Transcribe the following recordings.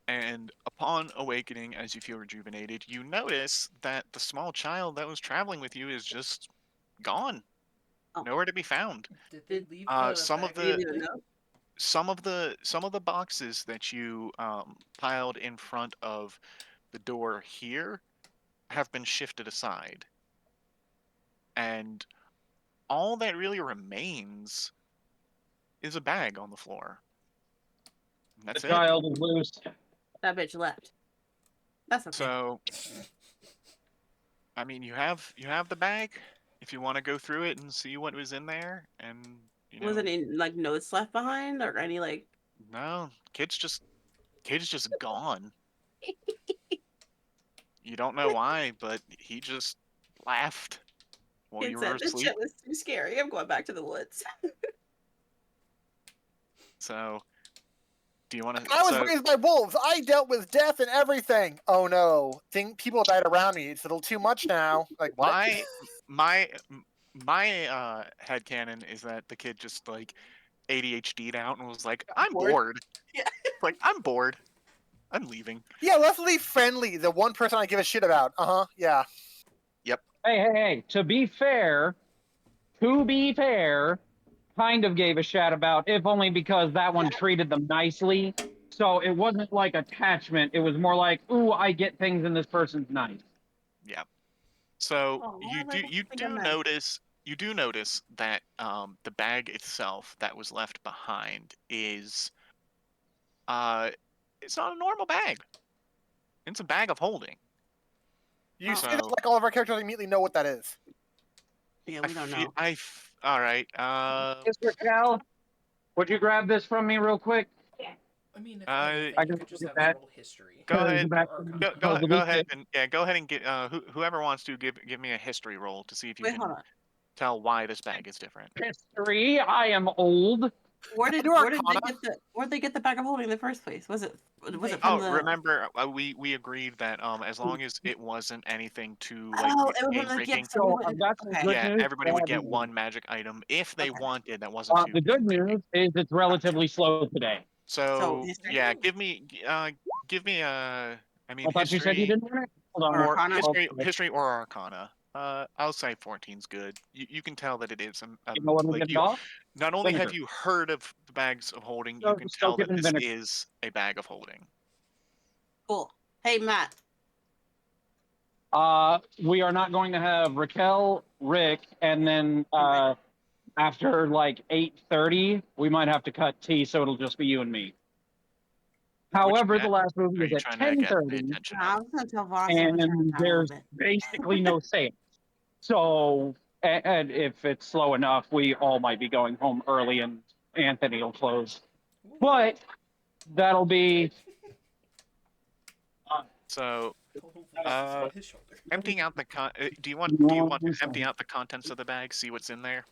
And upon awakening, as you feel rejuvenated, you notice that the small child that was traveling with you is just gone, Oh, nowhere to be found. Did they did leave the Some of bag you the with even me? know? some of the boxes that you piled in front of the door here have been shifted aside, and all that really remains is a bag on the floor. And The that's it. child is loose. That bitch left. That's okay. So, I mean, you have the bag if you want to go through it and see what was in there, and Was any like notes left behind or any like? no, kid's just gone. You don't know why, but he just laughed while It you were said this asleep. shit was too scary. I'm going back to the woods. So, do you want to? I was So, raised by wolves. I dealt with death and everything. Oh no, people died around me. It's a little too much now. Like what? my my headcanon is that the kid just like ADHD'd out and was like, I'm Bored. bored. Yeah. Like, I'm bored. I'm leaving. Yeah, let's leave Friendly, the one person I give a shit about. Yeah. Yep. Hey. To be fair, kind of gave a shat about, if only because that one treated them nicely. So it wasn't like attachment. It was more like, ooh, I get things in this person's nice. Yeah. So Oh, you like do I you think I'm do nice. notice you do notice that the bag itself that was left behind is uh it's not a normal bag. It's a bag of holding. You Oh, say that So like all of our characters immediately know what that is. yeah, I we don't feel know. all right. Mr. Cal, would you grab this from me real quick? I mean, if Uh, anything, I you can could just get have me that roll history go because ahead. that or Go arcana. go go ahead supposedly and go ahead and get whoever wants to give me a history roll to see if you Wait, hold can on. tell why this bag is different. history. I am old. Can I do Arcana? Where'd they get the bag of holding in the first place? Was They it from Oh, had the? remember we agreed that as long as it wasn't anything too like Oh, it was game from the breaking, gift. So we So I've wouldn't. got some Okay, good yeah, news. everybody would Bad get news. one magic item if they okay. wanted that wasn't too The good game breaking. news is it's relatively slow today. So So history yeah, Woo! give me a I mean I thought you said you history didn't want it. Hold or on. or Arcana? Okay. history or arcana. I'll say 14's good. You can tell that it is You know when we like get it you off? not only have Vinegar. you heard of the bags of holding, you So can soak tell it that in this vinegar. is a bag of holding. Cool. Hey, Matt. We are not going to have Raquel, Rick, and then Okay. after like 8:30, we might have to cut tea, so it'll just be you and me. Which However, the Matt last movie are is you at trying to get the 10:30, attention I of? was gonna tell Vazia to turn it and down a little there's bit. basically no sales. So, and if it's slow enough, we all might be going home early, and Anthony will close. Woo! But that'll be So Total voices uh on his shoulder. emptying out the do you want to empty out the contents of the bag, see what's in there,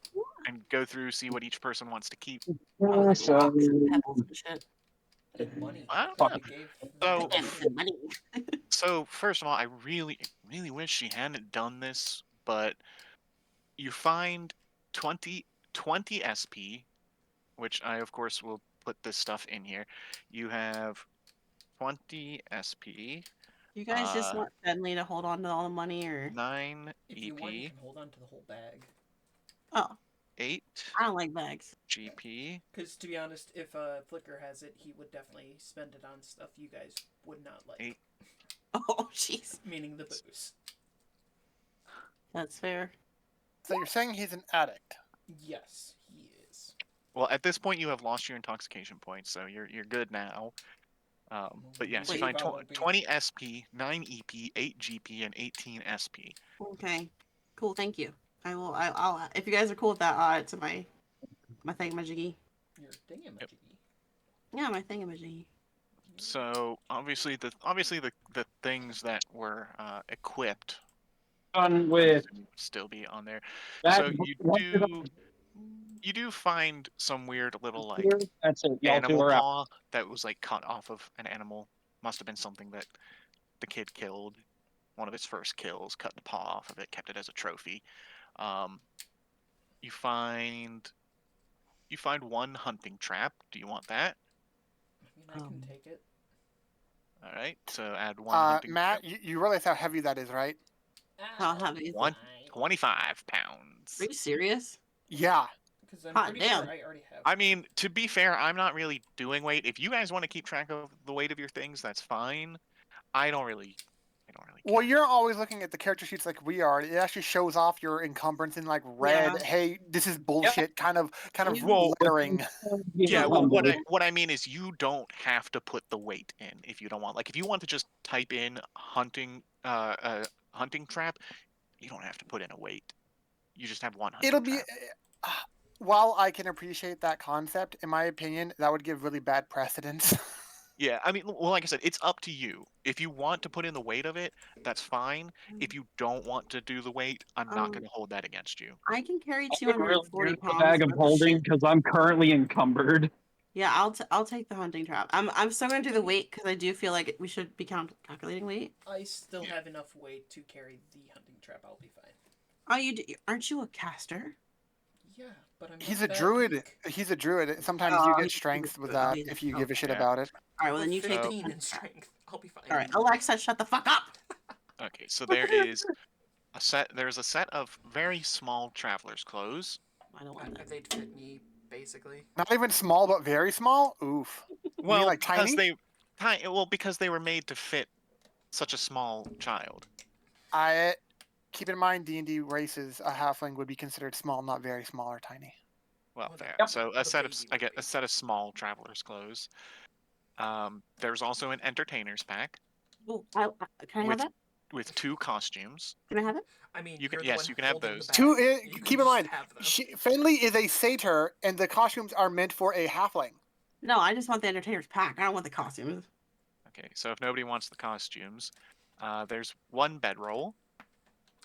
and go through see what each person wants to keep? Probably like so. rocks and pebbles and shit. And money, I don't because know. we gave them So money. And money. first of all, I really wish she hadn't done this, but you find 20 20 SP, which I of course will put this stuff in here. You have 20 SP, You guys just uh want Finley to hold on to all the money, or 9 If you want, you EP, can hold on to the whole bag. oh, 8 I don't like bags. GP, Because to be honest, if Flicker has it, he would definitely spend it on stuff you guys would not like. 8 Oh, jeez, Meaning the booze. that's fair. So you're saying he's an addict? Yes, he is. Well, at this point, you have lost your intoxication points, so you're good now. But yes, you Wait. find I won't be. 20 SP, 9 EP, 8 GP, and 18 SP. Okay, cool. Thank you. I will. I'll. If you guys are cool with that, I'll add it to my thingamajiggy. Your thingamajiggy. Yeah, my thingamajiggy. So obviously the things that were equipped Done I'm with assuming would still be on there. that. So you Once you're do done you do find some weird little like here, that's it. Y'all two animal are out. paw that was like cut off of an animal. Must have been something that the kid killed. One of his first kills, cut the paw off of it, kept it as a trophy. Um, you find one hunting trap. Do you want that? I mean, I can take it. All right, so add one hunting Matt, trap. you realize how heavy that is, right? How Ow. heavy is it? One- 25 pounds. Are you serious? Yeah. Because I'm Hot pretty damn. sure I already have. I mean, to be fair, I'm not really doing weight. If you guys want to keep track of the weight of your things, that's fine. I don't really Well, care. you're always looking at the character sheets like we are. It actually shows off your encumbrance in like red. Yeah. Hey, this is bullshit. Kind of Well, lettering. Yeah, well, Yeah. what I mean is you don't have to put the weight in if you don't want. Like if you want to just type in hunting trap, you don't have to put in a weight. You just have one hunting It'll be. trap. While I can appreciate that concept, in my opinion, that would give really bad precedence. Yeah, I mean, well, like I said, it's up to you. If you want to put in the weight of it, that's fine. If you don't want to do the weight, I'm not going to hold that against you. I can carry I could really 240 use the pounds. bag of worth holding shit. because I'm currently encumbered. Yeah, I'll take the hunting trap. I'm still gonna do the weight because I do feel like we should be calculating weight. I still Yeah. have enough weight to carry the hunting trap. I'll be fine. Oh, aren't you a caster? Yeah, but I'm. He's not a that druid. weak. He's a druid. Sometimes Oh, you he's get a strength with druid. Oh, that he's a- if you oh. give a shit Yeah. about it. All right, well then you take the 15 in hunting trap. strength. I'll be fine. All right, Alexa, shut the fuck up. Okay, so there is a set. There's a set of very small traveler's clothes. I don't want that. They'd fit me basically. Not even small, but very small. Oof. You mean Well, like because tiny? because they were made to fit such a small child. I keep in mind D&D races. A halfling would be considered small, not very small or tiny. Well, Well, fair. Yep. So the baby I would get be. a set of small traveler's clothes. There's also an entertainer's pack Oh, can I have with that? with 2 costumes. Can I have it? I mean, You can- you're the yes, one you can have holding those. the Two. bag. You can Keep in just mind, have them. Finley is a satyr, and the costumes are meant for a halfling. No, I just want the entertainer's pack. I don't want the costumes. Okay, so if nobody wants the costumes, there's 1 bedroll, I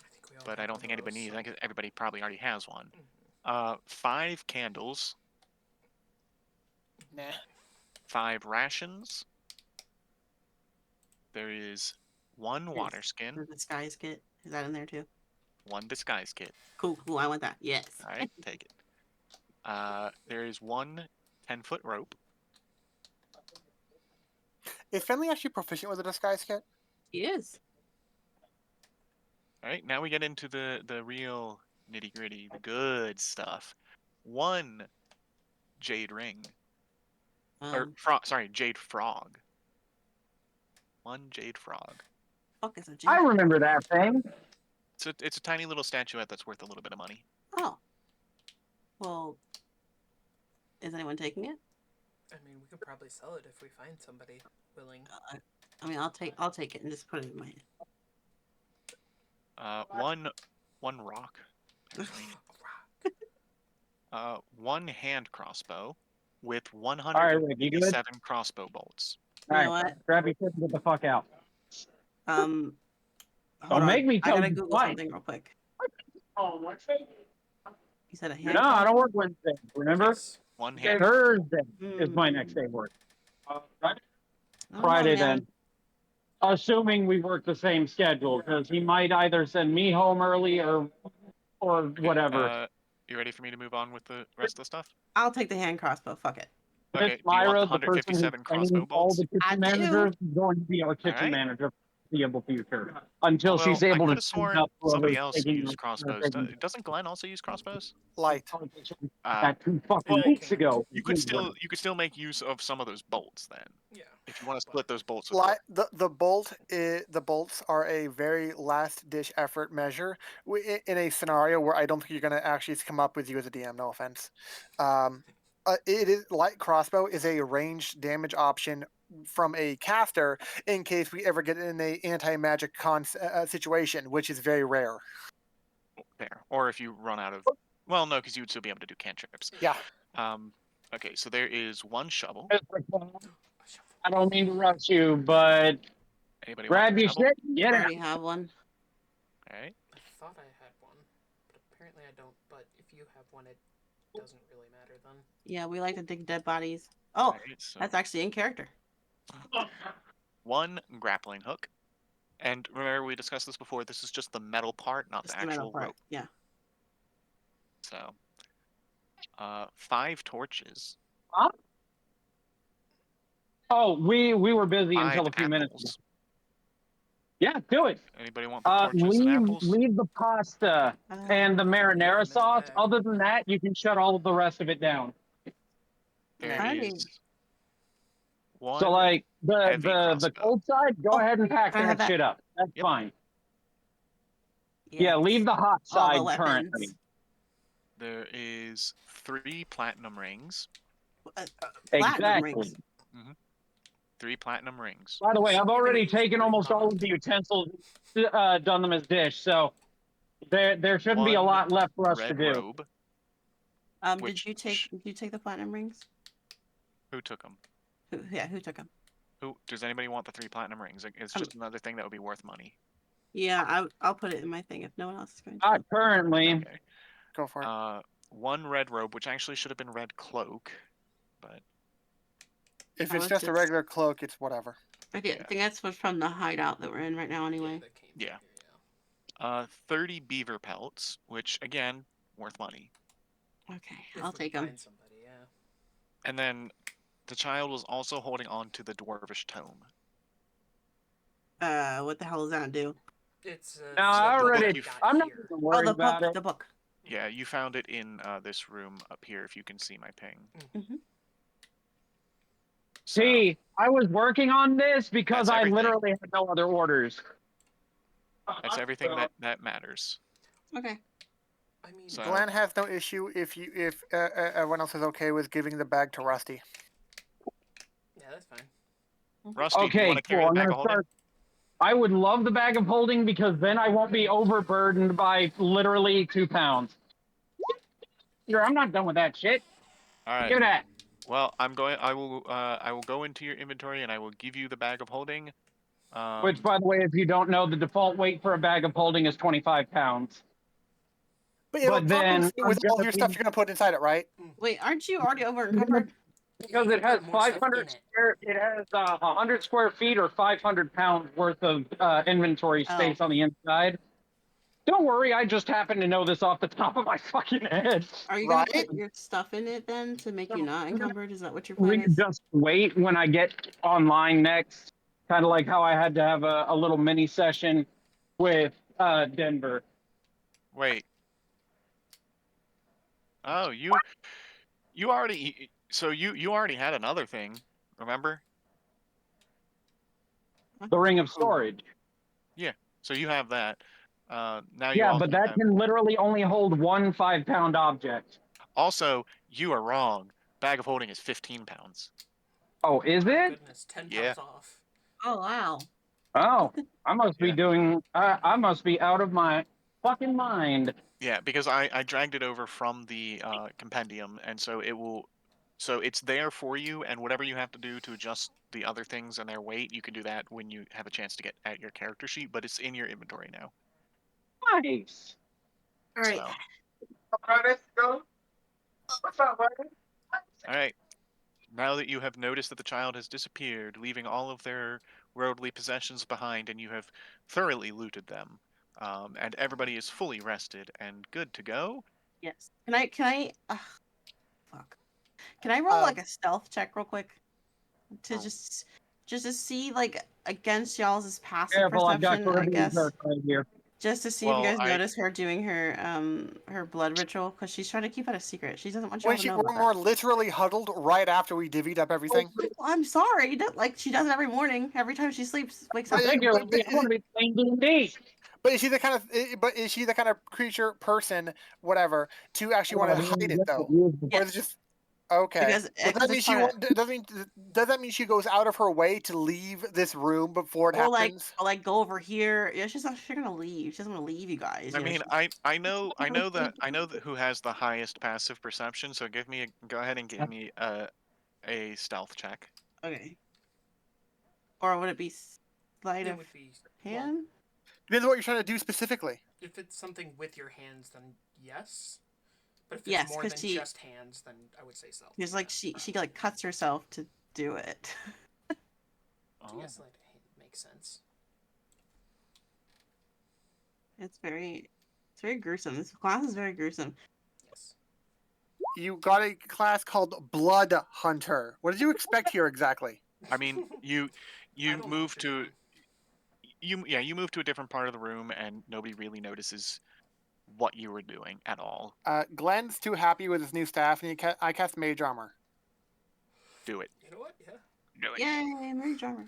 think we all but have I don't one think of anybody those, needs. so- I think everybody probably already has one. Mhm. 5 candles, Nah. 5 rations. There is 1 water skin, The disguise kit is that in there too? 1 disguise kit. Cool. I want that. Yes. All right, take it. There is 1 10-foot rope. Is Finley actually proficient with a disguise kit? He is. All right, now we get into the real nitty gritty, the good stuff. 1 jade ring, or jade frog. 1 jade frog. Fuck is a I ginger. remember that thing. It's a tiny little statuette that's worth a little bit of money. Oh. Well, is anyone taking it? I mean, we could probably sell it if we find somebody willing. I mean, I'll take it and just put it in my hand. One rock. One hand crossbow with All right, Rick, you good? 187 crossbow bolts. You All know right, what? grab your shit and get the fuck out. Hold Don't on. make me I tell gotta you Google twice. something real quick. Oh, what's it? You said a No, hand. I don't work Wednesday. Remember? Yes. One hand. Thursday is Mm. my next day work. I don't know, Friday man. then. Assuming we work the same schedule, because he might either send me home early or Okay, whatever. You ready for me to move on with the rest of the stuff? I'll take the hand crossbow. Fuck it. Okay, Miss do you want Myra, the the person who's 157 crossbow training all bolts? the kitchen I do. managers, is going to be our kitchen Alright. manager for the foreseeable future. Until Although, she's I able could to have sworn up somebody whoever's else taking used the- crossbows. Doesn't Glenn also use crossbows? Light. Uh, That 2 fucking well, weeks ago. you could still make use of some of those bolts then, Yeah. if you want to split those bolts with Light. The bolts are a very last ditch effort measure in a scenario where I don't think you're going to actually come up with you as a DM. No offense. It is light crossbow is a ranged damage option from a caster in case we ever get in a anti-magic situation, which is very rare. there, or if you run out of. Well, no, because you would still be able to do cantrips. Yeah. Okay, so there is 1 shovel. I don't mean to rush you, but Anybody grab want the your shovel? shit, I get out. already have one. All right. I thought I had one, but apparently I don't. But if you have one, it doesn't really matter then. Yeah, we like to dig dead bodies. Oh, All right, so that's actually in character. 1 grappling hook. And remember, we discussed this before. This is just the metal part, not Just the the metal actual part. rope. Yeah. So, 5 torches. Oh, we were busy until 5 a few minutes ago. apples. Yeah, do it. Anybody want the torches and apples? Leave the pasta and the Give them marinara in a sauce. bag. Other than that, you can shut all of the rest of it down. There Alrighty. is one So like heavy the crossbow. cold side, go Oh, ahead and pack can I have that that? shit up. That's Yep. fine. Yes. Yeah, leave the hot all the side weapons. currently. There is 3 platinum rings. Platinum Exactly. rings. 3 platinum rings. By the way, I've You're gonna already use taken almost all Bond? of the utensils, done them as dish, so there shouldn't be a 1 lot left for us to red do. robe. Did you take the platinum rings? Who took them? Who took them? Who does anybody want the 3 platinum rings? It's just another thing that would be worth money. Yeah, I'll put it in my thing if no one else is going to. Not currently. Okay. Go for it. 1 red robe, which actually should have been red cloak, but If I it's was just a just- regular cloak, it's whatever. I think that's what's from the hideout that we're in right now anyway. that came Yeah. from here, 30 beaver pelts, which again worth money. Okay, If I'll we take them. find somebody, yeah. And then the child was also holding on to the dwarvish tome. What the hell does that do? It's No, it's I the book already. we got I'm not here. even Oh, worried the about book. it. The book. Yeah, you found it in this room up here. If you can see my ping. Mm-hmm. So, See, I was working on this because That's I everything. literally had no other orders. that's everything that matters. Okay. I mean, So- Glenn has no issue if everyone else is okay with giving the bag to Rusty. yeah, that's fine. Rusty, do you Okay, want to carry cool. the I'm bag gonna of holding? start. I would love the bag of holding because then I won't be overburdened by literally 2 pounds. Here, I'm not done with that shit. All right. Give me that. Well, I will go into your inventory and I will give you the bag of holding. Which, by the way, if you don't know, the default weight for a bag of holding is 25 pounds. But it'll But then compensate with I'm all gonna your stuff be- you're gonna put inside it, right? Wait, aren't you already over encumbered? Because You it has put more stuff 500 in it. square, it has 100 square feet or 500 pounds worth of inventory space on the inside. Don't worry, I just happen to know this off the top of my fucking head. Are you gonna Right? put your stuff in it then to make you not encumbered? Is that what your We plan can is? just wait when I get online next. Kind of like how I had to have a little mini session with Denver. Wait. Oh, you already you already had another thing, remember? The ring of storage. So you have that. Now you Yeah, also but that have. can literally only hold one 5-pound object. Also, you are wrong. Bag of holding is 15 pounds. Oh, is My it? goodness, 10 Yeah. pounds off. Oh wow. Oh, I must be Yeah. doing. I must be out of my fucking mind. Yeah, because I dragged it over from the compendium, and so it will. So it's there for you, and whatever you have to do to adjust the other things and their weight, you can do that when you have a chance to get at your character sheet. But it's in your inventory now. Nice. All right. So, all right. Now that you have noticed that the child has disappeared, leaving all of their worldly possessions behind, and you have thoroughly looted them, and everybody is fully rested and good to go. Yes. Fuck. Can I roll like a stealth check real quick to Roll. just to see like against y'all's passive Careful, I've got perception, I Caribbean guess, jerk right here. just to see Well, if you guys I- notice her doing her blood ritual because she's trying to keep it a secret. She doesn't want y'all When to she know we're about more that. literally huddled right after we divvied up everything. Well, I'm sorry. Like she does it every morning, every time she sleeps, wakes up. But- Thank you. but- I want to be playing D&D. But is she the kind of creature, person, whatever, to actually want to hide it though? Or Yes. is it just okay? Because- So because that means it's she part of- does that mean she goes out of her way to leave this room before it Or happens? like go over here. Yeah, she's gonna leave. She doesn't want to leave you guys. I you know, mean, she- I know that who has the highest passive perception. So go ahead and give me a stealth check. Okay. Or would it be sleight It of would be well, hand? Depends on what you're trying to do specifically. if it's something with your hands, then yes. But if it's Yes, more 'cause than she- just hands, then I would say self. Because like she like cuts herself to do it. Oh. Yes, that makes sense. It's very gruesome. This class is very gruesome. Yes. You got a class called Blood Hunter. What did you expect here exactly? I mean, you I don't know move what you're to you move to a different part of the room, and nobody really notices what you were doing at all. Glenn's too happy with his new staff, and I cast Mage Armor. Do it. You know what? Yeah. Do it. Yay, Mary Charmer.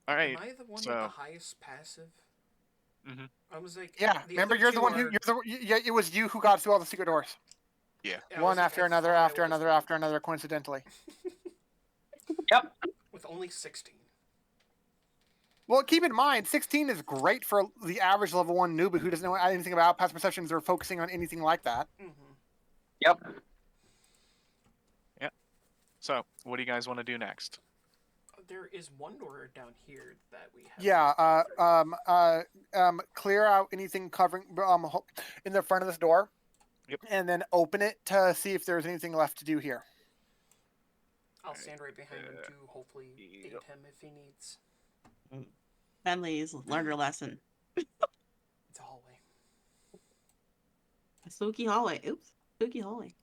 All right. Am I the one with So, the highest passive? hmm I was like, Yeah, the remember other you're the two one who are- yeah, it was you who got through all the secret doors. yeah. Yeah, I One was like, after I another, thought I after was another, one. after another, coincidentally. Yep. With only 16. Well, keep in mind, 16 is great for the average level 1 noob who doesn't know anything about passive perceptions or focusing on anything like that. Mm-hmm. Yep. So, what do you guys want to do next? There is one door down here that we have. Yeah, clear out anything covering in the front of this door. Yep. And then open it to see if there's anything left to do here. I'll stand right behind him to hopefully aid Yep. him if he needs. Bentley's learned her lesson. It's a hallway. A spooky hallway. Oops. Spooky hallway.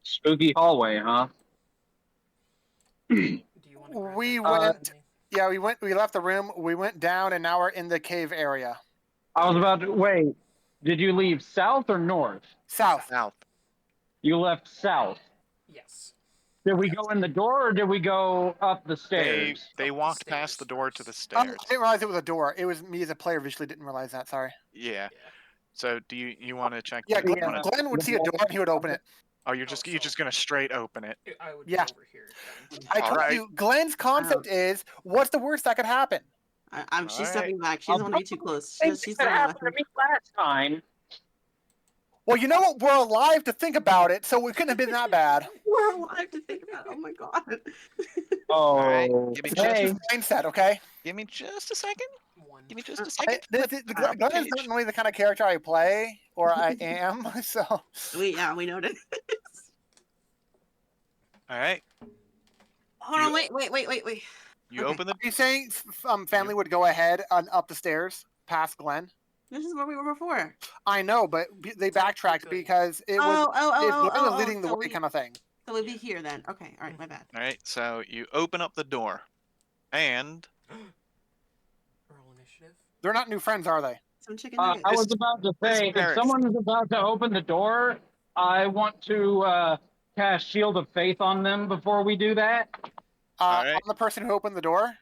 Spooky hallway, huh? Do you want to grab We that went- Bentley? Yeah, we left the room, we went down, and now we're in the cave area. I was about to wait. Did you leave south or north? South. South. You left south. Yes. Did we go in the door or did we go up the They stairs? they Up the walked past stairs the door to the first. I stairs. didn't realize it was a door. It was me as a player visually didn't realize that. Sorry. Yeah. Yeah. So, do you want to check? Yeah, the- Glenn, you wanna- Glenn would see a door and he would open it. Oh, you're just gonna straight open it. I would Yeah. be over here. Then. I told Alright. you, Glenn's concept is, what's the worst that could happen? She's Alright. stepping back. She doesn't want to be too close. Things She's that learning a happened to lesson. me last time. Well, you know what? We're alive to think about it, so it couldn't have been that bad. We're alive to think about. Oh my god. Oh, Alright, give me It's hey. just mindset, okay? Give me just a second. One. Give me just a I, second. Glenn is not really the kind of character I play, or I am, so... We noticed. All right. Hold You- on, wait. You Okay. open the. Are you saying family would go ahead and up the stairs past Glenn? This is where we were before. I know, but they backtracked because it was if Glenn was leading the way kind of thing. So we'd be here then. Okay, all right, my bad. All right. So you open up the door, and Roll initiative. They're not new friends, are they? Some chicken I nuggets. was about to say, if Barracks. someone is about to open the door, I want to cast Shield of Faith on them before we do that. Alright. I'm the person who opened the door.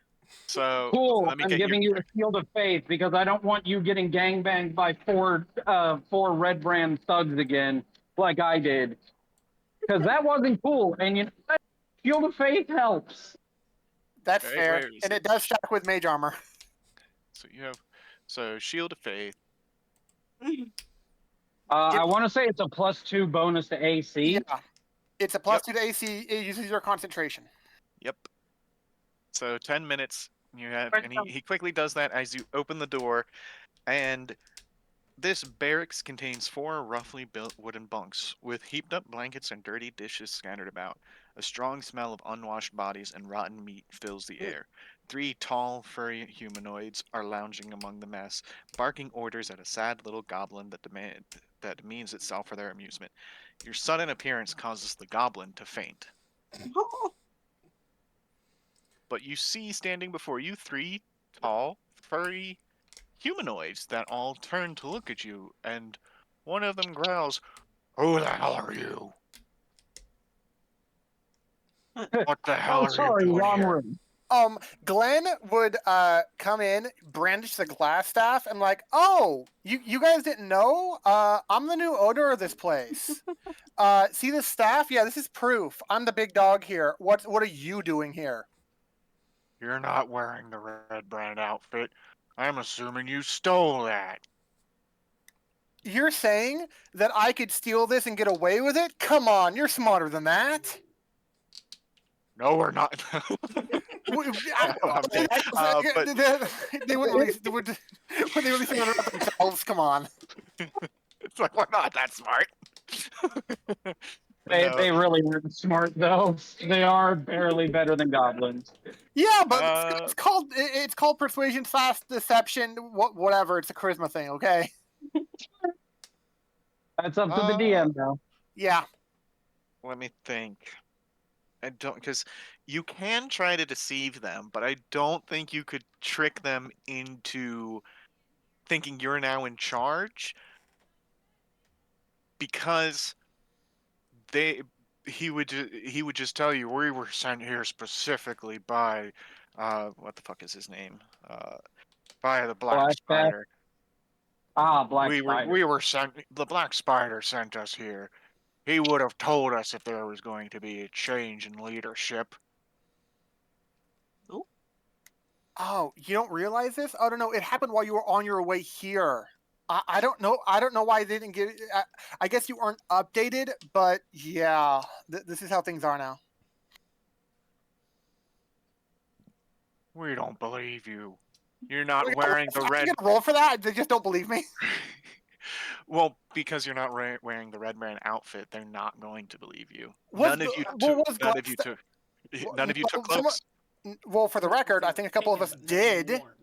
so Cool. let me I'm get giving your. you a Shield of Faith because I don't want you getting gangbanged by four Red Brand thugs again, like I did. Because that wasn't cool. And you know what? Shield of Faith helps. That's Right, fair, where is and it? it does stack with mage armor. So you have. So shield of faith. I want to say it's a +2 bonus to AC. Yeah, it's a +2 to AC. It uses your concentration. Yep. So 10 minutes. You have, Right, and he quickly does that as you open the door, and this barracks contains 4 roughly built wooden bunks with heaped up blankets and dirty dishes scattered about. A strong smell of unwashed bodies and rotten meat fills the air. 3 tall, furry humanoids are lounging among the mess, barking orders at a sad little goblin that demeans itself for their amusement. Your sudden appearance causes the goblin to faint. Oh, But you see standing before you 3 tall, furry humanoids that all turn to look at you, and one of them growls, "Who the hell are you? What the hell Oh, are sorry, you doing wrong here?" room. Glenn would come in, brandish the glass staff, and like, oh, you guys didn't know? I'm the new owner of this place. See this staff? Yeah, this is proof. I'm the big dog here. What are you doing here? You're not wearing the red brand outfit. I'm assuming you stole that. You're saying that I could steal this and get away with it? Come on, you're smarter than that. No, we're not. I'm kidding. But They wouldn't release. When they release it about themselves, come on. it's like we're not that smart. They, No. they really weren't smart, though. They are barely better than goblins. Yeah, but Uh, it's called persuasion / deception. Whatever. It's a charisma thing. Okay. That's up to the DM, though. Yeah. Let me think. I don't, because you can try to deceive them, but I don't think you could trick them into thinking you're now in charge because they he would just tell you we were sent here specifically by what the fuck is his name? By the Black Black Death. Spider. Black Spider. We were sent, the Black Spider sent us here. He would have told us if there was going to be a change in leadership. Oh, you don't realize this? Oh, no, it happened while you were on your way here. I don't know. I don't know why they didn't get it. I guess you weren't updated, but yeah, this is how things are now. We don't believe you. You're not Wait, wearing the I red. can roll for that. They just don't believe me. Well, because you're not wearing the Red Man outfit, they're not going to believe you. Was None of the- you well, took. was None of Glass you the- took. None of you took Well, someone- cloaks. Well, for the Well, record, they I were think a couple of taken, us but never did. worn.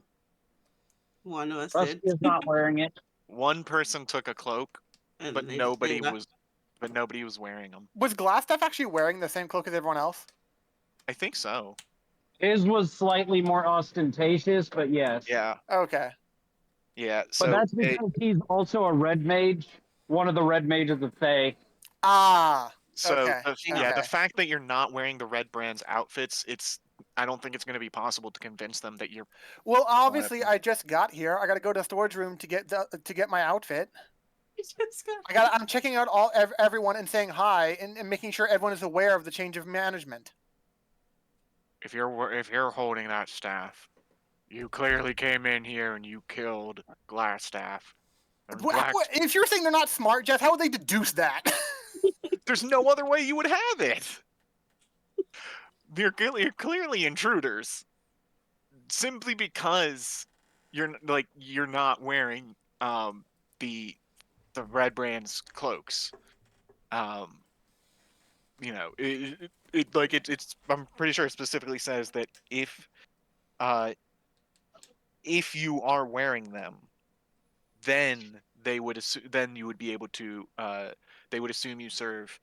One of us Rusty did. is not wearing it. One person took a cloak, And but they just nobody gave up. was. But nobody was wearing them. Was Glassstaff actually wearing the same cloak as everyone else? I think so. His was slightly more ostentatious, but yes. Yeah. Okay. Yeah. But So that's because he's also a red mage, one of the red mages of Fae. Ah. So Okay. yeah, the Okay. fact that you're not wearing the Red Brand's outfits, I don't think it's going to be possible to convince them that you're. Well, obviously, I just got here. I got to go to the storage room to get my outfit. I'm checking out everyone and saying hi and making sure everyone is aware of the change of management. If you're holding that staff, you clearly came in here and you killed Glassstaff. And If you're saying they're not smart, Jeff, how would they deduce that? There's no other way you would have it. You're clearly intruders. Simply because you're not wearing the Red Brand's cloaks. You know, it's I'm pretty sure it specifically says that uh if you are wearing them, then then you would be able to they would assume you serve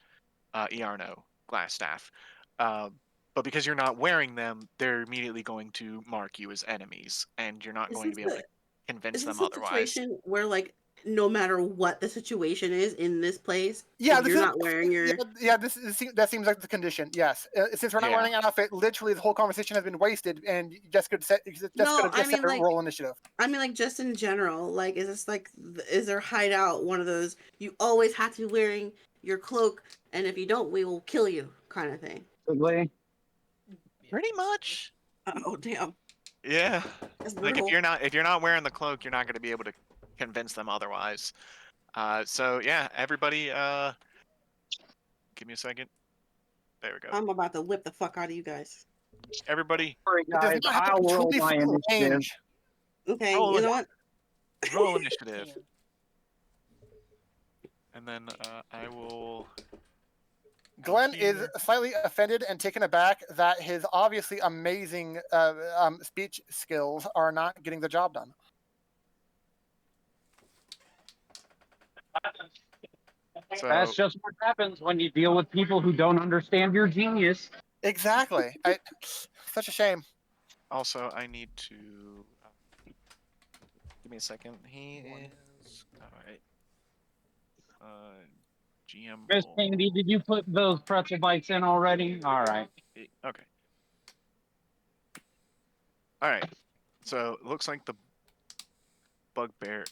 Iarno Glassstaff. But because you're not wearing them, they're immediately going to mark you as enemies, and you're not going to be able to convince Is them this a otherwise. situation where, like, no matter what the situation is in this place, Yeah, if you're not wearing your that seems like the condition. Yes, since we're not Yeah. wearing an outfit, literally the whole conversation has been wasted, and Jessica could have said roll initiative. I mean, like, just in general, like, is this like, is their hideout one of those you always have to be wearing your cloak, and if you don't, we will kill you kind of thing? Basically. Pretty much. Oh damn! Yeah. That's Like brutal. if you're not wearing the cloak, you're not going to be able to convince them otherwise. So yeah, everybody give me a second. There we go. I'm about to whip the fuck out of you guys. Everybody Sorry, It does guys. not have I'll to roll truly my full initiative. range. Okay, Roll you it. know what? roll initiative. Can. And then I will Glenn is slightly offended and taken aback that his obviously amazing speech skills are not getting the job done. so That's just what happens when you deal with people who don't understand your genius. Exactly. Such a shame. also I need to give me a second. He is all right. GM Miss roll. Candy, did you put those pretzel bites in already? All right. Okay. All right. So it looks like the bugbears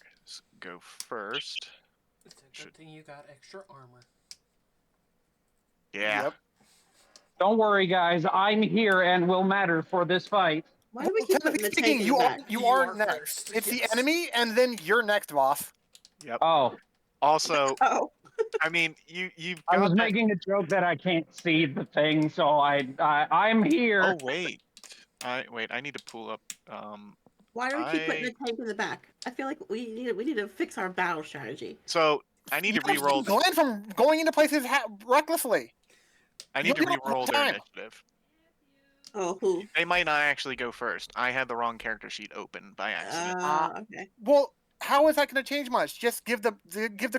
go first. It's a good thing you got extra armor. Yeah. Yep. Don't worry, guys. I'm here and will matter for this fight. Why do we keep putting Technically the speaking, tank in the back? you You are are next. first, It's the yes. enemy, and then you're next, boss. Yep. Oh, Also, Oh, I mean, you've I got was that. making a joke that I can't see the thing, so I'm here. Oh wait. I need to pull up. why do we keep putting I the tank in the back? I feel like we need to fix our battle strategy. so I need to You re-roll. keep Glenn from going into places recklessly. I need to You'll do it all re-roll the their time. initiative. Oh, who? They might not actually go first. I had the wrong character sheet open by accident. Okay. Well, how is that going to change much? Just give the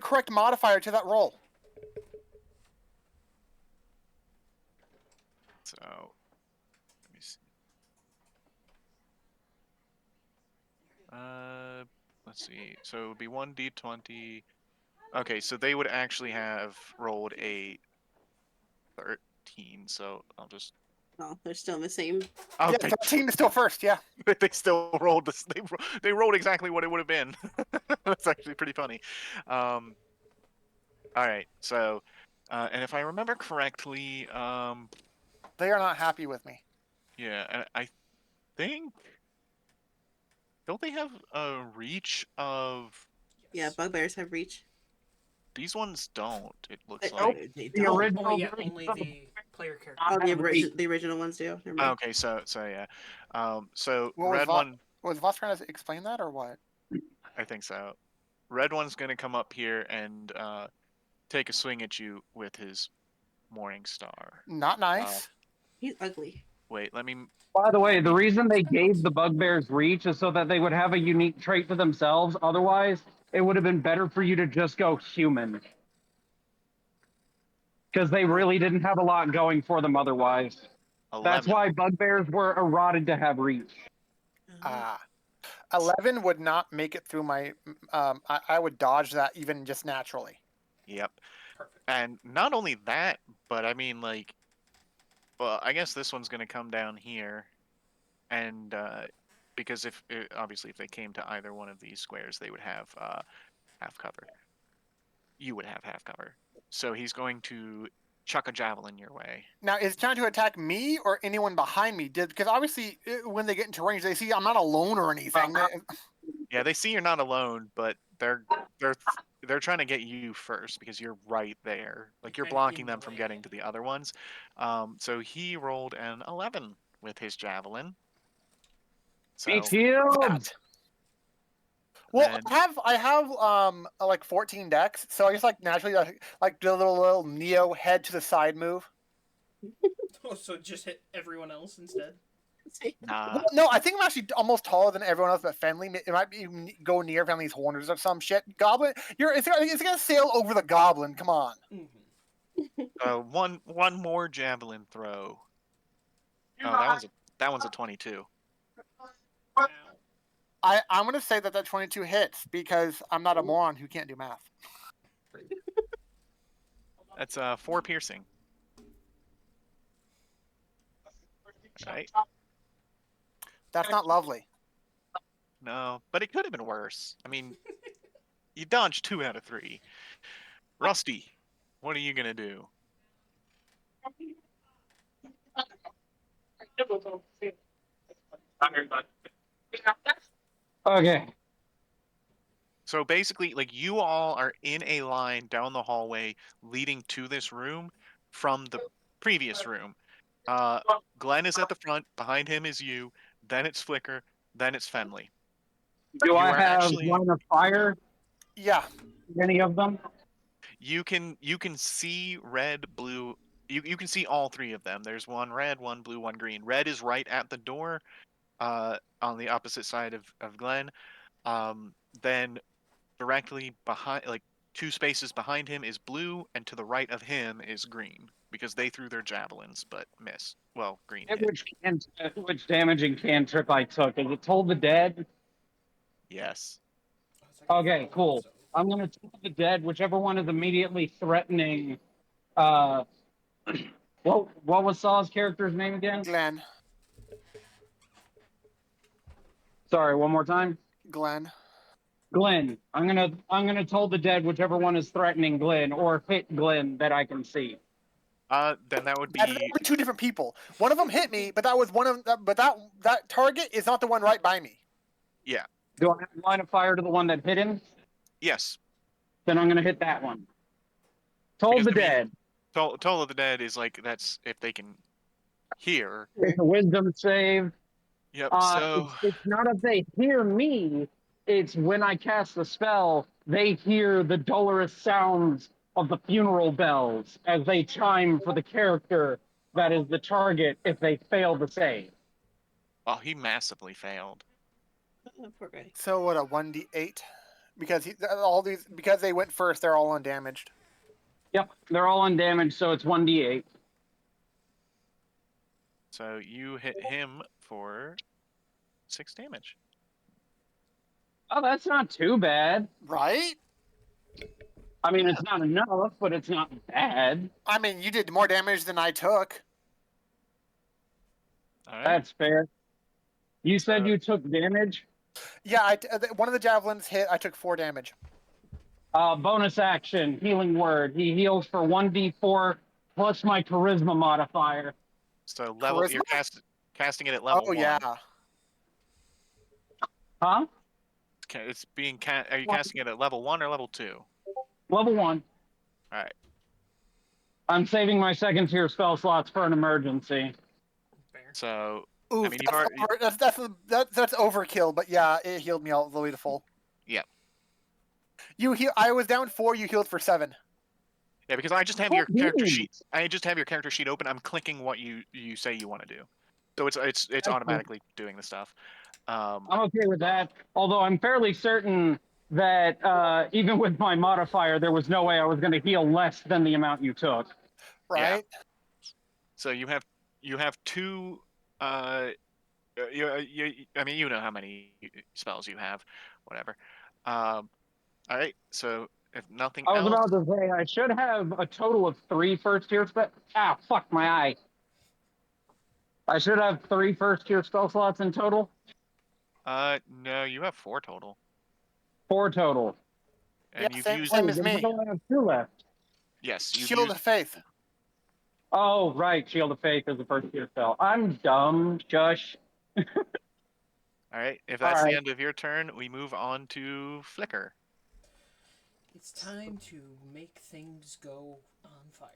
correct modifier to that roll. So let me see. Let's see. So it would be 1d20. Okay, so they would actually have rolled a 13. So I'll just. Oh, they're still in the same. Oh, Yeah, 13 is still first. Yeah. they still rolled this. They rolled exactly what it would have been. That's actually pretty funny. All right. So, and if I remember correctly, They are not happy with me. yeah, and I think don't they have a reach of Yeah, Yes. bugbears have reach. these ones? Don't. It looks Oh, like. they The don't. original Only version only of the the player character. Oh, not have reach. the original ones do. Never mind. Okay, so yeah. So What was red one, Was Voss trying to explain that or what? I think so. Red one's gonna come up here and take a swing at you with his morning star. Not Uh, nice. He's ugly. wait, By the way, let the me. reason they gave Spells. the bugbears reach is so that they would have a unique trait to themselves. Otherwise, it would have been better for you to just go human. Because they really didn't have a lot going for them otherwise. That's 11. why bugbears were eroded to have reach. Ah. 11 would not make it through my. I would dodge that even just naturally. Yep. Perfect. And not only that, but I mean, like, well, I guess this one's gonna come down here, and because if obviously if they came to either one of these squares, they would have half cover. You would have half cover. So he's going to chuck a javelin your way. Now, is it trying to attack me or anyone behind me? Because obviously, when they get into range, they see I'm not alone or anything. Yeah, they see you're not alone, but they're they're trying to get you first because you're right there. Like you're Kinda in blocking the them from way. getting to the other ones. So he rolled an 11 with his javelin. Beach So shields! That. Well, then I have like 14 decks, so I just like naturally like do a little Neo head to the side move. Oh, so just hit everyone else instead. nah. Well, no, I think I'm actually almost taller than everyone else but Fenley. It might be go near Fenley's horners or some shit. Goblin, it's gonna sail over the goblin. Come on. One more javelin throw. Oh, that one's a 22. Ow. I'm gonna say that 22 hits because I'm not a moron who can't do math. That's 4 piercing. Right? That's not lovely. No, but it could have been worse. I mean, you dodged 2 out of 3. Rusty, what are you gonna do? Okay. So basically, like you all are in a line down the hallway leading to this room from the previous room. Uh, Glenn is at the front. Behind him is you. Then it's Flicker. Then it's Fenley. Do You I are have actually line of fire? Yeah. Any of them? you can see red, blue. You can see all 3 of them. There's one red, one blue, one green. Red is right at the door, on the opposite side of Glenn. Then directly behind, like 2 spaces behind him, is blue, and to the right of him is green because they threw their javelins but missed. Well, green hit. Which damaging cantrip I took? Is it Toll the Dead? Yes. Oh, it's like a Okay, roll, cool. so- I'm gonna Toll the Dead, whichever one is immediately threatening. Uh, what was Saw's character's name again? Glenn. Sorry, one more time. Glenn. Glenn. I'm gonna Toll the Dead, whichever one is threatening Glenn, or hit Glenn that I can see. Then that would That would be be 2 different people. One of them hit me, but that was one of but that target is not the one right by me. yeah. Do I have line of fire to the one that hit him? Yes. Then I'm gonna hit that one. Toll Because the I mean, Dead. Toll of the Dead is like that's if they can hear. Wisdom save. Yep. So It's not if they hear me, it's when I cast the spell, they hear the dolorous sounds of the funeral bells as they chime for the character that is the target if they fail to save. oh, he massively failed. Oh, poor guy. So what, a 1d8? Because all these because they went first, they're all undamaged. Yep, they're all undamaged, so it's 1d8. So you hit him for 6 damage. Oh, that's not too bad. Right? I mean, it's not enough, but it's not bad. I mean, you did more damage than I took. All right. That's fair. You said So- you took damage? Yeah, one of the javelins hit. I took 4 damage. Bonus action, healing word. He heals for 1d4 plus my charisma modifier. So Charisma? you're casting it at level Oh 1. yeah. Huh? It's being are you casting it at level 1 or level 2? Level 1. All right. I'm saving my second tier spell slots for an emergency. Fair. So Ooh, I mean, you've already that's overkill. But yeah, it healed me all the way to full. Yep. I was down 4. You healed for 7. Yeah, because I just have Oh, your character geez. sheet. I just have your character sheet open. I'm clicking what you say you want to do. So it's automatically doing the stuff. I'm okay with that. Although I'm fairly certain that even with my modifier, there was no way I was going to heal less than the amount you took. Right? So you have 2 I mean, you know how many spells you have, whatever. All right. So if nothing I was else, about to say I should have a total of 3 first tier spell. Ah, fuck my eye. I should have 3 first tier spell slots in total. no, you have 4 total, 4 total. Yeah, and you've same, used same Oh, as then why me. do I have 2 left? yes, you've Shield used. of Faith. Oh, right. Shield of Faith is the first tier spell. I'm dumb. Shush. All right. If All that's the right. end of your turn, we move on to Flicker. It's time to make things go on fire.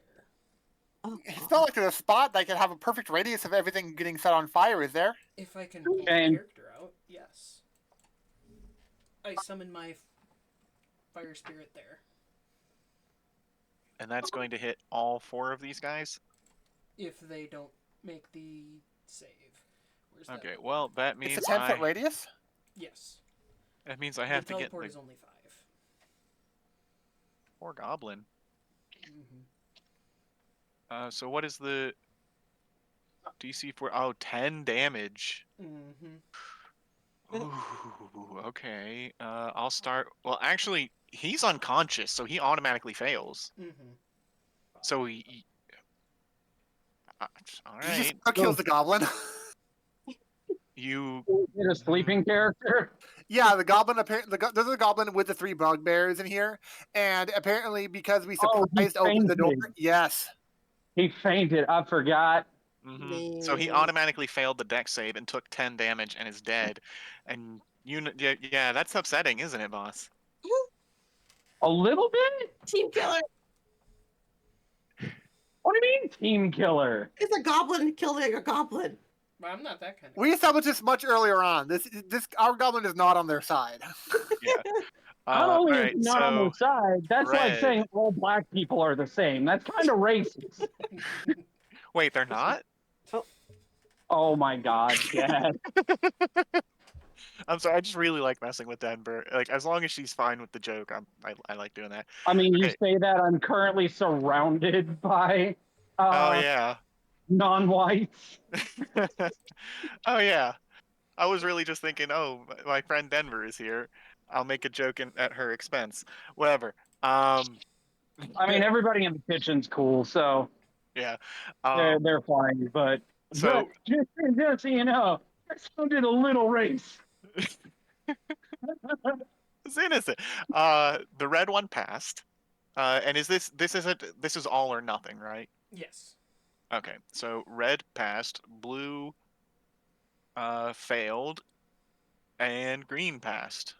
Oh, It's not like there's a spot that can have a perfect radius of everything getting set on fire, is there? If I can pull the And- character out, yes. I summon my fire spirit there. And that's going to hit all 4 of these guys. If they don't make the save. Where's that? Okay. Well, that means It's a 10-foot radius. Yes. I have the to get teleport the is only 5. poor goblin. Mm-hmm. So what is the DC for? Oh, 10 damage. Mm-hmm. Ooh, okay. I'll start. Well, actually, he's unconscious, so he automatically fails. Mm-hmm. So he all He just right. kills the goblin. You. Get a sleeping character. Yeah, the goblin. There's a goblin with the 3 bugbears in here, and apparently because we Oh, he surprised opened the door. fainted. Yes. He fainted. I forgot. So he Man. automatically failed the dex save and took 10 damage and is dead. And yeah, that's upsetting, isn't it, boss? A little bit? Team killer. What do you mean, team killer? It's a goblin killing a goblin. But I'm not that kind of. We established this much earlier on. Our goblin is not on their side. Yeah. Not only is Alright, he not on so their side, that's like Red. saying all black people are the same. That's kind of racist. Wait, they're not? Oh my god, yes. I'm sorry, I just really like messing with Denver. Like, as long as she's fine with the joke, I like doing that. I mean, you Okay. say that I'm currently surrounded by Oh yeah. non-whites. Oh yeah. I was really just thinking, oh, my friend Denver is here. I'll make a joke at her expense. Whatever. I mean, everybody in the kitchen's cool, so Yeah. they're fine. But So just so you know, I sounded a little race. it's innocent. The red one passed. And is this is all or nothing, right? Yes. Okay. So red passed, blue failed, and green passed.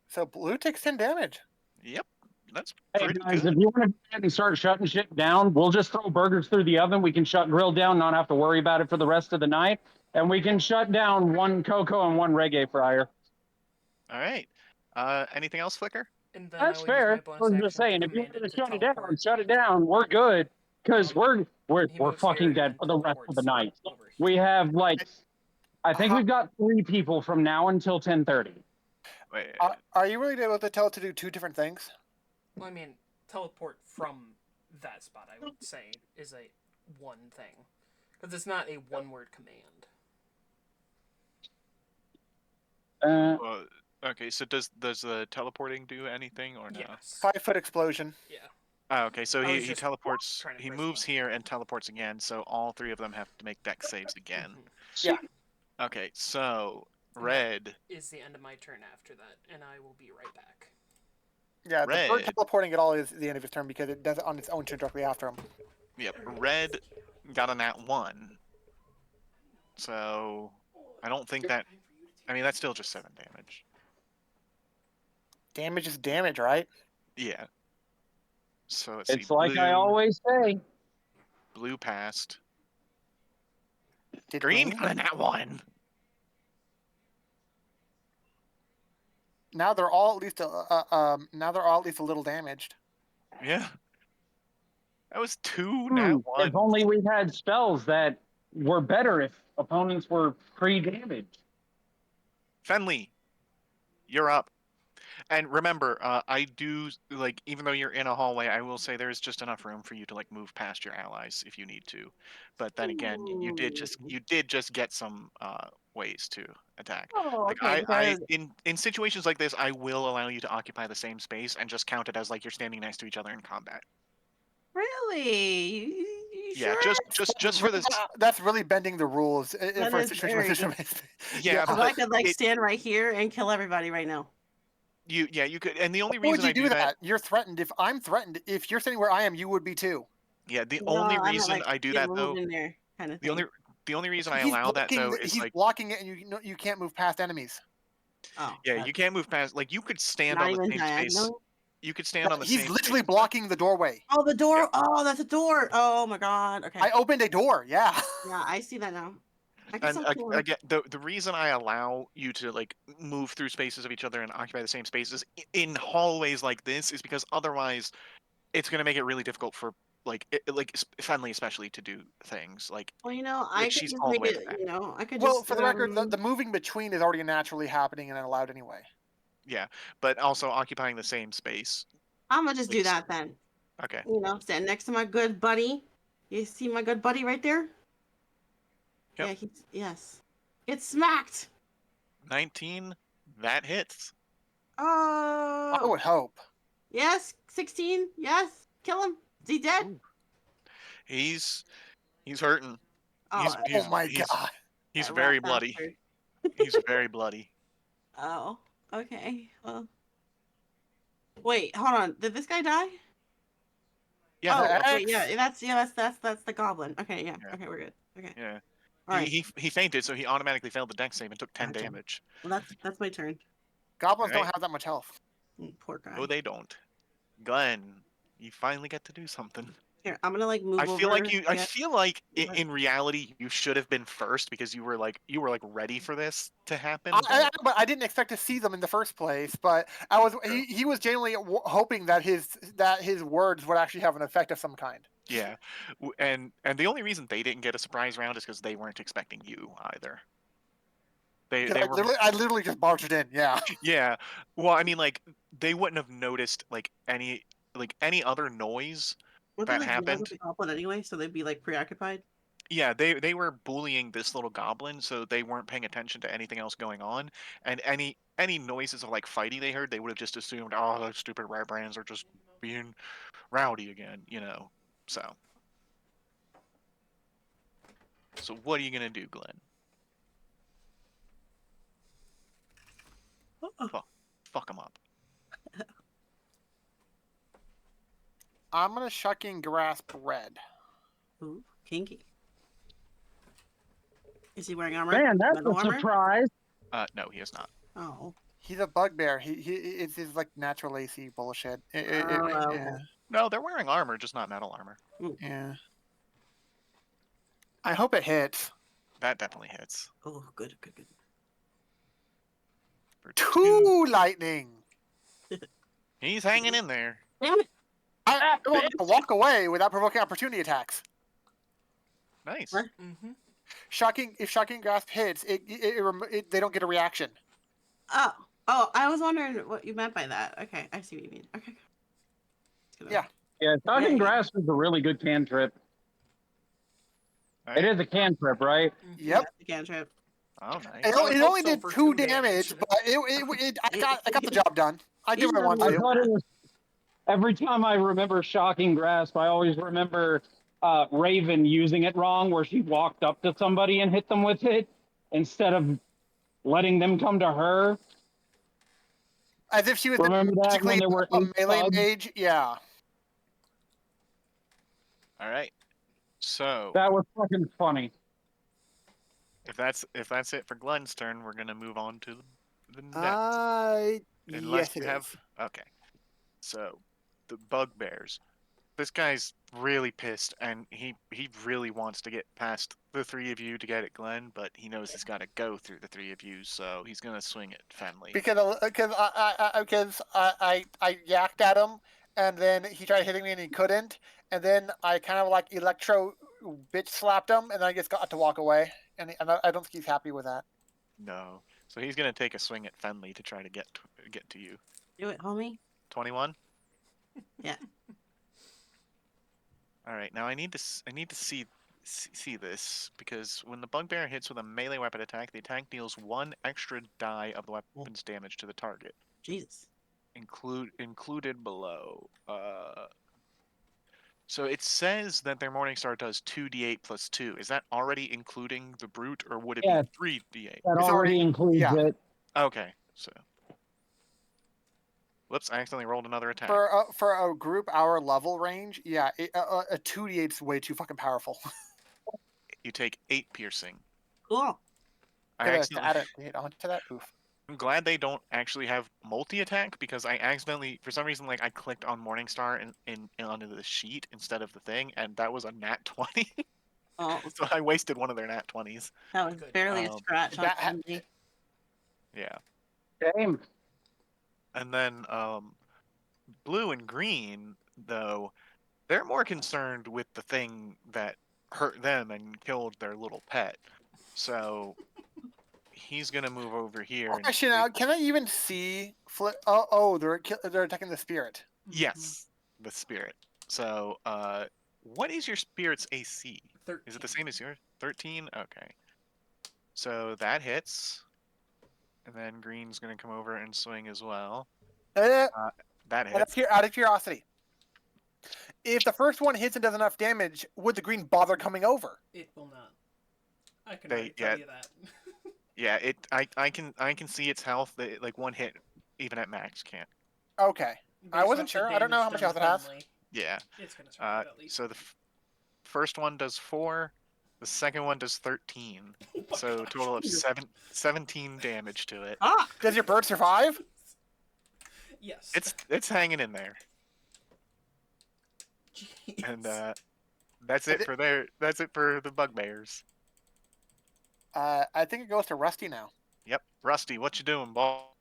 So blue takes 10 damage. Yep. That's Hey pretty guys, good. if you want to go ahead and start shutting shit down, we'll just throw burgers through the oven. We can shut grill down, not have to worry about it for the rest of the night. And we can shut down 1 cocoa and 1 reggae fryer. All right. Anything else, Flicker? And then That's I will fair. use my I bonus was just action saying, to if you command want to to shut it down, teleport. shut it down. We're good. Because we're He moves fucking here dead and for the rest of the teleports night. over here. We have like, I think Uh-huh. we've got 3 people from now until 10:30. Wait. Are you really able to tell it to do 2 different things? Well, I mean, teleport from that spot, I would say, is a one thing. Because it's not a one-word command. Okay, so does the teleporting do anything or no? Yes. 5-foot explosion. Yeah. Oh, okay, so I was he just teleports. trying to He press moves one. here and teleports again. So all three of them have to make dex saves again. Yeah. Okay, so And that red. is the end of my turn after that, and I will be right back. Yeah, the bird Red. teleporting at all is the end of his turn because it does it on its own turn directly after him. Yep, red got a nat 1. So I don't think that. I mean, that's still just 7 damage. Damage is damage, right? Yeah. So let's see. It's like I always say. Blue passed. Did Green green? got a nat 1. Now they're all at least now they're all at least a little damaged. Yeah. That was 2 nat If 1s. only we had spells that were better if opponents were pre-damaged. Fenley, you're up. And remember, I do like even though you're in a hallway, I will say there's just enough room for you to like move past your allies if you need to. But then again, you did just get some ways to attack. Oh, Like okay. I Because in situations like this, I will allow you to occupy the same space and just count it as like you're standing next to each other in combat. really, you Yeah, sure? just for this. That's really bending the rules That for a is situation like very. this. Yeah, Because but I could like it stand right here and kill everybody right now. you could, and the only Why would reason you I do do that? that. You're threatened. If I'm threatened, if you're sitting where I am, you would be too. Yeah, the No, only I'm not reason like I do get that moved though. in there kind of The only thing. the only reason I allow that though is he's like blocking it, and you can't move past enemies. Oh, yeah, you can't move past. Like you could stand not on the even same space. diagonal. You could stand on the He's same space literally as them. blocking the doorway. Oh, the Yeah, door. Oh, that's a door. Oh my god. Okay. I opened a door. Yeah. Yeah, I see that now. I can and still kill him. again, the reason I allow you to like move through spaces of each other and occupy the same spaces in hallways like this is because otherwise it's going to make it really difficult for Finley especially to do things Well, like I could she's just all the make way at the it. back. I could Well, just for the record, the moving between is already naturally happening and allowed anyway. Yeah, but also occupying the same space. I'm gonna just Like, do that then. okay. Stand next to my good buddy. You see my good buddy right there? Yep. Yeah, yes. It's smacked. 19. That hits. I Oh, would hope. yes. 16. Yes. Kill him. Is he dead? Ooh. He's hurting. Oh, Oh my god. He's that rat very bloody. bastard. He's very bloody. Oh, okay. Well, wait. Hold on. Did this guy die? Yeah. Oh, That's, wait. Yeah, that's the goblin. Okay. Yeah. yeah. Okay, we're good. Okay. Yeah. All right. He fainted, so he automatically failed the dex save and took 10 Gotcha. damage. Well, that's my turn. Goblins Right? don't have that much health. Poor guy. No, they don't. Glenn, you finally get to do something. Here, I'm gonna like move I feel over. like I Yeah. feel like What? in reality you should have been first because you were like ready for this to happen. But I didn't expect to see them in the first place. But he was genuinely hoping that his words would actually have an effect of some kind. Yeah, and the only reason they didn't get a surprise round is because they weren't expecting you either. They were I literally just barged in. Yeah. yeah. Well, I mean, like they wouldn't have noticed any other noise Weren't they that like yelling at happened. the goblin anyway? So they'd be like preoccupied. Yeah, they were bullying this little goblin, so they weren't paying attention to anything else going on. And any noises of like fighting they heard, they would have just assumed, oh, those stupid red brands are just being rowdy again, So what are you gonna do, Glenn? Fuck them up. I'm gonna shucking grasp red. Ooh, kinky. Is he wearing armor? Man, that's Metal a armor? surprise. No, he is not. Oh. He's a bugbear. It's his like natural AC bullshit. Okay. No, they're wearing armor, just not metal armor. Yeah. I hope it hits. That definitely hits. Oh, good. For Two lightning. He's hanging in there. Damn it. I want to walk away without provoking opportunity attacks. Nice. What? Mm-hmm. If shocking grasp hits, they don't get a reaction. Oh, I was wondering what you meant by that. Okay, I see what you mean. Okay. Yeah. Yeah, Talking Yeah. Grass is a really good cantrip. It is a cantrip, right? Yep. Yeah, the cantrip. Oh, It, nice. I would it hope only so did for 2 2 damage, damage. but I got the job done. I do what I want I to. thought it was. Every time I remember shocking grasp, I always remember Raven using it wrong, where she walked up to somebody and hit them with it instead of letting them come to her. As if she was Remember that magically when there were a 8 melee thugs? mage. Yeah. All right. So That was fucking funny. if that's it for Glenn's turn, we're gonna move on to the next. Unless Yes, you it have is. okay. So the bugbears. This guy's really pissed, and he really wants to get past the three of you to get at Glenn, but he knows he's got to go through the three of you, so he's gonna swing at Fenley. Because I yacked at him, and then he tried hitting me and he couldn't, and then I kind of like electro bitch slapped him, and I just got to walk away, and I don't think he's happy with that. No, so he's gonna take a swing at Fenley to try to get to you. Do it, homie. 21. Yeah. All right, now I need to see this because when the bugbear hits with a melee weapon attack, the attack deals 1 extra die of the weapon's damage to the target. Jesus. Included below. So it says that their Morningstar does 2d8 plus 2. Is that already including the brute, or would it Yeah, be 3d8? that It's already already includes yeah. it. Okay, so. Whoops, I accidentally rolled another attack. For a group our level range, yeah, a 2d8 is way too fucking powerful. You take 8 piercing. Cool. I To accidentally. add it onto that. Oof. I'm glad they don't actually have multi-attack because I accidentally, for some reason, like I clicked on Morningstar in onto the sheet instead of the thing, and that was a nat 20. Oh, So I wasted one of their nat 20s. that was Good. barely a Um, scratch on that ha- Emily. Yeah, Damn. and then blue and green though they're more concerned with the thing that hurt them and killed their little pet. So he's gonna move over here and Question now, can I even see? They're attacking the spirit. yes, the spirit. So what is your spirit's AC? 13. Is it the same as yours? 13? Okay. So that hits. And then green's gonna come over and swing as well. Uh, That out hits. of curiosity, if the first one hits and does enough damage, would the green bother coming over? It will not. I can They- already yeah. tell you that. Yeah, I can see its health. Like one hit, even at max, can't. Okay, I Based wasn't off the sure. I don't know damage how much done health it has. Finley, Yeah. it's gonna survive at least. So the first one does 4. The second one does 13. Oh my So gosh. total of 17 damage to it. Ah! Does your bird survive? Yes. It's hanging in there. Jeez. And that's it for the bugbears. I think it goes to Rusty now. Yep. Rusty, what you doing, ball?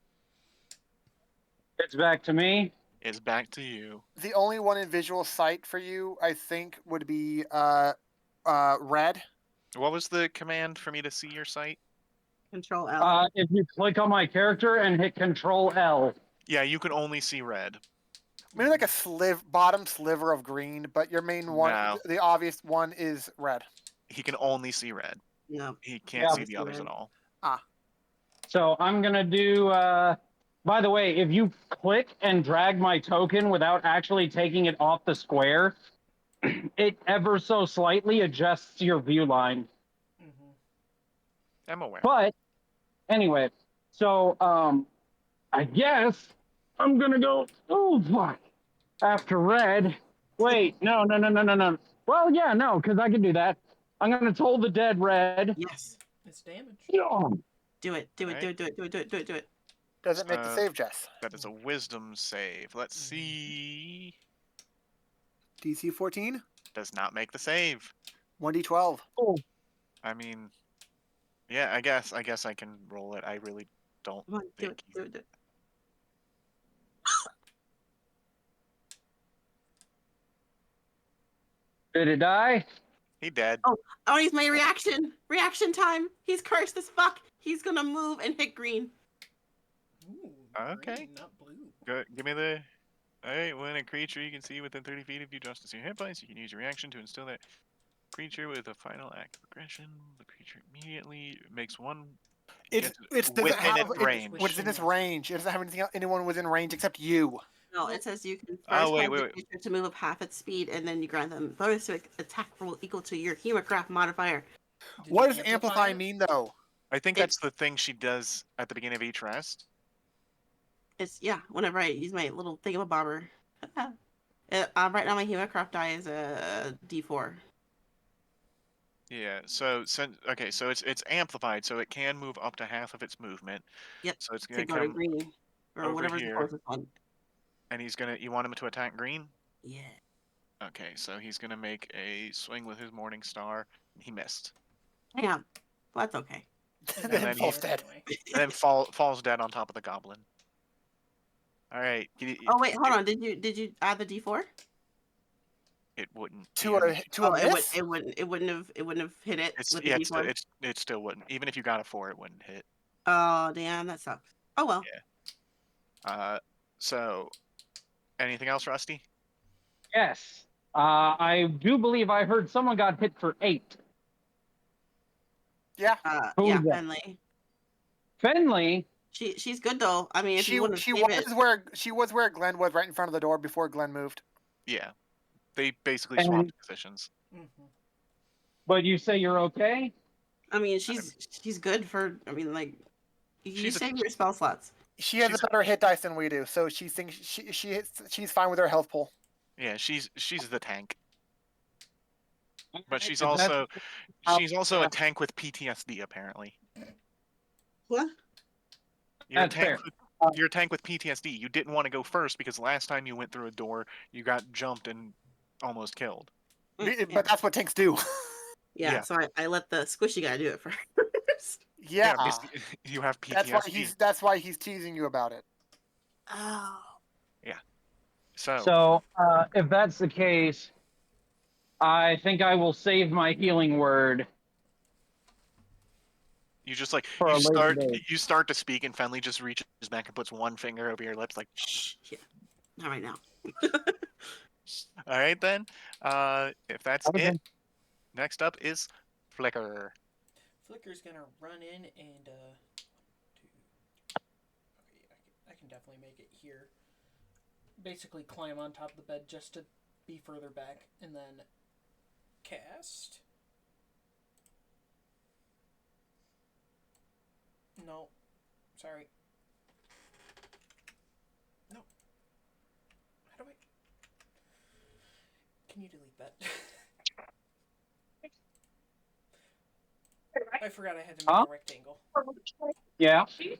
It's back to me. It's back to you. The only one in visual sight for you, I think, would be red. What was the command for me to see your site? Control L. If you click on my character and hit Control L. Yeah, you can only see red. Maybe like a bottom sliver of green, but your main one, No. the obvious one, is red. He can only see red. No. He can't Yeah. see the others at all. So I'm gonna do. By the way, if you click and drag my token without actually taking it off the square, it ever so slightly adjusts your view line. Mhm. I'm aware. But anyway, so I guess I'm gonna go. Oh fuck! After red. Wait, no. Well, yeah, no, because I can do that. I'm gonna toll the dead red. Yes. It's damage. Oh, Do it. Do it. Right. Do it. Do it. Do it. Do it. Do it. Do it. Does it make the save, Jess? That is a wisdom save. Let's see. DC 14, Does not make the save. 1d12. I mean, yeah, I guess I can roll it. I really don't Come on. Do think it. Do it. Do it. did it die? he dead. Oh, he's my reaction. Reaction time. He's cursed as fuck. He's gonna move and hit green. Ooh, Okay. green, not blue. Give me the. Alright, when a creature you can see within 30 feet of you adjusts to your hit points, you can use your reaction to instill that. creature with a final act of aggression. The creature immediately makes one. It's Gets does it within have its Whatever it, is range. what's in within its its range? It doesn't have anyone within range except you. No, Well- it says you can Oh, first wait, cause wait, the wait. creature to move up half its speed, and then you grant them bonus to attack roll equal to your Hemocraft modifier. Did What you does amplify it? mean though? I think It- that's the thing she does at the beginning of each rest. It's whenever I use my little thingamabobber. Right now my Hemocraft die is a D4. Yeah. So okay. So it's amplified, so it can move up to half of its movement. Yep. So it's To gonna go to come green or over whatever's the here, closest one. and he's gonna. You want him to attack green? Yeah. Okay. So he's gonna make a swing with his Morning Star. He missed, Hang on. Well, that's okay. And Then then falls he dead. anyway. and then falls dead on top of the goblin. All right. Oh wait, hold on. Did you add the D4? It wouldn't. To Even a if to a Oh, miss. it wouldn't have hit it it's with the yeah. D4. It still wouldn't. Even if you got a 4, it wouldn't hit. Oh damn, that sucks. Oh well. So anything else, Rusty? Yes. I do believe I heard someone got hit for 8. Yeah. Who Yeah, was that? Finley. Finley. She's good though. I mean, if She you want to she save was where Glenn was, right in front of the door before Glenn moved. Yeah. They basically And- swapped positions. Mm-hmm. But you say you're okay? I mean, she's good for. I mean, like you She's a- save your spell slots. She has She's- a better hit dice than we do, so she thinks she's fine with her health pool. Yeah, she's the tank. But she's If that's- also a tank with PTSD apparently. What? You're a That's tank fair. you're a tank with PTSD. You didn't want to go first because last time you went through a door, you got jumped and almost killed. Yeah. But that's what tanks do. Yeah, yeah. so I let the squishy guy do it first. Yeah. because you have PTSD. That's why he's teasing you about it. Oh. So, if that's the case, I think I will save my healing word You just like for a later date. you start to speak and Fenley just reaches back and puts one finger over your lips like Shh. Yeah. Not right now. all right then. If that's Okay. it, next up is Flicker. Flicker's gonna run in and I can definitely make it here. Basically climb on top of the bed just to be further back, and then cast. No, sorry. No. How do I? Can you delete that? I forgot I had to make a rectangle. Yeah. And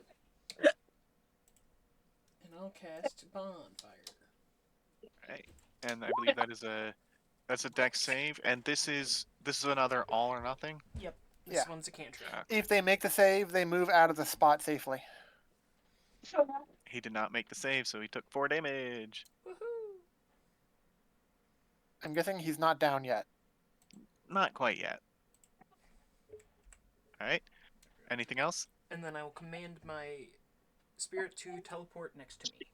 I'll cast Bonfire. Right. And I believe that's a dex save, and this is another all or nothing. Yep. This Yeah. one's a cantrip. If they make the save, they move out of the spot safely. He did not make the save, so he took 4 damage. Woohoo! I'm guessing he's not down yet. Not quite yet. All right. Anything else? And then I will command my spirit to teleport next to me.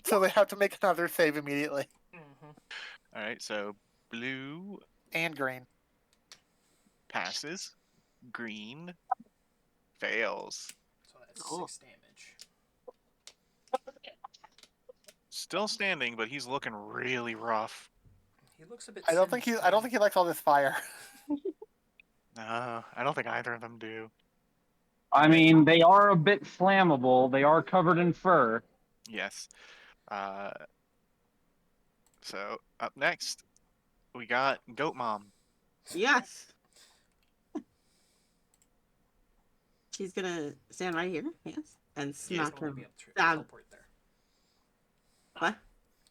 So they have to make another save immediately. Mm-hmm. All right. So blue And green. passes, green fails. So that's Oh. 6 damage. Still standing, but he's looking really rough. He looks a bit. I don't think he likes all this fire. No, I don't think either of them do. I mean, they are a bit flammable. They are covered in fur. Yes. So up next, we got Goat Mom. Yes. She's gonna stand right here, yes, and He would smack only him. be able to Stab. teleport there. What?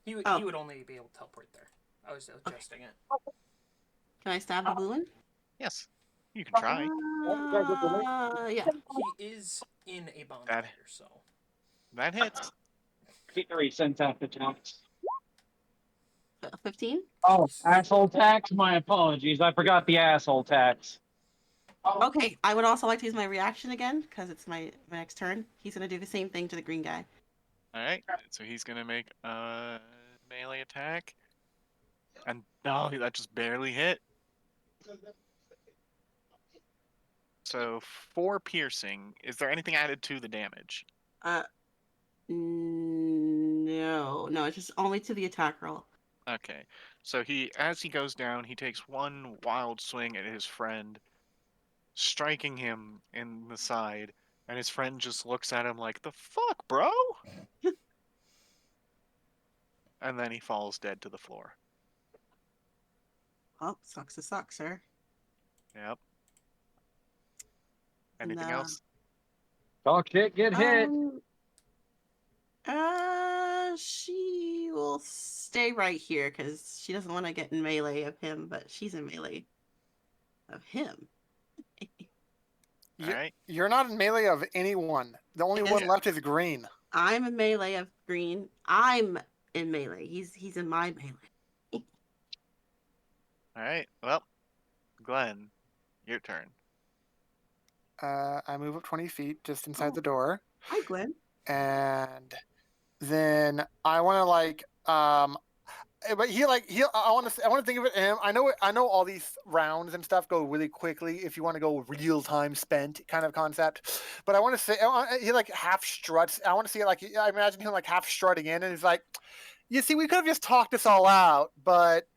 He Oh. would only be able to teleport there. I was adjusting it. Can I stab the blue one? Yes, you can try. Yeah. He is in a bonfire, so. That hits. 53 cents after tax. 15? Oh, asshole tax? My apologies. I forgot the asshole tax. Okay, I would also like to use my reaction again, because it's my next turn. He's gonna do the same thing to the green guy. All right. So he's gonna make a melee attack. And no, that just barely hit. So 4 piercing. Is there anything added to the damage? No, it's just only to the attack roll. Okay. So as he goes down, he takes one wild swing at his friend, striking him in the side, and his friend just looks at him like, "The fuck, bro?" And then he falls dead to the floor. Oh, sucks to suck, sir. Yep. And, Anything else? Talk shit, get hit. She will stay right here because she doesn't want to get in melee of him, but she's in melee of him. All right. You're not in melee of anyone. The only Yes. one left is green. I'm in melee of green. I'm in melee. He's in my melee. All right. Well, Glenn, your turn. I move up 20 feet just inside Oh. the door, Hi, Glenn. and then I want to but I want to think of it. And I know all these rounds and stuff go really quickly if you want to go real time spent kind of concept. But I want to say he like half struts. I want to see it like I imagine him like half strutting in, and he's like, "You see, we could have just talked this all out, but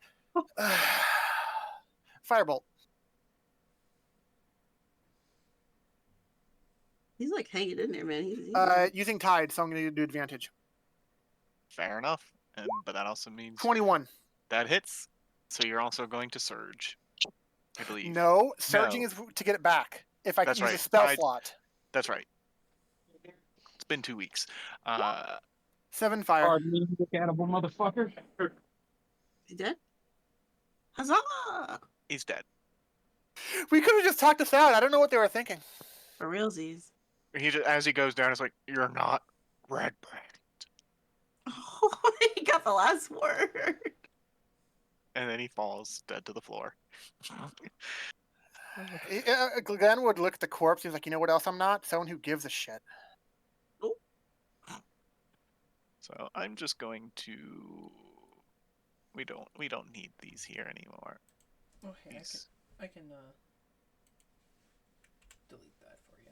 firebolt." He's like hanging in there, man. He's Using tide, so I'm going to do advantage. Fair enough. But that also means 21. that hits. So you're also going to surge, I believe. No, surging No. is to get it back. If I That's use right. a spell Tide- slot. That's right. It's been 2 weeks. 7 fire. Pardon me, you cannibal motherfucker. he dead. Huzzah! He's dead. We could have just talked this out. I don't know what they were thinking. For realsies. As he goes down, it's like, "You're not red brand." Oh, he got the last word. And then he falls dead to the floor. Glenn would look at the corpse. He's like, you know what else I'm not? Someone who gives a shit. So I'm just going to. We don't need these here anymore. Okay, These. I can delete that for you.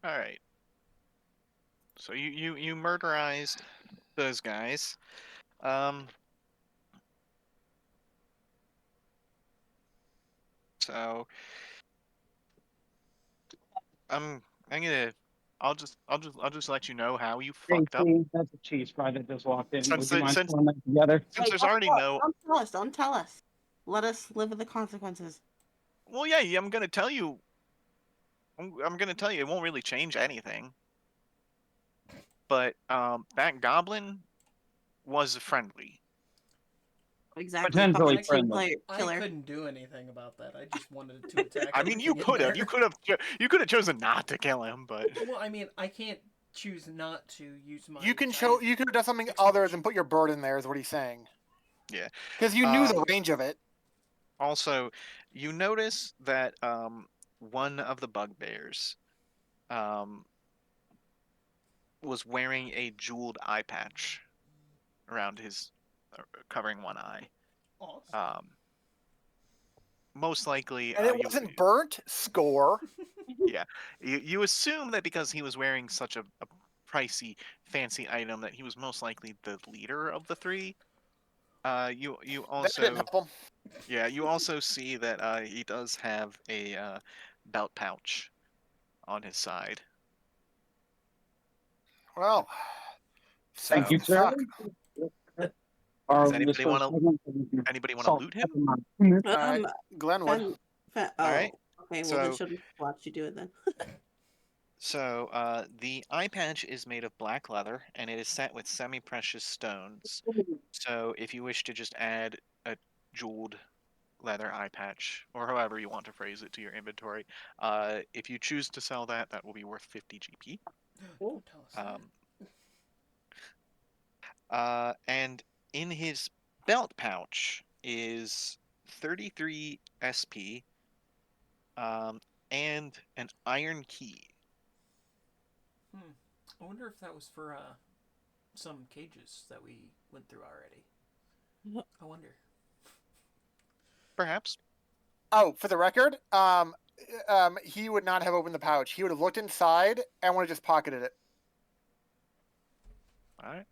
All right. So you murderized those guys. So I'm gonna. I'll just let you know how you Hey, fucked up. see, that's a cheese fry that just walked in. Since Would you the- mind since pulling that together? since there's already no. Don't tell us. Don't tell us. Let us live with the consequences. Well, yeah, I'm gonna tell you. I'm gonna tell you. It won't really change anything. But that goblin was friendly. Exactly. Potentially Fucking team friendly. player I killer. couldn't do anything about that. I just wanted to attack. I mean, you everything in could have. there. You could have chosen not to kill him, but Well, I mean, I can't choose not to use my. You can giant- you could have done something other than put your bird in there. Is what he's saying. yeah. Because you knew the range of it. Also, you notice that one of the bugbears was wearing a jeweled eye patch around his, covering one eye. Awesome. Most likely, And it wasn't burnt. Score. yeah, you assume that because he was wearing such a pricey, fancy item that he was most likely the leader of the three. You That didn't also help him. yeah, you also see that he does have a belt pouch on his side. Well, Thank you, So, sir. does Or anybody Mr. want to President, anybody want to salt loot him? pepper. Glenn would. Oh, Alright, okay. Well, then so- shouldn't watch you do it then. So the eye patch is made of black leather and it is set with semi-precious stones. So if you wish to just add a jeweled leather eye patch, or however you want to phrase it, to your inventory, if you choose to sell that, that will be worth 50 GP. Don't tell us that. And in his belt pouch is 33 SP and an iron key. I wonder if that was for some cages that we went through already. I wonder. Perhaps. Oh, for the record, he would not have opened the pouch. He would have looked inside and would have just pocketed it. All right.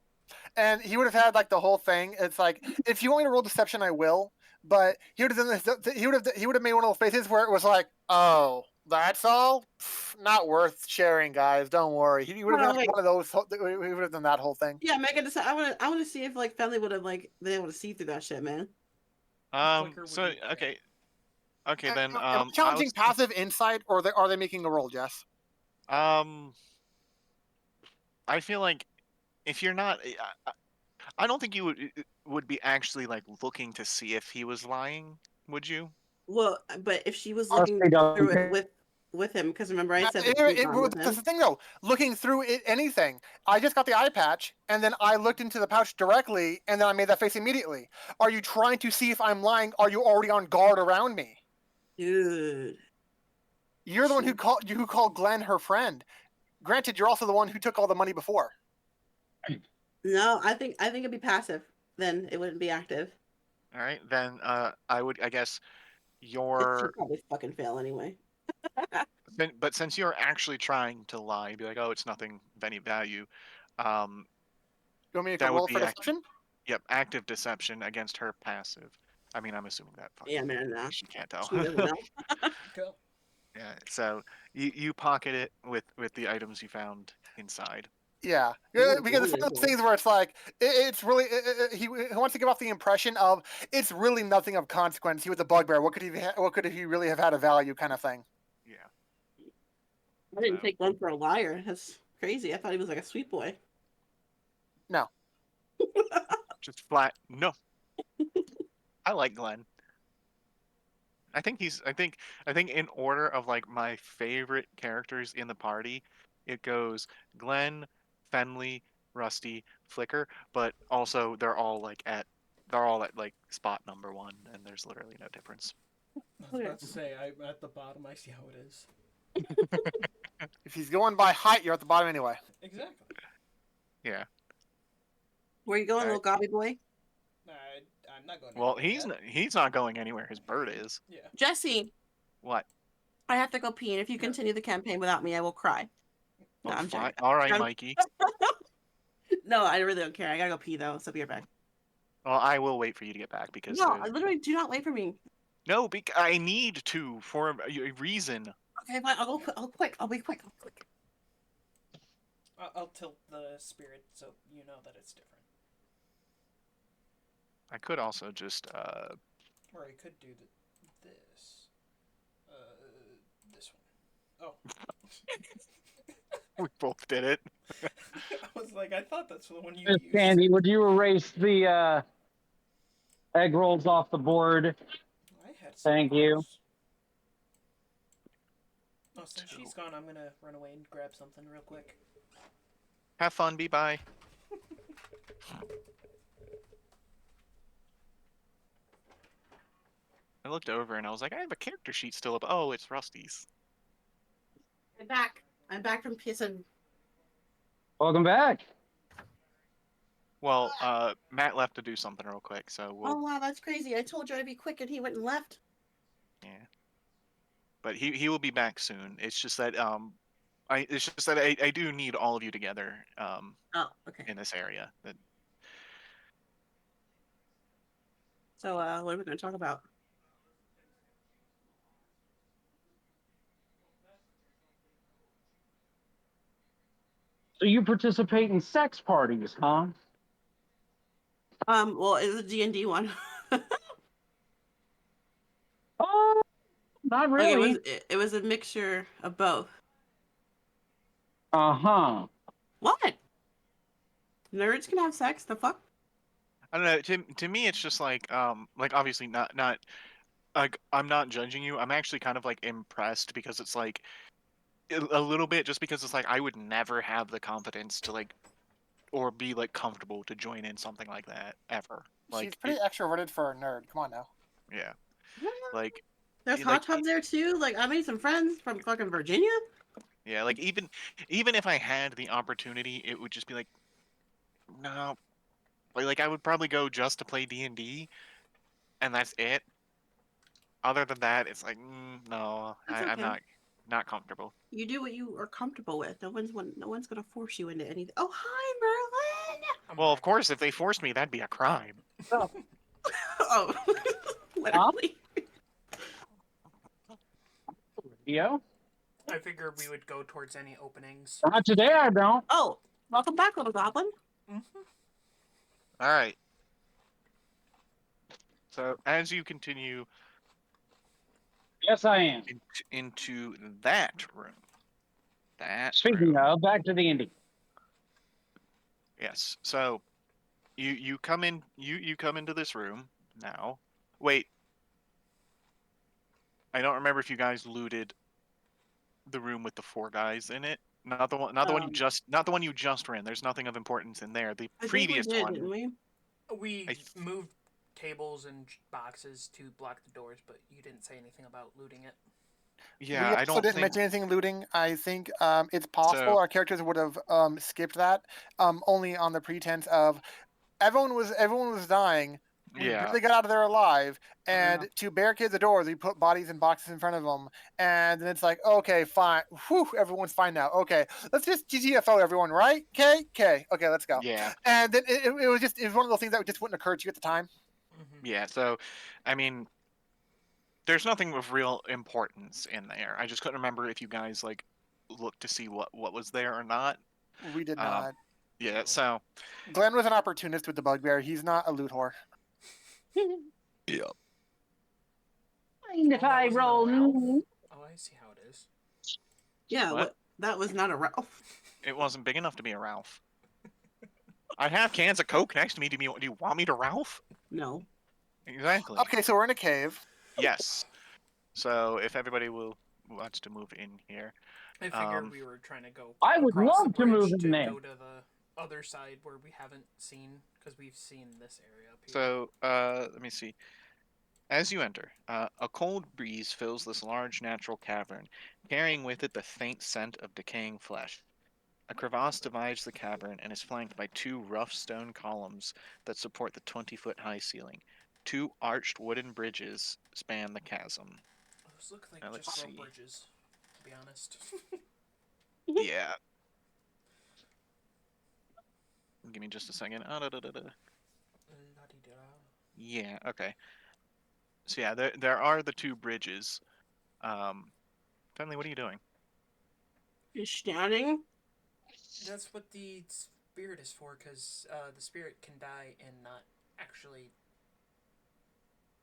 And he would have had like the whole thing. It's like, if you want me to roll deception, I will. But he would have done this. He would have made one of those faces where it was like, oh, that's all. Pff, not worth sharing, guys. Don't worry. He would have been Hold on, like wait. one of those. He would have done that whole thing. Yeah, make a decision. I want to see if like family would have like been able to see through that shit, man. Flicker would So be okay. okay. Okay then. Am I I challenging was. passive insight, or are they making a roll, Jess? Um. I feel like if you're not, I don't think you would be actually like looking to see if he was lying. Would you? Well, but if she was Honestly, looking doesn't through it care. with him, because remember I said that she was on with That's him. the thing, though. Looking through it, anything. I just got the eye patch, and then I looked into the pouch directly, and then I made that face immediately. Are you trying to see if I'm lying? Are you already on guard around me? Dude. You're the one who called Glenn her friend. Granted, you're also the one who took all the money before. No, I think it'd be passive. Then it wouldn't be active. All right. Then I guess She'd your. probably fucking fail anyway. But since you're actually trying to lie, be like, oh, it's nothing of any value. Um. You want me to make a That would roll for be deception? Yep, active deception against her passive. I mean, I'm assuming that Yeah, man, nah. she can't tell. She doesn't know. Go. Yeah, so you pocket it with the items you found inside. Yeah, Ooh, because it's one of those things where it's like it's really he wants to give off the impression of it's really nothing of consequence. He was a bugbear. What could he really have had of value, kind of thing. Yeah. I didn't So- take Glenn for a liar. That's crazy. I thought he was like a sweet boy. No, Just flat no. I like Glenn. I think in order of like my favorite characters in the party, it goes Glenn, Fenley, Rusty, Flicker, but also they're all at like spot number 1, and there's literally no difference. I was about to say, I'm at the bottom. I see how it is. if he's going by height, you're at the bottom anyway. Exactly. Yeah. Where you going, Alright. little gobby boy? I'm not going. Well, anywhere yet. he's not going anywhere. His bird is. Yeah. Jesse, What? I have to go pee, and if you continue the campaign without me, I will cry. No, Oh, I'm fine. joking. All right, I'm- Mikey. No, I really don't care. I gotta go pee though, so be right back. Well, I will wait for you to get back because No, I literally do not wait for me. no, I need to for a reason. Okay, fine. I'll go. I'll quick. I'll be quick. I'll tilt the spirit so you know that it's different. I could also just Or I could do this. This one. Oh. we both did it. I was like, I thought that's the one you Miss used. Candy, would you erase the egg rolls off the board? I had some Thank you. others. Oh, since she's gone, I'm gonna run away and grab something real quick. Have fun. Be bye. I looked over and I was like, I have a character sheet still up. Oh, it's Rusty's. I'm back. I'm back from pissing. Welcome back. Well, Matt left to do something real quick, so we'll. Oh wow, that's crazy. I told you I'd be quick, and he went and left. Yeah. But he will be back soon. It's just that I do need all of you together Oh, okay. in this area. That So, what are we gonna talk about? So you participate in sex parties, huh? Well, it was a D&D one. Oh, not Like really. it was a mixture of both. Uh-huh. What? Nerds can have sex? The fuck? I don't know. To me, it's just like obviously not like I'm not judging you. I'm actually kind of like impressed because it's like a little bit just because it's like I would never have the confidence to like or be like comfortable to join in something like that ever. Like She's pretty extroverted for a nerd. Come on now. yeah, like There's like, hot tubs there too. Like I made some friends from fucking Virginia. yeah, like even if I had the opportunity, it would just be like No, like I would probably go just to play D&D, and that's it. Other than that, it's like no, That's I'm okay. not comfortable. You do what you are comfortable with. No one's gonna force you into anything. Oh, hi, Merlin. I'm Well, of back. course, if they forced me, that'd be a crime. Oh, Huh? literally. Radio? I figured we would go towards any openings. Not today, I don't. Oh, welcome back, little goblin. Mm-hmm. All right. So as you continue Yes, I am. into that room, Speaking of, back to the Indy. yes. So you come in you come into this room now. Wait, I don't remember if you guys looted the room with the 4 guys in it. Not the one you just ran. There's nothing of importance in there. The I think we previous did, one. didn't we? We I th- moved tables and boxes to block the doors, but you didn't say anything about looting it. Yeah, We I also don't didn't think mention anything looting. I think it's possible so. our characters would have skipped that, only on the pretense of everyone was dying. We Yeah. barely got out of there alive, and Yeah. to barricade the doors, we put bodies and boxes in front of them, and then it's like, okay, fine, whew, everyone's fine now. Okay, let's just GTFO everyone, right? Okay, let's go. Yeah. And then it was one of those things that just wouldn't occur to you at the time. Mm-hmm. Yeah. So, I mean, there's nothing of real importance in there. I just couldn't remember if you guys like looked to see what was there or not. We did Um, not. yeah. No. So. Glenn was an opportunist with the bugbear. He's not a loot whore. Yeah. Mind if Oh, that I wasn't a roll? Ralph? Oh, I see how it is. Yeah, What? that was not a Ralph. It wasn't big enough to be a Ralph. I have cans of Coke next to me. Do you want me to Ralph? No. Exactly. Okay, so we're in a cave. Yes. So if everybody wants to move in here, I figured we were trying to go I would across the love to move bridge in to there. go to the other side where we haven't seen, because we've seen this area up here. so let me see. As you enter, a cold breeze fills this large natural cavern, carrying with it the faint scent of decaying flesh. A crevasse divides the cavern and is flanked by 2 rough stone columns that support the 20-foot-high ceiling. 2 arched wooden bridges span the chasm. Those look like Now let's just rope see. bridges, to be honest. Yeah. Give me just a second. La-di-da. Yeah, okay. So yeah, there are the 2 bridges. Finley, what are you doing? You're standing. That's what the spirit is for, because the spirit can die and not actually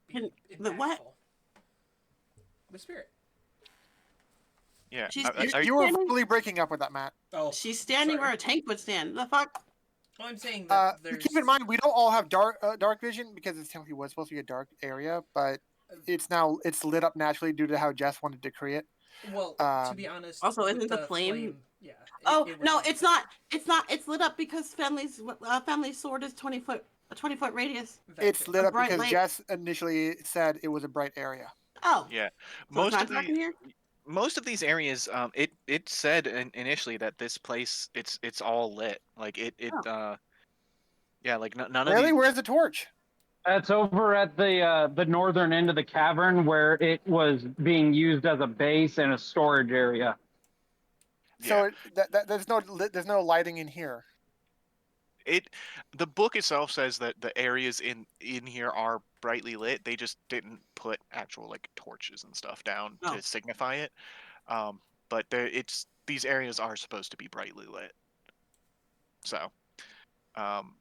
be impactful. The what? The spirit. Yeah. She's You were standing. fully breaking up with that, Matt. Oh, She's standing sorry. where a tank would stand. The fuck? Oh, I'm saying that But there's. keep in mind, we don't all have dark vision because it technically was supposed to be a dark area, but it's lit up naturally due to how Jess wanted to create it. Well, to be honest. Also, with isn't the flame? Yeah. Oh it would no, light it's up. not. It's not. It's lit up because family's sword is 20 foot, a 20 foot radius. That It's too. lit A up bright because light. Jess initially said it was a bright area. Oh, Yeah. so it's Most not of dark the in here. most of these areas, it said initially that this place it's all lit. Like Oh. yeah, like none of Really? these. Where's the torch? That's over at the northern end of the cavern where it was being used as a base and a storage area. Yeah. So there's no lighting in here. The book itself says that the areas in here are brightly lit. They just didn't put actual like torches and stuff down Oh. to signify it. But these areas are supposed to be brightly lit. So, um,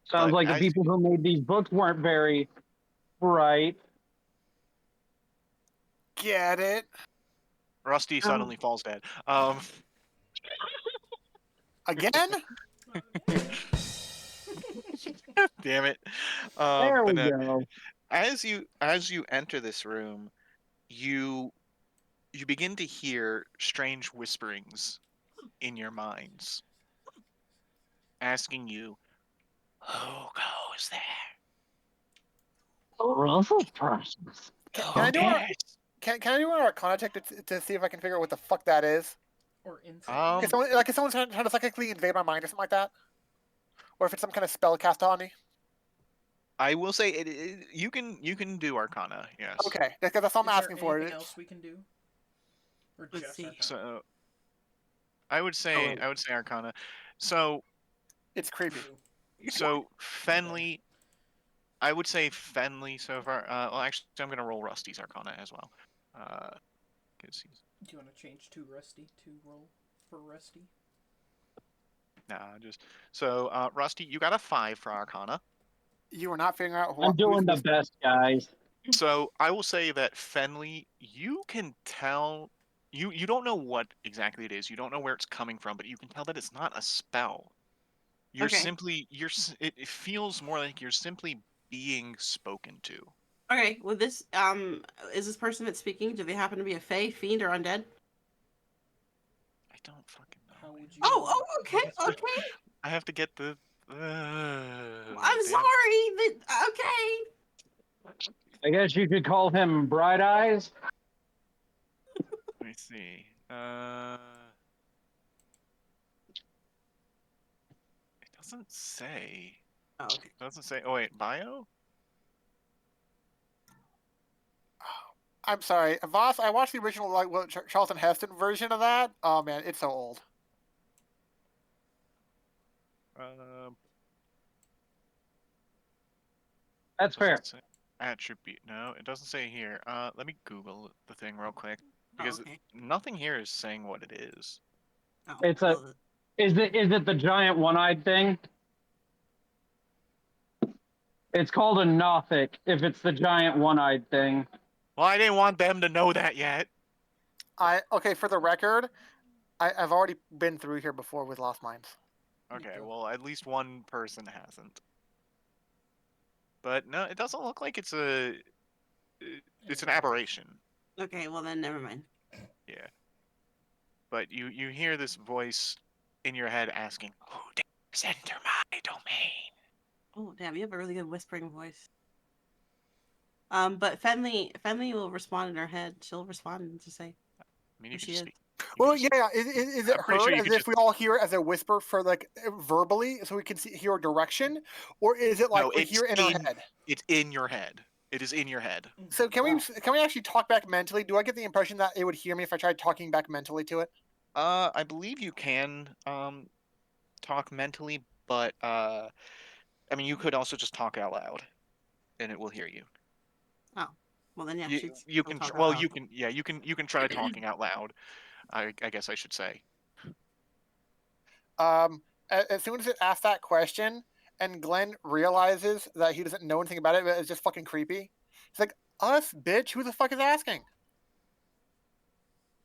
Sounds but like the as people who made these books weren't very bright. Get it? Rusty suddenly falls dead. Again? Damn it. There we But no, go. as you enter this room, you begin to hear strange whisperings in your minds, asking you, "Who goes there? Russell Prices. Can Who I do our dares?" can I do our Arcana check to see if I can figure out what the fuck that is? Or insect? Um, If someone's trying to psychically invade my mind or something like that, or if it's some kind of spell cast on me. I will say you can do Arcana. Yes. Okay, that's all I'm Is asking there for. anything else we can do? Or Let's just see. Arcana? So I would say Arcana. So It's creepy. Fenley, I would say Fenley so far. Well, actually, I'm gonna roll Rusty's Arcana as well. Because he's Do you want to change to Rusty to roll for Rusty? just so Rusty, you got a 5 for Arcana. You are not figuring out I'm doing the best, guys. So I will say that Fenley, you can tell you don't know what exactly it is. You don't know where it's coming from, but you can tell that it's not a spell. You're Okay. simply it feels more like you're simply being spoken to. Okay, well this is this person that's speaking, do they happen to be a fae, fiend, or undead? I don't fucking know. How would you? Oh, okay, okay. I have to get the. I'm damn. sorry. Okay. I guess you could call him Bright Eyes. Let me see. It doesn't say. Oh, okay. It doesn't say. Oh wait, bio. I'm sorry, Voss. I watched the original Charlton Heston version of that. Oh man, it's so old. That's fair. Doesn't say attribute. No, it doesn't say here. Let me Google the thing real quick because okay. nothing here is saying what it is. Oh, It's a. well, Is it the giant one-eyed thing? It's called a Nothic. If it's the giant one-eyed thing. Well, I didn't want them to know that yet. Okay, for the record, I've already been through here before with Lost Minds. Okay, well, at least one person hasn't. But no, it doesn't look like it's a. It's an aberration. okay, well then never mind. Yeah. But you hear this voice in your head asking, "Who dares enter my domain?" Oh damn, you have a really good whispering voice. But Fenley will respond in her head. She'll respond and just say I mean, you who can she just is. speak. Well, yeah. Is it I'm pretty heard sure you as could if just. we all hear it as a whisper for like verbally, so we can hear a direction, or is it like No, we it's hear it in our head? It's in your head. It is in your head. So can we actually talk back mentally? Do I get the impression that it would hear me if I tried talking back mentally to it? I believe you can talk mentally, but I mean, you could also just talk out loud, and it will hear you. Oh, well then yeah, You she'll you can talk out well loud. you can try talking out loud. I guess I should say. As soon as it asks that question, and Glenn realizes that he doesn't know anything about it, but it's just fucking creepy. He's like, "Us, bitch. Who the fuck is asking?"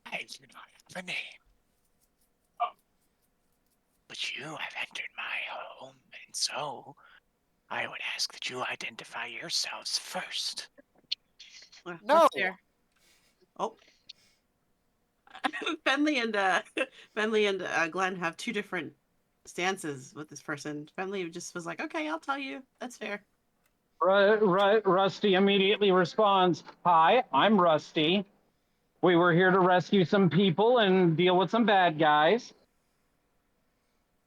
I do not have a name, but you have entered my home, and so I would ask that you identify yourselves first. Well, No. that's fair. Oh. Fenley and Glenn have two different stances with this person. Fenley just was like, "Okay, I'll tell you. That's fair." Rusty immediately responds, "Hi, I'm Rusty. We were here to rescue some people and deal with some bad guys."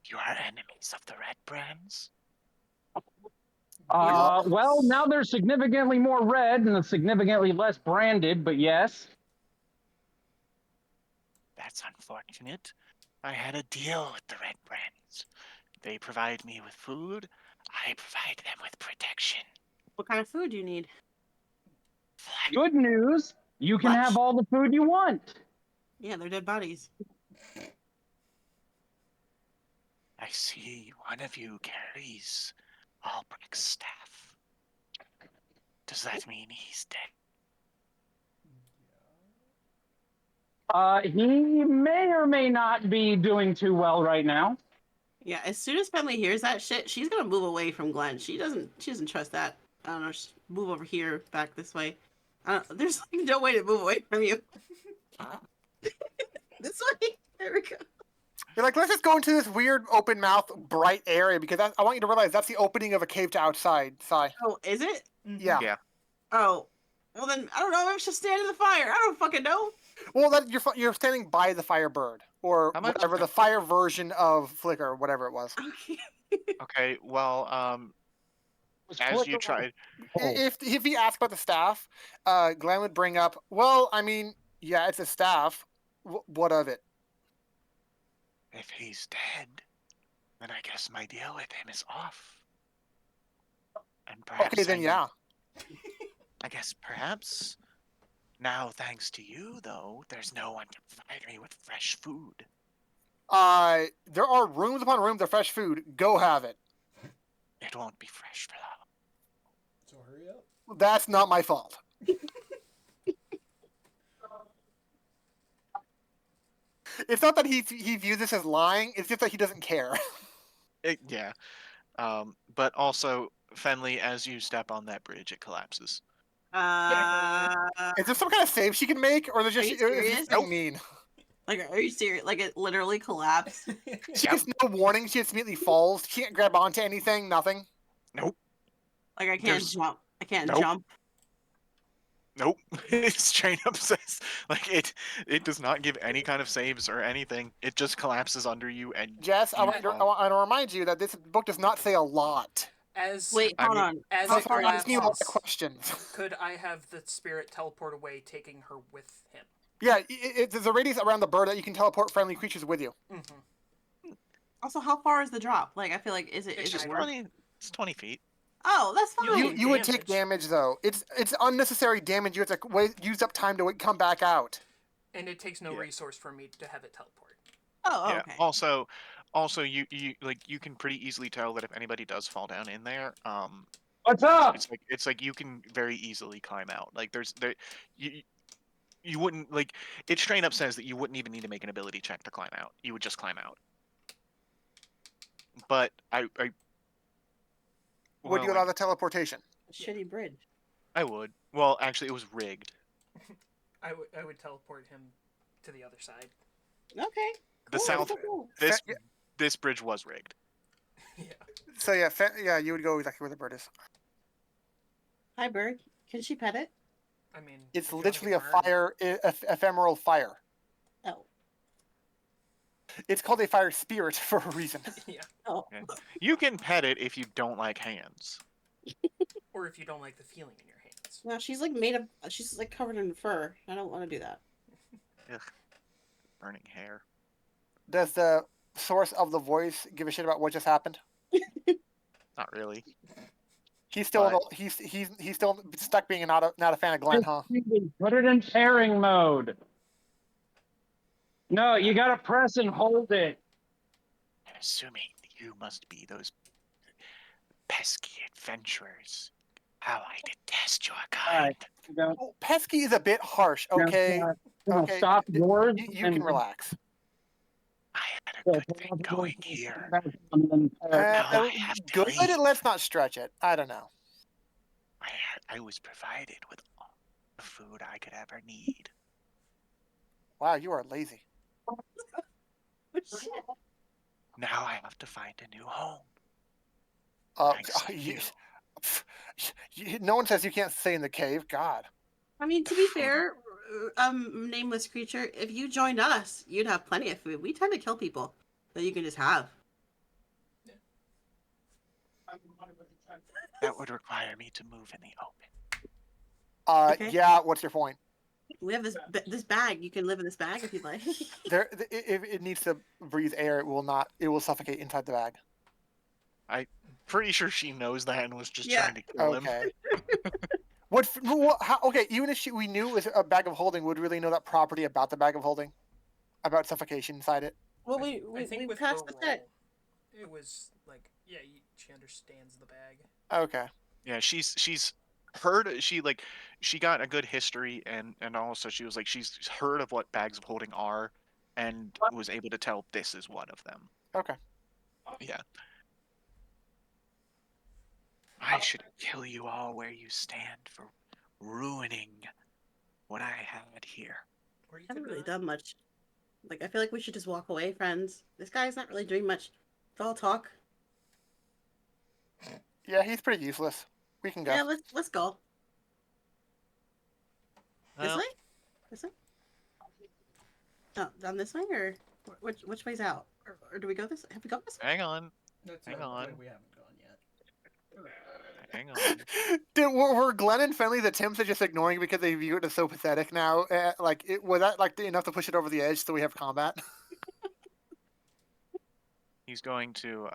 You are enemies of the Red Brands. Well, now they're significantly more red and significantly less branded, but yes. That's unfortunate. I had a deal with the Red Brands. They provide me with food. I provide them with protection. What kind of food do you need? Good news, you can have all the food you want. Yeah, they're dead bodies. I see one of you carries Albrecht's staff. Does that mean he's dead? He may or may not be doing too well right now. Yeah, as soon as Fenley hears that shit, she's gonna move away from Glenn. She doesn't trust that. I don't know. Just move over here, back this way. There's like no way to move away from you. This way. There we go. You're like, let's just go into this weird open mouth bright area because I want you to realize that's the opening of a cave to outside. Sigh. Oh, is it? Yeah. Yeah. Oh, well then I don't know. Maybe she'll stand in the fire. I don't fucking know. Well, that you're standing by the Firebird or How much? whatever the fire version of Flicker, or whatever it was. Okay. Okay, well, Was as you Flicker on tried, hold? If he asked about the staff, Glenn would bring up, well, I mean, yeah, it's a staff. What of it? if he's dead, then I guess my deal with him is off. And perhaps Okay, then yeah. I guess perhaps now, thanks to you, though, there's no one to provide me with fresh food. There are rooms upon rooms of fresh food. Go have it. It won't be fresh for long. So hurry up. That's not my fault. It's not that he views this as lying. It's just that he doesn't care. Yeah. But also, Fenley, as you step on that bridge, it collapses. Is there some kind of save she can make, or is Are it you just is serious? this being mean? Like, are you serious? Like, it literally collapsed. She gets no warning. She just immediately falls. She can't grab onto anything. Nothing. Nope. Like, I can't There's- jump. I can't Nope. jump. Nope. It straight up says like it does not give any kind of saves or anything. It just collapses under you and Jess, I you want, to, fall. I want to remind you that this book does not say a lot. As Wait, I hold mean- on. as How it far I'm asking you a lot of collapses, questions. could I have the spirit teleport away, taking her with him? Yeah, there's a radius around the bird that you can teleport friendly creatures with you. Mm-hmm. Also, how far is the drop? Like, I feel like, is It's it just worth? 20. It's 20 feet. Oh, that's You- fine. You would take damage. damage though. It's unnecessary damage. You have to use up time to come back out. And it takes no Yeah. resource for me to have it teleport. Oh, Yeah. okay. Also, you like you can pretty easily tell that if anybody does fall down in there, What's up? it's like you can very easily climb out. Like you wouldn't like it straight up says that you wouldn't even need to make an ability check to climb out. You would just climb out. But Would you allow the teleportation? Shitty bridge. I would. Well, actually, it was rigged. I would teleport him to the other side. Okay. The Cool, south cool, cool. this Yeah. this bridge was rigged. Yeah. So yeah, you would go exactly where the bird is. Hi, bird. Can she pet it? I mean, It's if you wanna literally get a burned- fire, ephemeral fire. Oh. It's called a fire spirit for a reason. Yeah. Oh. Yeah. You can pet it if you don't like hands. Or if you don't like the feeling in your hands. No, she's like made of. She's like covered in fur. I don't want to do that. Burning hair. Does the source of the voice give a shit about what just happened? Not really. He's still But- he's still stuck being not a fan of Glenn, huh? Put it in pairing mode. No, you gotta press and hold it. I'm assuming you must be those pesky adventurers. How I detest your kind. Well, pesky is a bit harsh. Okay, okay. Stop yours. you can relax. I had a good thing going here. Now I have to Good. leave. Let's not stretch it. I don't know. I was provided with all the food I could ever need. Wow, you are lazy. Shit. Now I have to find a new home. Uh, Thanks to you- you. no one says you can't stay in the cave. God. I mean, to be fair, nameless creature, if you joined us, you'd have plenty of food. We tend to kill people that you can just have. That would require me to move in the open. Okay. Yeah. What's your point? We have this bag. You can live in this bag if you'd like. If it needs to breathe air, it will not. It will suffocate inside the bag. Pretty sure she knows that and was just Yeah. trying to kill him. Okay. Okay, even if we knew it was a bag of holding, would we really know that property about the bag of holding? About suffocation inside it? Well, I we think with passed her the set. roll, it was like, yeah, she understands the bag. Okay. Yeah, she's heard she got a good history and also she was like she's heard of what bags of holding are and was able to tell this is one of them. Okay. Yeah. I should kill you all where you stand for ruining what I had here. Or you I haven't could really not. done much. Like, I feel like we should just walk away, friends. This guy's not really doing much. It's all talk. Yeah, he's pretty useless. We can go. Yeah, let's go. This Well, way? This way? Oh, down this way, or which way's out? Or do we go this? Have we gone this way? Hang on. That's Hang the way on. we haven't gone yet. Hang on. Dude, were Glenn and Finley the Tims are just ignoring it because they view it as so pathetic now? Was that like enough to push it over the edge so we have combat? He's going to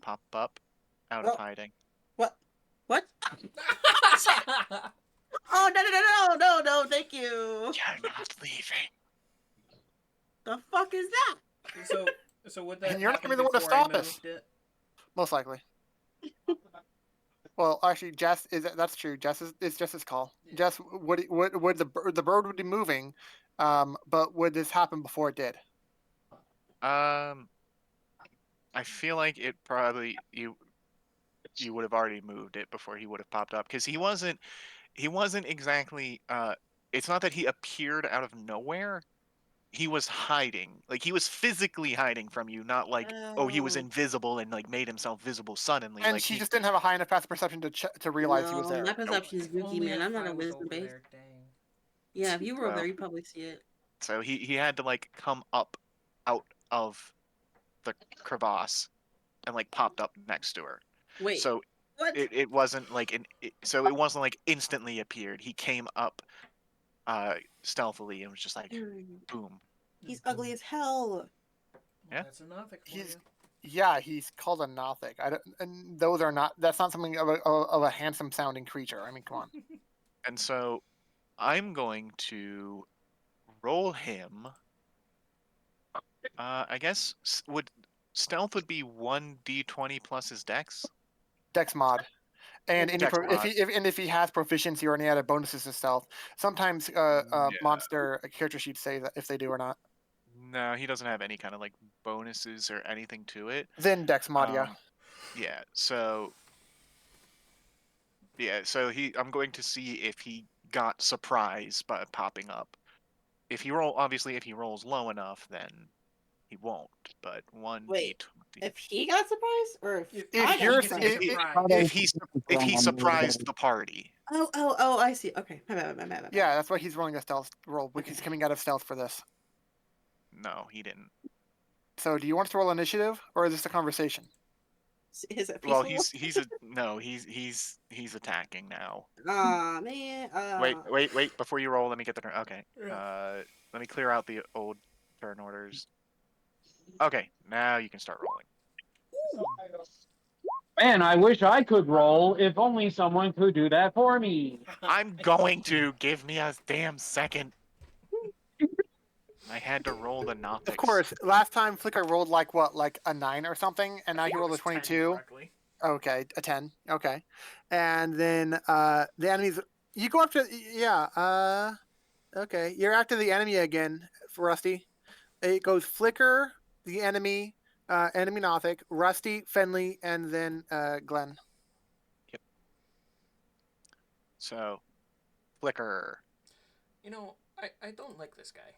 pop up out Oh. of hiding. What? What? Oh no! Thank you. You're not leaving. The fuck is that? So would that And you're not happen gonna be the one to before I stop us. moved it? Most likely. Well, actually, Jess that's true. Jess is Jess's call. Yeah. Jess, would the bird would be moving, but would this happen before it did? I feel like it probably you would have already moved it before he would have popped up because he wasn't exactly it's not that he appeared out of nowhere. He was hiding. Like he was physically hiding from you, not like he was Oh. invisible and like made himself visible suddenly. And like she he just didn't have a high enough passive perception to realize he was No, there. my perception is If gooky, only man. I'm not I a was wisdom over base. there. Dang. Yeah, if you were over Well. there, you'd probably see it. So he had to like come up out of the crevasse and like popped up next to her. Wait. So What? it wasn't like it wasn't like instantly appeared. He came up stealthily and was just like boom. He's ugly as hell. Well, Yeah. that's a Nothic for He's- you. Yeah, he's called a Nothic. And those are not. That's not something of a handsome sounding creature. I mean, come on. And so I'm going to roll him. I guess would stealth would be 1d20 plus his dex. Dex mod. And Dex mod. if he has proficiency or any other bonuses to stealth, sometimes Yeah. monster character sheets say that if they do or not. No, he doesn't have any kind of like bonuses or anything to it. Then Dex mod, yeah. Yeah. So I'm going to see if he got surprised by popping up. If he rolls low enough, then he won't. But Wait, 1d20. if he got surprised, or if If I you're- got If- surprised? If he surprised the party. Oh, I see. Okay, my bad. Yeah, that's why he's rolling a stealth roll, because he's coming out of stealth for this. No, he didn't. So do you want to roll initiative, or is this a conversation? Is it Well, peaceful? he's attacking now. Aw, man. Wait! Before you roll, let me get the turn. Okay. Yeah. Let me clear out the old turn orders. Okay, now you can start rolling. Man, I wish I could roll. If only someone could do that for me. I'm going to give me a damn second. I had to roll the Nothics. Of course. Last time Flicker rolled like a 9 or something, and now he rolled a It was 10 22. correctly. Okay, a 10. Okay. And then the enemies, you go up to, okay. You're after the enemy again, Rusty. It goes Flicker, the enemy, enemy Nothic, Rusty, Fenley, and then Glenn. So, Flicker. You know, I don't like this guy.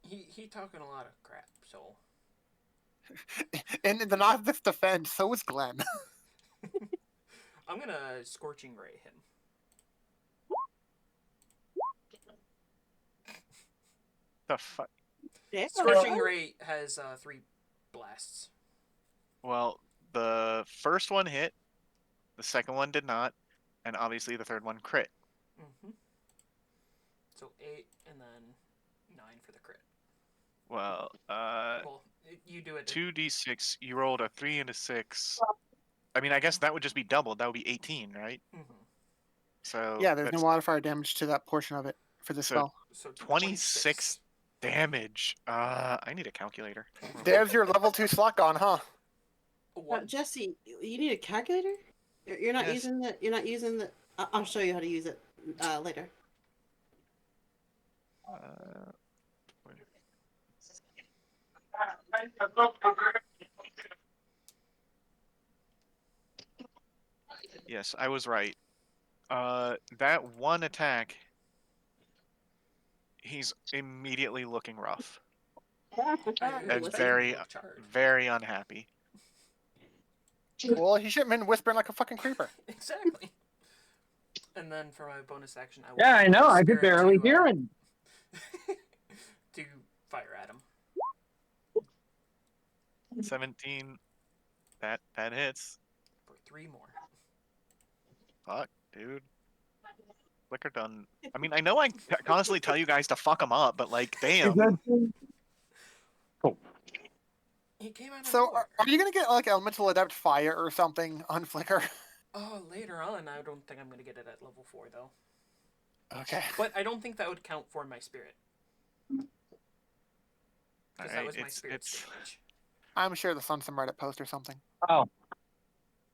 He talking a lot of crap, so And in the Nothic's defense, so is Glenn. I'm gonna Scorching Ray him. The fuck? Yeah. Scorching Ray has 3 blasts. Well, the first one hit, the second one did not, and obviously the third one crit. Mm-hmm. So 8 and then 9 for the crit. Well, Well, you do it. 2d6. You rolled a 3 and a 6. I mean, I guess that would just be doubled. That would be 18, right? Mm-hmm. So Yeah, there's that's no modifier damage to that portion of it for the So- spell. So 26 damage. I need a calculator. There's your level 2 slot gone, huh? One. Jesse, you need a calculator? You're not Yes. using the. You're not using the. I'll show you how to use it later. Uh, yes, I was right. That one attack, he's immediately looking rough I and expect him to very, look charged. very unhappy. Well, he should have been whispering like a fucking creeper. Exactly. And then for my bonus action, I will Yeah, I know. I could Spirit barely to, hear him. to fire at him. 17. That hits. For 3 more. Fuck, dude. Flicker done. I mean, I know I constantly tell you guys to fuck them up, but like, damn. Cool. He came out of So, nowhere. are you gonna get like elemental adept fire or something on Flicker? Oh, later on, I don't think I'm gonna get it at level 4 though. Okay. But I don't think that would count for my spirit. Because that Alright, was my it's spirit stage. I'm sure the on some Reddit post or something. Oh,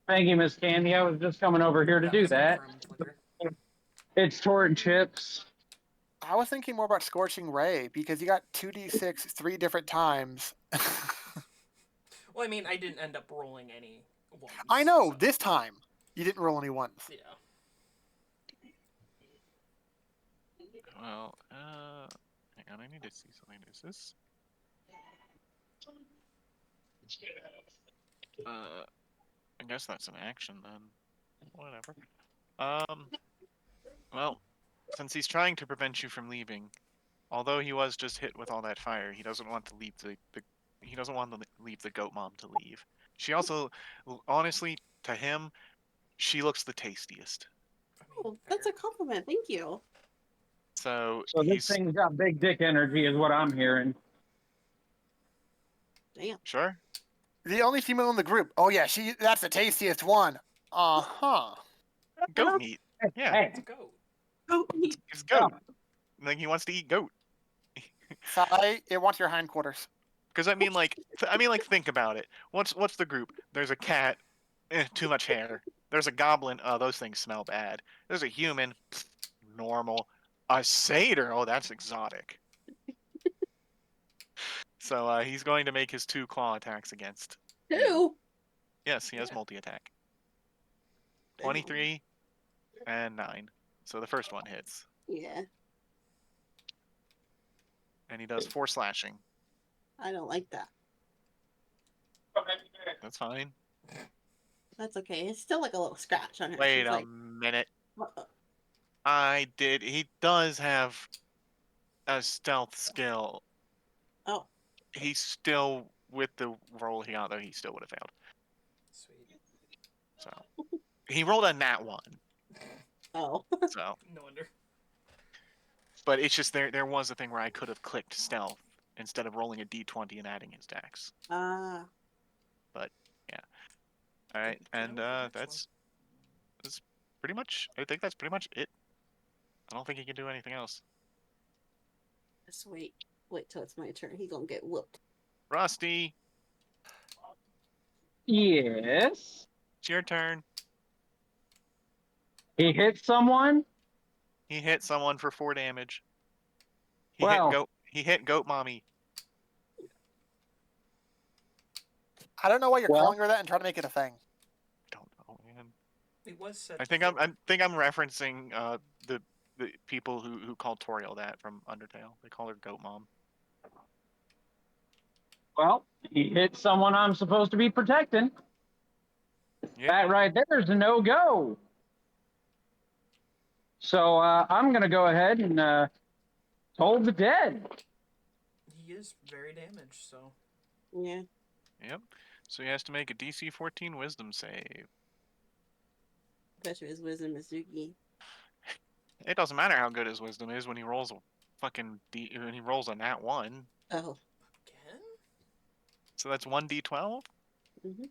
thank you, Miss Candy. I was just coming over here to do Was that. from Flicker. It's torrent chips. I was thinking more about Scorching Ray because you got 2d6 3 different times. Well, I mean, I didn't end up rolling any ones. I know, so, this time you didn't roll any ones. Yeah. well, hang on, I need to see something. Is this? I guess that's an action then. Whatever. Well, since he's trying to prevent you from leaving, although he was just hit with all that fire, he doesn't want to leave he doesn't want to leave the goat mom to leave. She also, honestly, to him, she looks the tastiest. I mean, Oh, that's a compliment. Thank you. So So this he's thing's got big dick energy, is what I'm hearing. Damn. sure. The only female in the group. Oh yeah, that's the tastiest one. Uh-huh. Goat meat. Yeah, Hey, It's a goat. Oh, neat. it's goat. Like he wants to eat goat. Sai, it wants your hindquarters. Because I mean, like, think about it. What's the group? There's a cat, too much hair. There's a goblin. Oh, those things smell bad. There's a human, normal. A satyr. Oh, that's exotic. So he's going to make his 2 claw attacks against. Two. Yes, he has Yeah. multi-attack. Damn. 23 and 9. So the first one hits, Yeah, and he does 4 slashing. I don't like that. That's fine. That's okay. It's still like a little scratch on her. Wait She's a like, minute. uh-uh. He does have a stealth skill. Oh, He's still, with the roll he got, though, he still would have failed. Sweet. So he rolled a nat 1. oh. So, No wonder. but it's just there was a thing where I could have clicked stealth instead of rolling a d20 and adding his dex. Ah. All right, Get and over the next that's pretty much. I think that's pretty much it. I don't think he can do anything else. Just wait. Wait till it's my turn. He gonna get whooped. Rusty, Yes. it's your turn. He hit someone? He hit someone for 4 damage. Well, He hit goat mommy. I don't know why you're Well- calling her that and trying to make it a thing. Don't know, man. It was said. I think I'm referencing the people who called Toriel that from Undertale. They call her goat mom. well, he hit someone I'm supposed to be protecting. Yeah. That right there is a no-go. So I'm going to go ahead and toll the dead. He is very damaged, so. Yeah. Yep. So he has to make a DC 14 Wisdom save. Especially his wisdom is Zuki. It doesn't matter how good his wisdom is when he rolls a fucking when he rolls a nat 1. Oh. Again? So that's 1d12. Mm-hmm.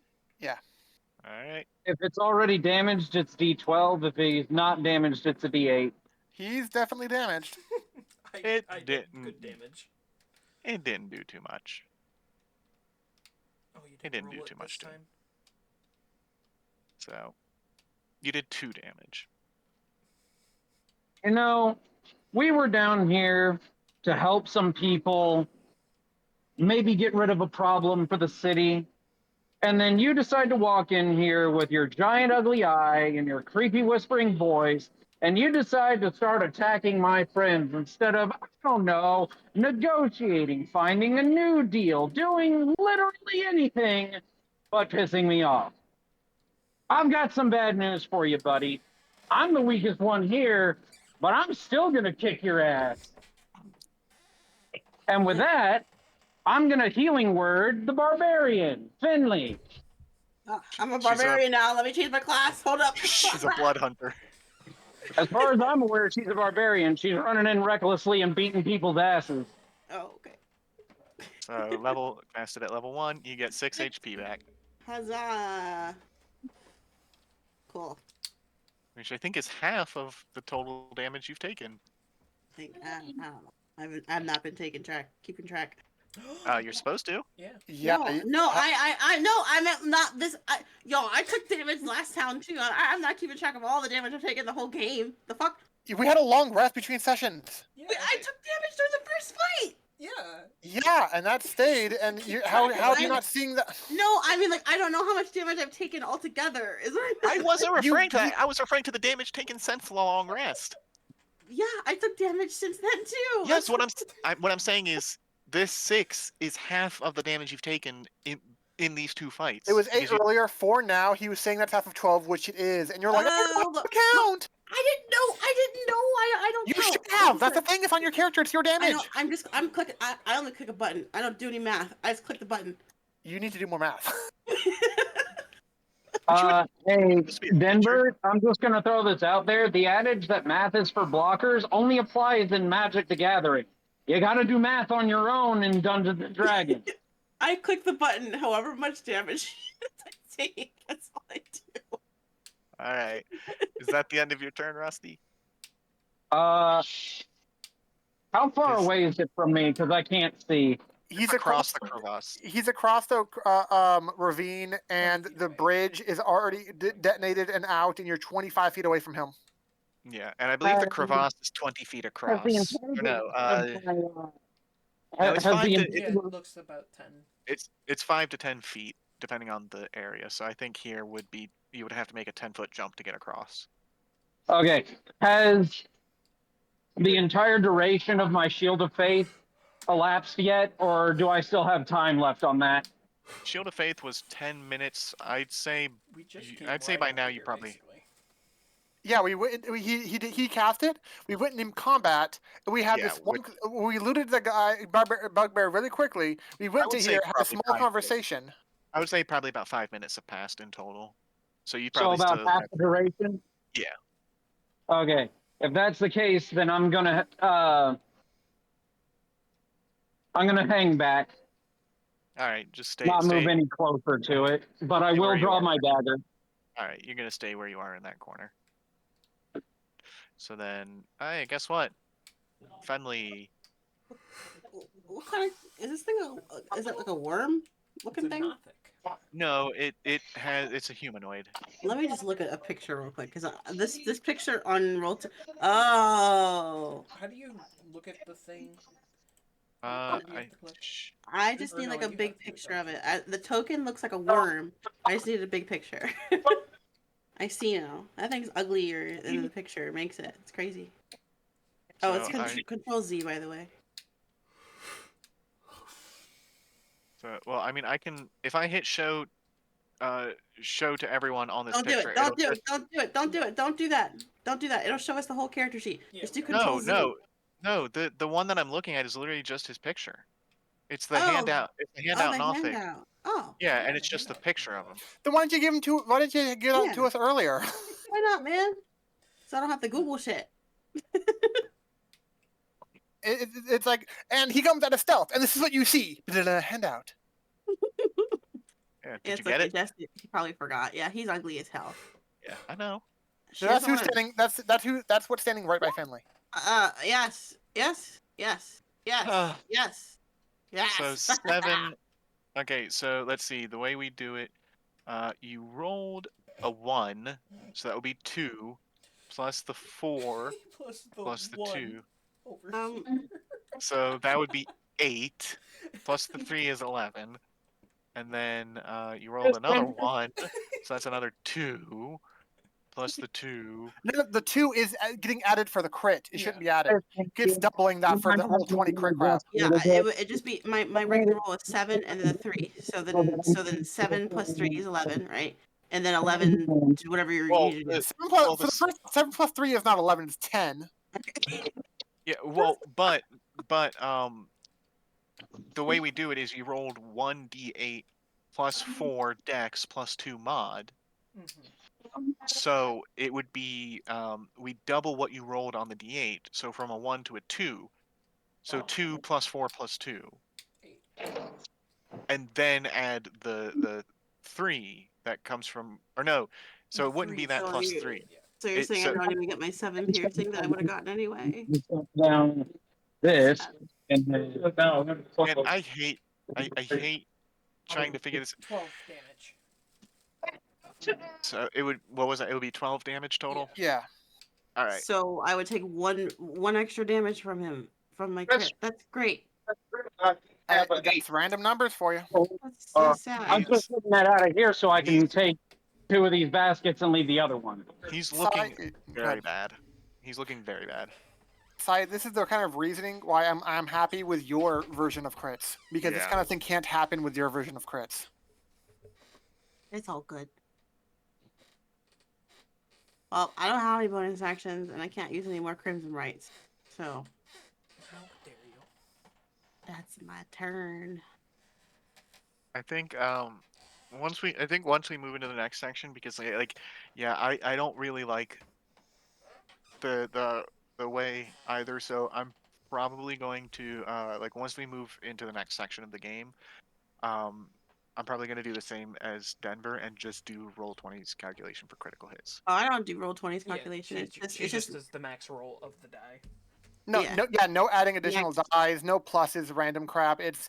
All right. If it's already damaged, it's D12. If he's not damaged, it's a D8. He's definitely damaged. It I did didn't. good damage. It didn't do too much. Oh, you It didn't roll do too much this to him. time? So you did 2 damage. You know, we were down here to help some people, maybe get rid of a problem for the city. And then you decide to walk in here with your giant ugly eye and your creepy whispering voice, and you decide to start attacking my friends instead of, I don't know, negotiating, finding a new deal, doing literally anything but pissing me off. I've got some bad news for you, buddy. I'm the weakest one here, but I'm still gonna kick your ass. And with that, I'm gonna healing word the barbarian, Finley. I'm a She's a- barbarian now. Let me change my class. Hold up. She's a blood hunter. As far as I'm aware, she's a barbarian. She's running in recklessly and beating people's asses. Oh, okay. So casted at level 1, you get 6 HP back, Huzzah. Cool. which I think is half of the total damage you've taken. I don't know. I've not been keeping track. You're supposed to. Yeah. Yeah. No, I meant not this. I took damage last town too. I'm not keeping track of all the damage I've taken the whole game. The fuck? We had a long rest between sessions. Yeah. I took damage during the first fight. Yeah. Yeah, and that stayed. And how are you not seeing that? No, I mean I don't know how much damage I've taken altogether. Is what I wasn't referring to you- that. I was referring to the damage taken since the long rest. Yeah, I took damage since then too. Yes, what I'm saying is this 6 is half of the damage you've taken in these 2 fights. It was 8 Because you- earlier, 4 now. He was saying that's half of 12, which it is. And you're like, I don't count. I didn't know. I don't. You count. should have. That's the thing. It's on your character. It's your I damage. know. I'm clicking. I only click a button. I don't do any math. I just click the button. You need to do more math. Hey, Just be a Denver, I'm just going to throw this out there. The adage that math is for blockers only applies in Magic the Gathering. You got to do math on your own in Dungeons and Dragons. I click the button, however much damage I take. That's all I do. All right. Is that the end of your turn, Rusty? How far Yes. away is it from me? Because I can't see. He's across the crevasse. He's across the ravine, and the bridge is already detonated and out, and you're 25 feet away from him. Yeah, and I believe the crevasse is 20 feet across. Or no, no, it's 5 to Yeah, it looks about 10. it's 5 to 10 feet depending on the area. So I think here you would have to make a 10-foot jump to get across. Okay. Has the entire duration of my Shield of Faith elapsed yet, or do I still have time left on that? Shield of Faith was 10 minutes. I'd say We just I'd say by now you probably. Basically. Yeah, he cast it. We went in combat. And we had Yeah, this one. We looted the guy bugbear really quickly. We went would to say here, had a probably small 5 minutes. conversation. I would say probably about 5 minutes have passed in total. So you So probably about still half have, the duration? Yeah. Okay. If that's the case, then I'm gonna hang back, All right, just stay. not stay. move any closer to it. But I Stay where will you draw are. my dagger. All right, you're gonna stay where you are in that corner. So then, hey, guess what? Finally, What kind of is this thing? Is it like a worm looking It's a thing? Nothic. no, it's a humanoid. Let me just look at a picture real quick, because this picture on Roll20. Oh, How do you look at the thing? Uh, do you have I, to click? sh- I just Or need no, like a you big have to, picture don't of you? it. The token looks like a worm. I just need a big picture. I see now. That thing's uglier than the picture makes it. It's crazy. Oh, it's So I- Control Z, by the way. well, I mean, I can if I hit show to everyone on this Don't do picture. it. Don't do it'll it. Don't do it. Don't do it. Don't do that. Don't do that. It'll show us the whole character sheet. Yeah, Just do we- Control No, Z. no. The one that I'm looking at is literally just his picture. It's the Oh. handout. It's the handout the Nothic. handout. Oh, Yeah, Yeah, and it's just the handout. picture of him. Then why didn't you give him to? Why didn't you give that to Yeah. us earlier? why not, man? So I don't have to Google shit. It's like, and he comes out of stealth, and this is what you see. Handout. Yeah, did It's you get okay. it? Jesse, he probably forgot. Yeah, he's ugly as hell. Yeah, I know. She So that's doesn't who's wanna- standing. That's what's standing right by Finley. Yes. Yes. Yes. Yes. Yes. Yes. So 7. Okay, so let's see. The way we do it, you rolled a 1, so that would be 2, plus the 4, plus the one 2. over Um, here. So that would be 8, plus the 3 is 11. And then you rolled another 1, so that's another 2, plus the 2. No, the 2 is getting added for the crit. It shouldn't be added. It's doubling that for the whole 20 crit crap. yeah, it just be my regular roll is 7 and then a 3. So then 7 plus 3 is 11, right? And then 11 to whatever you're Well, using. the- 7 Well, plus, for the first 7 plus 3 is not 11. It's 10. Yeah, well, but the way we do it is you rolled 1d8 plus 4 dex plus 2 mod. So it would be we double what you rolled on the d8. So from a 1 to a 2. So 2 plus 4 plus 2. 8. And then add the 3 that comes from, or no, so The it wouldn't be 3 that So plus you 3. so you're It, saying I so don't even get my 7 piercing that I would have gotten anyway? Down this, and then and I hate trying to figure this. 12 damage. So it would, what was that? It would be 12 damage total. Yeah. All right. So I would take one extra damage from him from my crit. That's great. That's random numbers for you. That's so I'm sad. just getting that out of here so I can He's- take 2 of these baskets and leave the other one. He's Sai, looking go very ahead. bad. He's looking very bad. Sai, this is the kind of reasoning why I'm happy with your version of crits, because this Yeah. kind of thing can't happen with your version of crits. It's all good. Well, I don't have any bonus actions, and I can't use any more Crimson Rights. So How dare you? that's my turn. I think once we move into the next section, because I don't really like the way either, so I'm probably going to like once we move into the next section of the game, I'm probably going to do the same as Denver and just do Roll20's calculation for critical hits. Oh, I don't do Roll20's Yeah, calculation. she it's just just does the max roll of the die. No, Yeah. no adding additional Next. dies, no pluses, random crap. It's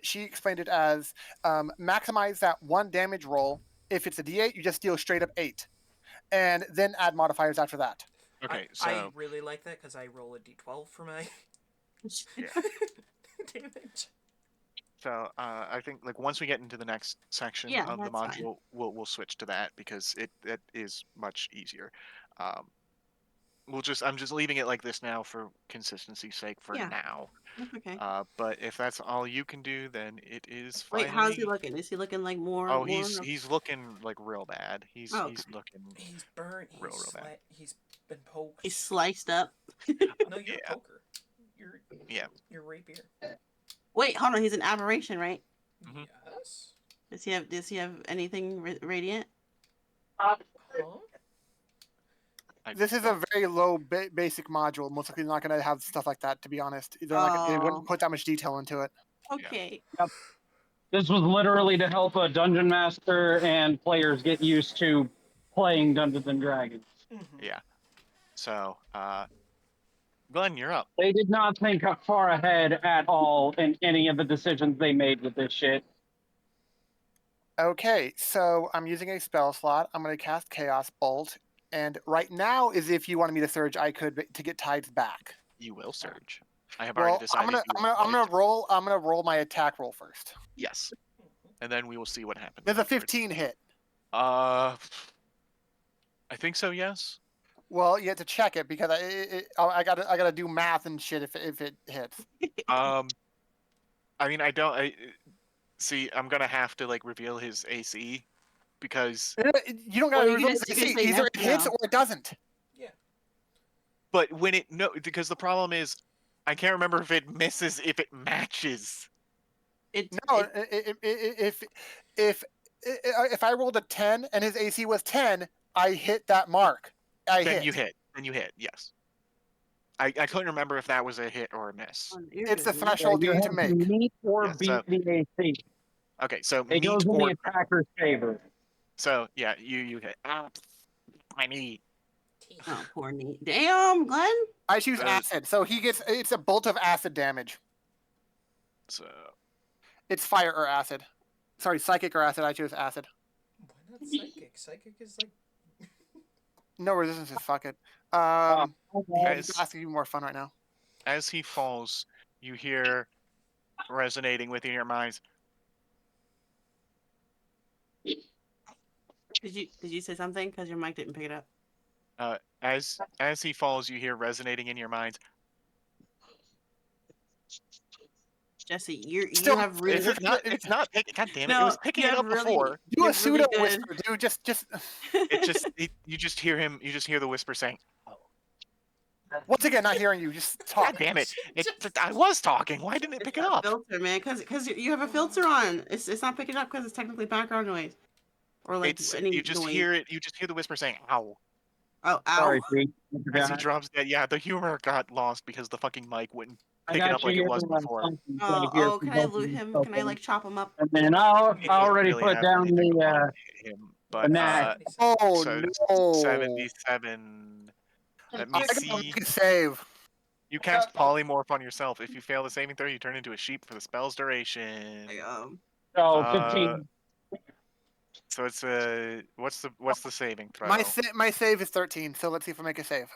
she explained it as maximize that 1 damage roll. If it's a D8, you just deal straight up 8, and then add modifiers after that. Okay, I so really like that because I roll a d12 for my yeah. damage. So I think like once we get into the next section Yeah, of the that's fine. module, we'll switch to that because it is much easier. I'm just leaving it like this now for consistency's sake for Yeah. now. That's okay. But if that's all you can do, then it is Wait, how's he finally. looking? Is he looking like more? Oh, more he's looking like real bad. He's Oh, he's okay. looking He's burnt. real bad. He's been poked. He's sliced up. No, you're Yeah. poker. You're Yeah. You're rapier. Wait, hold on. He's an aberration, right? Mhm. Yes. Does he have anything radiant? Huh? This is a very low basic module. Most likely not going to have stuff like that. To be honest, they Oh. wouldn't put that much detail into it. Okay. This was literally to help a dungeon master and players get used to playing Dungeons and Dragons. Mm-hmm. Yeah. So, Glenn, you're up. They did not think far ahead at all in any of the decisions they made with this shit. Okay, so I'm using a spell slot. I'm going to cast Chaos Bolt, and right now is if you wanted me to surge, I could to get tides back. You will surge. I have Well, already decided. I'm gonna roll my attack roll first. Yes, and then we will see what happens. There's a afterwards. 15 hit. I think so. Yes. Well, you have to check it because I gotta do math and shit if it hits. I mean, I don't. See. I'm gonna have to like reveal his AC because. You don't gotta Well, you reveal just- the you can AC. say Either yes it hits now. or it doesn't. But when it because the problem is, I can't remember if it misses if it matches. No, if I rolled a 10 and his AC was 10, I hit that mark. Then you hit. Then you hit. Yes. I couldn't remember if that was a hit or a miss. It's the threshold you need to make. Meet or Yeah, beat so- the AC. Okay, so It meet goes in or the attacker's favor. so yeah, you hit. I need. Oh, poor Nate. Damn, Glenn. I choose acid, so it's a bolt of acid damage. So It's fire or acid. Sorry, psychic or acid. I choose acid. Why not psychic? Psychic is like. No resistances. Fuck it. Guys- It's asking you more fun right now. as he falls, you hear resonating within your minds. Did you say something? Because your mic didn't pick it up. As he falls, you hear resonating in your minds. Jesse, you Still, have really. It's not picking. God damn it! No, It was picking you it have up really- before. Do a You're pseudo really good. whisper, dude. Just. You just hear him. You just hear the whisper saying, "Oh." Once again, not hearing you. Just God talk. damn it! I was talking. Why didn't it pick it that up? filter, man, because you have a filter on. It's not picking up because it's technically background noise or like It's any you just noise. hear it. You just hear the whisper saying "ow" Oh, ow! Sorry, Pete. as he drops dead. Yeah, the humor got lost because the fucking mic wouldn't I pick it got up like it you was before. something right Oh, here oh, for can I both of loot you. him? Can I like chop him up? And then I'll It doesn't already really put have down anything the on him, but net. Oh so no! 77. Let me I gotta see. make a save. You cast polymorph on yourself. If you fail the saving throw, you turn into a sheep for the spell's duration. Like, So Uh, 15. So it's what's the saving throw? My save is 13. So let's see if I make a save.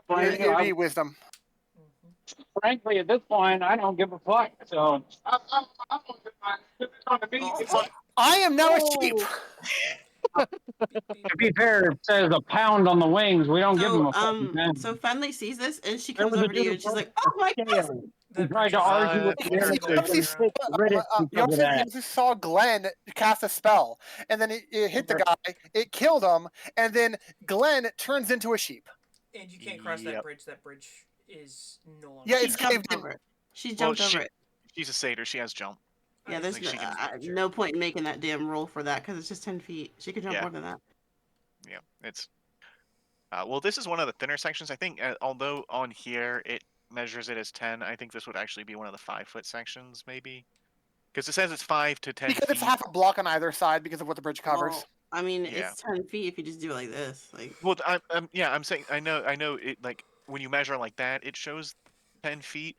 Frankly, It would be wisdom. frankly, at this point, I don't give a fuck. So I am now a sheep. oh. to be fair, it says a pound on the wings. We don't give them So a fucking pound. so Fenley sees this and she There comes was a over to you dude and she's like, from "Oh my god!" scale. He That tried to bridge is argue with Uh, the So you editor, obviously, but British you because of that. obviously saw Glenn cast a spell, and then it hit the guy, it killed him, and then Glenn turns into a sheep. And you can't cross that Yep. bridge. That bridge is no longer. Yeah, She it's jumped caved in. over it. She Well, jumped over it. she's a satyr. She has jump. Yeah, there's Like, she can- no point in making that damn roll for that because it's just 10 feet. She could jump Yeah. more than that. Yeah, it's. Well, this is one of the thinner sections. I think, although on here it measures it as 10, I think this would actually be one of the 5-foot sections, maybe, because it says it's 5 to 10 Because feet. it's half a block on either side because of what the bridge covers. Well, I mean, Yeah. it's 10 feet if you just do it like this. Like, Well, I'm saying I know it, like when you measure like that, it shows 10 feet,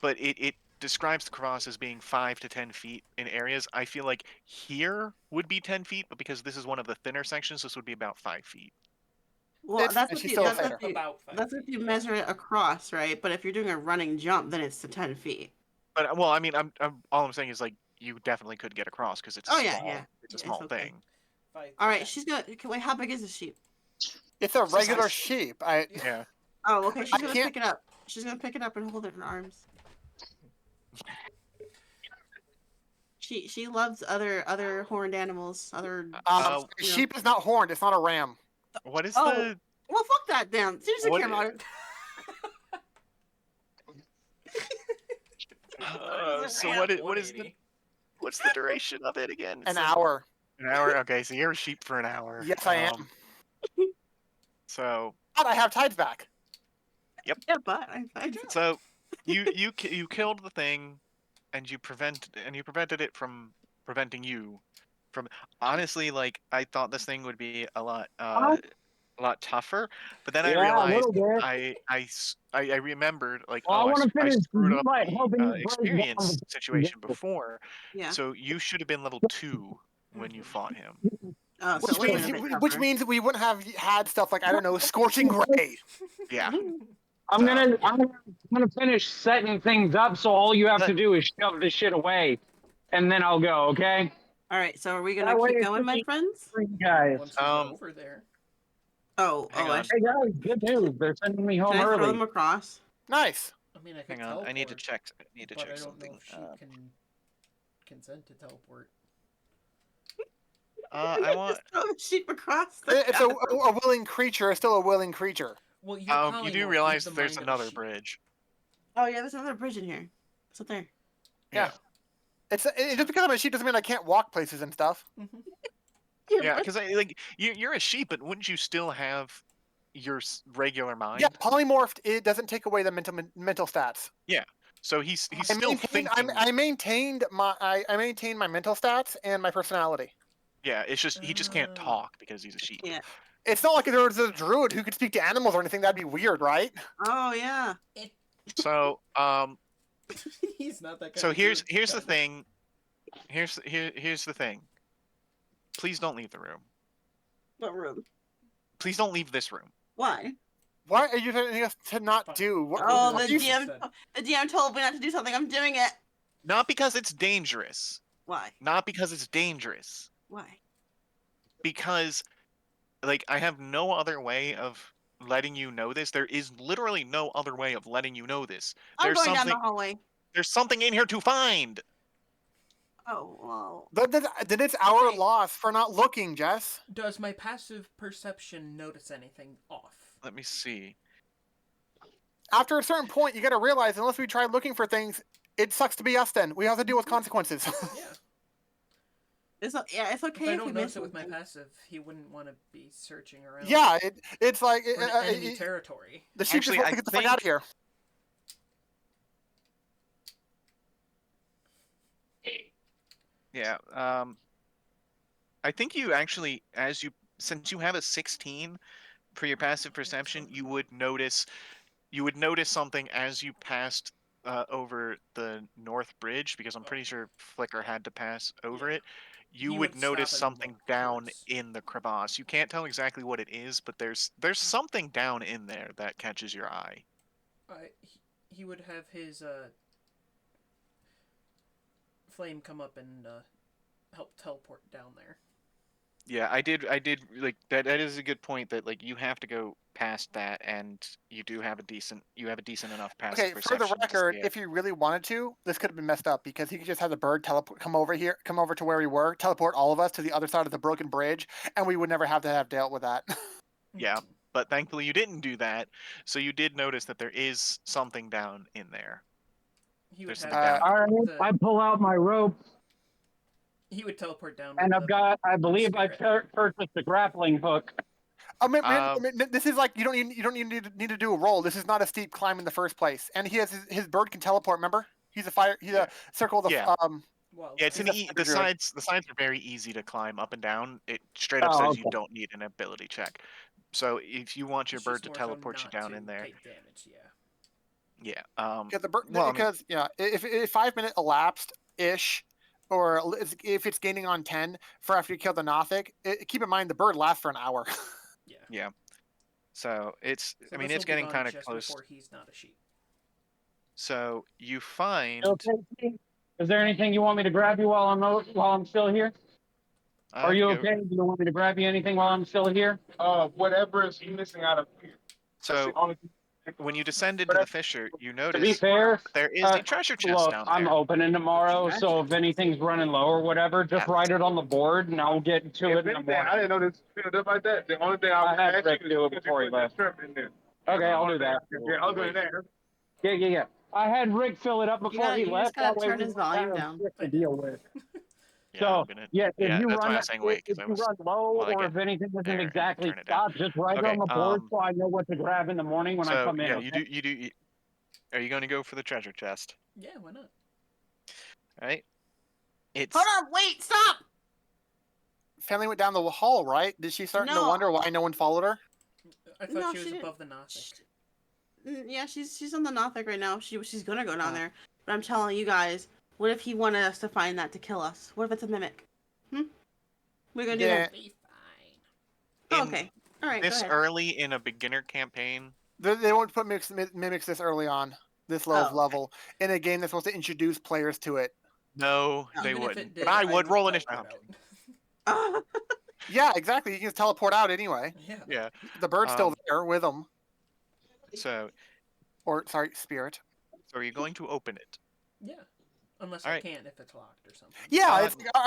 but it describes the cross as being 5 to 10 feet in areas. I feel like here would be 10 feet, but because this is one of the thinner sections, this would be about 5 feet. well, It's that's fine, if she's you still a that's if satyr. you About 5 that's if feet, you yeah. measure it across, right? But if you're doing a running jump, then it's to 10 feet. But well, I mean, all I'm saying is like you definitely could get across because it's a Oh small, yeah, yeah. it's a It's small okay. thing. All right, she's gonna. Wait, how big is the sheep? It's a It's just regular nice. sheep. Yeah. Oh, okay. She's I gonna can't- pick it up. She's gonna pick it up and hold it in her arms. She loves other horned animals. Other. Uh, you know. Sheep is not horned. It's not a ram. What is Oh. the Well, fuck that. Damn. She doesn't What care about it. so what is the what's the duration of it again? An hour. An hour. Okay, so you're a sheep for an hour. Yes, I am. So But I have tides back. Yeah, but I do. so you killed the thing, and you prevented it from preventing you from. Honestly, like I thought this thing would be a lot tougher, but then I Yeah, a realized little bit. I remembered like Well, I want to I finish. screwed You up might helping the you break experience down. situation before, Yeah. so you should have been level 2 when you fought him. Oh, so it would have been a bit Which tougher. means we wouldn't have had stuff like, I don't know, scorching gray. Yeah. I'm gonna finish setting things up, so all you have to do is shove this shit away, and then I'll go. Okay. All right. So are we gonna That way keep it's going, my just friends? for you guys. Once we get over there. Oh, Hang oh, on. actually, Hey guys, good news. They're sending me home can I throw early. them across? Nice. I mean, I could Hang on, teleport. I need to check. I need to but check I don't something. know if she can consent to teleport. I want. Just throw the sheep across. The It's a willing creature. It's still a willing creature. Well, your You do polymorph realize is the there's mind of a another sheep. bridge. Oh yeah, there's another bridge in here. It's up there. Yeah. Just because I'm a sheep doesn't mean I can't walk places and stuff. Yeah, because you're a sheep, but wouldn't you still have your regular mind? Yeah, polymorphed. It doesn't take away the mental stats. Yeah. So he's I still maintained, thinking. I maintained my mental stats and my personality. Yeah, it's just he just can't talk because he's a sheep. Yeah. It's not like there was a druid who could speak to animals or anything. That'd be weird, right? Oh yeah. So He's not that kind so of here's dude. the thing. Here's the thing. Please don't leave the room. What room? Please don't leave this room. Why? Why are you telling us to not do? What, Oh, what the you- DM told me not to do something. I'm doing it. Not because it's dangerous. Why? Not because it's dangerous. Why? Because like I have no other way of letting you know this. There is literally no other way of letting you know this. I'm There's going something down the hallway. there's something in here to find. Oh well. Then it's our Okay. loss for not looking, Jess. Does my passive perception notice anything off? Let me see. after a certain point, you got to realize unless we try looking for things, it sucks to be us. Then we have to deal with consequences. Yeah. It's okay If I if don't we notice miss it with my something. passive, he wouldn't want to be searching around. Yeah, it's like For enemy territory. the sheep just Actually, wants I to get the fuck out of here. Yeah. I think you actually, since you have a 16 for your passive perception, you would notice something as you passed over the north bridge, because I'm pretty sure Flicker had to pass over Yeah. it. You He would would notice stop and something look down towards- in the crevasse. You can't tell exactly what it is, but there's something down in there that catches your eye. He would have his flame come up and help teleport down there. Yeah, I did like that. That is a good point, that like you have to go past that, and you have a decent enough passive Okay, for the perception to record, see it. if you really wanted to, this could have been messed up because he could just have the bird teleport, come over to where we were, teleport all of us to the other side of the broken bridge, and we would never have to have dealt with that. Yeah, but thankfully you didn't do that, so you did notice that there is something down in there. He would There's have something down. All right, the, I pull out my rope, he would teleport down and with I've got, I believe I spirit. purchased a grappling hook. I mean, Um, this is like you don't need to do a roll. This is not a steep climb in the first place, and he has his bird can teleport. Remember, he's a fire. He's Yeah. a circle of Yeah. Well, Yeah, it's he's an a the thunder druid. sides are very easy to climb up and down. It straight up Oh, says okay. you don't need an ability check. So if you want your it's bird just to more so teleport you not down to in there, take damage. Yeah. yeah. Yeah, the bird Well, I mean, because if 5 minute elapsed ish, or if it's gaining on 10 for after you kill the Nothic, keep in mind the bird lasts for an hour. Yeah. yeah. So it's, So I mean, this it's will be getting on kind of just close. before he's not a sheep. So you find. Okay, Steve? Is there anything you want me to grab you while I'm still here? Are I you can go. okay? Do you want me to grab you anything while I'm still here? Whatever is missing out of here. So when you descend into the fissure, you To be notice fair, there is a treasure chest look, down I'm there. opening tomorrow, so if anything's running low or whatever, just Yeah. write it on the board and I'll get to it in the Anything, I morning. didn't know this filled up like that. The only thing I I would had ask Rick you do is it before he left. shrimp in there. Okay, I'll do that. Yeah, other than that, Yeah. I had Rick fill it up before he You left. just gotta That way turn we his wouldn't volume have down. shit to deal with. Yeah, So, I'm gonna. yeah, Yeah, that's why I was saying wait, if because I you was. run low, While I or get if anything isn't there and exactly turn it down. stopped, just write it Okay. on the board so I know what to grab in the morning when I So come in. yeah, Okay? are you going to go for the treasure chest? Yeah, why not? All right. It's. Hold on, wait, stop! Family went down the hall, right? Did she start to No. wonder why no one followed her? I thought No, she was she didn't. above the Nothic. Yeah, she's on the Nothic right now. She's gonna go down Oh. there. But I'm telling you guys, what if he wanted us to find that to kill us? What if it's a mimic? We're gonna do Yeah. that. Be fine. Oh, in okay. All right, go This ahead. early in a beginner campaign. They won't put mimics this early on, this low of Oh. level, in a game that's supposed to introduce players to it. No, they Even if wouldn't. it did, But I would roll initiative. teleport I'm out. kidding. Yeah, exactly. You can just teleport out anyway. Yeah. Yeah. The bird's still Um, there with them. So Or, sorry, spirit. are you going to open it? Yeah. Unless All I right. can't if it's locked or something. Yeah,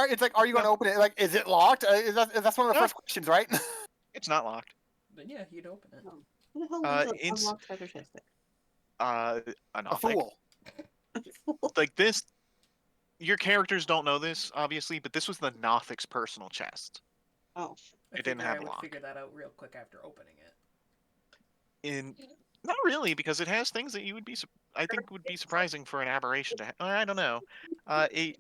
it's like, are you going to open it? Like, is it locked? That's one of the No. first questions, right? It's not locked. Then yeah, you'd open it. Who the hell leaves a It's- unlocked treasure chest A A Nothic. fool. there? Like this. Your characters don't know this, obviously, but this was the Nothic's personal chest. Oh. I It didn't figure have I a would lock. figure that out real quick after opening it. Not really, because it has things that you would be. I think would be surprising for an aberration to. I don't know.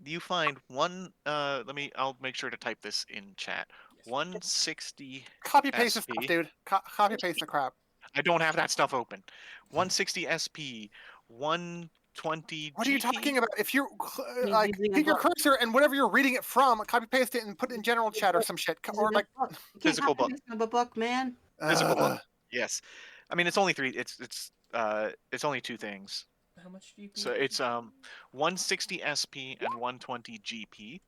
You find one. I'll make sure to type this in chat. 160. Copy paste the SP. stuff, dude. Copy paste the crap. I don't have that stuff open. 160 SP. 120. What are you GP. talking about? If you He's like, using a take your book. cursor and whatever you're reading it from, copy paste it and put it in general chat or some shit, or like You can't Physical copy book. this from a book, man. Physical uh, book. Yes. I mean, it's only three. It's only two things. How much do you? So it's 160 SP and 120 GP.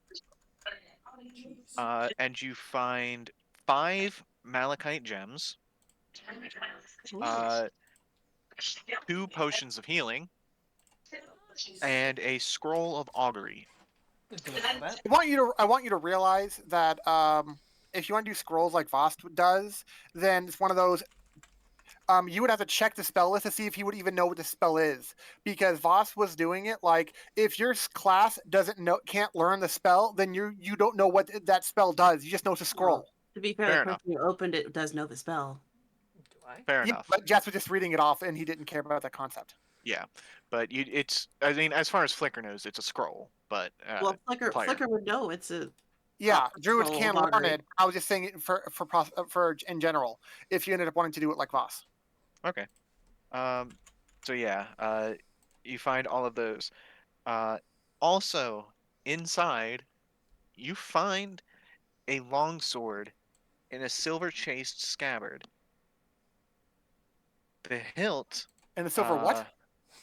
Jeez. And you find 5 malachite gems, Ooh. 2 potions of healing, and a scroll of augury. Do we know that? I want you to realize that if you want to do scrolls like Vost does, then it's one of those. you would have to check the spell list to see if he would even know what the spell is. Because Voss was doing it like if your class can't learn the spell, then you don't know what that spell does. You just know it's a scroll. Well, to be fair, Fair the enough. person who opened it does know the spell. Do I? Fair Yeah, enough. but Jess was just reading it off, and he didn't care about that concept. Yeah, but it's. I mean, as far as Flicker knows, it's a scroll. But Well, Flicker player. would know it's a Yeah, druids scroll can of learn augury. it. I was just saying it for in general. If you ended up wanting to do it like Voss. Okay. So yeah, you find all of those. Also inside, you find a longsword in a silver chased scabbard. The hilt, And the silver what?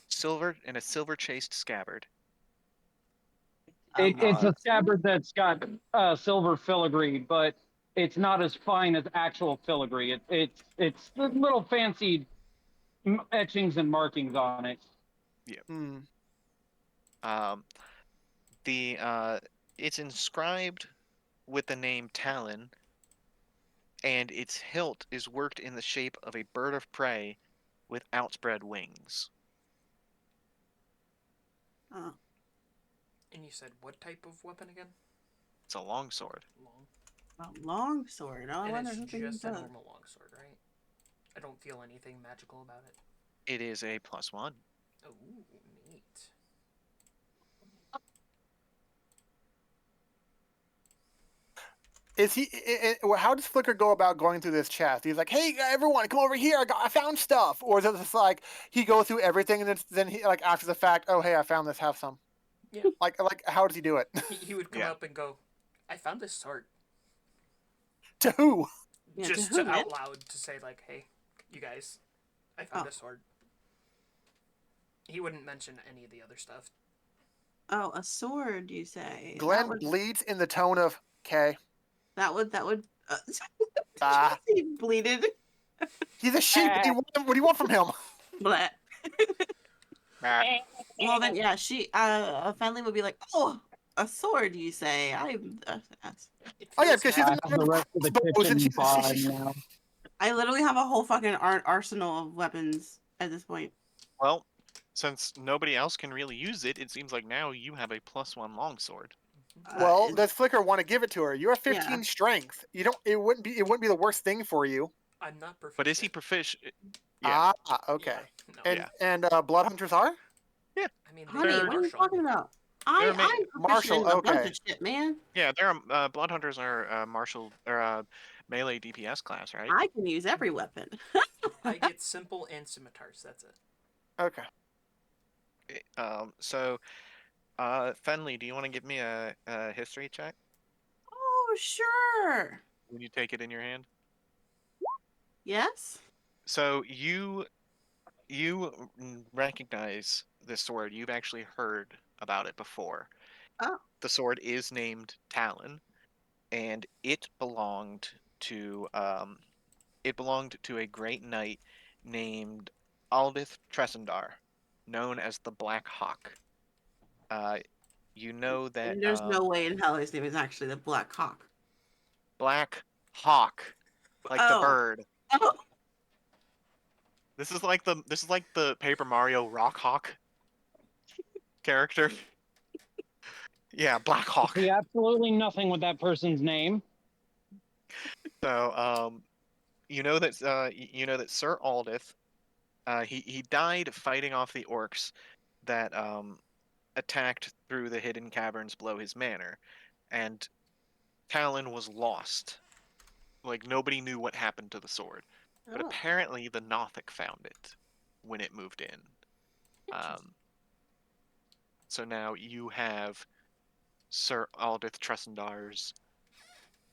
silver in a silver chased scabbard. It's a Longsword? scabbard that's got silver filigree, but it's not as fine as actual filigree. It's the little fancy etchings and markings on it. Hmm. Um, the it's inscribed with the name Talon, and its hilt is worked in the shape of a bird of prey with outspread wings. Oh, And you said what type of weapon again? It's a longsword. Long. a longsword. Oh, I And wonder it's who can use just a that. normal longsword, right? I don't feel anything magical about it. It is a +1. Oh, neat. Is he? How does Flicker go about going through this chest? He's like, "Hey, everyone, come over here! I found stuff." Or is it just like he goes through everything and then he like after the fact, "Oh, hey, I found this. Have some." Yeah. Like how does he do it? He would come Yeah. up and go, I found this sword. To who? Yeah, Just to who, man? out loud to say, like, hey, you guys, I found Oh. a sword. He wouldn't mention any of the other stuff. Oh, a sword, you say? Glenn bleeds in the tone of K. That would. Ah, He bleeded. he's a sheep. What do you want from him? Blah. Ah, Well then, yeah, Fenley would be like, "Oh, a sword, you say? It Oh yeah, feels because she's I a have the rest of the crossbows and kitchen fine now. I literally have a whole fucking arsenal of weapons at this point." well, since nobody else can really use it, it seems like now you have a +1 longsword. well, Is- does Flicker want to give it to her? You have 15 Yeah. strength. You don't. It wouldn't be the worst thing for you. I'm not proficient. But is he proficient? Yeah. Ah, okay. Yeah, no. And Yeah. blood hunters are I mean, they Honey, are what are you martial. talking about? They're I'm proficient Marshall, in a bunch okay. of shit, man. Yeah, they're blood hunters are martial or melee DPS class, right? I can use every weapon. I get simple and scimitars. That's it. Okay. So Fenley, do you want to give me a history check? Oh, sure. When you take it in your hand. Yes. So you recognize this sword. You've actually heard about it before. Oh. The sword is named Talon, and it belonged to a great knight named Aldith Tresendar, known as the Black Hawk. You know that And there's no way in hell his name is actually the Black Hawk. Black Hawk, like the Oh. bird. Oh. This is like the Paper Mario Rock Hawk character. Yeah, Black Hawk. See absolutely nothing with that person's name. So, you know that Sir Aldith, he died fighting off the orcs that attacked through the hidden caverns below his manor, and Talon was lost. Like nobody knew what happened to the sword, but Oh. apparently the Nothic found it when it moved in. So now you have Sir Aldith Tressendar's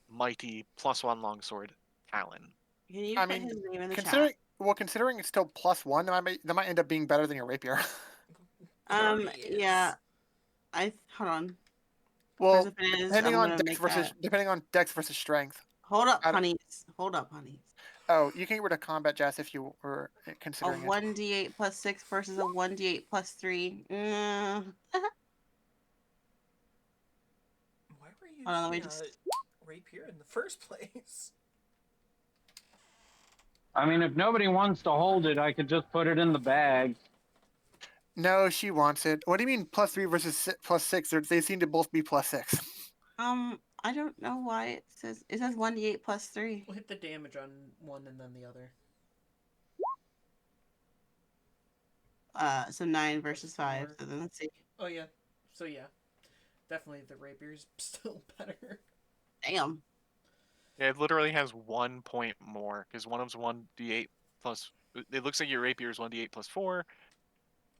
mighty +1 longsword, Talon. Can you I put mean, his name in the considering chat? considering it's still +1, that might end up being better than your rapier. It already is. Yeah. Hold on. Well, Because if it is, depending I'm on gonna make that. depending on dex versus strength. Hold up, I don't- honeys. Hold up, honeys. Oh, you can get rid of combat, Jess, if you were A considering it. 1d8 plus 6 versus a 1d8 plus 3. Why were you Hold on, let me using just. rapier in the first place? I mean, if nobody wants to hold it, I could just put it in the bag. No, she wants it. What do you mean +3 versus +6? They seem to both be +6. I don't know why it says 1d8 plus 3. We'll hit the damage on one and then the other. So 9 versus 5. Four. So then let's see. Oh yeah. So yeah, definitely the rapier's still better. Damn. Yeah, it literally has 1 point more because one of them's 1d8 plus. It looks like your rapier is 1d8 plus 4,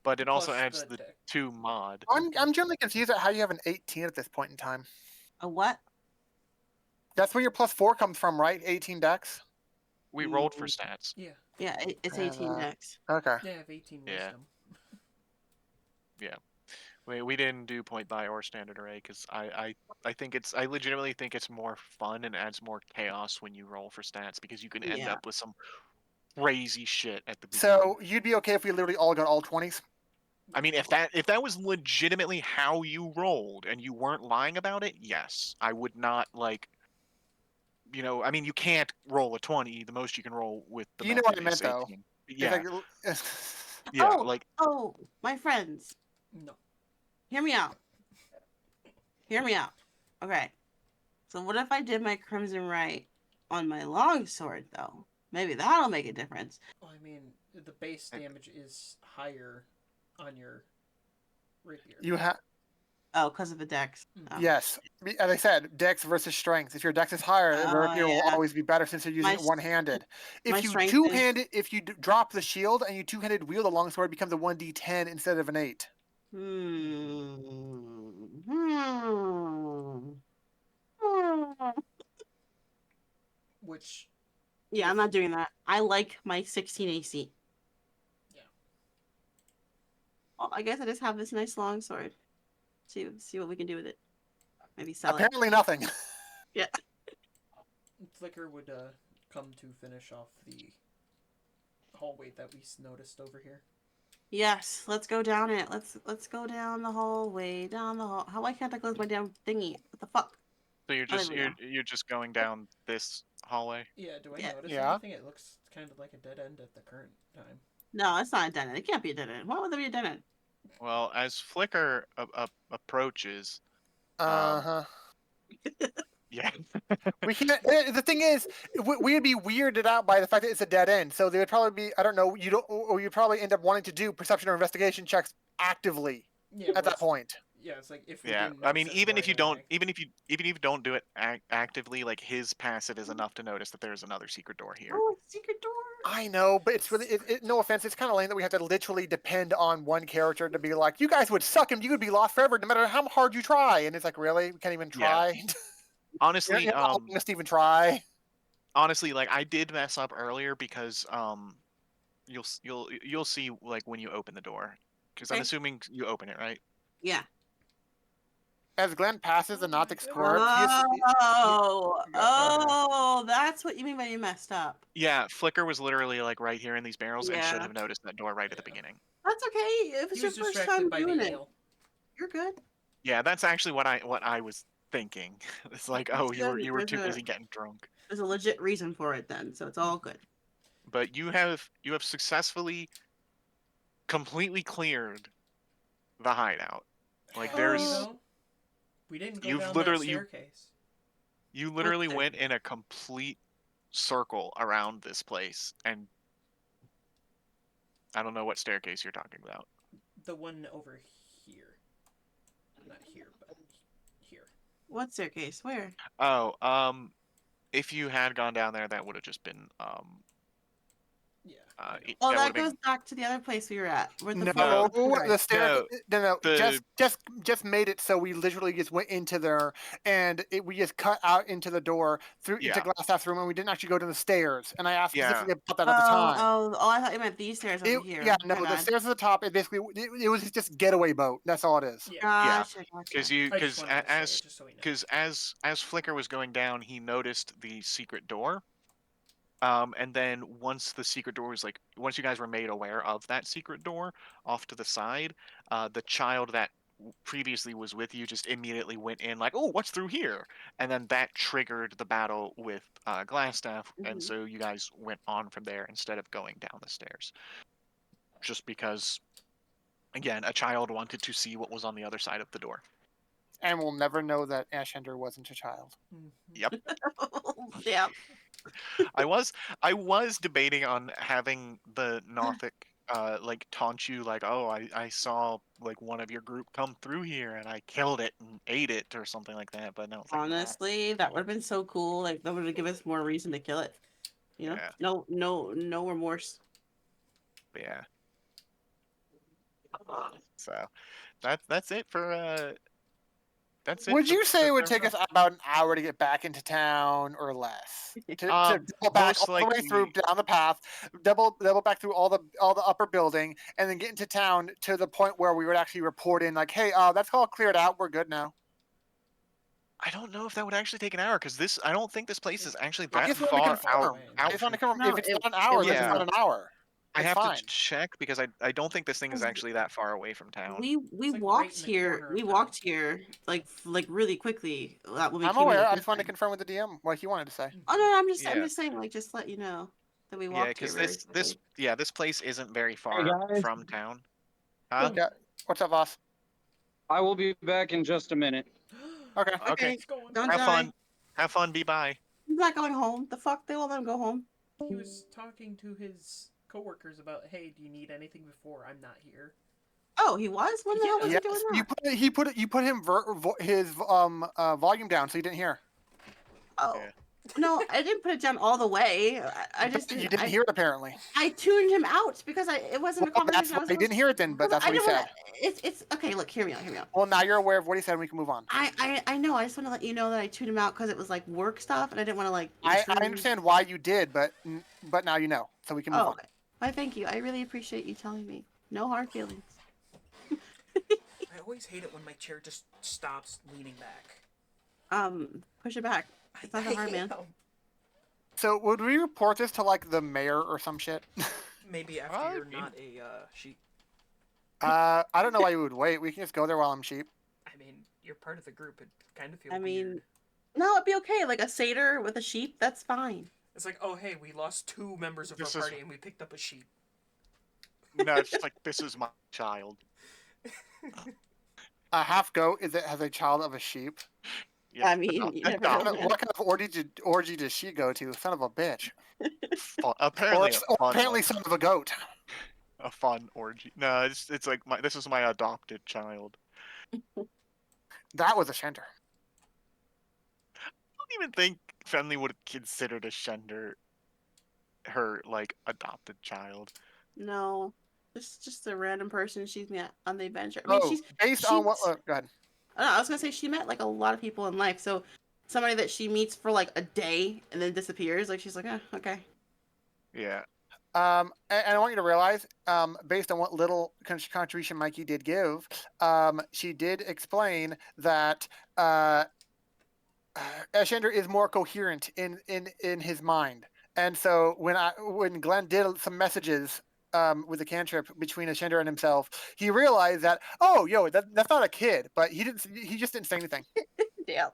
but it also Plus adds the the deck. 2 mod. I'm generally confused at how you have an 18 at this point in time. A what? That's where your +4 comes from, right? 18 dex. We rolled for stats. Yeah. Yeah, it's 18 dex. Okay. Yeah, I have 18 Yeah. wisdom. We didn't do point buy or standard array because I think I legitimately think it's more fun and adds more chaos when you roll for stats because you can end Yeah. up with some crazy shit at the beginning. So you'd be okay if we literally all got all 20s? I mean, if that was legitimately how you rolled and you weren't lying about it, yes, I would not like. I mean, you can't roll a 20. The most you can roll with the You know what I method meant, is though. 18. It's Yeah, like, yeah, Oh, like oh, my friends, No. hear me out. Hear me out. Okay. So what if I did my crimson right on my longsword though? Maybe that'll make a difference. Oh, I mean, the base damage is higher on your rapier. you have Oh, because of the dex. Mm. Oh. yes. As I said, dex versus strength. If your dex is higher, the Oh, rapier will yeah. always be better since you're using My it one-handed. my If you strength is- two-handed, if you drop the shield and you two-handed wield a longsword, it becomes a 1d10 instead of an 8. Hmm. Hmm. Hmm. Which, Yeah, I'm not doing that. I like my 16 AC. yeah. Well, I guess I just have this nice long sword. See what we can do with it. Maybe sell it. Apparently nothing. Yeah. Flicker would come to finish off the hallway that we noticed over here. Yes, let's go down it. Let's go down the hallway, down the hall. Why can't I close my damn thingy? What the fuck? so you're Oh, there just we you're go. you're just going down this hallway. Yeah, do I Yeah. notice Yeah. anything? It looks kind of like a dead end at the current time. No, it's not a dead end. It can't be a dead end. Why would there be a dead end? Well, as Flicker approaches, Uh-huh. yeah, We can. The thing is, we'd be weirded out by the fact that it's a dead end. So they would probably be. I don't know. You don't, or you'd probably end up wanting to do perception or investigation checks actively Yeah, at that point. Yeah, it's like if we yeah. didn't I mean, notice it even if right you don't, away. even if you don't do it actively, like his passive is enough to notice that there's another secret door here. Oh, secret door. I know, but it's really. No offense, it's kind of lame that we have to literally depend on one character to be like, you guys would suck and you would be lost forever no matter how hard you try. And it's like, really, we can't even Yeah. try. Honestly, You're not letting us even try. honestly, like I did mess up earlier because you'll see like when you open the door because I'm Okay. assuming you open it, right? Yeah. As Glenn passes the Oh Not my Explorer, Oh, that's what you mean by you messed up. Yeah, Flicker was literally like right here in these barrels and should Yeah. have noticed that door right at the Yeah. beginning. That's okay. If it's He your was first distracted time by doing the it, ale. you're good. Yeah, that's actually what I was thinking. It's like, oh, you were too busy getting drunk. There's a legit reason for it then, so it's all good. But you have successfully completely cleared the hideout. Like Have we, there's though? We didn't go you've down literally that staircase. you literally What went in a complete circle around this place and I don't know what staircase you're talking about. The one over here. Not here, but here. What staircase? Where? Oh, if you had gone down there that would have just been Yeah. I know. Oh, that that would have goes been back to the other place we were at. Where the no, photo the staircase. No, the just made it so we literally just went into there and we just cut out into the door through into yeah. glass house room and we didn't actually go to the stairs. And I asked Yeah. specifically about that at the time. Oh, I thought you meant these stairs over here. Yeah, My no, the bad. stairs at the top. It basically it was just getaway boat. That's all it is. Yeah. Gotcha. Because I just wanted to say it just so we know. as Flicker was going down, he noticed the secret door. And then once the secret door was like, once you guys were made aware of that secret door off to the side, the child that previously was with you just immediately went in like, oh, what's through here? And then that triggered the battle with Glassstaff, and Mhm. so you guys went on from there instead of going down the stairs. Just because, again, a child wanted to see what was on the other side of the door. And we'll never know that Ashender wasn't a child. Mhm. Yep. Yeah. I was debating on having the Nothic like taunt you like, oh, I saw like one of your group come through here and I killed it and ate it or something like that, but no, it's like, nah. Honestly, that would have been so cool. Like that would have given us more reason to kill it. You know? Yeah. No remorse. Yeah. So that's it for Would you say the it would third take round. us about an hour to get back into town or less? To double back Most all the way through likely down the path, double back through all the upper building, and then get into town to the point where we would actually report in like, hey, that's all cleared out. We're good now. I don't know if that would actually take an hour because this I don't think this place is actually I that just want to far confirm. away. I just want to confirm. No, If it's it not an hour, then it's Yeah. not an hour. I It's have fine. to check because I don't think this thing is actually that far away from town. We It's, like, right walked in the here. corner We of walked town. here like really quickly when we I'm came in aware. the I first just wanted to time. confirm with the DM what he wanted to say. Oh no, I'm Yeah. just saying like just let you know that we Yeah, walked here because very quickly. this place isn't very Hey far guys, from town. Huh? Yeah. What's up, boss? I will be back in just a minute. Okay. My Okay. cat's going. Don't Have die. fun. Have fun. Be bye. He's not going home. The fuck? They won't let him go home. He was talking to his coworkers about, hey, do you need anything before I'm not here? Oh, he was? When the hell was Yes. he doing You that? put him his volume down so he didn't hear. Oh. Yeah. No, I didn't put it down all the way. I just didn't. You didn't hear it apparently. I tuned him out because it wasn't a Well, that's conversation I why was he supposed didn't hear it then, but because that's I what he didn't said. want to. It's okay. Look, hear me out. Hear me out. Well, now you're aware of what he said. We can move on. I know. I just want to let you know that I tuned him out because it was like work stuff, and I didn't want to like. I intrude. understand why you did, but now you know, so we can move Oh, on. okay. Why? Thank you. I really appreciate you telling me. No hard feelings. I always hate it when my chair just stops leaning back. Push it back. It's not that hard, man. So would we report this to like the mayor or some shit? Maybe after you're maybe. not a sheep. I don't know why you would wait. We can just go there while I'm sheep. I mean, you're part of the group. It kind of feels I mean, weird. no, it'd be okay. Like a satyr with a sheep, that's fine. It's like, oh hey, we lost 2 members of This our is- party and we picked up a sheep. No, it's just like this is my child. A half goat has a child of a sheep. Yeah, I mean, you never know. adopt. What kind of orgy does she go to? Son of a bitch. Apparently Or a fun apparently one. son of a goat. A fun orgy. No, it's like this is my adopted child. That was a shender. I don't even think Fenley would have considered a Shender her like adopted child. No, it's just a random person she's met on the adventure. I mean, Oh, based on what? she's- Go ahead. I don't know, I was gonna say she met like a lot of people in life. So somebody that she meets for like a day and then disappears, like she's like, okay. Yeah. And I want you to realize, based on what little contribution Mikey did give, she did explain that Ashender is more coherent in his mind, and so when Glenn did some messages with the cantrip between Ashender and himself, he realized that that's not a kid, but he just didn't say anything. Damn.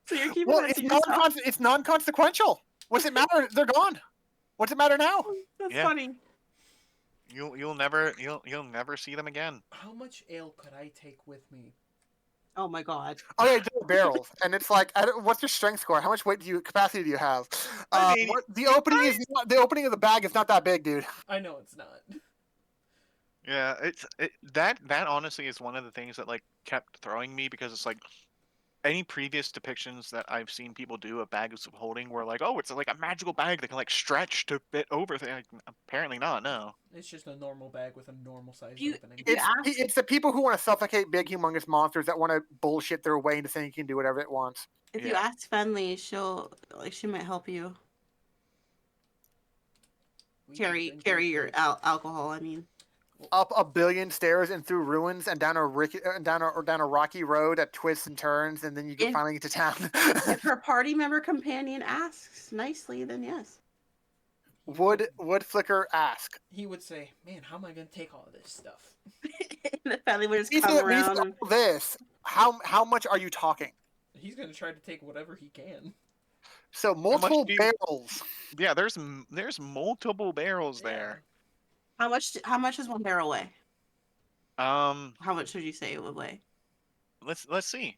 So you're keeping Well, that it's to yourself? it's non-consequential. What's it matter? They're gone. What's it matter now? That's Yeah. funny. You'll never see them again. How much ale could I take with me? Oh my god. Oh yeah, double barrels, and it's like, what's your strength score? How much capacity do you have? I mean, The opening of the bag is not that big, dude. I know it's not. Yeah, that honestly is one of the things that like kept throwing me because it's like any previous depictions that I've seen people do of bags of holding were like, oh, it's like a magical bag that can like stretch to fit over things. Like, apparently not. No. It's just a normal bag with a normal sized You- opening. you- It's the people who want to suffocate big, humongous monsters that want to bullshit their way into saying you can do whatever it wants. If you Yeah. ask Fenley, she might help you We carry can carry your drink alcohol. I mean, Up a billion stairs and through ruins and down a rocky road that twists and turns, and then you If- finally get to town. if her party member companion asks nicely, then yes. Would Flicker ask? He would say, "Man, how am I going to take all of this stuff?" The family would just When come you say around and all this, how much are you talking? He's going to try to take whatever he can. So How much multiple do you? barrels. Yeah, there's multiple barrels Yeah. there. how much does one barrel weigh? Um, How much would you say it would weigh? let's see.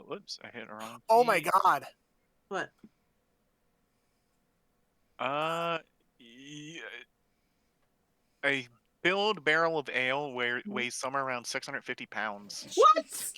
Whoops, I hit the wrong Oh my key. god. What? Uh, y- a filled barrel of ale weighs somewhere around 650 pounds. What?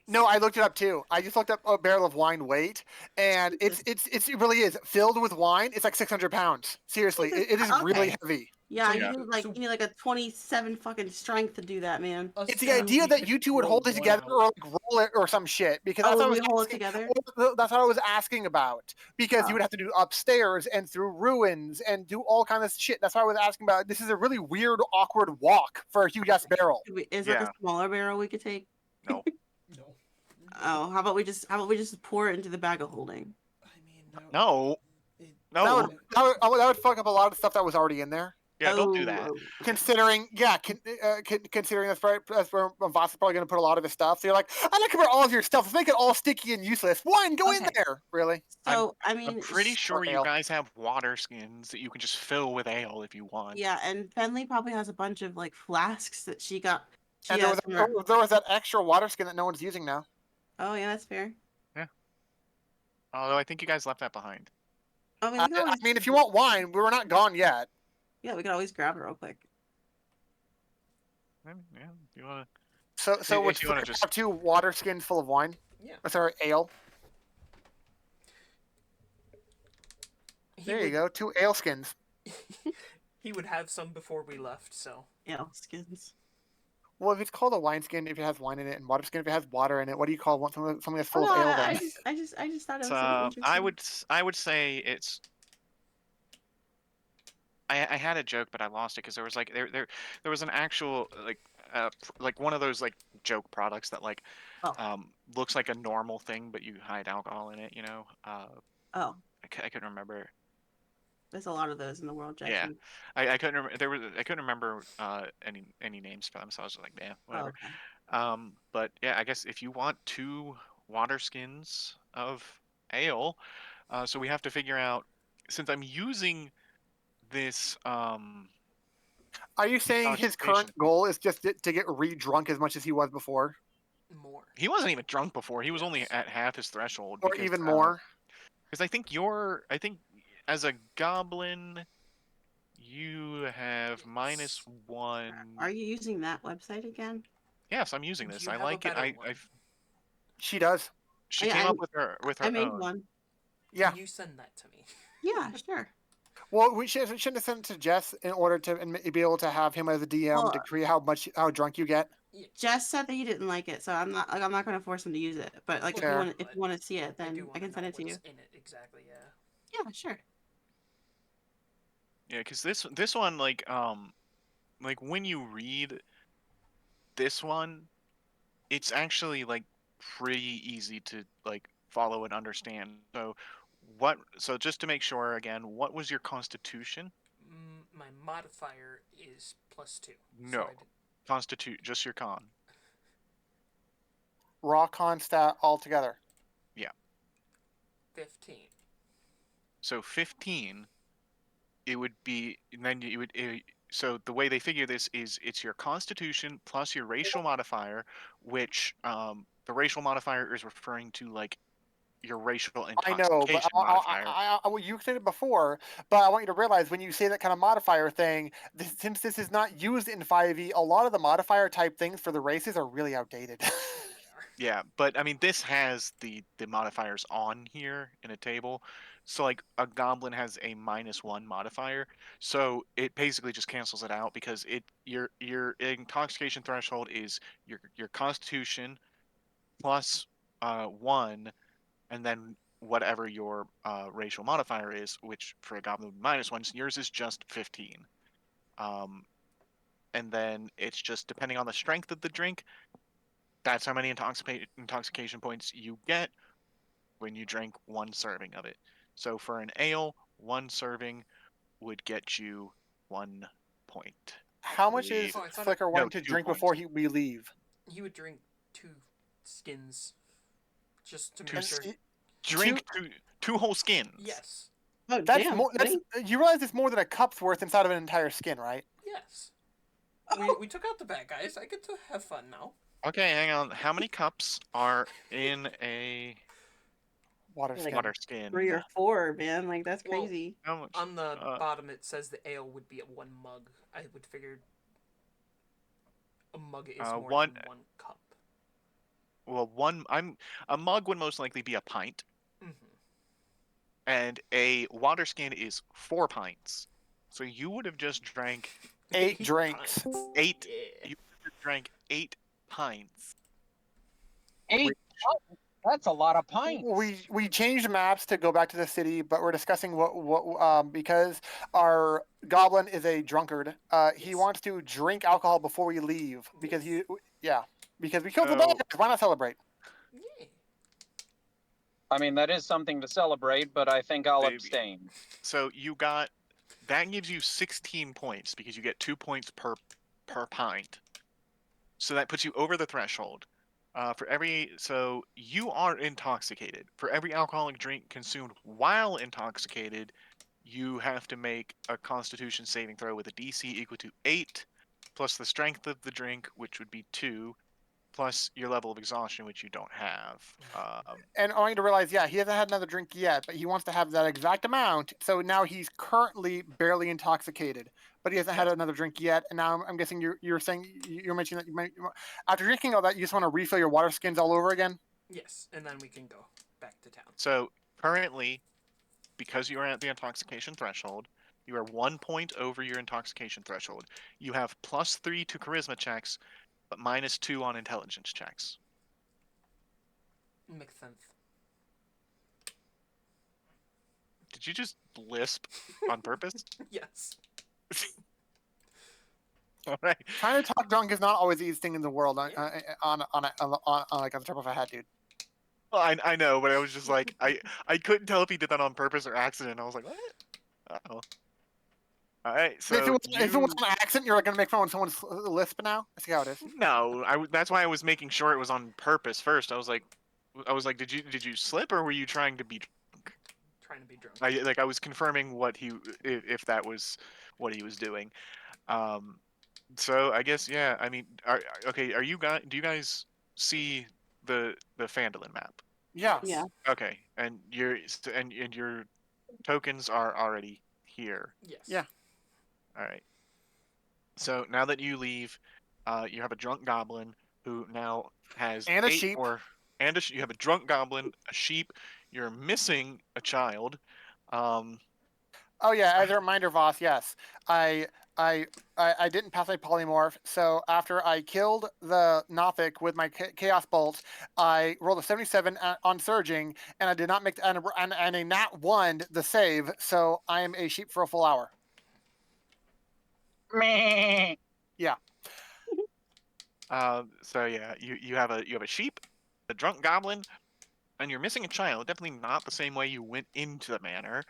No, I looked it up too. I just looked up a barrel of wine weight, and it really is filled with wine. It's like 600 pounds. Seriously, it is really Okay. heavy. Yeah, So- you need like so- you need like a 27 fucking strength to do that, man. Us It's the two, idea we that could you two would roll hold it one together out. or like roll it or some shit. Because that's Oh, what I we was hold it asking. together? That's what I was asking about. Because Oh. you would have to do upstairs and through ruins and do all kinds of shit. That's why I was asking about. This is a really weird, awkward walk for a huge ass barrel. Is like Yeah. a smaller barrel we could take? No. No. Oh, how about we just pour it into the bag of holding? I mean, no. No. It- No. That would fuck up a lot of stuff that was already in there. Yeah, don't do Oh, that. okay. Considering, considering that's where Voss is probably going to put a lot of his stuff. So you're like, I don't care about all of your stuff. Let's make it all sticky and useless. One, go in Okay. there. Really? So I I'm mean, pretty sure you ale. guys have water skins that you can just fill with ale if you want. yeah, and Fenley probably has a bunch of like flasks that she got. She And has from her. there was that extra water skin that no one's using now. Oh yeah, that's fair. Although I think you guys left that behind. I mean, I, we could always, I mean, if you want wine, we're not gone yet. yeah, we could always grab it real quick. Yeah, you want So If would you wanna Flicker just- have 2 water skins full of wine? Yeah. Sorry, ale. He There you would- go, 2 ale skins. He would have some before we left, so. Yeah, skins. Well, if it's called a wine skin, if it has wine in it, and water skin if it has water in it, what do you call something that's Oh, full no, of ale? I Then just thought it was So, something interesting. I would say it's. I had a joke, but I lost it because there was like there was an actual like one of those like joke products that like Oh. looks like a normal thing, but you hide alcohol in it. You know, Oh, I couldn't remember. there's a lot of those in the world, Yeah. Jackson. I couldn't remember. I couldn't remember any names for them, so I was like, yeah, Oh, whatever. okay. But yeah, I guess if you want 2 water skins of ale, so we have to figure out since I'm using this are you saying his current Constipation. goal is just to get re-drunk as much as he was before, More. he wasn't even drunk before. He was only at half his threshold. or even more? Because I think as a goblin, you have -1. Are you using that website again? Yes, I'm using Do this. you I have a like it. better one? She does. She Yeah, came I- up with her I made own. one. Yeah. Can you send that to me? Yeah, sure. Well, we shouldn't have sent it to Jess in order to be able to have him as a DM Well, to create how drunk you get. Jess said that he didn't like it, so I'm not going to force him to use it. But like, Fair. if you want to see it, I then do I wanna can send know it to you. what's in it exactly, yeah. Yeah, sure. Yeah, because this one like when you read this one, it's actually like pretty easy to like follow and understand. So just to make sure again, what was your constitution? My modifier is +2. No. So I did Constitute just your con. Raw con stat altogether. 15. So 15 it would be and then you would so the way they figure this is it's your constitution plus your racial modifier, which the racial modifier is referring to like your racial I know, but intoxication modifier. you said it before, but I want you to realize when you say that kind of modifier thing, since this is not used in 5e, a lot of the modifier type things for the races are really outdated. Yeah, but I mean, this has the modifiers on here in a table. So like a goblin has a -1 modifier, so it basically just cancels it out because your intoxication threshold is your constitution plus 1, and then whatever your racial modifier is, which for a goblin would be -1, so yours is just 15. Um, and then it's just depending on the strength of the drink. That's how many intoxication points you get when you drink one serving of it. So for an ale, one serving would get you 1 point. How I much is believe. Oh, I thought Flicker No, wanting to 2 drink points. before we leave? he would drink 2 skins, just to Two make s- sure. Drink two whole skins. Yes. Oh, That's damn. more. That's really? you realize it's more than a cup's worth inside of an entire skin, right? Yes. Oh. We took out the bad guys. I get to have fun now. Okay, hang on. How many cups are in a Water Like skin. water skin? 3 or 4, man. Like, that's Well, crazy. How much? On the bottom, it says the ale would be at 1 mug. I would figure a mug is more one- than 1 cup. Well, a mug would most likely be a pint, Hmm. and a water skin is 4 pints. So you would have just drank 8 drinks. pints. 8. Yeah. You would have drank 8 pints. 8 pints? That's a lot of pints. We changed maps to go back to the city, but we're discussing what because our goblin is a drunkard. He Yes. wants to drink alcohol before we leave because because we killed the So- bad guys. Why not celebrate? Yeah. I mean, that is something to celebrate, but I think I'll Baby. abstain. So that gives you 16 points because you get 2 points per pint. So that puts you over the threshold. So you are intoxicated. For every alcoholic drink consumed while intoxicated, you have to make a Constitution saving throw with a DC equal to 8, plus the strength of the drink, which would be 2, plus your level of exhaustion, which you don't have. And only to realize, he hasn't had another drink yet, but he wants to have that exact amount. So now he's currently barely intoxicated, but he hasn't had another drink yet. And now I'm guessing you're saying you're mentioning that you might, after drinking all that, you just want to refill your water skins all over again. Yes, and then we can go back to town. So currently, because you are at the intoxication threshold, you are 1 point over your intoxication threshold. You have +3 to charisma checks, but -2 on intelligence checks. Makes sense. Did you just lisp on purpose? Yes. All right. Trying to talk drunk is not always the easiest thing in the world on like on the top of a hat, dude. Well, I know, but I was just like, I couldn't tell if he did that on purpose or accident. I was like, what? Uh-oh. All right, so if it was an accent, you're gonna make fun of someone's lisp now. I see how it is. no, that's why I was making sure it was on purpose first. I was like, did you slip or were you trying to be drunk? Trying to be drunk. I was confirming if that was what he was doing. So I guess I mean, are you guys? Do you guys see the Phandelver map? Yeah. Yeah. Okay, and your tokens are already here. Yes. Yeah. All right. So now that you leave, you have a drunk goblin who now has And a 8 sheep. You have a drunk goblin, a sheep. You're missing a child. Oh yeah, as a reminder, Voss, yes. I didn't pass my polymorph, so after I killed the Nothic with my Chaos Bolt, I rolled a 77 on Surging, and I did not make and a nat 1 the save, so I am a sheep for a full hour. Meh. So yeah, you have a sheep, a drunk goblin, and you're missing a child. Definitely not the same way you went into the manor.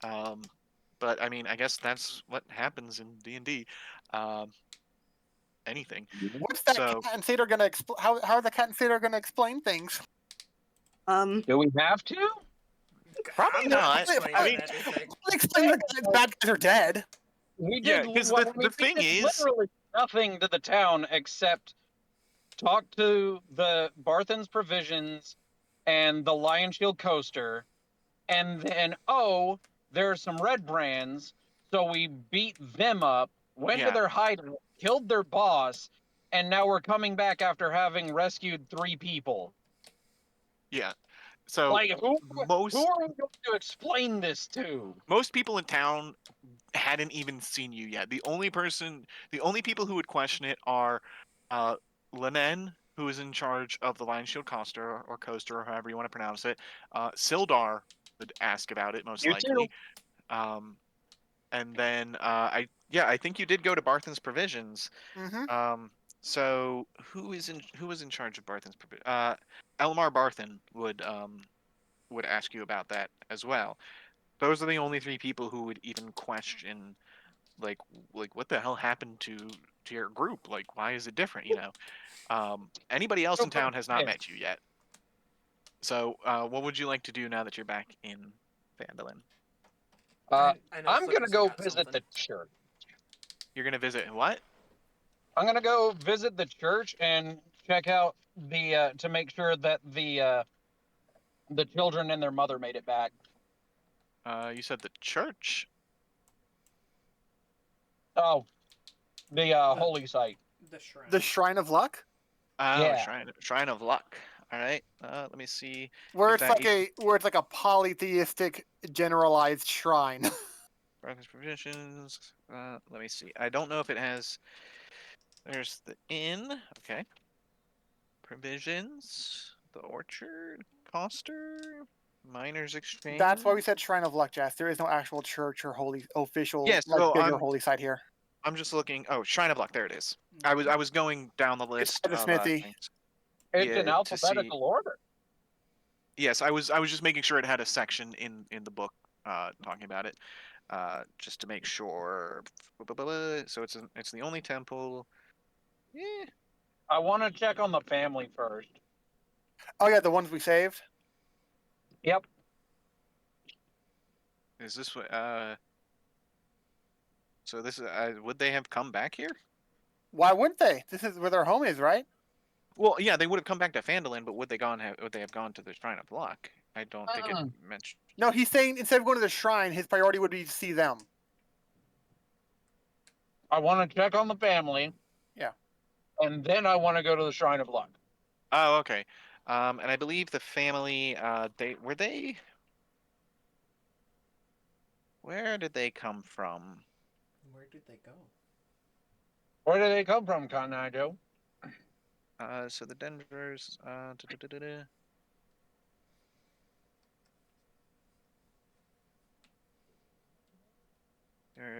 But I mean, I guess that's what happens in D&D. Anything. What's that So cat and satyr gonna how are the cat and satyr gonna explain things? Do we have to? Probably I'm not. explaining I mean, that if they- Explain the bad guys are dead. We Yeah, did. 'cause well, the we thing did is- literally nothing to the town except talk to the Barthen's Provisions and the Lion Shield coaster, and then there are some red brands, so we beat them up, went to Yeah. their hideout, killed their boss, and now we're coming back after having rescued 3 people. yeah. So Like who most are we going to explain this to? most people in town hadn't even seen you yet. The only people who would question it are Lenen, who is in charge of the Lion Shield coaster or coaster or however you want to pronounce it. Sildar would ask about it most You likely. And then I think you did go to Barthen's Provisions. Mm-hmm. So who was in charge of Barthen's Elmar Barthen would ask you about that as well. Those are the only three people who would even question like what the hell happened to your group? Like why is it different, you know? Anybody else in Super town has not pissed. met you yet. So what would you like to do now that you're back in Phandalin? I know I'm gonna Flicker's go got visit something. the church. You're gonna visit what? I'm gonna go visit the church and check out the to make sure that the children and their mother made it back. You said the church? Oh, the The- holy site. The shrine. The Shrine of Luck, Oh, Yeah. Shrine of Luck. All right. Let me see where if it's that like a polytheistic generalized shrine. Brothers provisions. Let me see. I don't know if it has. There's the inn. Okay. Provisions. The orchard. Coster. Miners exchange. That's why we said Shrine of Luck, Jess. There is no actual church or holy official Yes. like So bigger holy site here. I'm just looking. Oh, Shrine of Luck. There it is. I was going down the It's list by the of smithy. things. It's Yeah, in to see. alphabetical order. Yes, I was just making sure it had a section in the book talking about it. Just to make sure. So it's the only temple. Yeah. I want to check on the family first. Oh yeah, the ones we saved. Yep. Is this what? So this is. Would they have come back here? Why wouldn't they? This is where their home is, right? Well, yeah, they would have come back to Phandalin, but would they have gone to the Shrine of Luck? I don't think it Mm-mm. mentioned. No, he's saying instead of going to the shrine, his priority would be to see them. I want to check on the family. Yeah. And then I want to go to the Shrine of Luck. Oh, okay. And I believe the family. They were they. Where did they come from? Where did they go? Where do they come from, Cotton Eye Joe? So the Denvers. Da-da-da-da-da.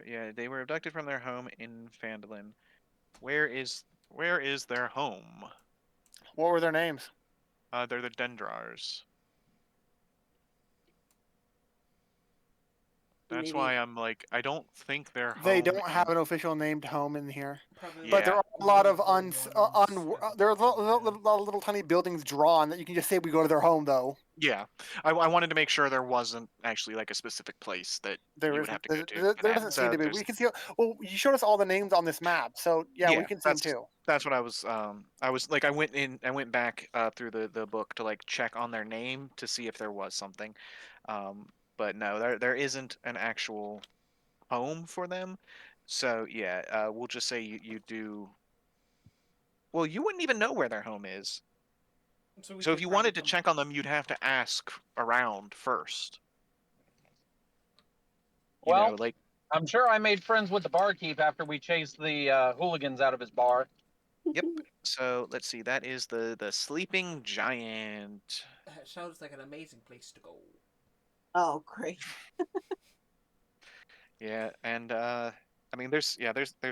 Yeah, they were abducted from their home in Phandalin. Where is their home? What were their names? They're the Dendrars. That's Maybe. why I'm like, I don't think their They home. don't have an official named home in here. Probably But there Yeah. are a lot of one of the ones at the there are bottom, yeah. little tiny buildings drawn that you can just say we go to their home though. Yeah, I wanted to make sure there wasn't actually like a specific place that There you would isn't. have to go to There for that. doesn't seem So to be. there's We can see. Well, you showed us all the names on this map, so yeah, we yeah, can see them too. that's what I was like I went back through the book to like check on their name to see if there was something, but no, there isn't an actual home for them. So yeah, we'll just say you do. Well, you wouldn't even know where their home is. So we So if could you probably wanted to come. check on them, you'd have to ask around first. You know, Well, like I'm sure I made friends with the barkeep after we chased the hooligans out of his bar. yep. So let's see. That is the sleeping giant. Sounds like an amazing place to go. Oh, great. Yeah, and I mean, there's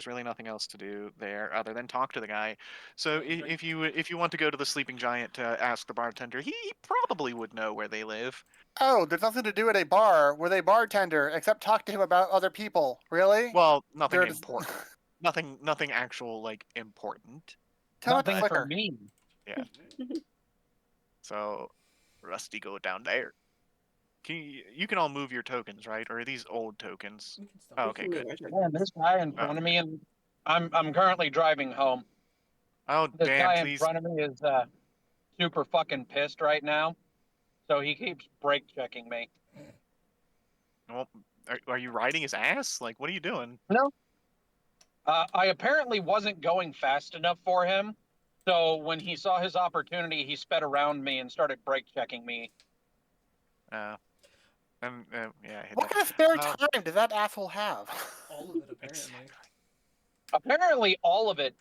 really nothing else to do there other than talk to the guy. So Yeah, drink. if you want to go to the sleeping giant to ask the bartender, he probably would know where they live. Oh, there's nothing to do at a bar with a bartender except talk to him about other people. Really? Well, nothing They're just important. Nothing actual like important. tell it to Nothing for Flicker. me. Yeah. So Rusty, go down there. You can all move your tokens, right? Or are these old tokens? We can still. Oh, We okay, can good. move our Man, tokens. this guy in Oh, front of me, and I'm currently driving home. oh This damn, guy in please. front of me is super fucking pissed right now, so he keeps brake checking me. Well, are you riding his ass? Like, what are you doing? No, I apparently wasn't going fast enough for him, so when he saw his opportunity, he sped around me and started brake checking me. Yeah, I hit What that. kind of spare Uh, time does that asshole have? All of it, apparently. exactly. Apparently, all of it.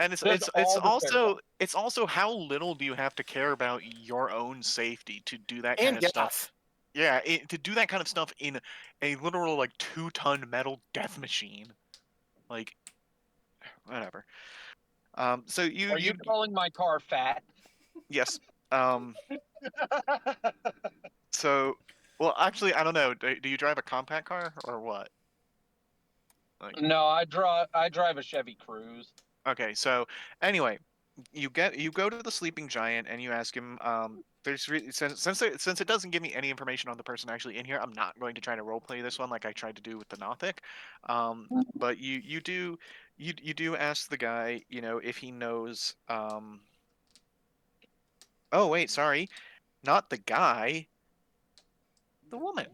And it's Just it's it's all the spare time. also how little do you have to care about your own safety to do that kind And of stuff? gas. Yeah, to do that kind of stuff in a literal like 2-ton metal death machine. Like, whatever. So you Are you calling my car fat? yes. Um, so well, actually, I don't know. Do you drive a compact car or what? Like, No, I drive a Chevy Cruze. okay. So anyway, you go to the sleeping giant and you ask him. Since it doesn't give me any information on the person actually in here, I'm not going to try to role play this one like I tried to do with the Nothic. But you do ask the guy, if he knows. Oh wait, sorry, not the guy, the woman.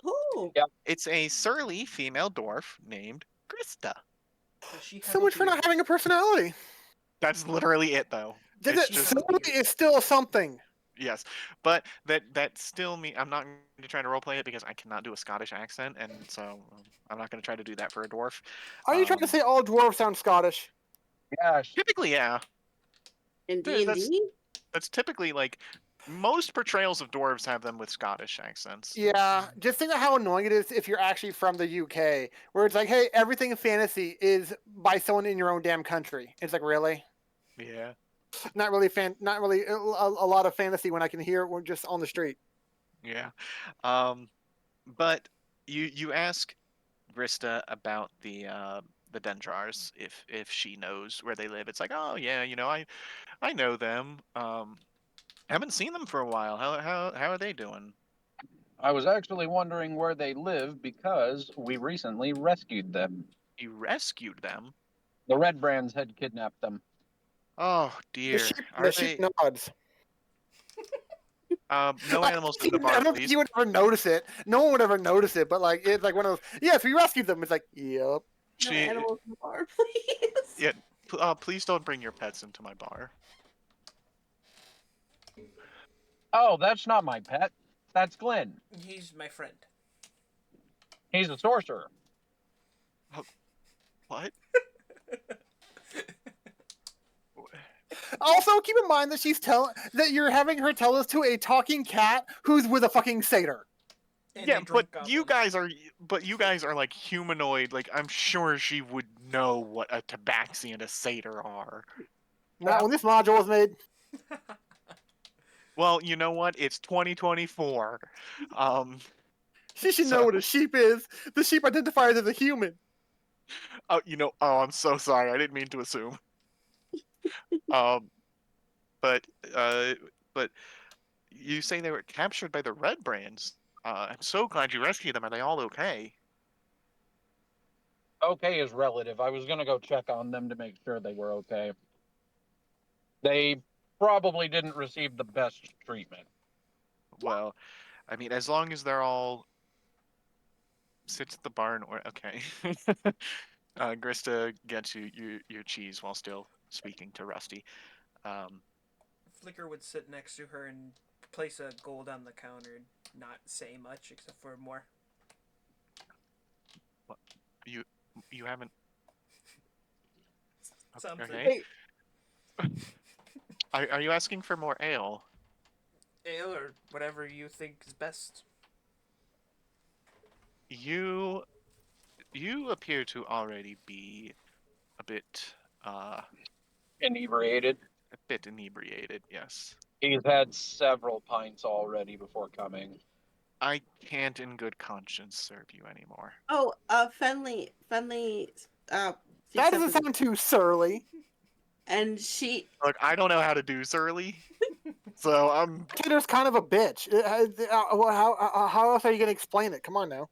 Ooh. Yep. It's a surly female dwarf named Krista. Does she have So a much for not beard? having a personality. That's literally it, though. That It's she just have a silly beard? is still something. yes, but that still me. I'm not going to try to roleplay it because I cannot do a Scottish accent, and so I'm not going to try to do that for a dwarf. Are you trying to Um, say all dwarves sound Scottish? Yeah, typically, yeah, In Th- D and that's D. that's typically like most portrayals of dwarves have them with Scottish accents. Yeah, just think of how annoying it is if you're actually from the UK, where it's like, hey, everything in fantasy is by someone in your own damn country. It's like, really? Yeah. Not really not really a lot of fantasy when I can hear it when just on the street. Yeah. But you ask Grista about the Dendrars if she knows where they live. It's like, oh yeah, I know them. Haven't seen them for a while. How are they doing? I was actually wondering where they live because we recently rescued them. You rescued them? The Red Brands had kidnapped them. Oh dear. The Are sheep they? nods. No animals in the I bar, don't think please. you would ever notice it. No one would ever notice it, but like it's like one of those. Yes, we rescued them. It's like, yep. No She, animals in the bar, please. yeah. Please don't bring your pets into my bar. Oh, that's not my pet. That's Glenn. He's my friend. He's a sorcerer. What? Also, keep in mind that that you're having her tell us to a talking cat who's with a fucking satyr. And Yeah, a drunk you goblin. guys are like humanoid. Like I'm sure she would know what a tabaxi and a satyr are. Not when this module was made. Well, you know what? It's 2024. She should So know what a sheep is. The sheep identifies as a human. I'm so sorry. I didn't mean to assume. Um, but uh, but you say they were captured by the Red Brands. I'm so glad you rescued them. Are they all okay? Okay is relative. I was gonna go check on them to make sure they were okay. They probably didn't receive the best treatment. Well, I mean, as long as they're all sits at the barn or okay. Grista gets your cheese while still speaking to Rusty. Um, Flicker would sit next to her and place a gold on the counter and not say much except for more. you you haven't Something. okay? Are you asking for more ale? Ale or whatever you think is best. You appear to already be a bit Inebriated. inebriated. Yes, He's had several pints already before coming. I can't in good conscience serve you anymore. Oh, Fenley, That speaks up doesn't sound too surly. and she, Look, I don't know how to do surly, so I'm. Tater's kind of a bitch. How else are you going to explain it? Come on now.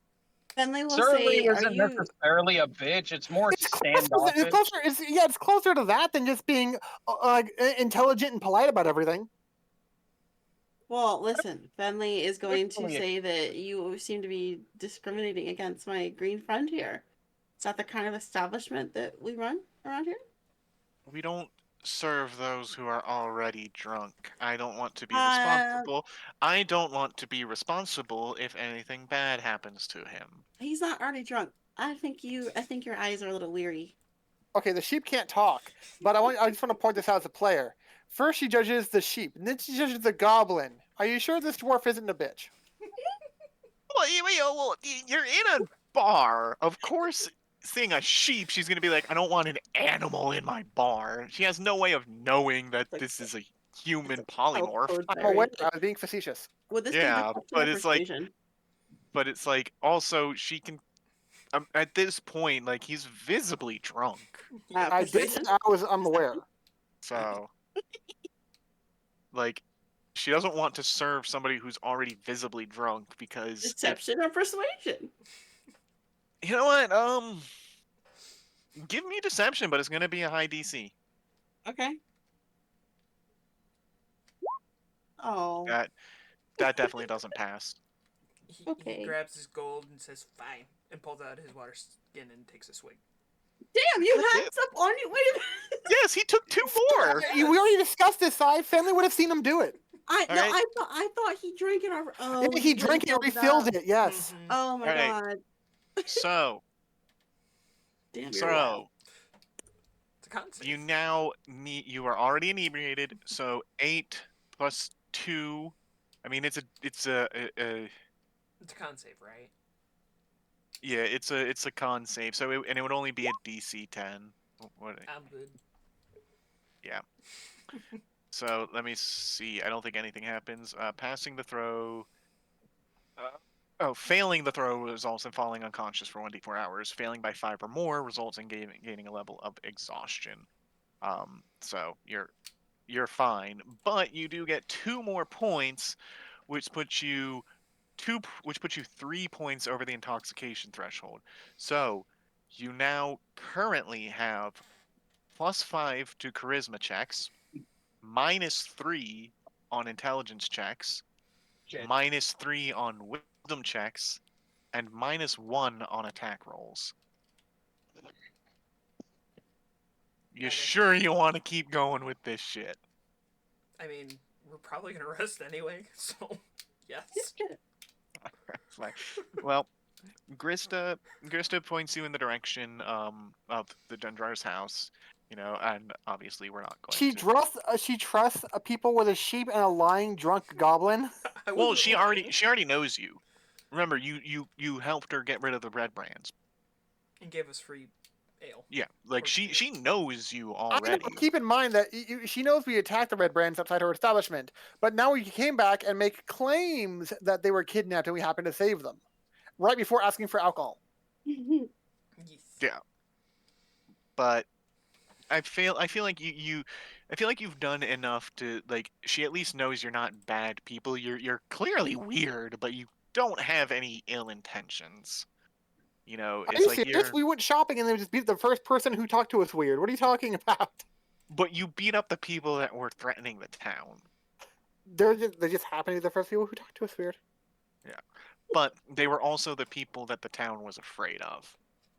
Fenley will Surly say, "Are isn't you?" necessarily a bitch. It's more standoffish. It's closer to that than just being intelligent and polite about everything. Well, listen, Fenley is going to Definitely. say that you seem to be discriminating against my green friend here. Is that the kind of establishment that we run around here? We don't serve those who are already drunk. I don't want to be Uh, responsible. I don't want to be responsible if anything bad happens to him. He's not already drunk. I think your eyes are a little weary. Okay, the sheep can't talk, but I just want to point this out as a player. First, she judges the sheep, and then she judges the goblin. Are you sure this dwarf isn't a bitch? Well, you're in a bar. Of course, seeing a sheep, she's gonna be like, I don't want an animal in my bar. She has no way of knowing that Like, this is a human Health polymorph. code I'm fairy. aware. I was being facetious. Would this be Yeah, deception or but it's like, persuasion? also she can. At this point, like he's visibly drunk, I did. Persuasion? I'm aware. so like she doesn't want to serve somebody who's already visibly drunk because if Deception or persuasion? you know what, give me deception, but it's gonna be a high DC. Okay. Oh. That definitely doesn't pass. He Okay. grabs his gold and says, "Fine," and pulls out his water skin and takes a swig. Damn, you God had damn. stuff on you. Wait a minute. Yes, he took 2 more. We already discussed this side. Family would have seen him do it. Alright. I thought he drank it. Oh, He drank it, refilled it. Yes. Mhm. Oh my Alright. god. So, Damn, you're wild. It's a con save. you are already inebriated, so 8 plus 2. I mean, it's a It's a con save, right? yeah, it's a con save. So it would only be a DC 10. What? I'm good. So let me see. I don't think anything happens. Passing the throw. Failing the throw results in falling unconscious for 1d4 hours. Failing by 5 or more results in gaining a level of exhaustion. So you're fine, but you do get 2 more points, which puts you 3 points over the intoxication threshold. So you now currently have +5 to charisma checks, -3 on intelligence checks, Shit. -3 on wisdom checks, and -1 on attack rolls. You Okay. sure you want to keep going with this shit? I mean, we're probably gonna rest anyway, so yes. Fine. Well, Grista points you in the direction of the Dendrar's house, and obviously we're not going She trusts people with a sheep and a lying drunk goblin. I Well, wasn't she lying. already knows you. Remember, you helped her get rid of the red brands. And gave us free ale. Yeah, like Or she beer. knows you I know, already. but keep in mind that she knows we attacked the Red Brands outside her establishment, but now we came back and make claims that they were kidnapped and we happened to save them, right before asking for alcohol. Yes. Yeah. But I feel like I feel like you've done enough to, like, she at least knows you're not bad people. You're clearly weird, but you don't have any ill intentions. Are It's you like serious? We went shopping and they just beat the first person who talked to us weird. What are you talking about? but you beat up the people that were threatening the town. They just happen to be the first people who talked to us weird. Yeah. But they were also the people that the town was afraid of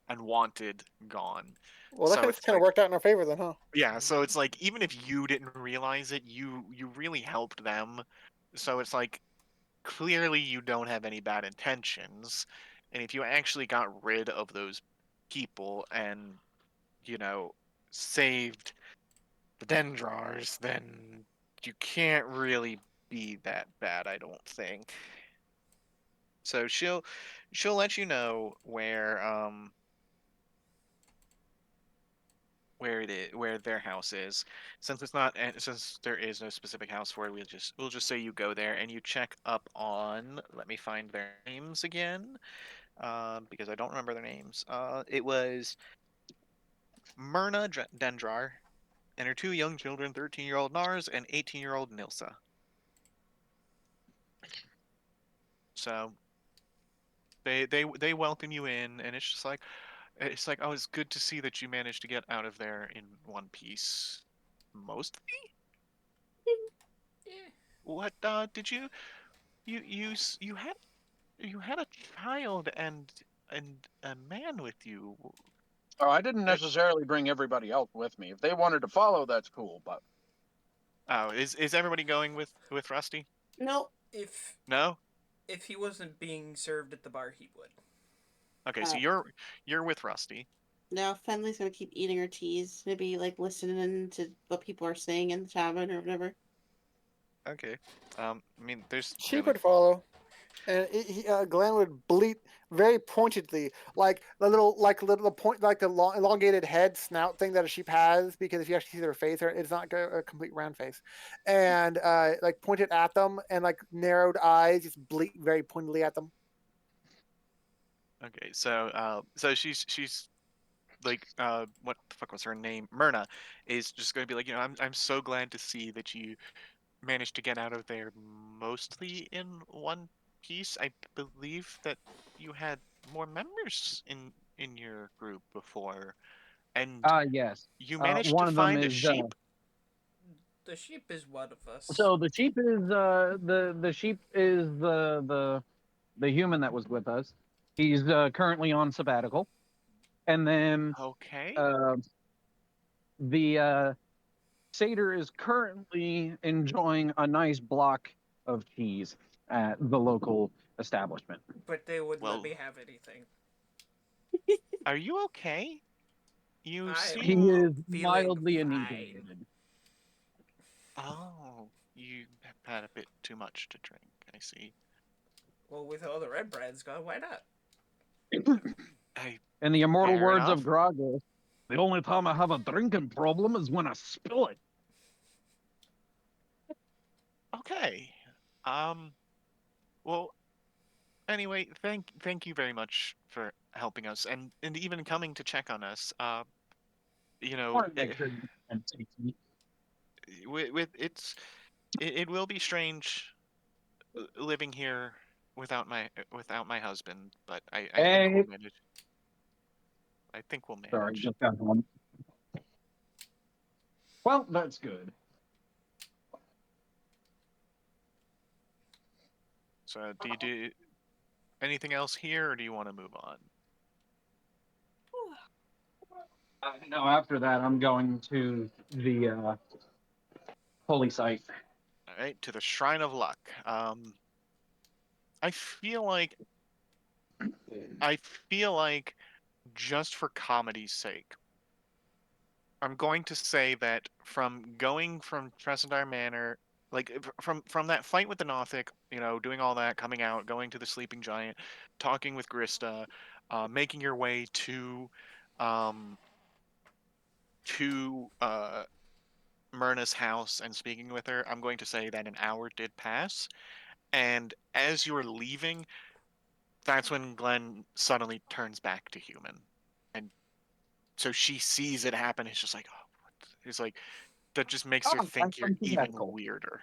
and wanted gone. Well, So that it's kind of like, worked out in our favor then, huh? yeah, so it's like even if you didn't realize it, you really helped them. So it's like clearly you don't have any bad intentions. And if you actually got rid of those people and, you know, saved the Dendrars, then you can't really be that bad, I don't think. So she'll let you know where it is, where their house is. Since there is no specific house for it, we'll just say you go there and you check up on. Let me find their names again, because I don't remember their names. It was Myrna Dendrar and her 2 young children, 13-year-old Nars and 18-year-old Nilsa. So they welcome you in, and it's like, oh, it's good to see that you managed to get out of there in one piece. Mostly. Yeah. What did you had a child and a man with you? Oh, I didn't necessarily bring everybody else with me. If they wanted to follow, that's cool. But Oh, is everybody going with Rusty? Nope. No. If he wasn't being served at the bar, he would. Okay, so you're with Rusty. Now Fenley's gonna keep eating her teas. Maybe like listening to what people are saying in the tavern or whatever. Okay. I mean, there's She really would follow. And Glenn would bleat very pointedly, like the point, like the long, elongated head snout thing that a sheep has. Because if you actually see their face, it's not a complete round face, and like pointed at them, and like narrowed eyes, just bleat very pointedly at them. Okay, so she's like what the fuck was her name? Myrna is just going to be like, I'm so glad to see that you managed to get out of there mostly in one piece. I believe that you had more members in your group before, and Yes. you managed to One of them find a is sheep. The sheep is one of us. so the sheep is the sheep is the human that was with us. He's currently on sabbatical, and then Okay. uh, the satyr is currently enjoying a nice block of cheese at the local establishment. But they wouldn't let Well, me have anything. are you okay? You He I'm seem is feeling mildly fine. inebriated. Oh, you have had a bit too much to drink. I see. Well, with all the red brands gone, why not? I In the immortal Fair words of enough. Gragas, the only time I have a drinking problem is when I spill it. Okay. Um. Well, anyway, thank you very much for helping us and even coming to check on us. You I know, want to make sure you can take me. with it will be strange living here without my husband, but I think we'll Hey, manage. I think we'll sorry, manage. just got one. Well, that's good. So, do you do anything else here, or do you want to move on? No, after that, I'm going to the holy site. All right, to the Shrine of Luck. I feel like I feel like just for comedy's sake, I'm going to say that from going from Tresendar Manor, like from that fight with the Nothic, doing all that, coming out, going to the Sleeping Giant, talking with Grista, making your way um, to Myrna's house and speaking with her, I'm going to say that an hour did pass, and as you were leaving, that's when Glenn suddenly turns back to human, and so she sees it happen. It's just like, oh, what? It's like that just makes her Oh, I'm think you're from even sabbatical. weirder.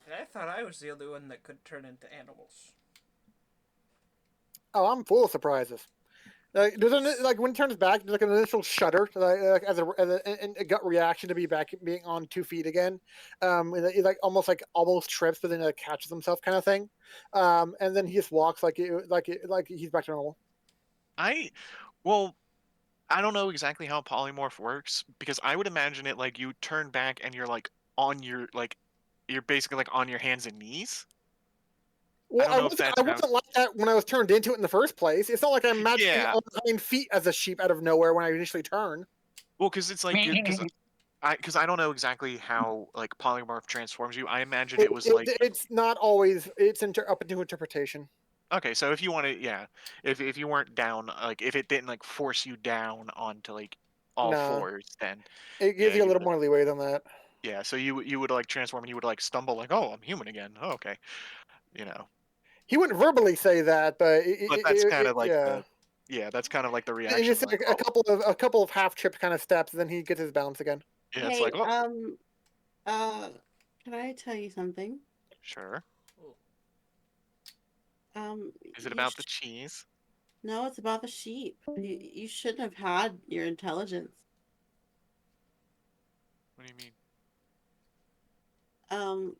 And I thought I was the only one that could turn into animals. Oh, I'm full of surprises. Like when it turns back, there's like an initial shudder, like as a gut reaction to be back being on 2 feet again. He like almost trips, but then like catches himself, kind of thing. And then he just walks like he's back to normal. I well, I don't know exactly how polymorph works because I would imagine it like you turn back and you're like on your like you're basically like on your hands and knees. I Well, don't know if that's I how. wasn't like that when I was turned into it in the first place. It's not like I'm magically Yeah. on hind feet as a sheep out of nowhere when I initially turn. Well, because it's like because I don't know exactly how like polymorph transforms you. I imagine it was like It's not always. It's up into interpretation. okay. So if you want to, yeah, if you weren't down, like if it didn't like force you down onto like all Nah, fours, then it yeah, gives you a you little would. more leeway than that. Yeah, so you would like transform and you would like stumble like, oh, I'm human again. Oh, okay, you know. He wouldn't verbally say that, but But that's kind of like yeah. the yeah, that's kind of like the And reaction. just Like, a oh, couple of half tripped kind of steps, and then he gets his balance again. yeah, it's Hey, like, oh, uh, can I tell you something? sure. Oh, Um, Is it you about the sh- cheese? no, it's about the sheep. You shouldn't have had your intelligence. What do you mean? Um,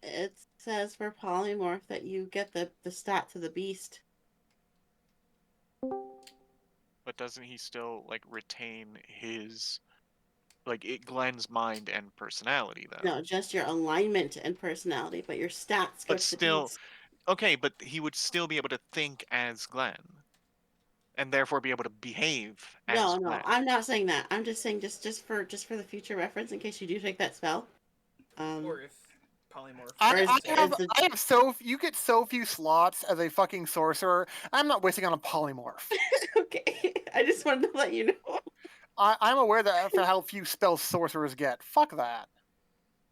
it says for polymorph that you get the stat to the beast. But doesn't he still like retain his like Glenn's mind and personality No, though? just your alignment and personality, but your stats go But to the still, beast. okay, but he would still be able to think as Glenn and therefore be able to behave as No, no, Glenn. I'm not saying that. I'm just saying just for the future reference in case you do take that spell. or Um, if polymorph. Or is- I have so you get so few slots as a fucking sorcerer. I'm not wasting on a polymorph. Okay, I just wanted to let you know. I'm aware that for how few spells sorcerers get. Fuck that.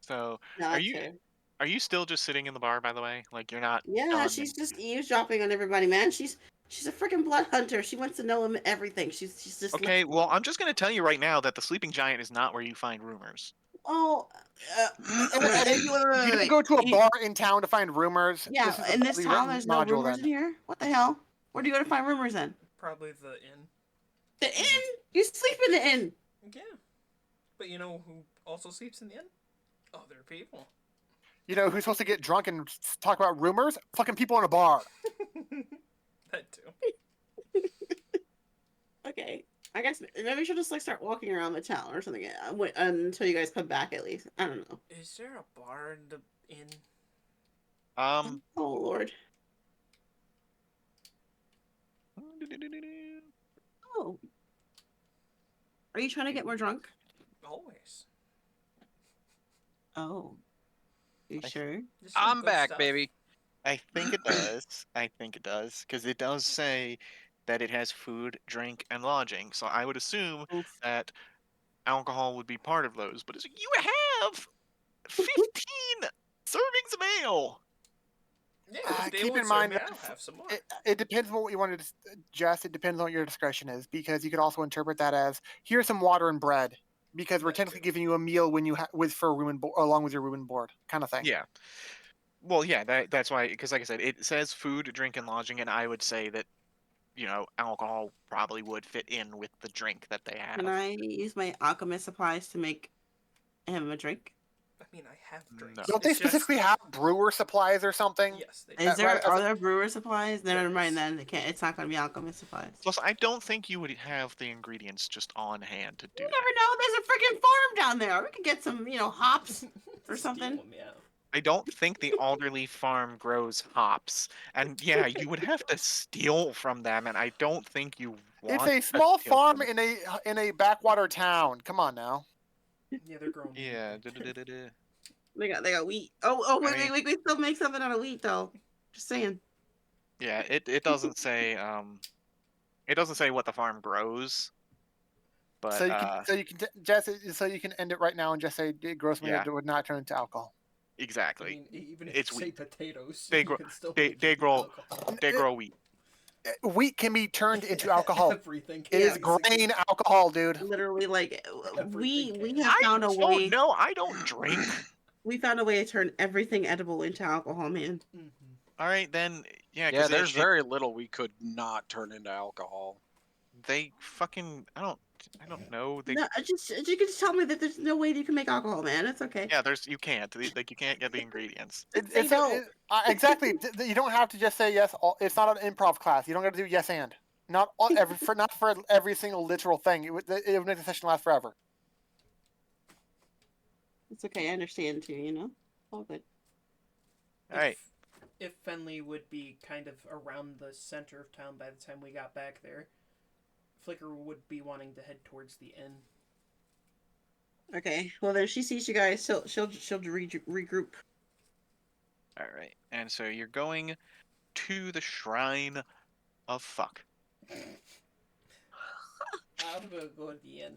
So, No, are that's you fair. are you still just sitting in the bar, by the way? Like you're not Yeah, done? she's just eavesdropping on everybody, man. She's a freaking blood hunter. She wants to know everything. She's just Okay, well, I'm just gonna tell you right now that the sleeping giant is not where you find rumors. oh, And wait, you don't wait. go to a bar in town to find rumors. Yeah, This is a in this poorly town, written there's no module. rumors Then in here. What the hell? Where do you go to find rumors in? Probably the inn. The inn. You sleep in the inn. Yeah. But you know who also sleeps in the inn? Other people. you know who's supposed to get drunk and talk about rumors? Fucking people in a bar. That too. Okay. I guess maybe we should just like start walking around the town or something until you guys come back at least. I don't know. Is there a bar in the inn? Um, Oh Lord. Oh. Are you trying to get more drunk? Always. Oh. You I- sure? There's some I'm good back, stuff. baby. I think it does. I think it does because it does say that it has food, drink, and lodging. So I would assume Oof. that alcohol would be part of those. But you have 15 servings of ale. Yeah, if they Keep won't in serve mind me, that I'll have some more. it depends on what you want to suggest. It depends on what your discretion is because you could also interpret that as here's some water and bread because we're That technically too. giving you a meal when you with for a room and along with your room and board kind of thing. Yeah. Well, yeah, that's why, because like I said, it says food, drink, and lodging, and I would say that, alcohol probably would fit in with the drink that they Can have. I use my alchemist supplies to make him a drink? I mean, I have drinks. No. Don't they It's just- specifically have brewer supplies or something? Yes, they Is do. there right, as are a- there brewer supplies? Never There mind is. then. It's not gonna be alchemist supplies. Plus, I don't think you would have the ingredients just on hand to do You that. never know. There's a freaking farm down there. We could get some, hops or Steal something. 'em, yeah. I don't think the Alderley farm grows hops. And yeah, you would have to steal from them, and I don't think you It's want a to small steal farm from- in a backwater town. Come on now. Yeah, they're growing. Yeah. wheat. da-da-da-da-da. They got wheat. Oh, I wait, mean- we still make something out of wheat though. Just saying. Yeah, it doesn't say it doesn't say what the farm grows, but So you can so you can end it right now and just say gross meat yeah, would not turn into alcohol. I exactly. mean, even if It's you say wheat. potatoes, They you grow- can still they- make they it grow- alcohol. They grow wheat. Wheat can be turned into alcohol. Everything. It is basically. grain alcohol, dude. Literally, like we Everything have I found a don't way. know. I don't drink. We found a way to turn everything edible into alcohol, man. Mhm. All right, then. Yeah, Yeah, because there's very little we could not turn into alcohol. they fucking. I don't know. They No, you can just tell me that there's no way you can make alcohol, man. It's okay. Yeah, you can't. Like you can't get the ingredients. They don't. Exactly. You don't have to just say yes. It's not an improv class. You don't got to do yes and. Not for every single literal thing. It would make the session last forever. It's okay. I understand too. All good. All right. If Fenley would be kind of around the center of town by the time we got back there, Flicker would be wanting to head towards the inn. Okay. Well, then she sees you guys. She'll regroup. All right. And so you're going to the shrine of fuck. I'm gonna go to the inn.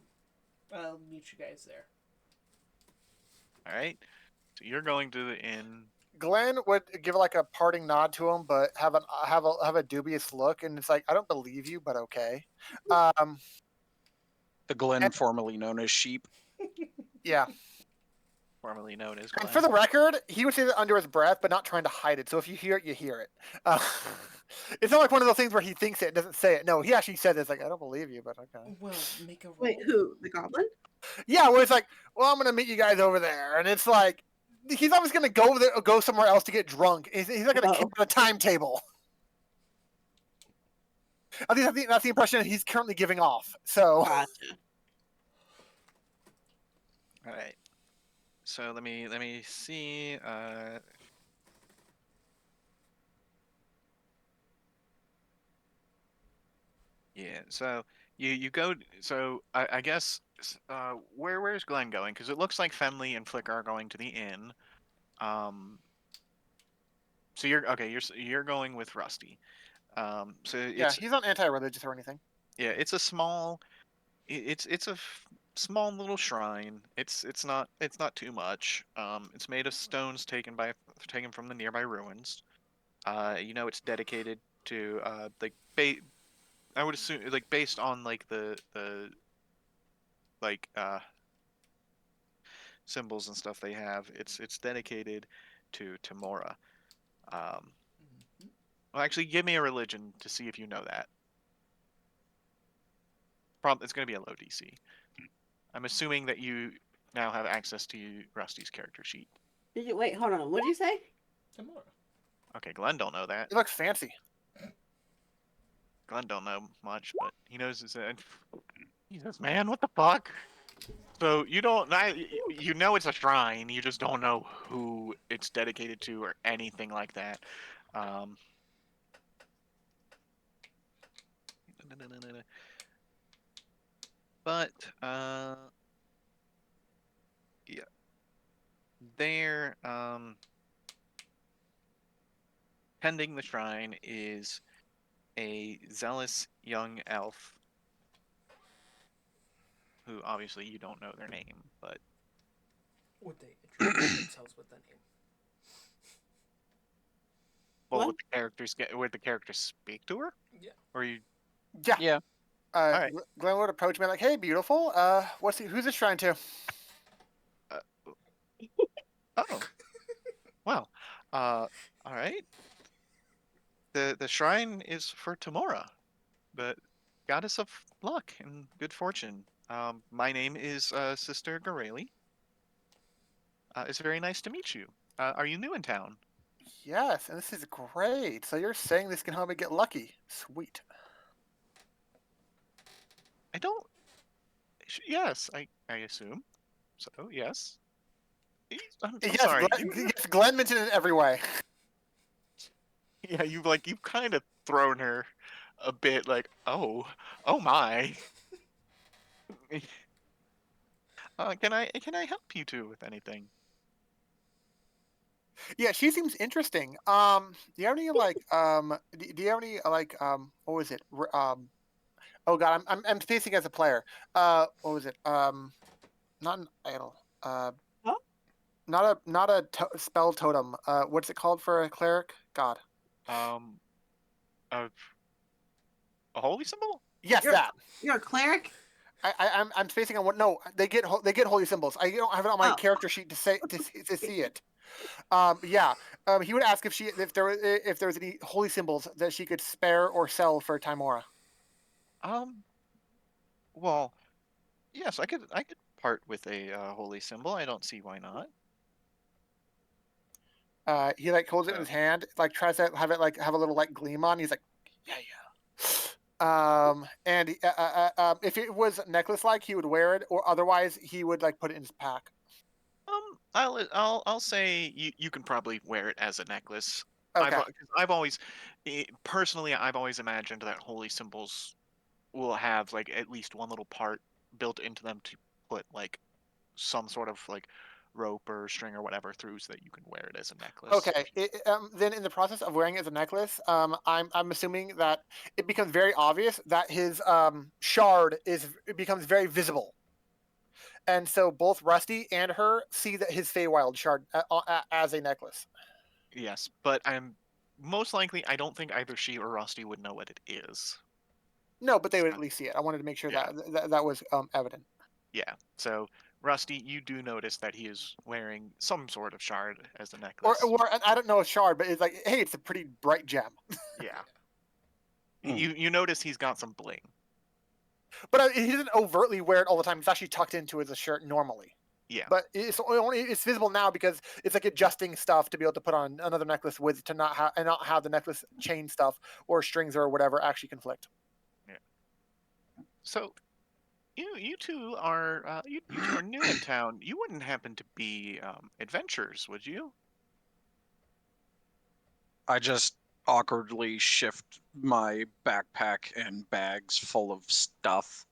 I'll meet you guys there. All right. So you're going to the inn. Glenn would give like a parting nod to him, but have a dubious look, and it's like I don't believe you, but okay. The Glen formerly known as Sheep. Yeah. Formerly known as And Glenn. for the record, he would say that under his breath, but not trying to hide it. So if you hear it, you hear it. It's not like one of those things where he thinks it and doesn't say it. No, he actually said it. It's like, I don't believe you, but okay. Well, make a roll. Wait, who? The goblin? Yeah, where it's like, well, I'm going to meet you guys over there. And it's like, he's always going to go there or go somewhere else to get drunk. He's not going to keep a timetable. At least I think that's the impression he's currently giving off. So, Gotcha. All right. So let me see. Yeah. So you go. So I guess where's Glenn going? Because it looks like Femley and Flicker are going to the inn. So you're okay. You're going with Rusty. So Yeah, it's he's not anti-religious or anything. yeah, it's a small. It's a small little shrine. It's not too much. It's made of stones taken from the nearby ruins. It's dedicated to I would assume like based on like the like symbols and stuff they have. It's dedicated to Mora. Um, Mhm. well, actually, give me a religion to see if you know that. It's going to be a low DC. I'm assuming that you now have access to Rusty's character sheet. Did you wait? Hold on. What did you say? Tomorrow. Okay, Glenn don't know that. He looks fancy. Glenn don't know much, but he knows his. Jesus, man, what the fuck? So you don't. You know it's a shrine. You just don't know who it's dedicated to or anything like that. Um, but yeah, there. Tending the shrine is a zealous young elf who obviously you don't know their name, but Would they introduce themselves with the name? well, What? would the characters speak to her? Yeah. Or you? Yeah. Yeah. All right. Glenn would approach me like, "Hey, beautiful. Who's this shrine to?" Uh, oh, well. All right. The shrine is for Tamora, the goddess of luck and good fortune. My name is Sister Gareli. It's very nice to meet you. Are you new in town? Yes, and this is great. So you're saying this can help me get lucky? Sweet. I don't. Yes, I assume. So yes. I'm Yes, sorry. yes, Glenn mentioned it in every way. Yeah, you've kind of thrown her a bit like, oh my. Can I help you two with anything? Yeah, she seems interesting. Do you have any do you have any what was it? Oh God, I'm spacing as a player. What was it? Not an idol. Huh? Not a spell totem. What's it called for a cleric? God. Um, a, a holy symbol? Yes, You're that. you're a cleric. I'm spacing on what? No, they get holy symbols. I don't have it on my Oh. character sheet to see it. Yeah. He would ask if there was any holy symbols that she could spare or sell for Timora. Um, well, yes, I could part with a holy symbol. I don't see why not. He like holds it in So, his hand, like tries to have it like have a little like gleam on. He's like, yeah, yeah. And if it was necklace like, he would wear it, or otherwise he would like put it in his pack. I'll say you can probably wear it as a necklace. Okay. 'Cause I've always personally I've always imagined that holy symbols will have like at least one little part built into them to put like some sort of like rope or string or whatever through so that you can wear it as a necklace. Okay. Then in the process of wearing it as a necklace, I'm assuming that it becomes very obvious that his shard it becomes very visible, and so both Rusty and her see that his Feywild shard as a necklace. Yes, but I'm most likely I don't think either she or Rusty would know what it is. No, but they would So, at least see it. I wanted to make sure yeah, that was evident. yeah. So Rusty, you do notice that he is wearing some sort of shard as a Or, necklace. or I don't know a shard, but it's like, hey, it's a pretty bright gem. Yeah. Hmm. You notice he's got some bling. But he doesn't overtly wear it all the time. It's actually tucked into his shirt normally. Yeah. But it's visible now because it's like adjusting stuff to be able to put on another necklace with to not have the necklace chain stuff or strings or whatever actually conflict. Yeah. So you two are you two are new in town. You wouldn't happen to be adventurers, would you? I just awkwardly shift my backpack and bags full of stuff.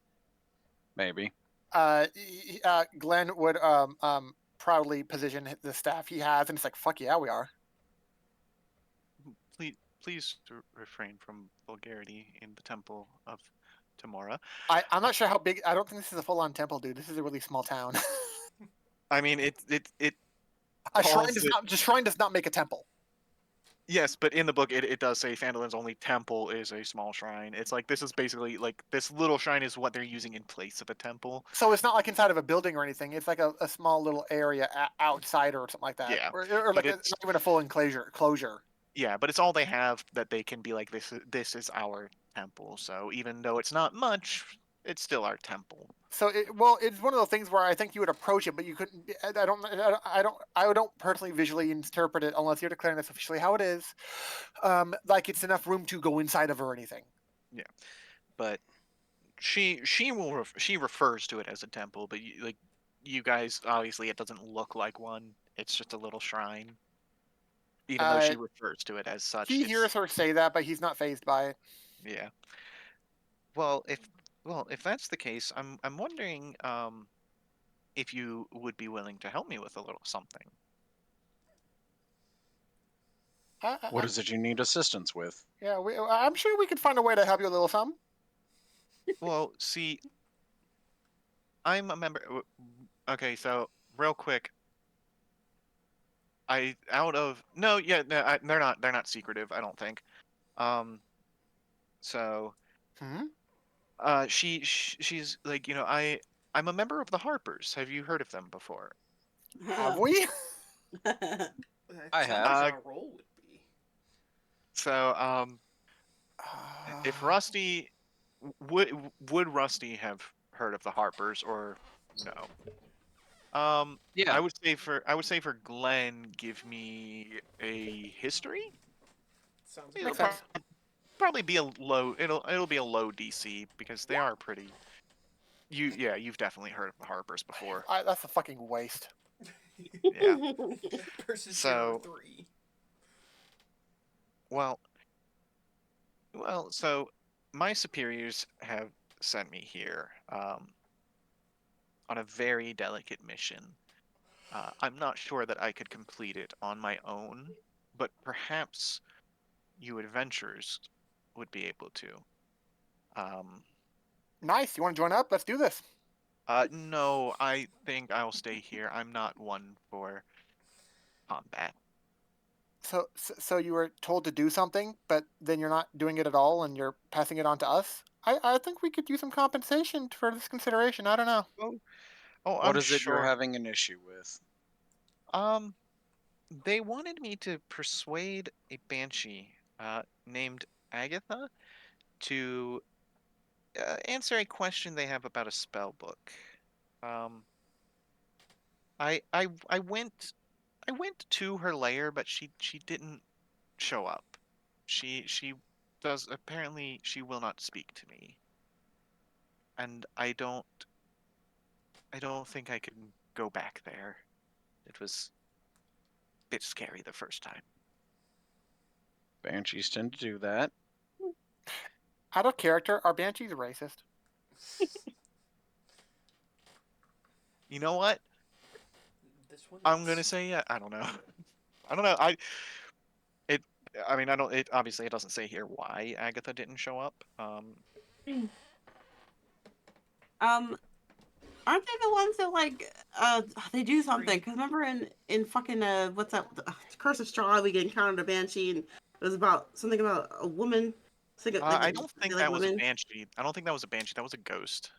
Maybe. Glenn would proudly position the staff he has, and it's like, fuck yeah, we are. Please refrain from vulgarity in the Temple of Tamora. I'm not sure how big. I don't think this is a full-on temple, dude. This is a really small town. I mean, it A calls it. shrine does not make a temple. Yes, but in the book, it does say Phandelver's only temple is a small shrine. It's like this is basically like this little shrine is what they're using in place of a temple. So it's not like inside of a building or anything. It's like a small little area outside or something like that, Yeah, or but like it's not even a full enclosure. Closure. yeah, but it's all they have that they can be like this is our temple. So even though it's not much, it's still our temple. So it's one of those things where I think you would approach it, but you couldn't. I don't personally visually interpret it unless you're declaring this officially how it is. Like it's enough room to go inside of or anything. Yeah, but she she refers to it as a temple, but like you guys obviously it doesn't look like one. It's just a little shrine. Even though Uh, she refers to it as such, he it's hears her say that, but he's not phased by it. yeah. Well, if that's the case, I'm wondering if you would be willing to help me with a little something. What is it you need assistance with? Yeah, I'm sure we could find a way to help you a little some. Well, see, I'm a member. Okay, so real quick, I out of no, yeah, no, they're not secretive. I don't think. Um, so Hmm? she's like I'm a member of the Harpers. Have you heard of them before? Have we? That I sounds have. like a roll would be. So if Rusty would Rusty have heard of the Harpers or no? Yeah. I would say for Glenn, give me a history. Sounds It'll Makes about sense. right. probably be a low. It'll be a low DC because they are pretty. You've definitely heard of the Harpers before. That's a fucking waste. Yeah. Versus your So 3. well, so my superiors have sent me here on a very delicate mission. I'm not sure that I could complete it on my own, but perhaps you adventurers would be able to. Um, Nice. You want to join up? Let's do this. no, I think I'll stay here. I'm not one for combat. So you were told to do something, but then you're not doing it at all, and you're passing it on to us. I think we could use some compensation for this consideration. I don't know. Oh, oh, What I'm is it you're sure. having an issue with? Um, they wanted me to persuade a banshee named Agatha to answer a question they have about a spell book. Um, I went to her lair, but she didn't show up. She does apparently she will not speak to me, and I don't think I can go back there. It was a bit scary the first time. Banshees tend to do that. Out of character, are banshees racist? You know what? This one I'm is. gonna say yeah. I don't know. I don't know. It. I mean, I don't. It obviously it doesn't say here why Agatha didn't show up. Aren't they the ones that like they do something? Because remember in fucking what's that? Curse of Straw, we get encountered a banshee, and it was about something about a woman. Like I don't they think like that was a women. banshee. I don't think that was a banshee. That was a ghost.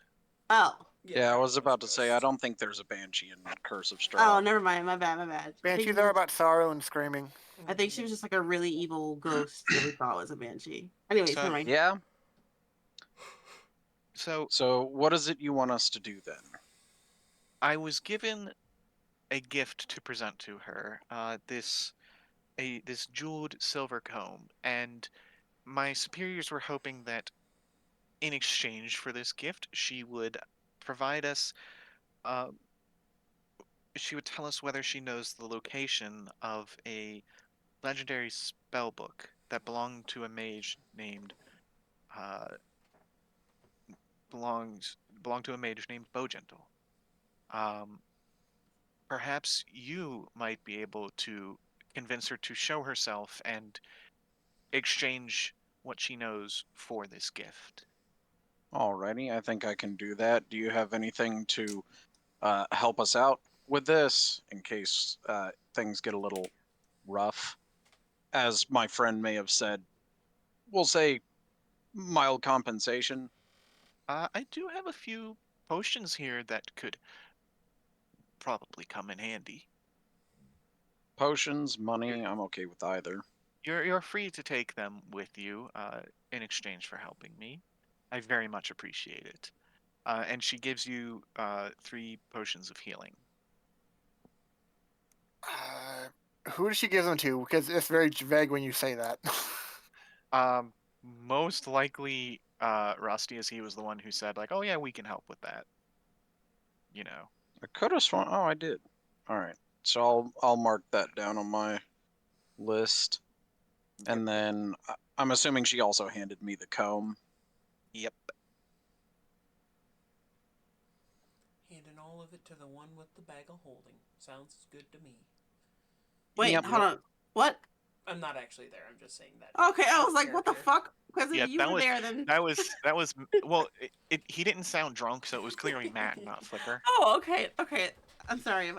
Oh, Yeah, I was that about to a say, I ghost. don't think there's a banshee in Curse of oh, Straw. never mind. My bad. My bad. Banshees are about sorrow and screaming. I think she was just like a really evil ghost that we thought was a banshee. Anyways, So never mind. Yeah? so So, what is it you want us to do then? I was given a gift to present to her. This jeweled silver comb, and my superiors were hoping that in exchange for this gift, she would provide us. Uh, she would tell us whether she knows the location of a legendary spell book that uh, belonged to a mage named Bogentle. Um, perhaps you might be able to convince her to show herself and exchange what she knows for this gift. Alrighty, I think I can do that. Do you have anything to help us out with this in case things get a little rough? As my friend may have said, we'll say mild compensation. I do have a few potions here that could probably come in handy. Potions, money, I'm okay with either. You're free to take them with you in exchange for helping me. I very much appreciate it. And she gives you 3 potions of healing. Who does she give them to? Because it's very vague when you say that. Um, Most likely Rusty, as he was the one who said like, "Oh yeah, we can help with that." You know. I could have sworn. Oh, I did. All right, so I'll mark that down on my list, and then I'm assuming she also handed me the comb. Yep. Handing all of it to the one with the bag of holding. Sounds good to me. Wait, Yep. hold on. What? I'm not actually there. I'm just saying that. Okay, I was like, what the character. fuck? Because Yeah, if you that were was there, then. well. He didn't sound drunk, so it was clearly Matt, not Flicker. Oh, okay, okay. I'm sorry.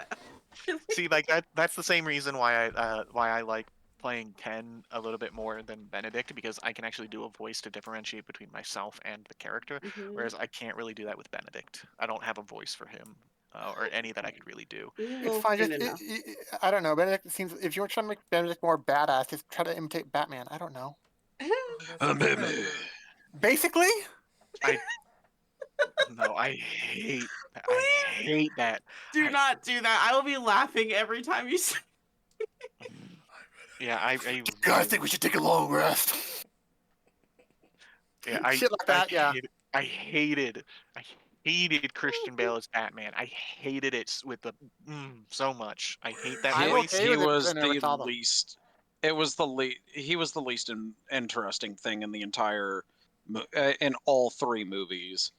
See, like that's the same reason why I like playing Ken a little bit more than Benedict, because I can actually do a voice to differentiate between myself and the character, Mhm. whereas I can't really do that with Benedict. I don't have a voice for him or any that I could really do. We It's will fine. soon Just enough. I don't know. Benedict seems. If you were trying to make Benedict more badass, just try to imitate Batman. I don't know. Oh, that's not gonna hurt. Basically, I no, I hate I hate that. Do I, not do that. I will be laughing every time you say. yeah, I you guys think we should take a long rest? yeah, Shit like that. Yeah. I hated Christian Bale as Batman. I hated it with the so much. I hate that I'm voice. okay He with it because was I never the saw them. least. It was the least. He was the least interesting thing in the entire, in all 3 movies.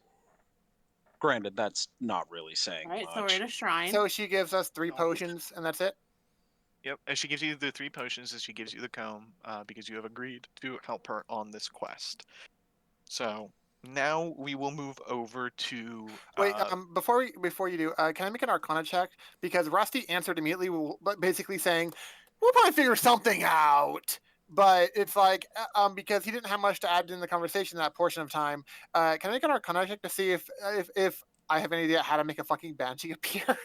Granted, that's not really saying All right, so we're much. at a shrine. So she gives us 3 No. potions, and that's it. Yep, and she gives you the 3 potions, and she gives you the comb because you have agreed to help her on this quest. So now we will move over to Wait, before you do, can I make an Arcana check? Because Rusty answered immediately, but basically saying, "We'll probably figure something out." But it's like, because he didn't have much to add in the conversation that portion of time. Can I make an Arcana check to see if I have any idea how to make a fucking banshee appear?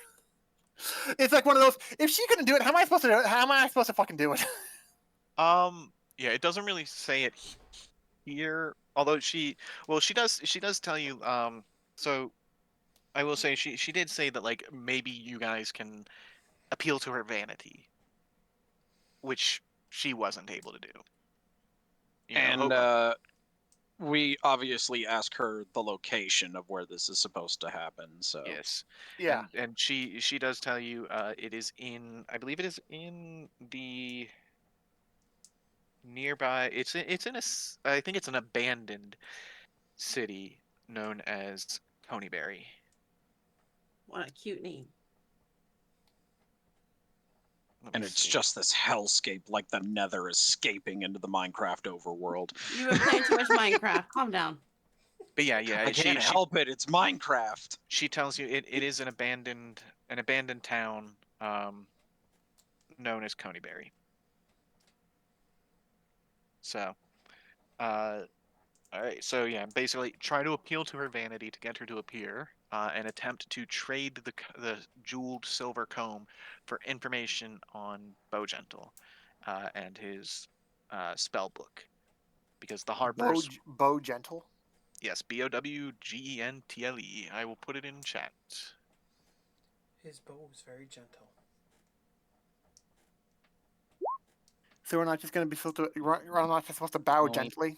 It's like one of those. If she couldn't do it, how am I supposed to do it? How am I supposed to fucking do it? yeah, it doesn't really say it here, although she does tell you so I will say she did say that like maybe you guys can appeal to her vanity, which she wasn't able to do. You know, And we obviously ask her the location of where this is supposed to happen. So yes. Yeah. And she does tell you it is in, I believe it is in the nearby, it's in I think it's an abandoned city known as Coneyberry. What a cute name. Let and me it's see. just this hellscape, like the Nether escaping into the Minecraft overworld. You've been playing too much Minecraft. Calm down. But yeah, I can't help it. It's Minecraft. she tells you it is an abandoned town known as Coneyberry. So all right, so yeah, basically try to appeal to her vanity to get her to appear, and attempt to trade the jeweled silver comb for information on Bowgentle, and his spell book, because the Harpers, Bow gentle. yes, Bowgentle. I will put it in chat. His bow is very gentle. So we're not just going to be supposed to. We're not just supposed to bow Well, gently.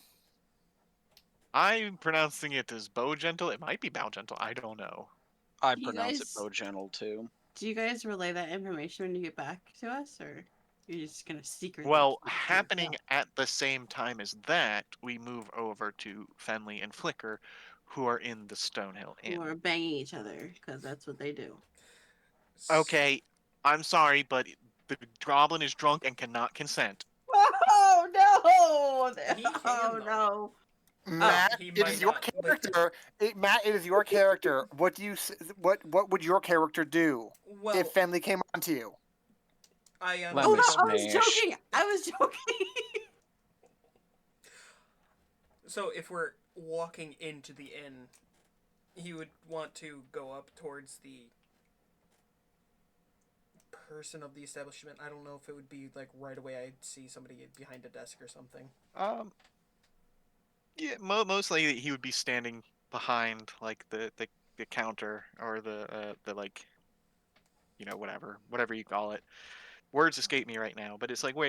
I'm pronouncing it as Bowgentle. It might be Bowgentle. I don't know. I Do you pronounce it guys- Bogentle too. Do you guys relay that information when you get back to us, or you're just gonna secretly? Well, keep it to happening yourself? at the same time as that, we move over to Fenley and Flicker, who are in the Stonehill Inn. Who are banging each other because that's what they do. Okay, I'm sorry, but the goblin is drunk and cannot consent. Oh no! He can, Oh though. no! Matt, he it might is your not like to. character. Matt, it is your character. What do you? What would your character do Well, if family came on to you? I Let Oh me no! honestly don't. I was smash. joking. I was joking. So if we're walking into the inn, he would want to go up towards the person of the establishment. I don't know if it would be like right away I'd see somebody behind a desk or something. Um, yeah, mostly he would be standing behind like the counter or the like whatever you call it. Words escape me right now, but it's like where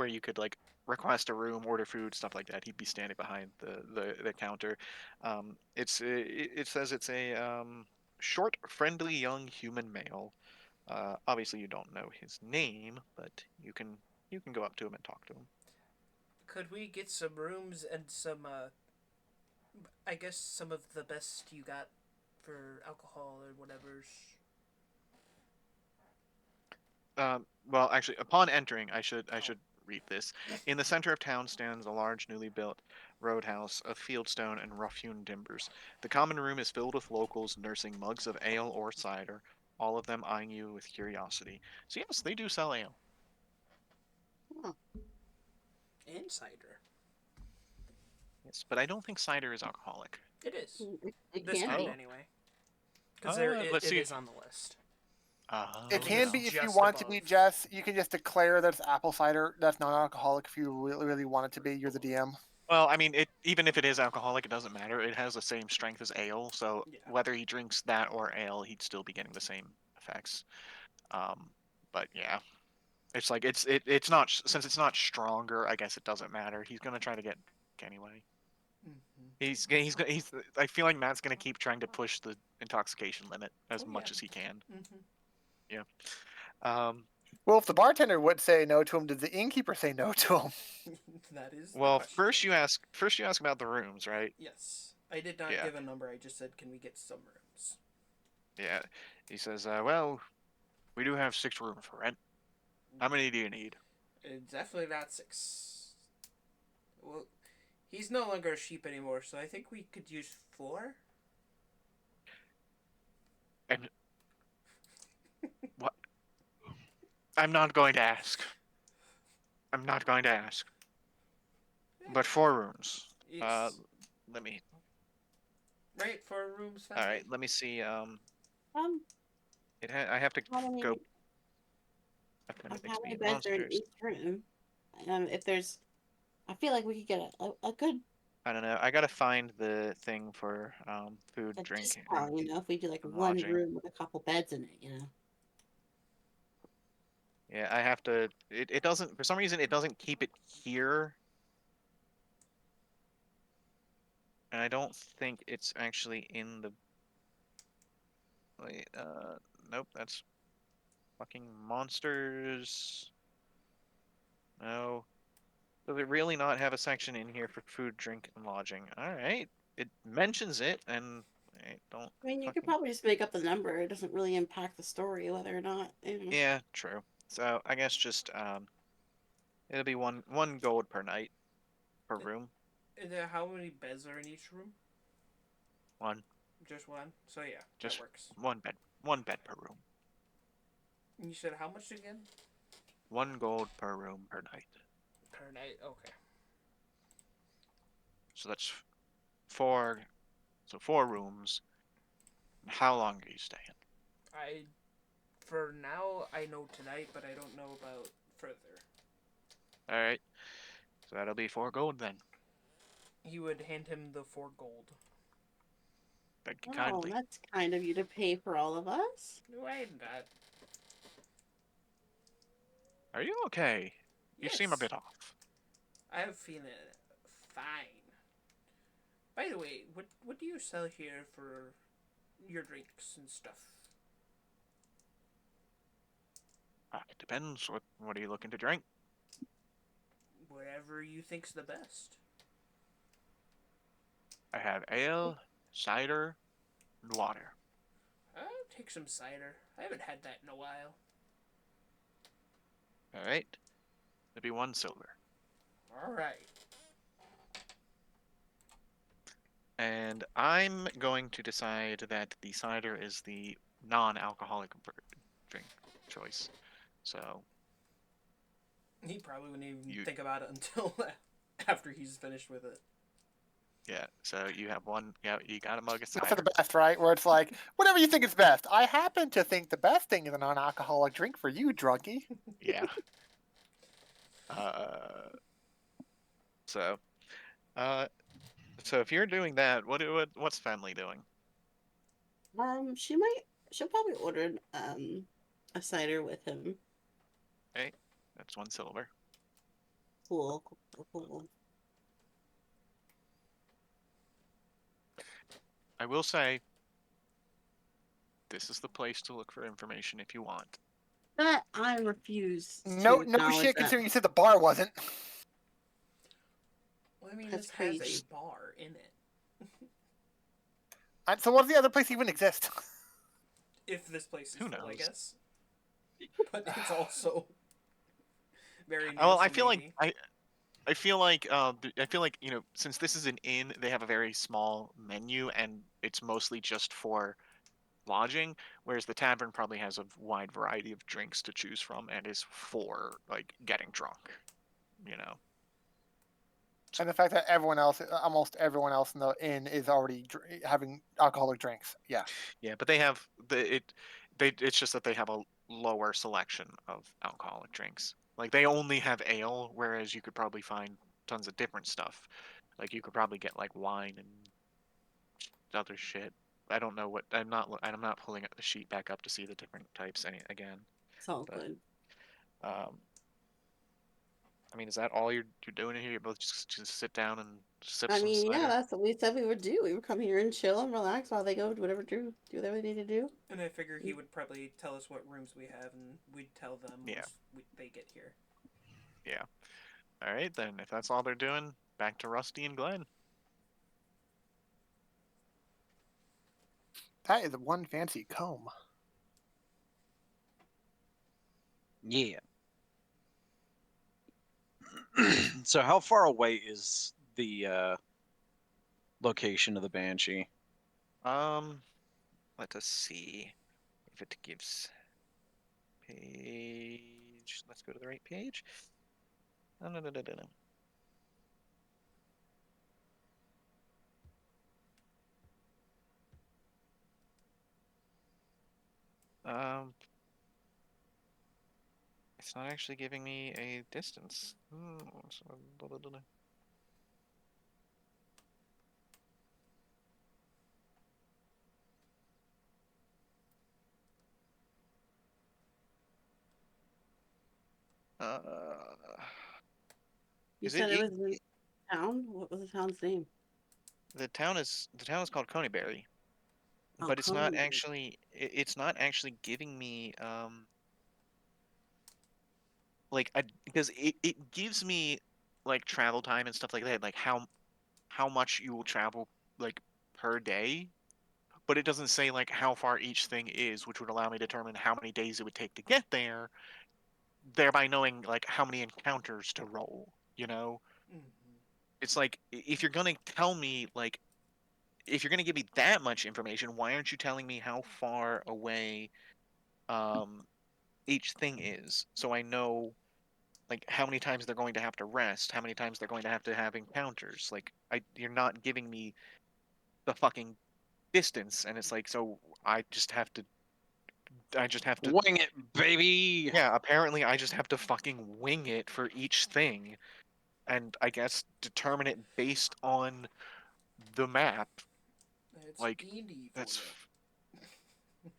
you could like request a room, order food, stuff like that. He'd be standing behind the counter. It says it's a short, friendly young human male. Obviously you don't know his name, but you can go up to him and talk to him. Could we get some rooms and some, I guess some of the best you got for alcohol or whatever's. Well, actually, upon entering, I Oh. should read this. In the center of town stands a large, newly built roadhouse of fieldstone and rough-hewn timbers. The common room is filled with locals nursing mugs of ale or cider, all of them eyeing you with curiosity. So yes, they do sell ale. Insider. Yes, but I don't think cider is alcoholic. It is. It This can kind be. Oh, anyway. Because it let's see. is on the list. It think can it's Oh, be if you just want it to be above. just. You can just declare that it's apple cider. That's non-alcoholic. If you really want it to be, you're the DM. well, I mean, even if it is alcoholic, it doesn't matter. It has the same strength as ale, so Yeah. whether he drinks that or ale, he'd still be getting the same effects. Um, but yeah. It's like it's not since it's not stronger. I guess it doesn't matter. He's gonna try to get anyway. Mm-hmm. He's. I feel like Matt's gonna keep trying to push the intoxication limit as Oh yeah. much as he can. Mm-hmm. Yeah. Um. Well, if the bartender would say no to him, did the innkeeper say no to him? That is the Well, question. first you ask about the rooms, right? Yes. I did not Yeah. give a number. I just said, can we get some rooms? Yeah. He says, well, we do have 6 rooms for rent. How many do you need? Definitely not 6. Well, he's no longer a sheep anymore, so I think we could use 4. And what? I'm not going to ask. I'm not going to ask. But 4 rooms. Yes. Let me. Right, 4 rooms, All right. family? Let me see. Um, I have to how go. many Appendix how B many beds are in monsters. each room? If there's, I feel like we could get a good I don't know. I gotta find the thing for food, a drink, discount. If we do like and one lodging. room with a couple beds in it. Yeah, I have to. It doesn't. For some reason, it doesn't keep it here, and I don't think it's actually in the. Wait, nope. That's fucking monsters. No. Does it really not have a section in here for food, drink, and lodging? All right. It mentions it, and I don't I mean, you could fucking. probably just make up the number. It doesn't really impact the story whether or not. Yeah, true. So I guess just it'll be one gold per night per room. And then how many beds are in each room? One, Just one? So yeah, that just works. one bed per room. And you said how much again? 1 gold per room per night. Per night? Okay. So that's 4. So 4 rooms. How long are you staying? I, for now, I know tonight, but I don't know about further. All right. So that'll be 4 gold then. He would hand him the 4 gold. Thank you Oh, kindly. that's kind of you to pay for all of us. Why not? Are you okay? You Yes. seem a bit off. I'm feeling fine. By the way, what do you sell here for your drinks and stuff? It depends. What are you looking to drink? Whatever you think's the best. I have ale, cider, and water. I'll take some cider. I haven't had that in a while. All right. That'd be 1 silver. All right. And I'm going to decide that the cider is the non-alcoholic drink choice. So He probably wouldn't even You- think about it until after he's finished with it. yeah, so you have one. Yeah, you got a mug of That's for cider. the best, right? Where it's like, whatever you think is best. I happen to think the best thing is a non-alcoholic drink for you, drunkie. Yeah. Uh. So. Uh. So if you're doing that, what's family doing? She'll probably order a cider with him. Okay, that's 1 silver. Cool. Cool. I will say, this is the place to look for information if you want. That I refuse No, to no acknowledge shit. that. Considering you said the bar wasn't. Well, I mean, That's this has crazy. a bar in it. So what if the other place even exist? If this place is Who full, I knows? guess. But it's also very new. Well, so I feel maybe. like I feel like I feel like since this is an inn, they have a very small menu and it's mostly just for lodging, whereas the tavern probably has a wide variety of drinks to choose from and is for like getting drunk, you know. And the fact that almost everyone else in the inn is already having alcoholic drinks. Yeah. Yeah, but it's just that they have a lower selection of alcoholic drinks. Like they only have ale, whereas you could probably find tons of different stuff. Like you could probably get like wine and other shit. I don't know what I'm not pulling the sheet back up to see the different types again. It's all But good. um I mean, is that all you're doing in here? You're both just sit down and sip I some mean, yeah, cider? that's what we said we would do. We would come here and chill and relax while they go do whatever they need to do. And I figure he would probably tell us what rooms we have, and we'd tell them Yeah. once they get here. Yeah. All right, then. If that's all they're doing, back to Rusty and Glenn. That is one fancy comb. Yeah. So how far away is the location of the Banshee? Let us see if it gives page. Let's go to the right page. No, no, no, no, no, no. It's not actually giving me a distance. Uh, You is said it it was in town. What was the town's name? the town is called Coneyberry, Oh, but it's not Coney. actually it's not actually giving me like because it gives me like travel time and stuff like that, like how much you will travel like per day, but it doesn't say like how far each thing is, which would allow me to determine how many days it would take to get there, thereby knowing like how many encounters to roll, you know? Mm-hmm. It's like if you're going to tell me like if you're going to give me that much information, why aren't you telling me how far away um each thing is so I know like how many times they're going to have to rest, how many times they're going to have encounters. Like you're not giving me the fucking distance, and it's like so I just have to Wing it, baby. yeah, apparently I just have to fucking wing it for each thing, and I guess determine it based on the map. It's Like D&D for that's you.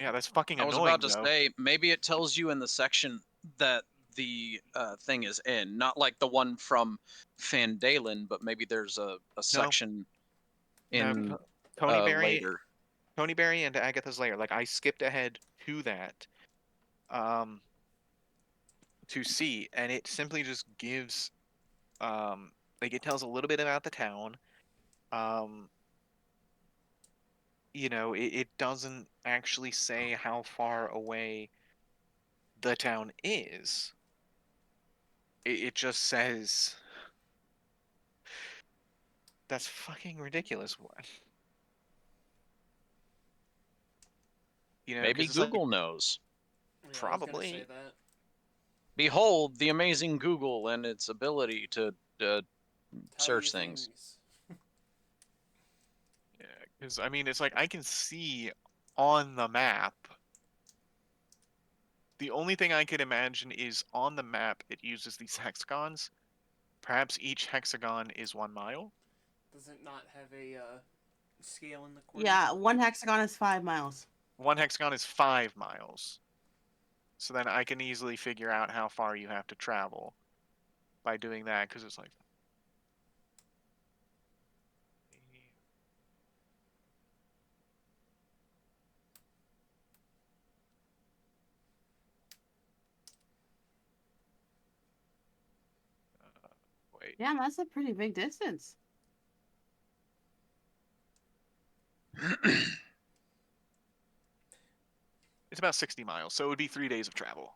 yeah, that's fucking I was about annoying to though. say maybe it tells you in the section that the thing is in, not like the one from Phandalin, but maybe there's a No, section no, in Tonyberry, later. Tonyberry and Agatha's Lair. Like I skipped ahead to that, um, to see, and it simply just gives, like it tells a little bit about the town. Um, it doesn't actually say how far away the town is. It just says that's fucking ridiculous. What? You know, Maybe because it's like Google knows. Yeah, I was gonna say probably. that. Behold the amazing Google and its ability to Tell search you things. Yeah, because I mean, it's like I can see on the map. The only thing I could imagine is on the map it uses these hexagons. Perhaps each hexagon is 1 mile. Does it not have a scale in the corner? Yeah, one hexagon is 5 miles. One hexagon is 5 miles. So then I can easily figure out how far you have to travel by doing that, because it's like. Wait. Yeah, that's a pretty big distance. It's about 60 miles, so it would be 3 days of travel.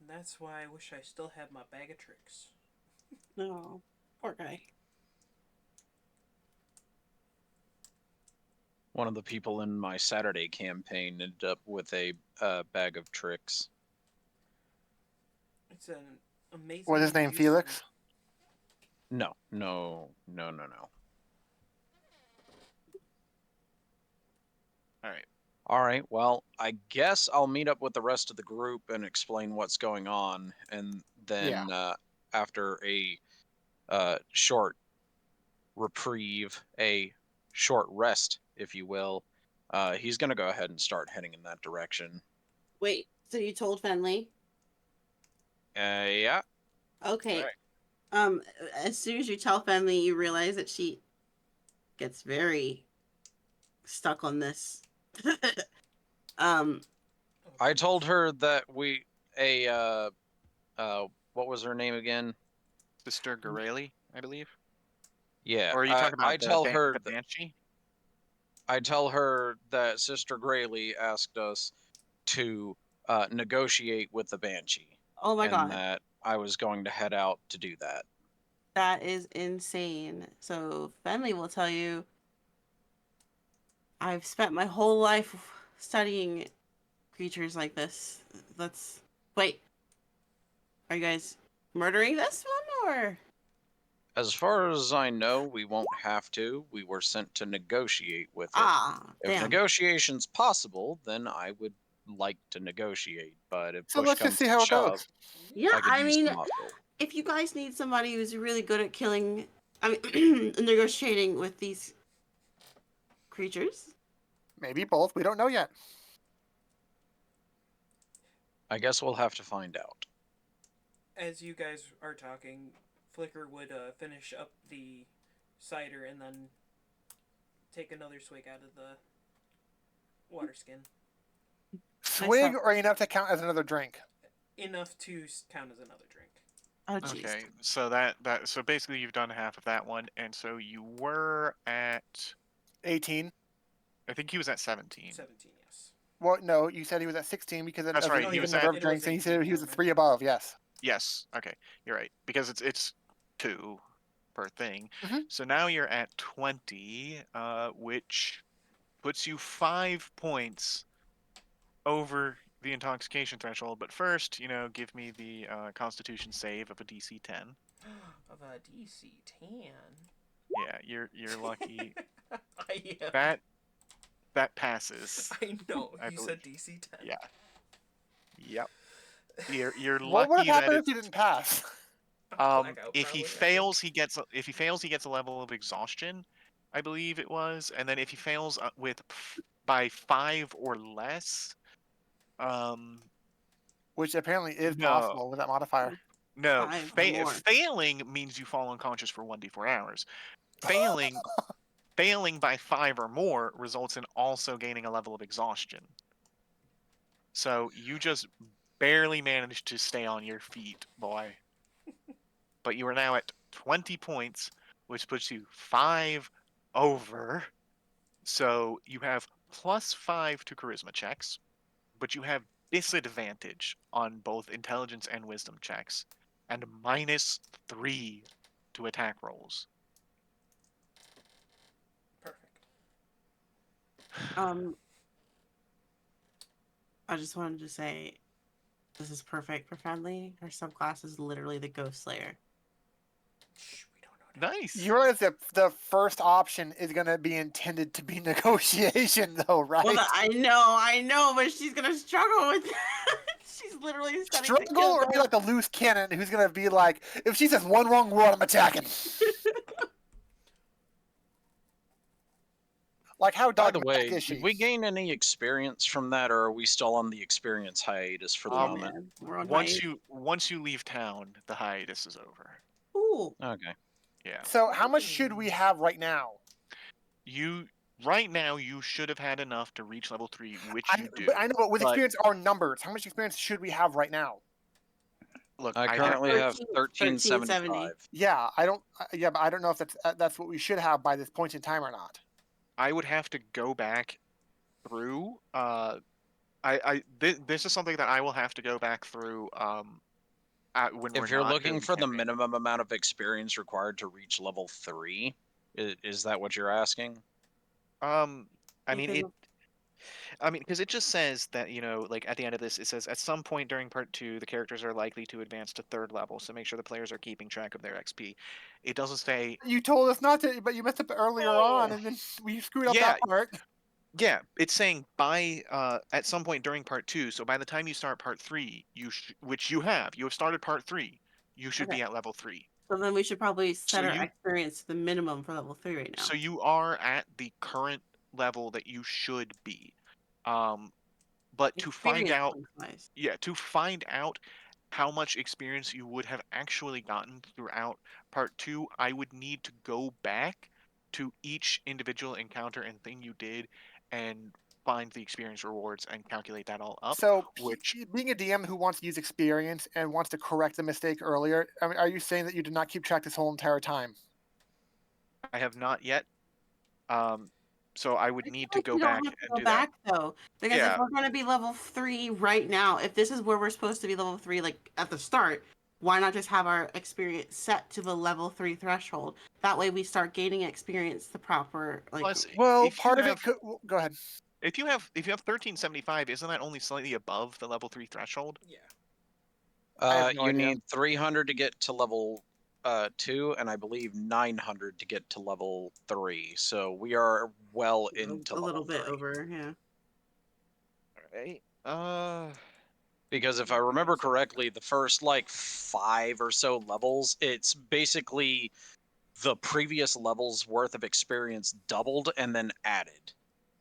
That's why I wish I still had my bag of tricks. No, poor guy. One of the people in my Saturday campaign ended up with a bag of tricks. It's an amazing. What's his name? Felix? No. All right. All right. Well, I guess I'll meet up with the rest of the group and explain what's going on, and then after a short reprieve, a short rest, if you will, he's going to go ahead and start heading in that direction. Wait, so you told Fenley? Yeah. Okay. Alright. As soon as you tell Fenley, you realize that she gets very stuck on this. I told her that what was her name again? Sister Gareli, I believe. Yeah. Or are you talking I about tell her the that Banshee? I tell her that Sister Grayley asked us to negotiate with the Banshee, Oh my and god, that I was going to head out to do that. that is insane. So Fenley will tell you, I've spent my whole life studying creatures like this. Let's wait. Are you guys murdering this one or? As far as I know, we won't have to. We were sent to negotiate with it. Ah, If damn. negotiation's possible, then I would like to negotiate. But if So push let's just comes see to how it shove, goes. Yeah, I could I use mean, the muscle. if you guys need somebody who's really good at killing, I mean, negotiating with these creatures. Maybe both. We don't know yet. I guess we'll have to find out. As you guys are talking, Flicker would finish up the cider and then take another swig out of the water skin. Swig thought- or enough to count as another drink? Enough to count as another drink. Oh, jeez. Okay, so so basically you've done half of that one, and so you were at 18. I think he was at 17. 17, yes. Well, no, you said he was at 16 because That's of right, the he was number at- of it was drinks, and he 18, said he was never at mind. 3 above. Yes. Yes. Okay, you're right because it's 2 per thing. Mhm. So now you're at 20, which puts you 5 points over the intoxication threshold. But first, give me the Constitution save of a DC 10. Of a DC 10. Yeah, you're lucky. I am. That passes. I know. I You said believe. DC 10. Yeah. Yep. You're What would lucky have that happened if it's he didn't pass? Blackout, if he probably, I fails, he gets a level of exhaustion, I believe it was, and then if he fails by 5 or less, Which apparently is no, possible with that modifier. no, 5 or more. failing means you fall unconscious for 1d4 hours. Failing failing by 5 or more results in also gaining a level of exhaustion. So you just barely managed to stay on your feet, boy. But you are now at 20 points, which puts you 5 over. So you have +5 to charisma checks, but you have disadvantage on both intelligence and wisdom checks. and -3 to attack rolls. Perfect. I just wanted to say this is perfect for Friendly. Her subclass is literally the Ghost Slayer. Shh, we don't know. Nice. You realize that the first option is going to be intended to be negotiation, though, right? Well, I know, but she's gonna struggle with that. She's literally studying to Struggle, kill or be them. like the loose cannon who's going to be like, if she says one wrong word, I'm attacking. Like, how By the dogmatic way, is she? did we gain any experience from that, or are we still on the experience hiatus for the Oh moment? man, we're on Once hiatus. you leave town, the hiatus is over. Ooh, Okay. Yeah. So, how much should we have right now? Right now you should have had enough to reach level 3, which you do. I know, but with but experience are numbers. How much experience should we have right now? look, I I have currently have 1370. 1375. Yeah, I don't. Yeah, but I don't know if that's what we should have by this point in time or not. I would have to go back through. This is something that I will have to go back through. When we're If you're not looking doing for the campaign. minimum amount of experience required to reach level 3, is that what you're asking? I mean Ethan, because it just says that, like at the end of this, it says at some point during part 2, the characters are likely to advance to 3rd level, so make sure the players are keeping track of their XP. It doesn't say. You told us not to, but you messed up earlier on, and then we screwed up Yeah, that part. yeah, it's saying by at some point during part 2. So by the time you start part 3, which you have started part 3, you should okay. be at level 3. So then we should probably So set our you experience to the minimum for level 3 right now. so you are at the current level that you should be. But to find Experience out, points-wise. to find out how much experience you would have actually gotten throughout part 2, I would need to go back to each individual encounter and thing you did and find the experience rewards and calculate that all up, So, which being a DM who wants to use experience and wants to correct the mistake earlier, I mean, are you saying that you did not keep track this whole entire time? I have not yet. So I would I feel need to like go we don't back have to and go do that. back though, because if Yeah, we're gonna be level 3 right now, if this is where we're supposed to be level 3, like at the start, why not just have our experience set to the level 3 threshold? That way we start gaining experience the proper like. plus Well, if you part of have it could. Go ahead. if you have 1375, isn't that only slightly above the level 3 threshold? Yeah. I have no You idea. need 300 to get to level 2, and I believe 900 to get to level 3. So we are well into A little level bit 3. over, yeah. Right. Because if I remember correctly, the first like 5 or so levels, it's basically the previous level's worth of experience doubled and then added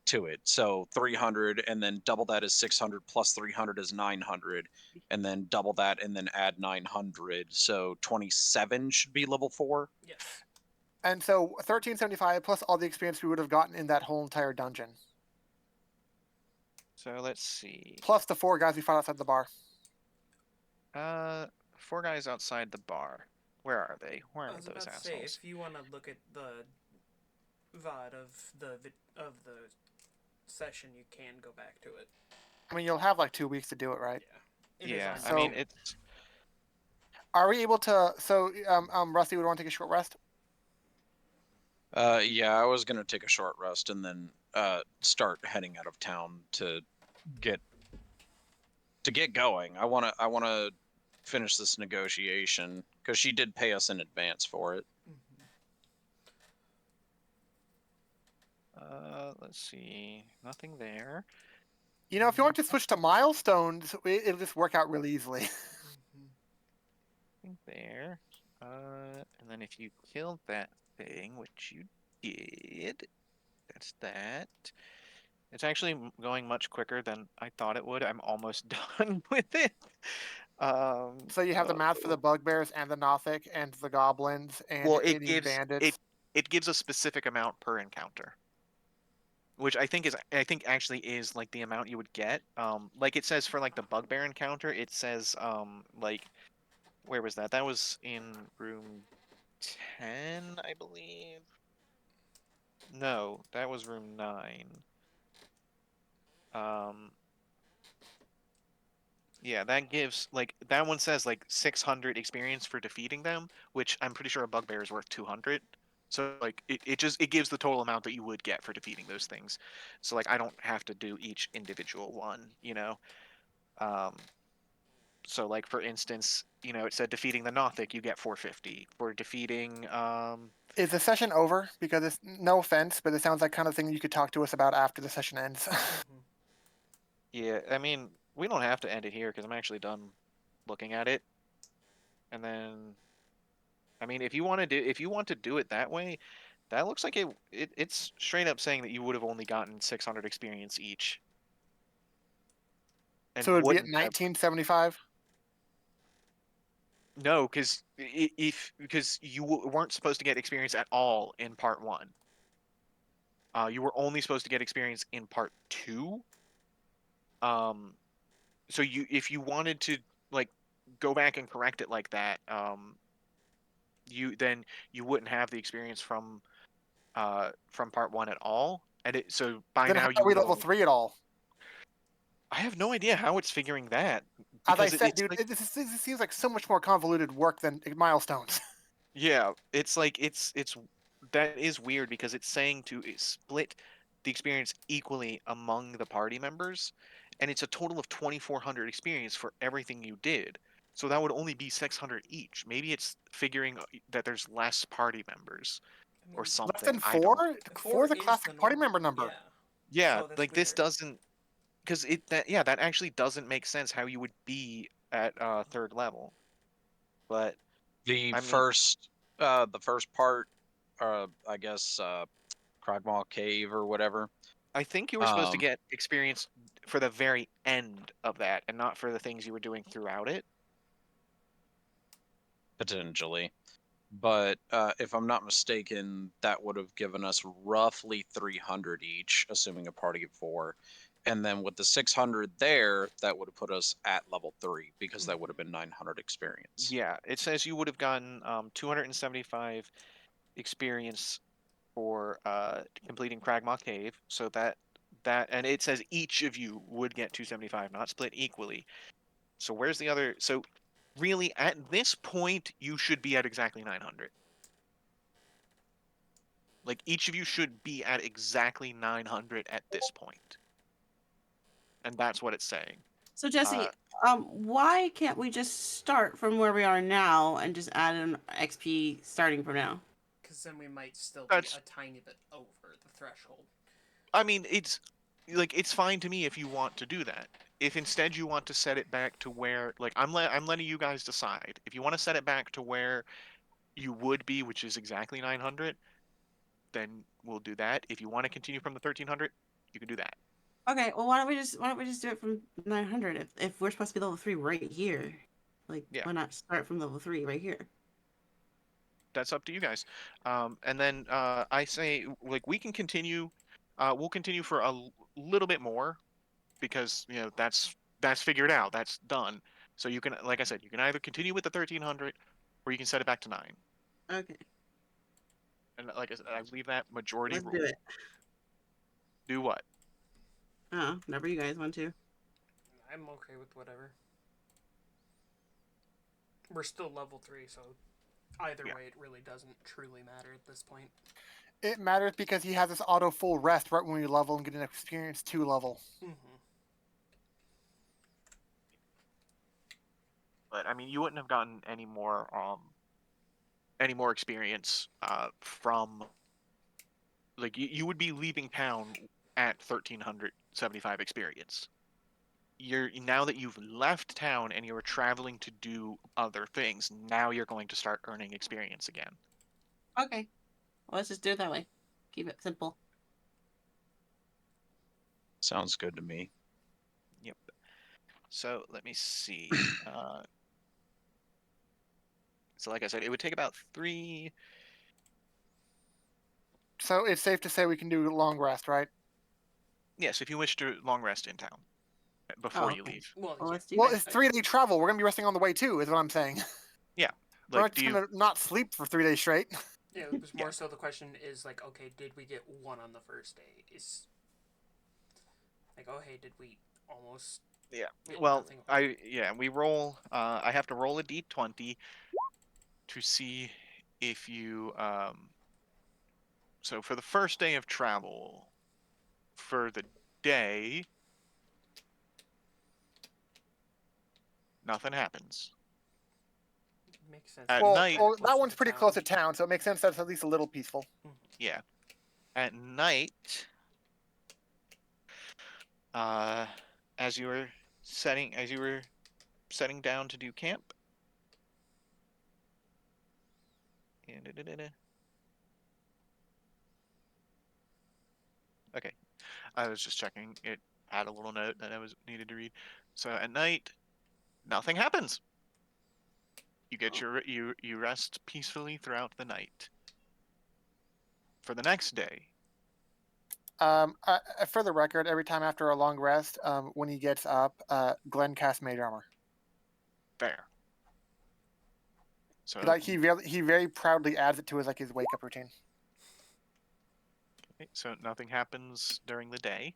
to it. So 300, and then double that is 600, plus 300 is 900, and then double that and then add 900. So 27 should be level 4. Yes. And so 1375 plus all the experience we would have gotten in that whole entire dungeon, So let's see. plus the 4 guys we fought outside the bar. 4 guys outside the bar. Where are they? Where I are was those about to assholes? say, if you want to look at the VOD of the session, you can go back to it. I mean, you'll have like 2 weeks to do it, right? Yeah. It is Yeah, on I mean So- it's. Are we able to? So, Rusty would want to take a short rest. Yeah, I was gonna take a short rest and then start heading out of town to get going. I wanna finish this negotiation because she did pay us in advance for it. Let's see. Nothing there. You know, if you want to switch to milestones, it'll just work out really easily. Nothing there. And then if you killed that thing, which you did, that's that. It's actually going much quicker than I thought it would. I'm almost done with it. So you have the math for the bugbears and the Nothic and the goblins and well, it any gives bandits. it gives a specific amount per encounter, which I think actually is like the amount you would get. Like it says for like the bugbear encounter, it says like where was that? That was in room 10, I believe. No, that was room 9. Yeah, that gives like that one says like 600 experience for defeating them, which I'm pretty sure a bugbear is worth 200. So like it gives the total amount that you would get for defeating those things. So like I don't have to do each individual one, you know. Um, so like for instance, you know, it said defeating the Nothic you get 450. For defeating Is the session over? Because it's no offense, but it sounds like kind of thing you could talk to us about after the session ends. Mm-hmm. yeah, I mean, we don't have to end it here because I'm actually done looking at it. And then I mean, if you want to do it that way, that looks like it's straight up saying that you would have only gotten 600 experience each So and it'd be at wouldn't have 1975. no, because you weren't supposed to get experience at all in part 1. You were only supposed to get experience in part 2. Um so you if you wanted to like go back and correct it like that, you wouldn't have the experience from part 1 at all. And so by Then how now you are we would have level only 3 at all? I have no idea how it's figuring that As I because said, it's dude, like this seems like so much more convoluted work than milestones. yeah, it's like it's that is weird because it's saying to split the experience equally among the party members, and it's a total of 2,400 experience for everything you did. So that would only be 600 each. Maybe it's figuring that there's less party members I or mean, Less something. than I 4? don't. 4 4 is a is classic the party normal. member number. Yeah. Yeah, So that's like this weird. doesn't because it that yeah that actually doesn't make sense how you would be at third level. But The I mean, first, the first part, I guess, Cragmaw Cave or whatever. I think you were supposed to Um, get experience for the very end of that and not for the things you were doing throughout it. Potentially. But if I'm not mistaken, that would have given us roughly 300 each, assuming a party of 4. And then with the 600 there, that would have put us at level 3 because that would have been 900 experience. Yeah, it says you would have gotten 275 experience for completing Cragmaw Cave. So that and it says each of you would get 275, not split equally. So where's the other? So really, at this point, you should be at exactly 900. Like each of you should be at exactly 900 at this point, and that's what it's saying. So Uh, Jesse, why can't we just start from where we are now and just add an XP starting from now? Because then we might still be that's a tiny bit over the threshold. I mean, it's like it's fine to me if you want to do that. If instead you want to set it back to where, like, I'm letting you guys decide. If you want to set it back to where you would be, which is exactly 900, then we'll do that. If you want to continue from the 1300, you can do that. Okay, well why don't we just do it from 900 if we're supposed to be level 3 right here? Like Yeah, why not start from level 3 right here? that's up to you guys. And then I say, like, we can continue. We'll continue for little bit more because you know that's figured out. That's done. So you can, like I said, you can either continue with the 1300 or you can set it back to 9. Okay, And like I said, I leave that majority let's do rule. it. Do what? Oh, whenever you guys want to. I'm okay with whatever. We're still level 3, so either Yeah. way, it really doesn't truly matter at this point. It matters because he has this auto full rest right when we level and get an experience 2 level. Mm-hmm. But I mean, you wouldn't have gotten any more experience from like you would be leaving town at 1375 experience. You're now that you've left town and you're traveling to do other things. Now you're going to start earning experience again. Okay, well, let's just do it that way. Keep it simple. Sounds good to me. Yep. So let me see. So like I said, it would take about 3. So it's safe to say we can do long rest, right? Yes, if you wish to long rest in town before Oh, you okay. leave. Well, Well, yeah. let's do Well, that. it's 3-day travel. We're gonna be resting on the way too, is what I'm saying. Yeah. We're Like not just gonna not sleep for 3 days straight. Yeah, it was Yeah. more so the question is like, okay, did we get 1 on the first day? Is like, oh hey, did we almost Yeah. And Well, nothing. we roll. I have to roll a d20 to see if you. So for the first day of travel, for the day, nothing happens. Makes sense. At Well, night, that one's pretty close to town, so it makes sense that's at least a little peaceful. yeah. At night, uh, as you were setting down to do camp. Okay, I was just checking. It had a little note that I was needed to read. So at night, nothing happens. You get you rest peacefully throughout the night. For the next day, For the record, every time after a long rest, when he gets up, Glenn casts Mage Armor. fair. So Like he very proudly adds it to his wake up routine. okay, so nothing happens during the day.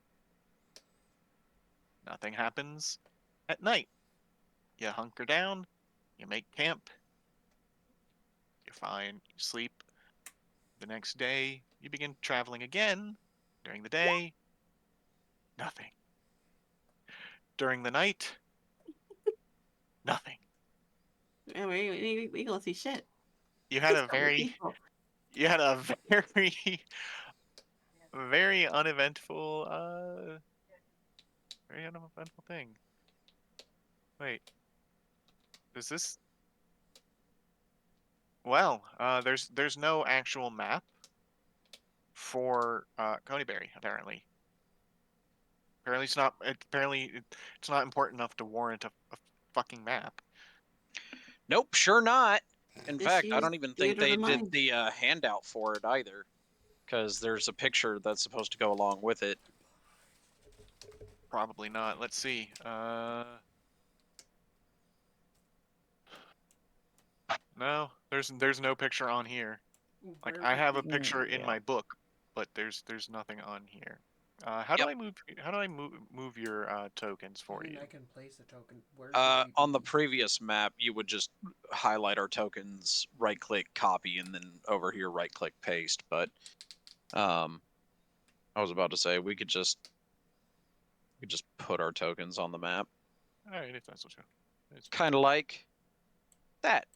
Nothing happens at night. You hunker down, you make camp, you're fine, you sleep. The next day, you begin traveling again. During the day, nothing. During the night, nothing. Yeah, we gonna see shit. You had It's a gonna be very, peaceful. you had a very, very uneventful, very uneventful thing. Wait, is this? Well, there's no actual map for Coneyberry apparently. Apparently it's not. It's not important enough to warrant a fucking map. Nope, sure not. In Just fact, I use don't even think theater of they the did mind. the handout for it either, because there's a picture that's supposed to go along with it. Probably not. Let's see. No, there's no picture on here. Like Where I have a would picture in Yeah. my book, but there's nothing on here. How do Yep. I move? How do I move your tokens for I mean, you? I can place a token. Where would we On the be? previous map, you would just highlight our tokens, right-click copy, and then over here right-click paste. But I was about to say we could just put our tokens on the map, All right, if that's what you. kind of like that.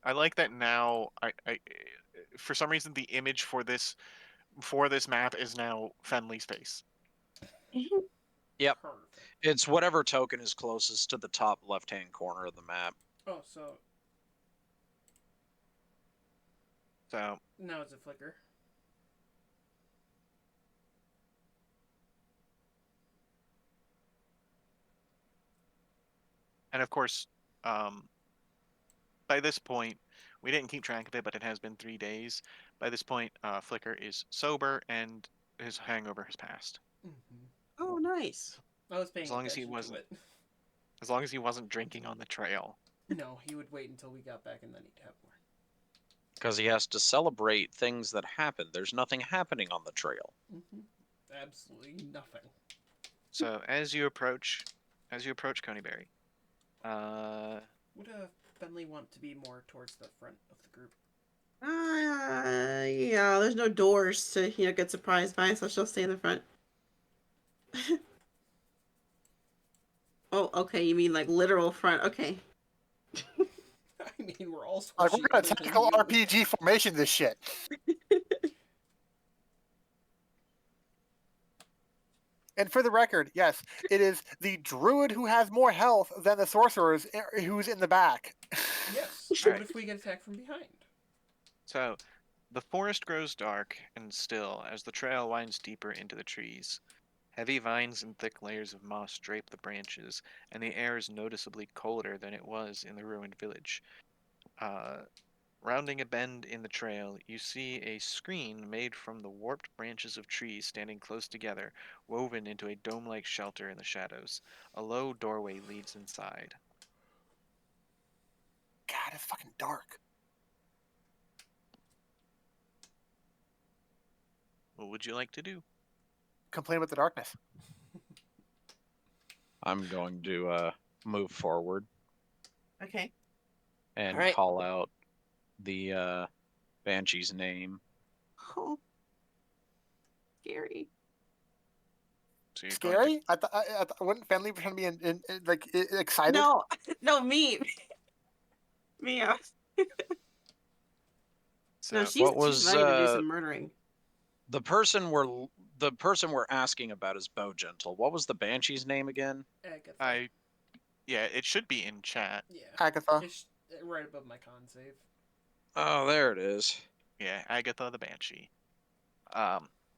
I like that now. For some reason the image for this map is now Fenley's face. Yep, Perfect. it's whatever token is closest to the top left-hand corner of the map. Oh, so So now it's a flicker. and of course, um, by this point, we didn't keep track of it, but it has been 3 days. By this point, Flicker is sober and his hangover has passed. Mm-hmm. Oh, nice. I was paying As long as he attention to wasn't, it. as long as he wasn't drinking on the trail. No, he would wait until we got back and then he'd have more. Because he has to celebrate things that happen. There's nothing happening on the trail. Mm-hmm. Absolutely nothing. So as you approach Coneyberry, Would Bentley want to be more towards the front of the group? Yeah, there's no doors to, get surprised by, so she'll stay in the front. Oh, okay, you mean like literal front. Okay. I mean, we're all Like squishy we're gonna other than tactical you. RPG formation this shit. And for the record, yes, it is the druid who has more health than the sorcerers who's in the back. Yes. All What right. if we get attacked from behind? So the forest grows dark and still as the trail winds deeper into the trees. Heavy vines and thick layers of moss drape the branches, and the air is noticeably colder than it was in the ruined village. Rounding a bend in the trail, you see a screen made from the warped branches of trees standing close together, woven into a dome-like shelter in the shadows. A low doorway leads inside. God, it's fucking dark. What would you like to do? Complain about the darkness. I'm going to move forward Okay. and Alright. call out the banshee's name. Oh. Scary. So you're going to Scary? I thought wouldn't family trying to be excited? No, no, me. Mia. No, so she's What was, ready to do some murdering. the person we're asking about is Bowgentle. What was the banshee's name again? Agatha. yeah, it should be in chat. Yeah. Agatha. It's right above my con save. Oh, there it is. Yeah, Agatha the Banshee.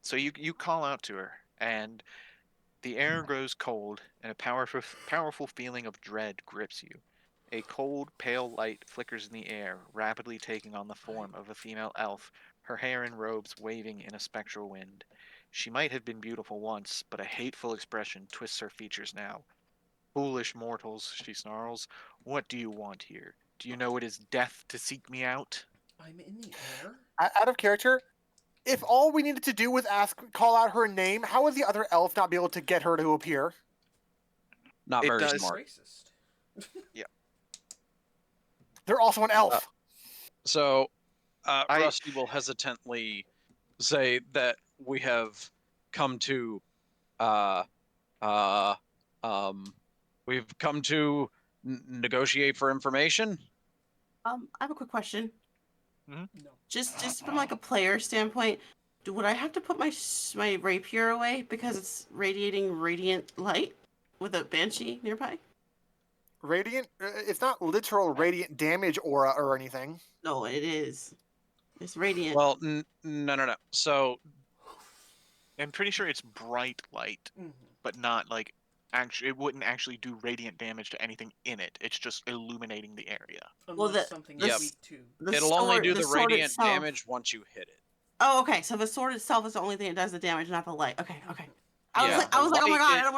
So you call out to her, and the air grows cold, and a powerful feeling of dread grips you. A cold, pale light flickers in the air, rapidly taking on the form of a female elf, her hair and robes waving in a spectral wind. She might have been beautiful once, but a hateful expression twists her features now. Foolish mortals, she snarls. What do you want here? Do you know it is death to seek me out? I'm in the air? Out of character, if all we needed to do was call out her name, how would the other elf not be able to get her to appear? Not It very does. smart. Racist. They're also an elf. So, I- Rusty will hesitantly say that we have come to, uh, uh, we've come to negotiate for information. I have a quick question. No. Just from like a player standpoint, would I have to put my rapier away because it's radiating radiant light with a banshee nearby? Radiant? It's not literal radiant damage aura or anything. No, it is. It's radiant. Well, no. So, I'm pretty sure it's bright light, Mm-hmm. but not like actually. It wouldn't actually do radiant damage to anything in it. It's just illuminating the area. Unless the- something Yep. is weak too. it'll only do the sword radiant itself- damage once you hit it. Oh, okay. So the sword itself is the only thing that does the damage, not the light. Okay. I Yeah, was like, oh my light, god, I don't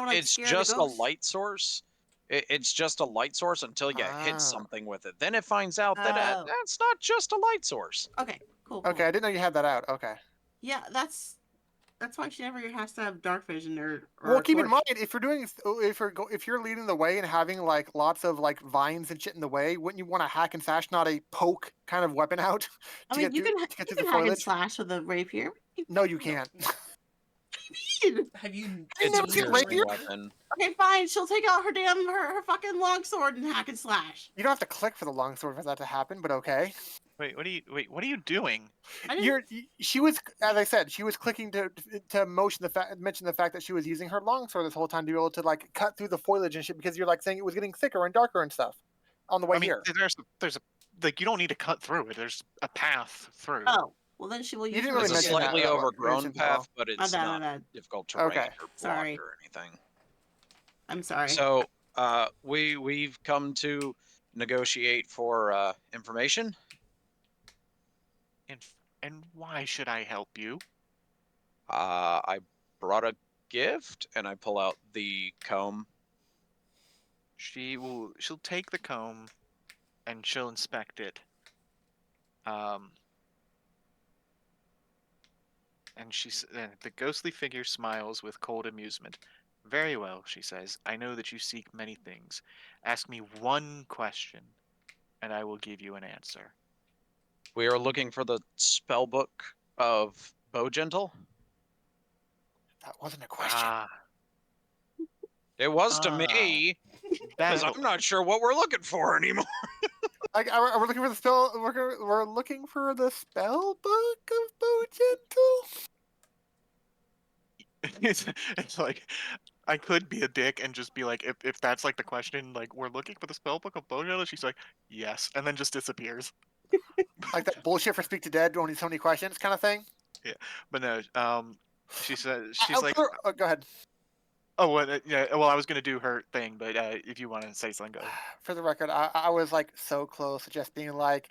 want to it's scare just the a ghost. light source. It's just a light source until you hit Ah. something with it. Then it finds out that Oh. that's not just a light source. Okay, cool. Okay, I didn't know you had that out. Okay. Yeah, that's why she never has to have dark vision or Well, keep in torch. mind if you're leading the way and having like lots of like vines and shit in the way, wouldn't you want to hack and slash, not a poke kind of weapon out? I to mean, get you through- can to get you through can the hack and foliage? slash with a rapier. No, you can't. Have you It's a never seen piercing rapier? weapon. Okay, fine. She'll take out her fucking longsword and hack and slash. You don't have to click for the longsword for that to happen, but okay. Wait, what are you doing? I didn't. She was, as I said, she was clicking to mention the fact that she was using her longsword this whole time to be able to like cut through the foliage and shit, because you're like saying it was getting thicker and darker and stuff on the way I mean, here. there's a like you don't need to cut through it. There's a path through. Oh, well then she will use. didn't her really It's a mention rapier. that, slightly though. overgrown Mentioned, path, though. but it's My not bad. difficult terrain Okay. or blocked Sorry. or anything. I'm sorry. So, we've come to negotiate for information. And why should I help you? I brought a gift, and I pull out the comb. She'll take the comb, and she'll inspect it. And the ghostly figure smiles with cold amusement. Very well, she says. I know that you seek many things. Ask me one question, and I will give you an answer. We are looking for the spell book of Bowgentle. That wasn't a question. Ah, It was to Ah. me, because that'll- I'm not sure what we're looking for anymore. Like, are we looking for the spell? We're looking for the spell book of Bowgentle. it's like I could be a dick and just be like, if that's like the question, like we're looking for the spell book of Bojo, she's like, yes, and then just disappears. Like that bullshit for Speak to Dead, only so many questions kind of thing. But no, she says she's like, go ahead. oh, well, yeah, well, I was gonna do her thing, but if you want to say something, go. For the record, I was like so close to just being like,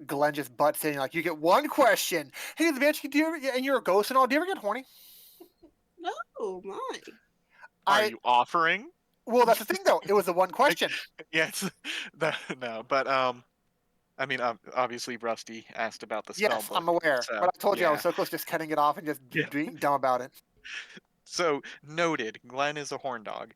Glenn just butts in, like, you get one question. Hey, the Banshee, and you're a ghost and all, do you ever get horny? Oh my. Are you offering? Well, that's the thing though. It was the one question. Yes, no, but I mean, obviously, Rusty asked about the spell Yes, book. I'm aware. so, But I told you I was yeah. so close to just cutting it off and just Yeah. being dumb about it. So noted. Glenn is a horn dog.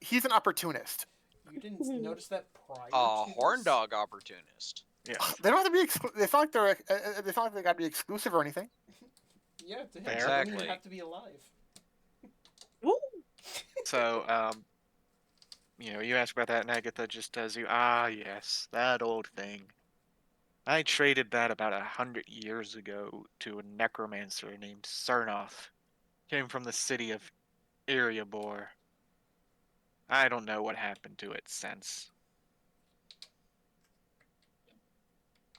He's an opportunist. You didn't notice that prior A to horn this? dog opportunist. Yes. They don't have to be. It's not like they're. It's not like they got to be exclusive or anything. Yeah, to him, Fair. they don't even Exactly. have to be alive. So, you ask about that, and Agatha just tells you, ah, yes, that old thing. I traded that about 100 years ago to a necromancer named Cernoth. Came from the city of Iriabor. I don't know what happened to it since.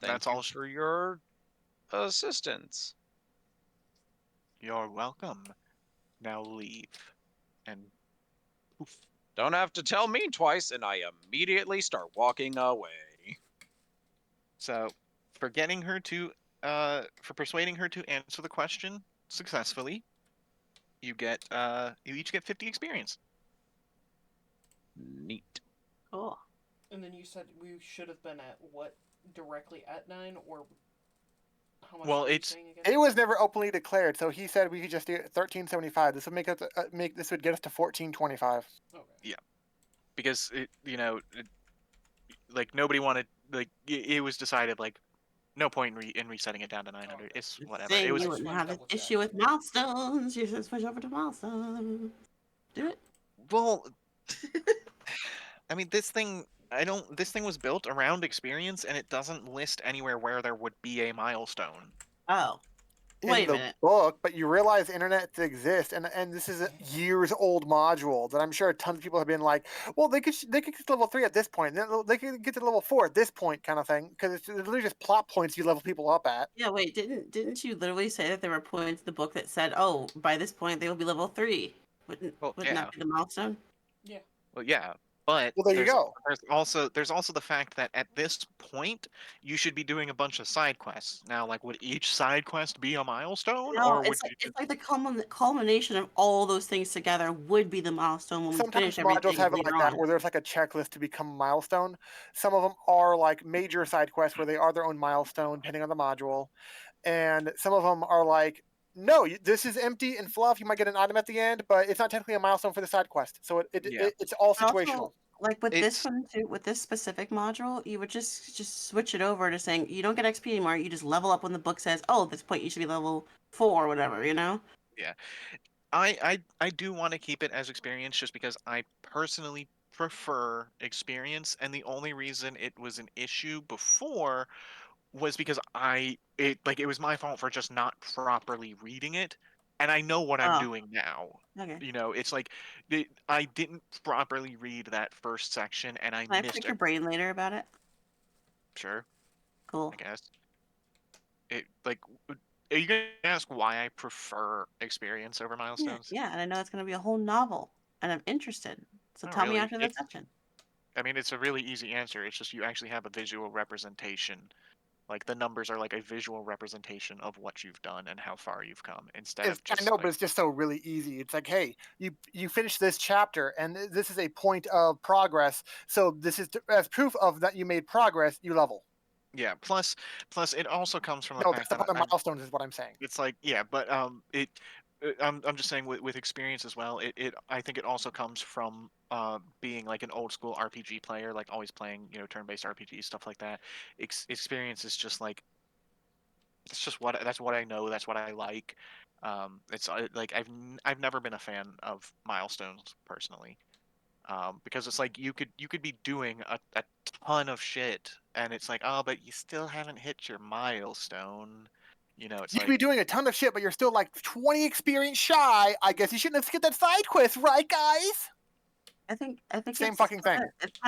Thank That's you all. for your assistance. You're welcome. Now leave. And poof. Don't have to tell me twice, and I immediately start walking away. So, for getting her to, for persuading her to answer the question successfully, you each get 50 experience. Neat. Cool. And then you said we should have been at what? Directly at 9, or how much Well, were you it's saying again? It was never openly declared, so he said we could just do 1375. This would make us this would get us to 1425. Okay. because like nobody wanted, like it was decided like no point in resetting it down to 900. Okay. It's whatever. It Saying was you I just wouldn't wanted to have an double check. issue with milestones. You should switch over to milestones. Do it. well, I mean this thing. I don't. This thing was built around experience, and it doesn't list anywhere where there would be a milestone. Oh, In wait a the minute. book, but you realize internet exists, and this is a years old module that I'm sure tons of people have been like, well, they could get to level 3 at this point, then they could get to level 4 at this point, kind of thing, because it's literally just plot points you level people up at. Yeah, wait. Didn't you literally say that there were points in the book that said, "Oh, by this point they will be level 3"? Well, Wouldn't yeah. that be the milestone? Yeah. Well, yeah. But Well, there you go. there's also the fact that at this point you should be doing a bunch of side quests. Now, like, would each side quest be a milestone, No, or would you it's just like the culmination of all those things together would be the milestone when we Sometimes finish modules everything have it later like that, on. where there's like a checklist to become a milestone. Some of them are like major side quests where they are their own milestone, depending on the module, and some of them are like, no, this is empty and fluff. You might get an item at the end, but it's not technically a milestone for the side quest. So Yeah. it's all But situational. also, like with this It's one too, with this specific module, you would just switch it over to saying you don't get XP anymore. You just level up when the book says, "Oh, at this point you should be level 4 or whatever." You know? yeah. I do want to keep it as experience just because I personally prefer experience, and the only reason it was an issue before was because it was my fault for just not properly reading it, and I know what I'm Oh, doing now. okay. It's like I didn't properly read that first section, and I Can I missed pick a your brain later about it? sure, Cool. I guess. Are you gonna ask why I prefer experience over Yeah, milestones? yeah, and I know it's gonna be a whole novel, and I'm interested. So Not tell me really. after that section. I mean, it's a really easy answer. It's just you actually have a visual representation. Like the numbers are like a visual representation of what you've done and how far you've come, instead It's, of I just know, but like, it's just so really easy. It's like, hey, you finish this chapter, and this is a point of progress. So this is as proof of that you made progress. You level. yeah. Plus, it also comes from the No, that's fact the that point of milestones, is what I'm saying. it's like, yeah, but I'm just saying with experience as well. I think it also comes from being like an old school RPG player, like always playing turn-based RPGs, stuff like that. Experience is just like that's what I know. That's what I like. It's like I've never been a fan of milestones personally, because it's like you could be doing a ton of shit, and it's like, oh, but you still haven't hit your milestone. It's You could like, be doing a ton of shit, but you're still like 20 experience shy. I guess you shouldn't have skipped that side quest, right, guys? I think Same fucking thing. it's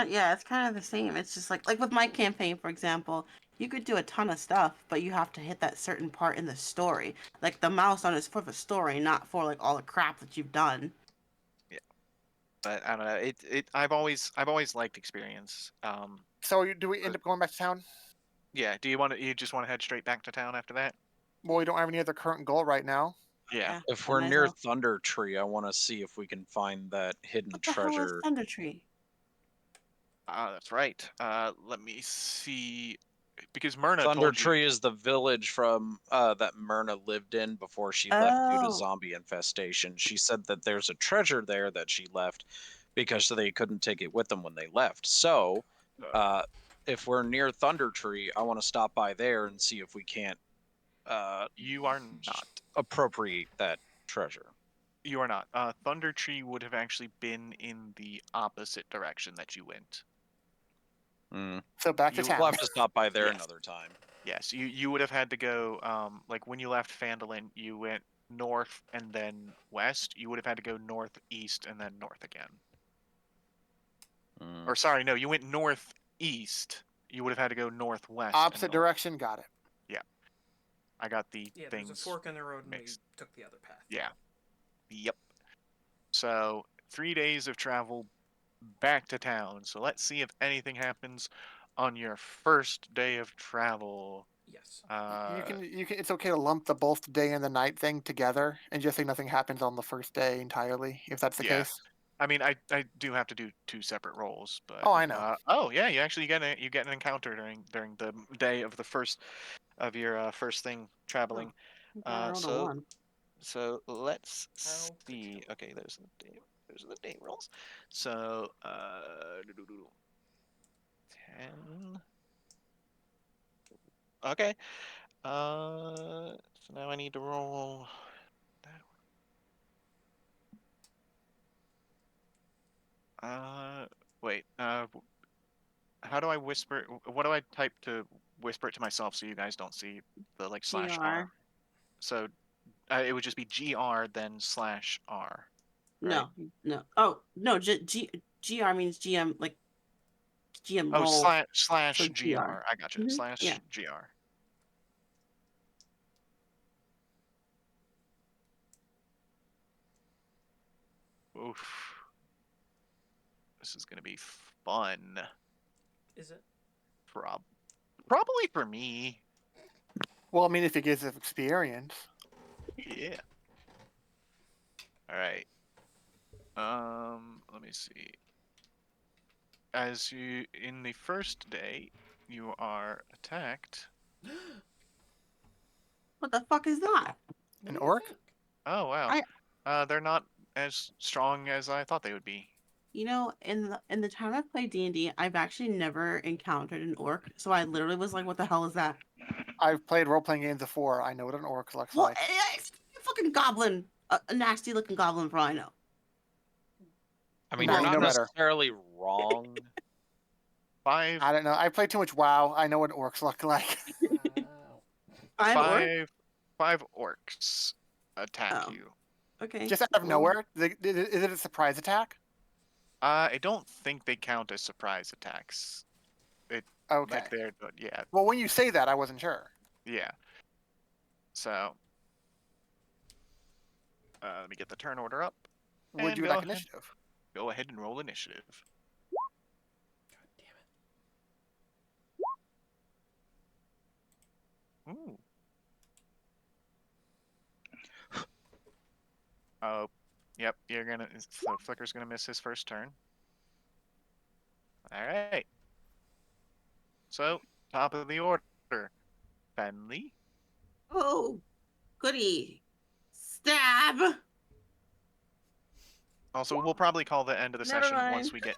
kind of the same. It's just like with my campaign, for example, you could do a ton of stuff, but you have to hit that certain part in the story. Like the milestone is for the story, not for like all the crap that you've done. yeah, but I don't know. I've always liked experience. So do we end But up going back to town? yeah. You just want to head straight back to town after that? Well, we don't have any other current goal right now. Yeah. Yeah, If I we're might as near well. Thunder Tree, I want to see if we can find that hidden What the hell is treasure. Thunder Tree? That's right. Let me see. because Myrna Thunder told you. Tree is the village from that Myrna lived in before she left due to Oh. zombie infestation. She said that there's a treasure there that she left because they couldn't take it with them when they left. So, if we're near Thunder Tree, I want to stop by there and see if we can't You are not. appropriate that treasure. You are not. Thunder Tree would have actually been in the opposite direction that you went. Mm. So back to You- We'll town. have to stop by there Yes. another time. Yes, you would have had to go. Like when you left Phandelver, you went north and then west. You would have had to go northeast and then north again. Mm. Or sorry, no, you went northeast. You would have had to go northwest. and Opposite north. direction. Got it. I got the Yeah, things. there's a fork in the road, and mixed. we took the other path. Yeah. Yep. So 3 days of travel back to town. So let's see if anything happens on your first day of travel. Yes. You can. It's okay to lump the both day and the night thing together and just say nothing happens on the first day entirely, if that's the Yeah. case. I mean, I do have to do 2 separate rolls, but Oh, I know. oh yeah, you actually get an encounter during the day of the first of your first thing traveling. I rolled a So 1. so let's How could see. you? Okay, those are the day rolls. So 10. Okay. So now I need to roll that one. Wait. How do I whisper? What do I type to whisper it to myself so you guys don't see the like slash R? GR. So it would just be GR then slash R. Right? No. Oh, no. GR means GM, like GM Oh, roll. slash So GR. GR. I got you. Mhm, Slash yeah. GR. Oof. This is gonna be fun. Is it? Probably for me. Well, I mean, if it gives us experience. Yeah. All right. Let me see. As you in the first day, you are attacked. What the fuck is that? What An do you orc? think? Oh wow. They're not as strong as I thought they would be. You know, in the time I've played D&D, I've actually never encountered an orc. So I literally was like, "What the hell is that?" I've played role playing games before. I know what an orc looks Well, like. it's a fucking goblin, a nasty looking goblin for all I know. I mean, Well, you're you not know better. necessarily wrong. 5 I don't know. I play too much WoW. I know what orcs look like. Wow. I'm orc. 5 orcs attack Oh. you. Okay. Just out of well, nowhere. Is it a surprise attack? I don't think they count as surprise attacks. Okay. Like they're yeah, Well, when you say that, I wasn't sure. yeah. So let me get the turn order up. Would And you like initiative? go ahead and roll initiative. God damn it. Ooh. Oh, yep. So Flicker's gonna miss his first turn. All right. So top of the order, Benley. Oh, goody. Stab. Also, we'll probably call the end of the Never session mind. once we get.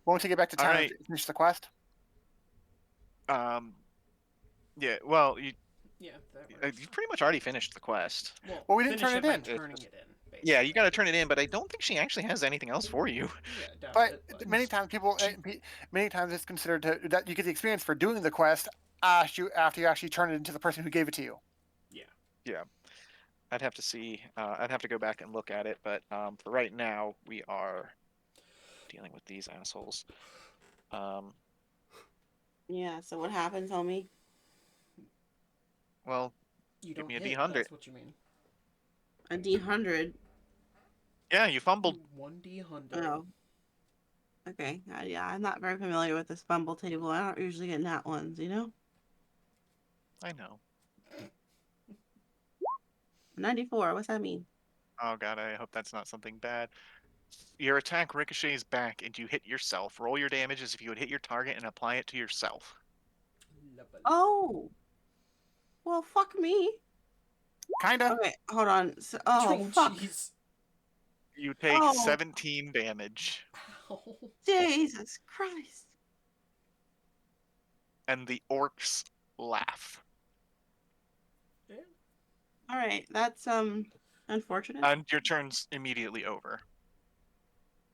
Once you get back to All town, right. finish the quest. Yeah. Well, Yeah, that works. you pretty much already finished the quest. Well, we didn't finish turn it by in. turning it in. Basically. Yeah, you got to turn it in, but I don't think she actually has anything else for you. Yeah, doubt But it, many times many times it's considered that you get the experience for doing the quest after you actually turn it into the person who gave it to you. Yeah. I'd have to see. I'd have to go back and look at it, but for right now, we are dealing with these assholes. Yeah. So what happens, homie? Well, you give don't me a hit. D100. That's what you mean. A D100. Yeah, you fumbled. 1D100. Oh. Okay. Yeah, I'm not very familiar with this fumble table. I don't usually get nat ones, you know? I know. 94. What's that mean? Oh god, I hope that's not something bad. Your attack ricochets back and you hit yourself. Roll your damage as if you would hit your target and apply it to yourself. Lovely. Oh. Well, fuck me. Kinda. Okay, hold on. So, oh, fuck. jeez. You take Oh. 17 damage, Ow. Jesus Christ. and the orcs laugh. Yeah. All right, that's unfortunate. And your turn's immediately over.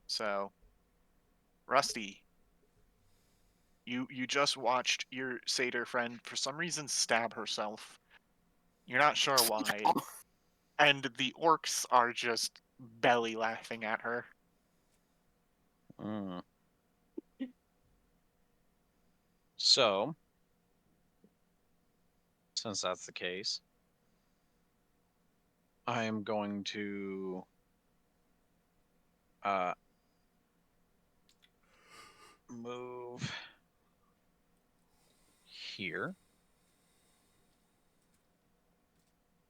So, Rusty, you just watched your satyr friend for some reason stab herself. You're not sure why. And the orcs are just belly laughing at her. Mm. So, since that's the case, I am going to move here.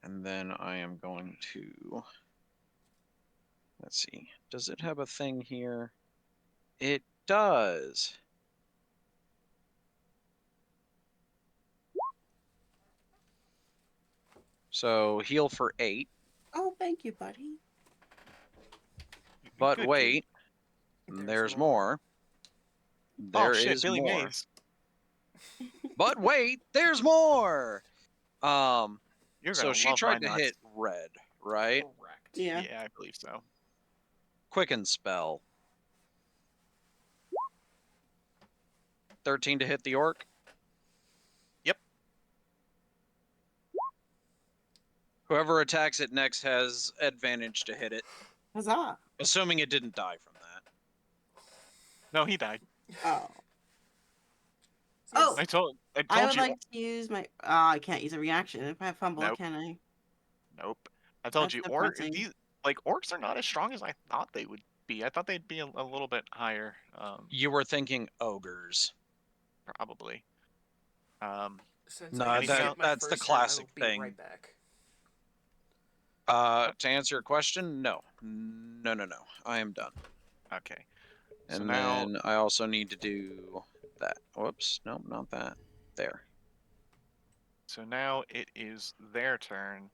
And then I am going to, let's see, does it have a thing here? It does. So heal for 8, Oh, thank you, buddy. but Good wait, There's there's more. more. Oh There shit, is Billy more. Mays. But wait, there's more. You're So gonna she love my tried to nuts. hit red, right? Correct. Yeah. Yeah, I believe so. Quicken spell. 13 to hit the orc. Yep. Whoever attacks it next has advantage to hit it, Huzzah. assuming it didn't die from that. No, he died. Oh. Yes. Oh. I told I would you. like to use my. I can't use a reaction if I fumble, Nope. can I? Nope. I told That's you, depressing. these orcs are not as strong as I thought they would be. I thought they'd be a little bit higher. You were thinking ogres. Probably. Since I No, need to get my that's the first turn, I classic will be thing. right back. To answer your question, no. No. I am done. Okay. So And now, then I also need to do that. Whoops. Nope, not that. There. so now it is their turn.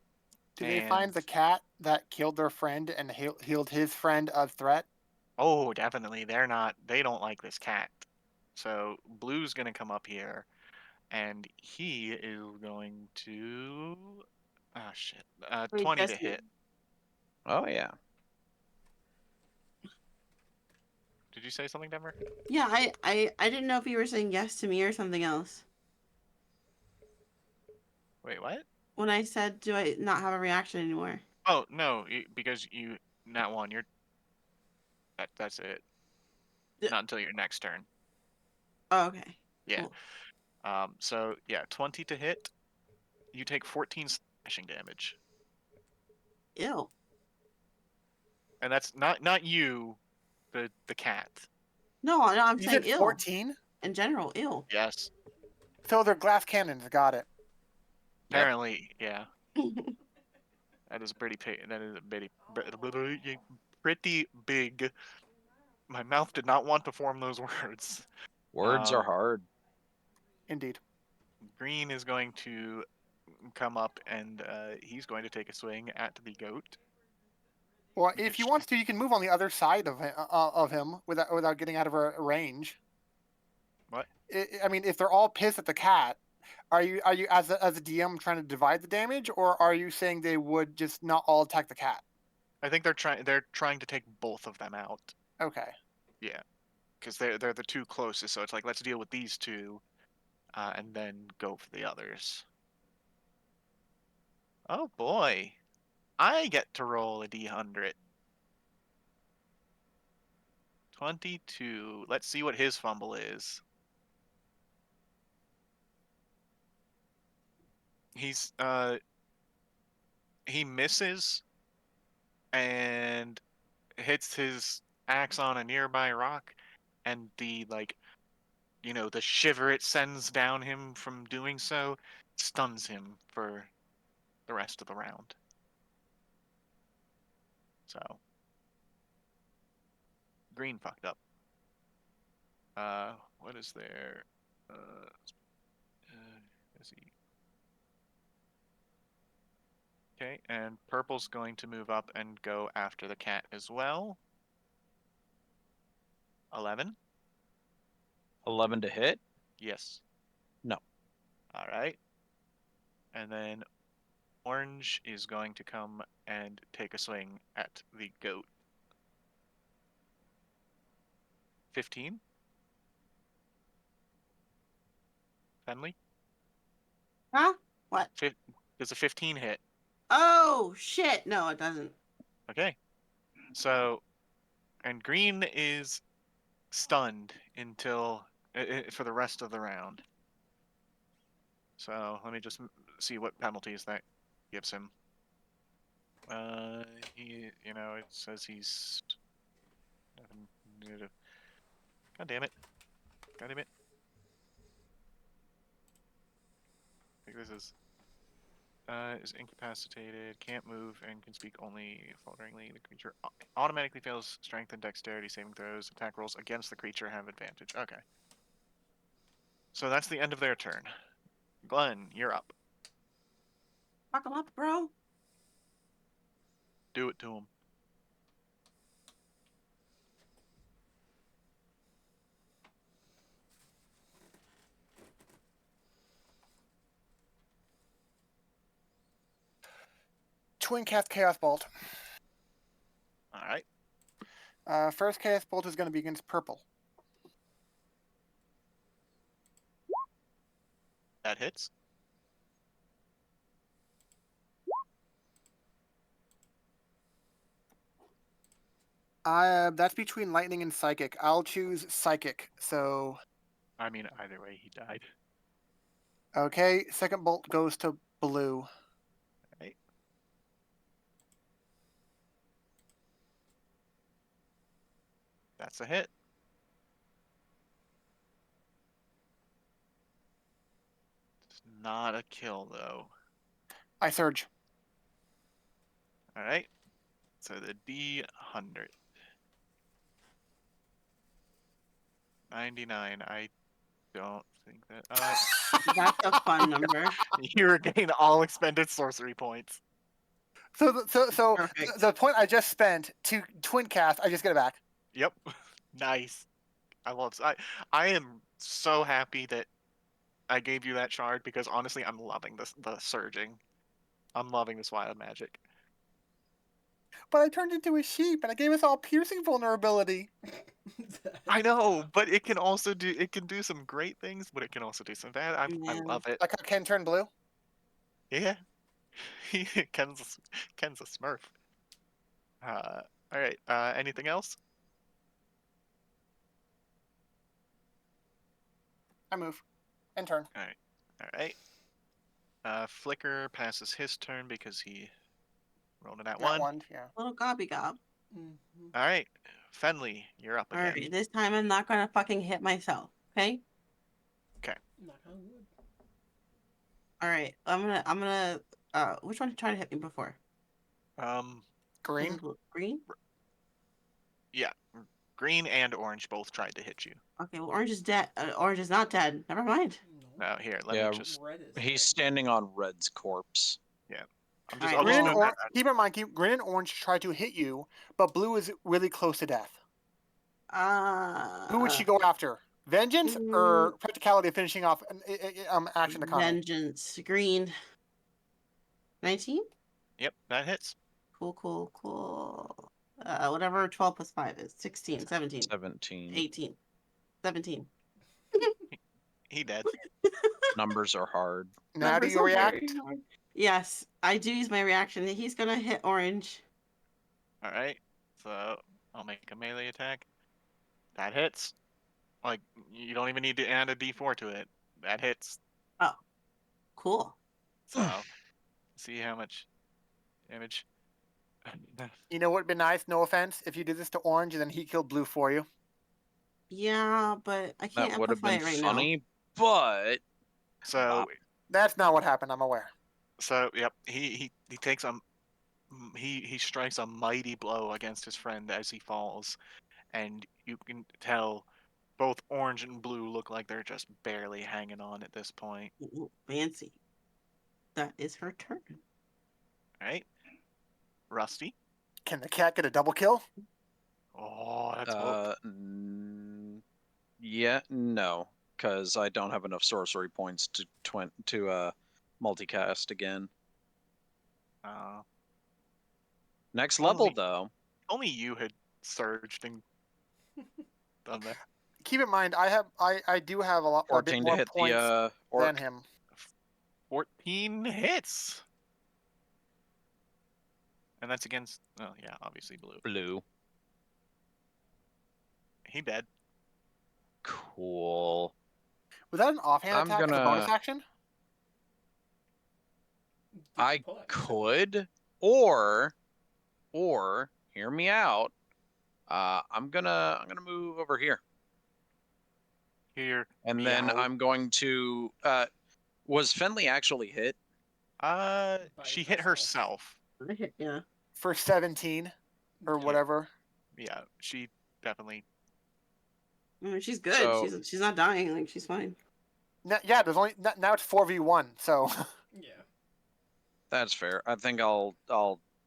Do they find And the cat that killed their friend and healed his friend of threat? oh, definitely, they don't like this cat. So Blue's gonna come up here, and he is going to. Ah, shit. Wait, 20 does to he? hit. Oh, yeah. Did you say something, Denver? Yeah, I didn't know if you were saying yes to me or something else. Wait, what? When I said, do I not have a reaction anymore? Oh no, because you not one. That's it. D- Not until your next turn. Oh, okay. Yeah. Cool. So yeah, 20 to hit. You take 14 slashing damage, Ew. and that's not you, the cat. No, I'm You saying said ill 14? in general. Ill. Yes. So they're glass cannons. Got it. Yep. Apparently, yeah. That is that is a pretty big. My mouth did not want to form those words. Words are Um, hard. Indeed. Green is going to come up and he's going to take a swing at the goat. Well, if you want to, you can move on the other side of him without getting out of a range. What? I mean, if they're all pissed at the cat, are you as a DM trying to divide the damage, or are you saying they would just not all attack the cat? I think they're trying to take both of them out. Okay. Yeah, because they're the two closest. So it's like let's deal with these two, and then go for the others. Oh boy, I get to roll a d100. 22. Let's see what his fumble is. He's he misses and hits his axe on a nearby rock, and the shiver it sends down him from doing so stuns him for the rest of the round. So green fucked up. What is there? Is he? Okay, and purple's going to move up and go after the cat as well. 11. 11 to hit. Yes. No. All right. And then orange is going to come and take a swing at the goat. 15. Fenley? Huh? What? Does a 15 hit? Oh shit! No, it doesn't. Okay. So, and green is stunned until for the rest of the round. So let me just see what penalties that gives him. He, it says he's. God damn it! God damn it! I think this is incapacitated, can't move, and can speak only falteringly. The creature automatically fails strength and dexterity saving throws. Attack rolls against the creature have advantage. Okay. So that's the end of their turn. Glenn, you're up. Fuck him up, bro. Do it to him. Twin cast Chaos Bolt. All right. First Chaos Bolt is going to be against purple. That hits. That's between lightning and psychic. I'll choose psychic. So, I mean, either way, he died. okay, second bolt goes to blue. Right. That's a hit. It's not a kill, though. I surge. All right. So the D100. 99. I don't think that. That's a fun number. You regain all expended sorcery points. So Perfect. the point I just spent to twin cast, I just get it back. Yep. Nice. I am so happy that I gave you that shard because honestly, I'm loving the surging. I'm loving this wild magic. But I turned into a sheep and I gave us all piercing vulnerability. I know, but it can also do some great things, but it can also do some bad. I Man. love it. Like how Ken turned blue. Yeah. Ken's a Smurf. All right. Anything else? I move. And turn. All right. All right. Flicker passes his turn because he rolled an at Not one. one, yeah. Little gobby gob. Mm-hmm. All right. Fenley, you're up again. Alright, this time I'm not gonna fucking hit myself. Okay. Knock on wood. Alright. I'm gonna. Which one tried to hit me before? Green. Green. Yeah. Green and orange both tried to hit you. Okay. Well, orange is dead. Orange is not dead. Never mind. No. Now here, let Yeah, me just. Red is. He's dead. standing on Red's corpse. I'm just. Alright, I'll just Green well- and move orange. Keep in mind, green and orange try to hit you, but blue is really close to death. Who would she go after? Vengeance or practicality of finishing off an action economy? Vengeance. Green. 19. Yep, that hits. Cool. Whatever 12 plus 5 is. 16, 17, 17. 18, 17. He dead. Numbers are hard. Now do Numbers you are react? very hard. Yes, I do use my reaction. He's gonna hit orange. All right. So I'll make a melee attack. That hits. Like you don't even need to add a D4 to it. That hits. Cool. So see how much damage. You know what would be nice, no offense, if you did this to orange and then he killed blue for you? Yeah, but I can't That would have amplify been it right funny, but So That's not what happened, I'm aware. yep. He takes he strikes a mighty blow against his friend as he falls, and you can tell both orange and blue look like they're just barely hanging on at this point. Ooh, fancy. That is her turn. All right, Rusty. Can the cat get a double kill? Oh, that's hope. Yeah, no, because I don't have enough sorcery points to multicast again. Next level, Only- though. Only you had surged and done that. Keep in mind, I do have a bit 14 to more hit points the than orc. him. 14 hits. And that's against, oh yeah, obviously blue. Blue. He dead. Cool. Was that an offhand I'm attack as a bonus gonna- action? Did you I pull out? could, or hear me out. I'm gonna move over here, Here. and then meow. I'm going to. Was Fenley actually hit? She hit herself. Yeah. For 17 or Yeah. whatever. Yeah, she definitely. I mean, she's good. So- She's not dying. Like she's fine. Yeah, there's only now it's 4v1. So Yeah. That's fair. I think I'll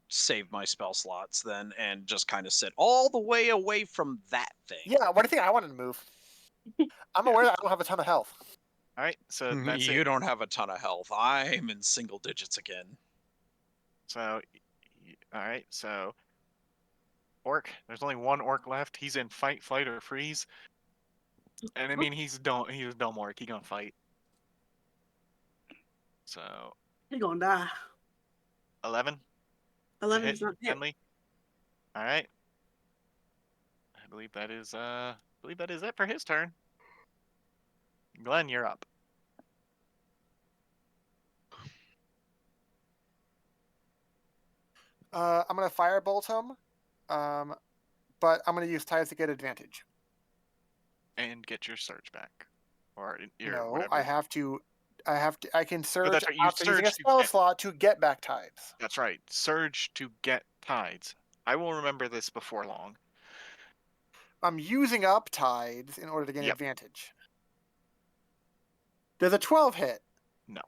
save my spell slots then, and just kind of sit all the way away from that thing. yeah, what do you think I wanted to move? I'm aware that I don't have a ton of health. All right, so that's You it. don't have a ton of health. I'm in single digits again. So, all right, so orc. There's only one orc left. He's in fight, flight, or freeze. And I mean, he's dumb orc. He gonna fight. So He gonna die. 11. 11 hit is not hit. Henley. All right. I believe that is it for his turn. Glenn, you're up. I'm gonna firebolt him, but I'm gonna use ties to get advantage. And get your surge back, or your No, whatever. I can surge that's right, you after using a surge to spell get- slot to get back tides. That's right. Surge to get tides. I will remember this before long. I'm using up tides in order to gain Yep. advantage. Does a 12 hit? No.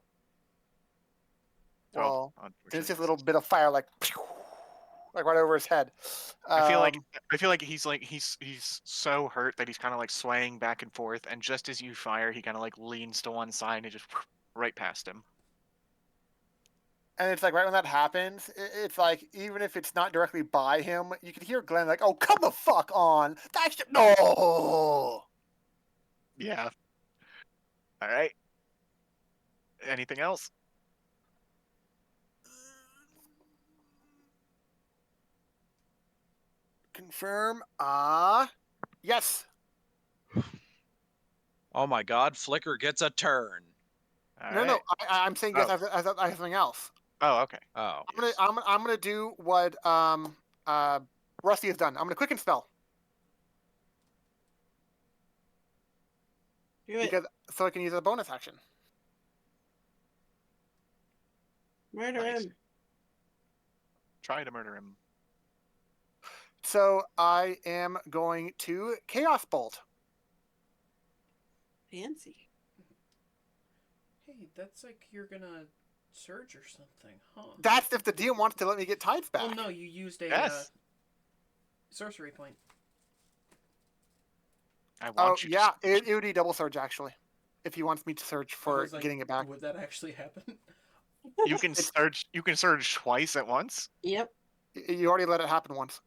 Well, unfortunately, there's just a misses. little bit of fire, like right over his head. I feel like he's so hurt that he's kind of like swaying back and forth, and just as you fire, he kind of like leans to one side and just right past him. and it's like right when that happens, it's like even if it's not directly by him, you can hear Glenn like, "Oh, come the fuck on! That's no." Yeah. All right. Anything else? Confirm. Yes. Oh my God! Flicker gets a turn. All No, right. no. I'm saying yes. Oh. I have something else. Oh, okay. Oh. I'm gonna do what Rusty has done. I'm gonna quicken spell Do it. because so I can use a bonus action. Murder Nice. him. Try to murder him. So I am going to Chaos Bolt. Fancy. Hey, that's like you're gonna surge or something, huh? That's if the DM wants to let me get tides back. Oh no, you used a Yes. sorcery point. I Oh want you. yeah, To it would be double surge actually, if he wants me to search I for was like, getting it back. Would that actually happen? You can surge. You can surge twice at once. Yep. You already let it happen once.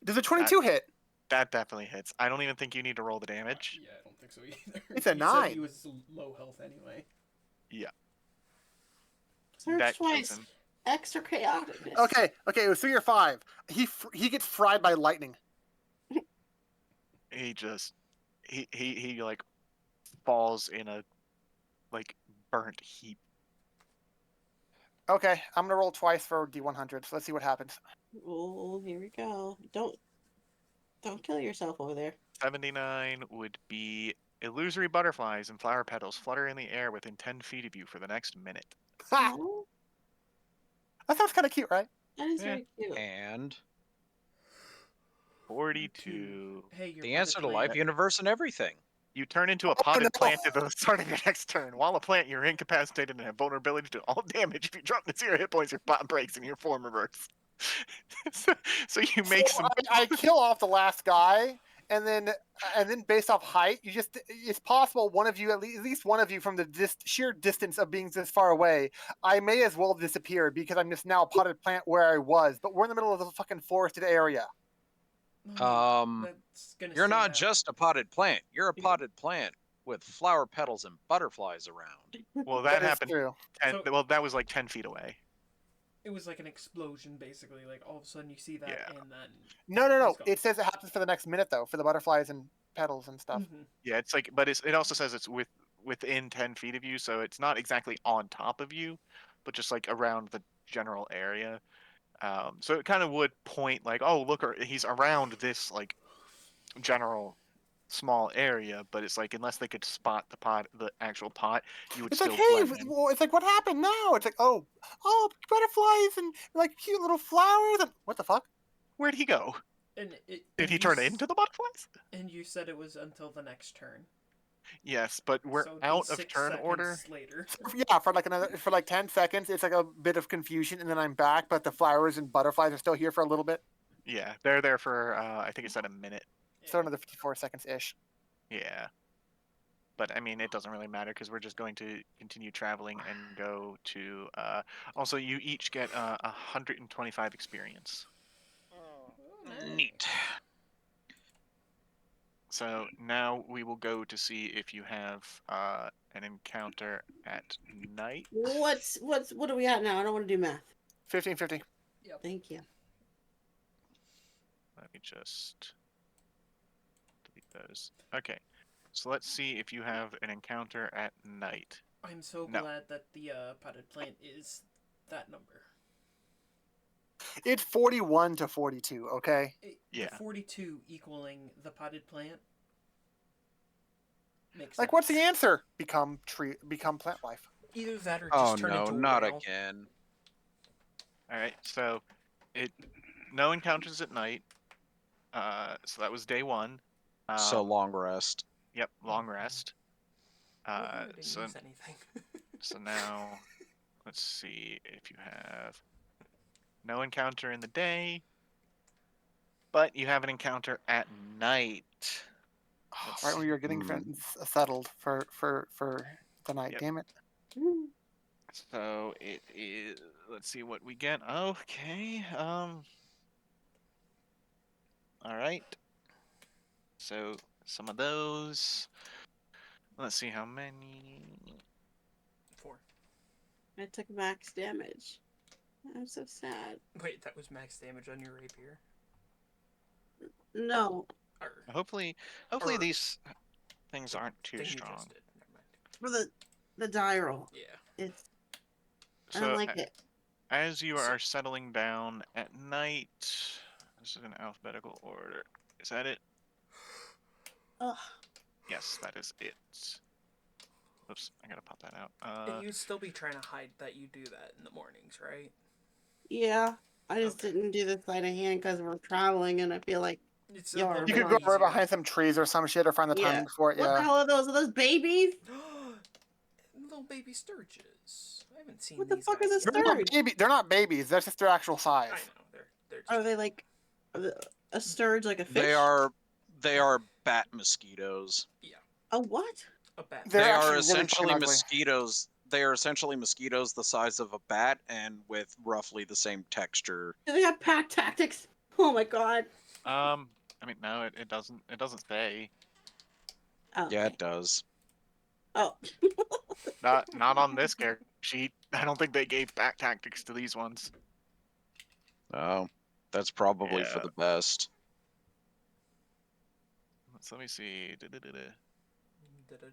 Does a 22 hit? That definitely hits. I don't even think you need to roll the damage. Yeah, I don't think so either. It's a You said 9. he was low health anyway. Search That kills twice. him. Extra chaoticness. Okay, it was 3 or 5. He gets fried by lightning. He just he like falls in a like burnt heap. Okay, I'm gonna roll twice for D100. So let's see what happens. Oh, here we go. Don't kill yourself over there. 79 would be illusory butterflies and flower petals flutter in the air within 10 feet of you for the next minute. Ha! Oh, That sounds kind of cute, right? that is Yeah. very cute. And 42. Hey, you're The answer to life, universe, and everything. You turn into a Oh, potted no. plant at the start of your next turn. While a plant, you're incapacitated and have vulnerability to all damage. If you drop to 0 hit points, your bot breaks and your form reverts. so you make So some. I kill off the last guy, and then based off height, it's possible one of you, at least one of you, from the sheer distance of being this far away, I may as well have disappeared because I'm just now a potted plant where I was. But we're in the middle of a fucking forested area. That's gonna You're stand not out. just a potted plant. You're a potted plant with flower petals and butterflies around. Well, that That is happened. true. Well, that was like 10 feet away. It was like an explosion, basically. Like all of a sudden you see that, Yeah. and then No. He's gone. It says it happens for the next minute though, for the butterflies and petals and stuff. Mhm. Yeah, it's like, but it also says it's within 10 feet of you, so it's not exactly on top of you, but just like around the general area. So it kind of would point like, oh, look, he's around this like general small area, but it's like unless they could spot the actual pot, you would It's like, still hey, blend in. well, it's like, what happened now? It's like, oh, butterflies and like cute little flowers. And what the fuck? Where'd he go? And Did he turn into the butterflies? And you said it was until the next turn. Yes, but we're So it'd be out of 6 turn seconds order. later. Yeah, for like 10 seconds, it's like a bit of confusion, and then I'm back. But the flowers and butterflies are still here for a little bit. Yeah, they're there for I think it's at a minute. So another 54 seconds ish. Yeah. But I mean, it doesn't really matter because we're just going to continue traveling and go to. Also, you each get 125 experience. Neat. So now we will go to see if you have an encounter at night. What are we at now? I don't want to do math. 1550. Thank you. Let me just delete those. Okay. So let's see if you have an encounter at night. I'm so No. glad that the potted plant is that number. It's 41 to 42. Okay. Yeah. The 42 equaling the potted plant makes Like, sense. what's the answer? Become plant life. Either that or Oh just turn no, into a not whale. again. All right. So no encounters at night. So that was day 1. So long rest. Yep, long rest. I didn't So use anything. so now let's see if you have no encounter in the day, but you have an encounter at night. Let's Right when see. you're getting settled for the night. Yep. Damn it. So it is. Let's see what we get. Okay. All right. So some of those. Let's see how many. 4. I took max damage. I'm so sad. Wait, that was max damage on your rapier? No, Or Hopefully Or- these things aren't too thing you strong. just did. Never mind. for the die roll. Yeah. It's I So don't like it. as you are settling down at night, this is in alphabetical order. Is that it? Ugh. Yes, that is it. Oops, I gotta pop that out. And you'd still be trying to hide that you do that in the mornings, right? Yeah, I just Okay. didn't do this sleight of hand because we're traveling, and I feel like It's Y'all a are little You bit could go right easier. behind some trees or some shit or find the timing for it. what the Yeah. hell are those? Are those babies? Little baby sturges. I haven't seen What the these fuck are guys the yet. sturge? They're not babies. That's just their actual I size. know they're just Are they like a sturge, like a fish? They are bat mosquitoes. A what? a bat. They're They actually are really essentially fucking ugly. mosquitoes. They are essentially mosquitoes the size of a bat and with roughly the same texture. Do they have pack tactics? Oh my god. I mean, no, it doesn't. It doesn't say. Oh, Yeah, okay. it does. Oh. Not on this character sheet. I don't think they gave back tactics to these ones. Oh, that's probably for Yeah. the best. Let me see.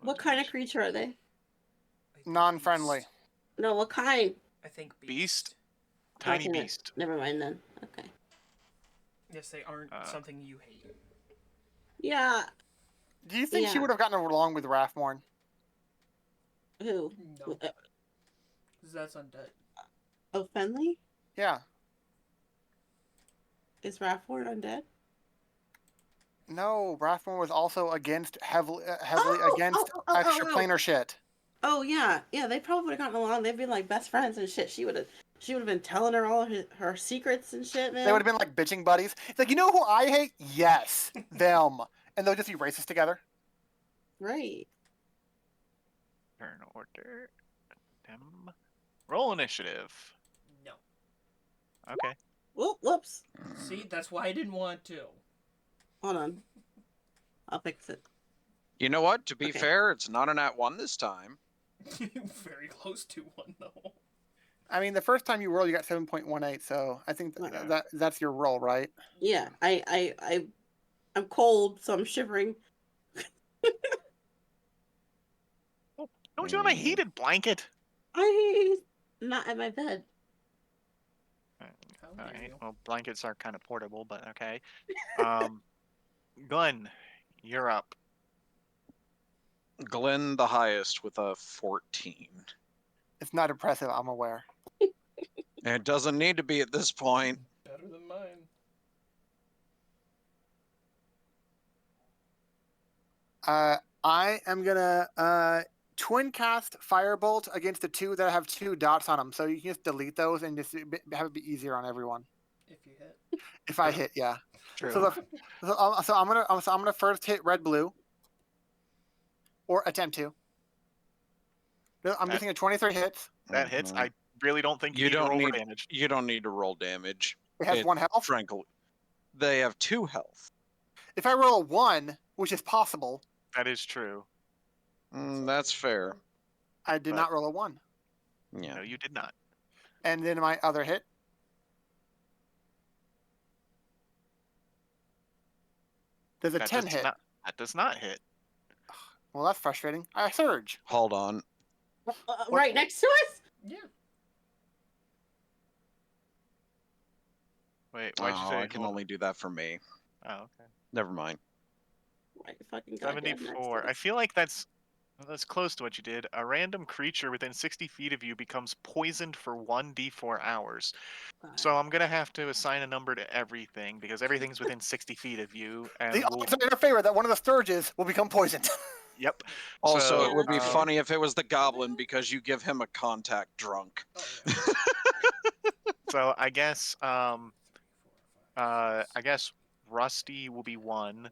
What kind of creature are they? I think Non-friendly. beast. No, what kind? I think Beast? Tiny Okay, beast. Never mind then. Okay. Yes, they aren't something you hate. Yeah. Do you think she Yeah. would have gotten along with Rathmorn? Who? No, because that's undead. Oh, Fenley? Yeah. Is Rafford undead? No, Rathmore was also heavily against extra planar shit. Oh yeah, yeah. They probably would have gotten along. They'd been like best friends and shit. She would have been telling her all her secrets and shit, man. They would have been like bitching buddies. It's like, you know who I hate? Yes, them. And they'll just be racist together. Right. Turn order. Them. Roll initiative. No. Okay. Whoops. See, that's why I didn't want to. Hold on. I'll fix it. You know what? To be Okay. fair, it's not an @1 this time. Very close to one though. I mean, the first time you roll, you got 7.18, so I think Yeah. that's your roll, right? Yeah. I'm cold, so I'm shivering. Don't you have a heated blanket? I'm not at my bed. How All dare right. you? Well, blankets are kind of portable, but okay. Glenn, you're up. Glenn the highest with a 14. It's not impressive, I'm aware. And it doesn't need to be at this point. Better than mine. I am gonna twin cast Firebolt against the two that have 2 dots on them, so you can just delete those and just have it be easier on everyone. If you hit. If I hit, yeah. True. So I'm gonna first hit red blue, or attempt to. I'm That- guessing a 23 hits. That hits. Mhm. I really don't think you, You need to don't roll need- damage. You don't need to roll damage. It has 1 health. Frankly, they have 2 health. If I roll a 1, which is possible, That is true. That's fair. I did But- not roll a 1. Yeah. No, you did not. And then my other hit. There's a That 10 does hit. That does not hit. Well, that's frustrating. I surge. Hold on. Right next to us? Yeah. Wait, why'd you say? I can hold only do that for me. on? Oh, okay. Never mind. Right fucking goddamn next to 74. us. I feel like that's close to what you did. A random creature within 60 feet of you becomes poisoned for 1d4 hours. So I'm gonna have to assign a number to everything because everything's within 60 feet of you, and The we'll. odds are in our favor that one of the Sturges will become poisoned. Yep. Also, So, it would be um, funny if it was the goblin because you give him a contact drunk. Oh yeah. So I guess I guess Rusty will be 1,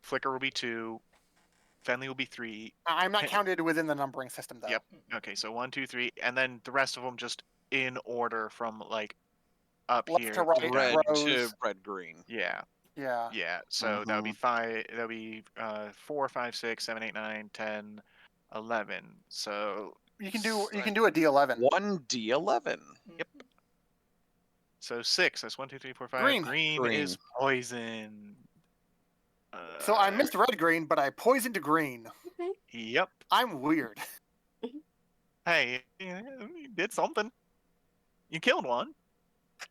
Flicker will be 2, Fenley will be 3. I'm not counted within the numbering system, though. Yep. Okay, so 1, 2, 3, and then the rest of them just in order from like up Left here. to right, Red rows. to red green. Yeah. Yeah. Yeah. So that would be Mhm. 5. That would be 4, 5, 6, 7, 8, 9, 10, 11. So You can do a D11. 1d11. Yep. So 6. That's 1, 2, 3, 4, 5. Green. Green is poison. So I missed red green, but I poisoned green. Okay. Yep. I'm weird. Hey, you did something. You killed one.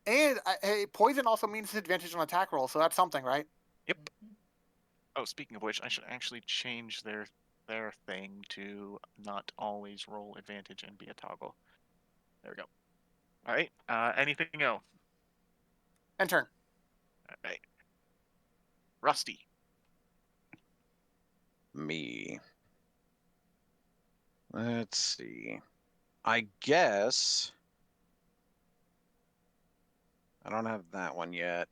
And hey, poison also means disadvantage on attack roll, so that's something, right? Yep. Oh, speaking of which, I should actually change their thing to not always roll advantage and be a toggle. There we go. All right. Anything else? And turn. All right. Rusty. Me. Let's see. I guess I don't have that one yet.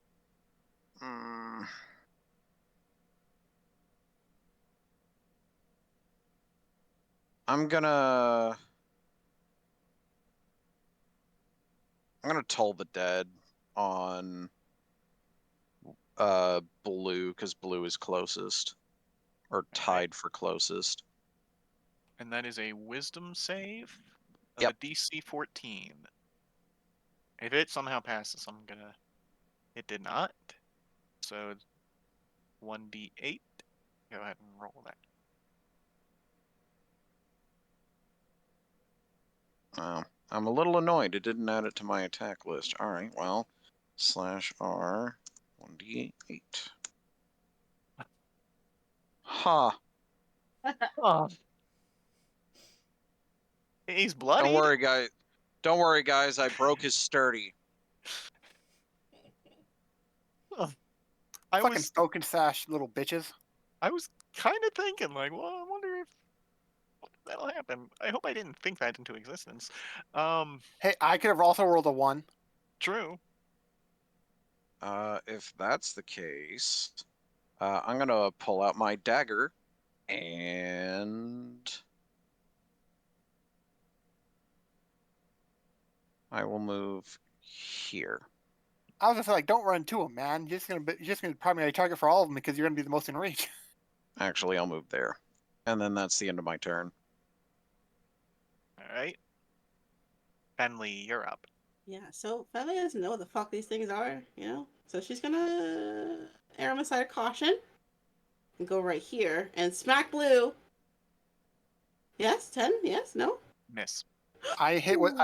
I'm gonna toll the dead on blue because blue is closest or tied for closest. And that is a wisdom save of Yep. a DC 14. If it somehow passes, I'm gonna. It did not. So 1d8. Go ahead and roll that. I'm a little annoyed it didn't add it to my attack list. All right, well, /R 1d8. Ha! Oh, He's bloody. Don't worry, guys. Don't worry, guys. I broke his sturdy. I Fucking was spoken sash little bitches. I was kind of thinking like, well, I wonder if that'll happen. I hope I didn't think that into existence. Hey, I could have also rolled a 1. True. If that's the case, I'm gonna pull out my dagger and I will move here. I was just like, don't run to him, man. You're just gonna be primary target for all of them because you're gonna be the most in reach. Actually, I'll move there. And then that's the end of my turn. All right. Bentley, you're up. Yeah, so Feli doesn't know what the fuck these things are, you know? So she's gonna err on the side of caution and go right here and smack blue. Yes, 10? Yes, no? Miss. I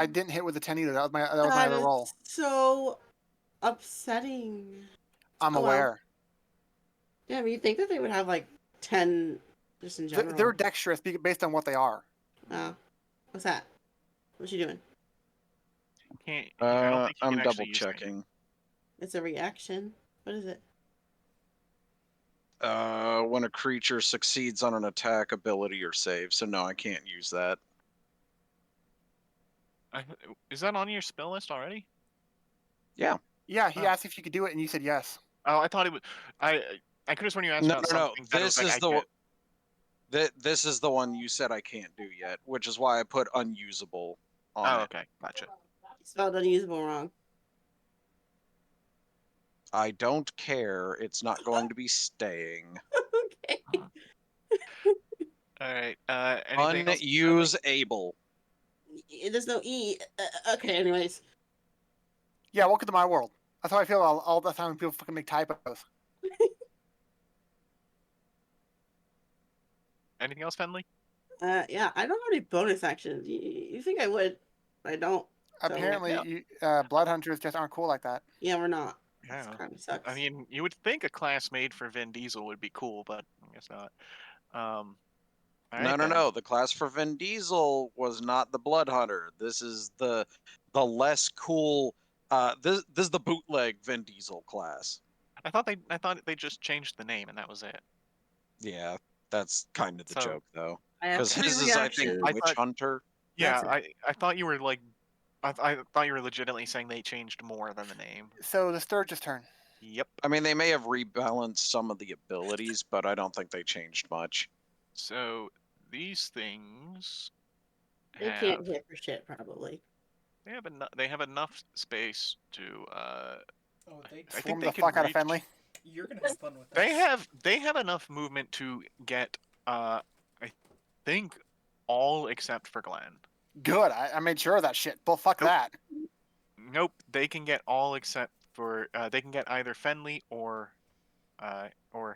didn't hit with a 10 either. That was my That other is roll. so upsetting. I'm Oh, well. aware. Yeah, but you think that they would have like 10 just in general? They're dexterous based on what they are. Oh, what's that? What's she doing? Can't. I don't think you can I'm actually double use them. checking. It's a reaction. What is it? When a creature succeeds on an attack, ability, or save. So no, I can't use that. Is that on your spell list already? Yeah. Yeah, he Oh. asked if you could do it, and you said yes. Oh, I thought it was. I could have sworn you asked No, about no, no. something that it was This like is I the get. this is the one you said I can't do yet, which is why I put unusable on Oh, it. okay, gotcha. Spelled unusable wrong. I don't care. It's not going to be staying. Okay. All right. Anything else? Unusable. There's no E. Okay, anyways. Yeah, welcome to my world. That's how I feel all the time when people fucking make typos. Anything else, Fenley? Yeah, I don't have any bonus actions. You think I would? I don't. So, Apparently, blood hunters just aren't cool like that. yeah, we're not. Yeah. This kind of sucks. I mean, you would think a class made for Vin Diesel would be cool, but I guess not. All No, right no, then. no. The class for Vin Diesel was not the Blood Hunter. This is the less cool. This is the bootleg Vin Diesel class. I thought they just changed the name and that was it. Yeah, that's kind of the So- joke though. I have Because 3 his is, I think, reactions. I Witch thought- Hunter. Yeah, That's I thought you were like, I thought you were legitimately saying they changed more than the name. So the Sturge's turn. Yep. I mean, they may have rebalanced some of the abilities, but I don't think they changed much. So these things They can't hit for shit, probably. they have enough space to Oh, I think Swarm they the can fuck out of reach. Fenley. you're gonna have fun with this. They have enough movement to get I think all except for Glenn. Good. I made sure of that shit. Well, fuck Nope. that. Nope, they can get all except for they can get either Fenley or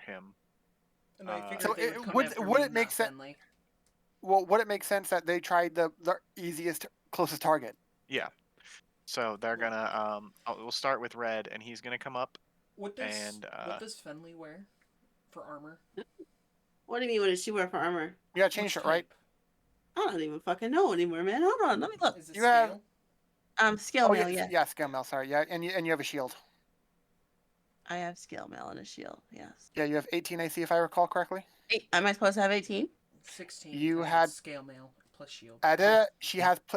him. And I figured So they would come would after would me, it make not sense? Fenley. Well, would it make sense that they tried the easiest, closest target? Yeah. So they're gonna we'll start with Red and he's gonna come up What does and what does Fenley wear for armor? What do you mean? What does she wear for armor? You gotta change Which it, right? type? I don't even fucking know anymore, man. Hold on, let me look. Is it You have- scale? Scale Oh mail, yeah, yeah. yeah, scale mail. Sorry, yeah, and you have a shield. I have scale mail and a shield. Yes. Yeah, you have 18 AC if I recall correctly. Am I supposed to have 18? 16. You 'cause had- it's scale mail plus shield. Add it.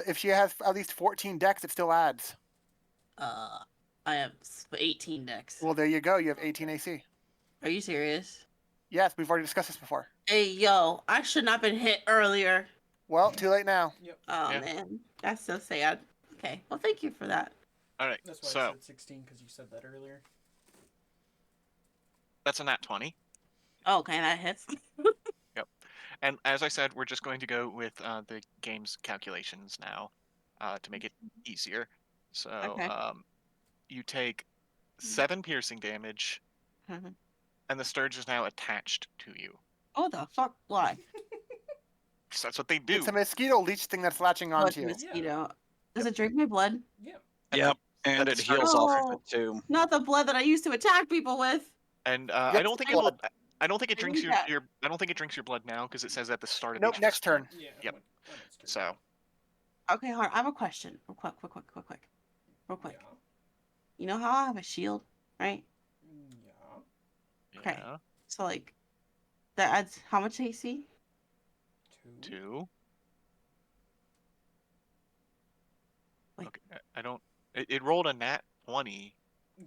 If she has at least 14 decks, it still adds. I have 18 decks. Well, there you go. You have 18 AC. Are you serious? Yes, we've already discussed this before. Hey, yo, I should not have been hit earlier. Well, too late now. Yep. Oh, Yeah. man. That's so sad. Okay, well, thank you for that. all right. That's why I So said 16 because you said that earlier. that's a nat 20. Oh, okay, that hits. And as I said, we're just going to go with the game's calculations now to make it easier. So Okay. you take 7 piercing damage, Mhm. and the Sturge is now attached to you. Oh, the fuck? Why? 'Cause that's what they do. It's a mosquito leech thing that's latching Oh, it's onto a you. mosquito. Does it drink my blood? Yeah. Yep, and That's it the heals start. off of Oh. it too. Not the blood that I used to attack people with. And Yep. I don't think it will. I don't think it I drinks need your, that. your. I don't think it drinks your blood now because it says at the start of Nope, each. next turn. Yeah. Yep. When it's turn. So Okay, hold on. I have a question. Real quick. Real quick. Yeah. You know how I have a shield, right? Yeah. Okay. Yeah. So like that adds how much AC? 2. 2. Wait. Okay. I don't. It rolled a nat 20.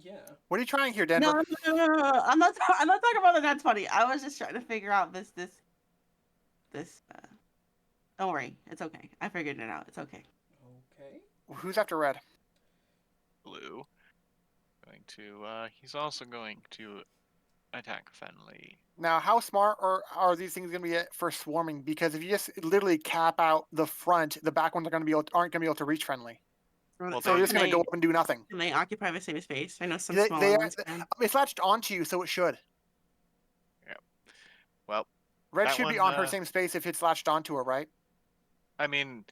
Yeah. What are you trying here, No, Denver? no. I'm not. I'm not talking about the that's funny. I was just trying to figure out this. Don't worry, it's okay. I figured it out. It's okay. Okay. Who's after red? Blue. Going to. He's also going to attack Fenley. Now, how smart are these things going to be for swarming? Because if you just literally cap out the front, the back ones aren't going to be able to reach friendly. Well, So they're just can going to go they, up and do nothing. can they occupy the same space? I know some They, smaller they ones can. it's latched onto you, so it should. Well, Red that should be one, on her same space if it's latched onto her, right? I mean,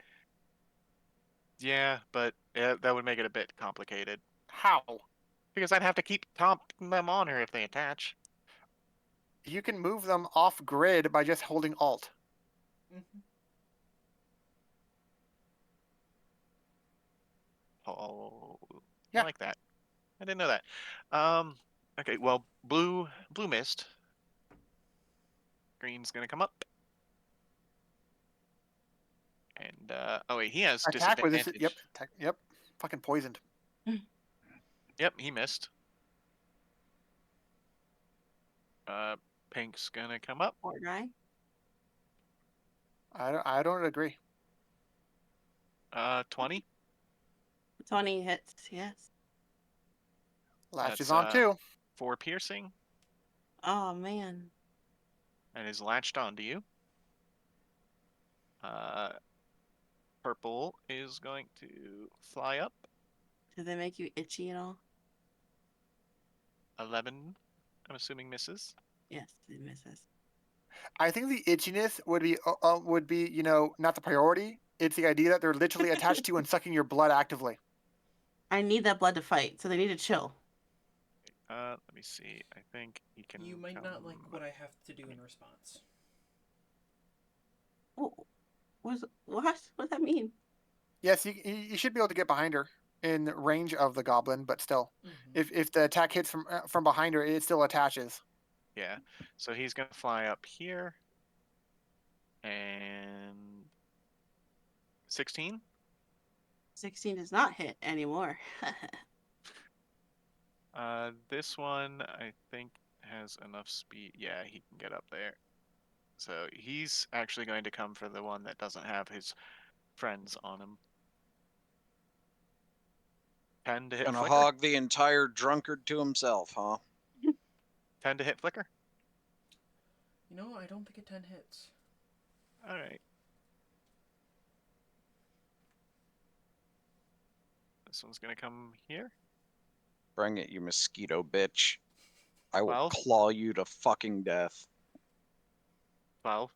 yeah, but that would make it a bit complicated How? because I'd have to keep topping them on her if they attach. You can move them off grid by just holding Alt. Mm-hmm. Oh, Yeah. I like that. I didn't know that. Okay. Well, blue missed. Green's gonna come up. And oh wait, he has Attack with disadvantage. this. Yep. Attack, yep. Fucking poisoned. Yep, he missed. Pink's gonna come up. Poor guy. I don't agree. 20. 20 hits. Yes. Latches That's on too. 4 piercing, Oh man. and is latched onto you. Purple is going to fly up. Do they make you itchy at all? 11, I'm assuming misses. Yes, it misses. I think the itchiness would be not the priority. It's the idea that they're literally attached to you and sucking your blood actively. I need that blood to fight, so they need to chill. Let me see. I think he can. You might not like come- what I have to do in response. Oh, what? What does that mean? Yes, you should be able to get behind her in range of the goblin, but still, Mm-hmm. if the attack hits from behind her, it still attaches. Yeah. So he's gonna fly up here. And 16. 16 does not hit anymore. This one I think has enough speed. Yeah, he can get up there. So he's actually going to come for the one that doesn't have his friends on him. 10 to hit Gonna flicker. hog the entire drunkard to himself, huh? 10 to hit flicker. You know, I don't think a 10 hits. All right. This one's gonna come here. Bring it, you mosquito bitch. I will 12. claw you to fucking death. 12.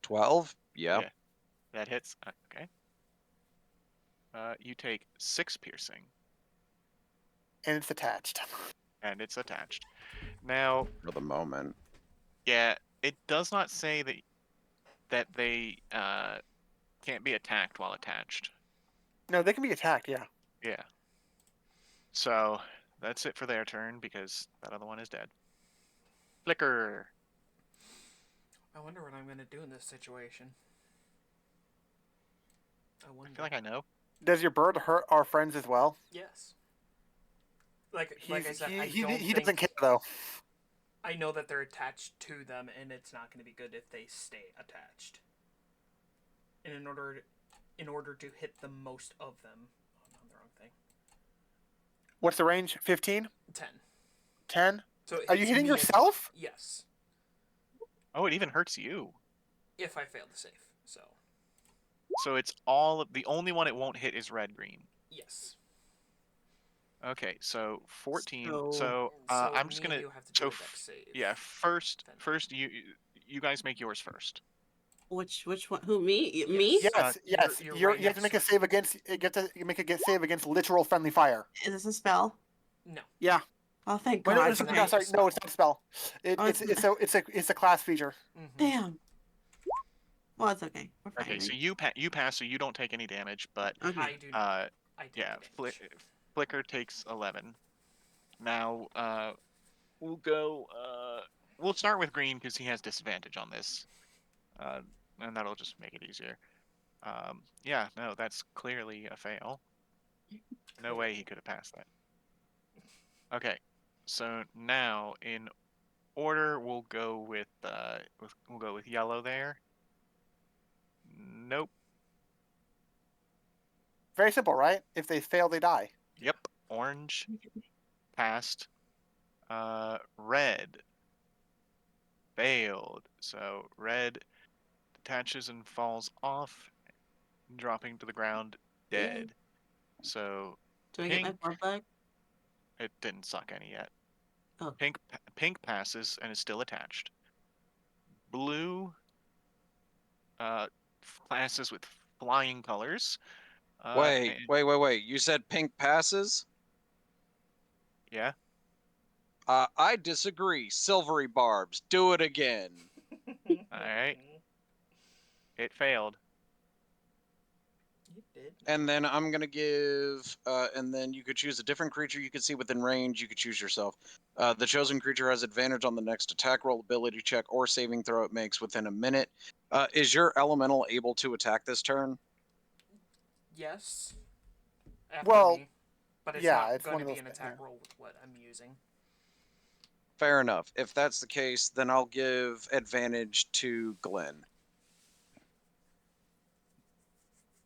12? Yep. Yeah. That hits. Okay. You take 6 piercing, And it's attached. and it's attached. Now, For the moment. yeah, it does not say that they can't be attacked while attached. No, they can be attacked. Yeah. Yeah. So that's it for their turn because that other one is dead. Flicker. I wonder what I'm going to do in this situation. I I wonder. feel like I know. Does your bird hurt our friends as well? Yes. Like I said, he I don't doesn't think... care though. I know that they're attached to them, and it's not going to be good if they stay attached. And in order to hit the most of them... Oh, no, the wrong thing. What's the range? 15? 10. 10? So it Are you hits hitting me as- yourself? Yes. Oh, it even hurts you. If I fail the save, so... So it's the only one it won't hit is red green. Yes. Okay, so 14. So- So, So I'm just me and gonna. you have to do So a dex save. yeah, first Then. you guys make yours first. Which one? Who, me? Yes. Me? Yes, yes. you're right You have to next make a to it. save against. You have to make a save against literal friendly fire. Is this a spell? No. Yeah. Oh, thank Wait, God. no, it's okay. no, sorry, no, it's not a spell. Oh, It's a class feature. Mm-hmm. Damn. Well, it's okay. We're fine. Okay, so right? you pass, so you don't take any damage, but Okay. I do not. I take yeah, damage. Flicker takes 11. Now, we'll go. We'll start with green because he has disadvantage on this, and that'll just make it easier. Yeah, no, that's clearly a fail. No way he could have passed that. Okay, so now in order, we'll go with yellow there. Nope. Very simple, right? If they fail, they die. Yep. Orange passed. Red failed. So red detaches and falls off, dropping to the ground dead. So Do I get my pink, blood back? it didn't suck any yet. Oh. Pink passes and is still attached. Blue passes with flying colors. Wait, And wait. You said pink passes? yeah, I disagree. Silvery barbs. Do it again. all right. It failed. You did. And then I'm gonna give, and then you could choose a different creature you could see within range. You could choose yourself. The chosen creature has advantage on the next attack roll, ability check, or saving throw it makes within a minute. Is your elemental able to attack this turn? Yes. After Well, me. But it's yeah, not it's going one to of be those an things, attack yeah. roll with what I'm using. Fair enough. If that's the case, then I'll give advantage to Glenn.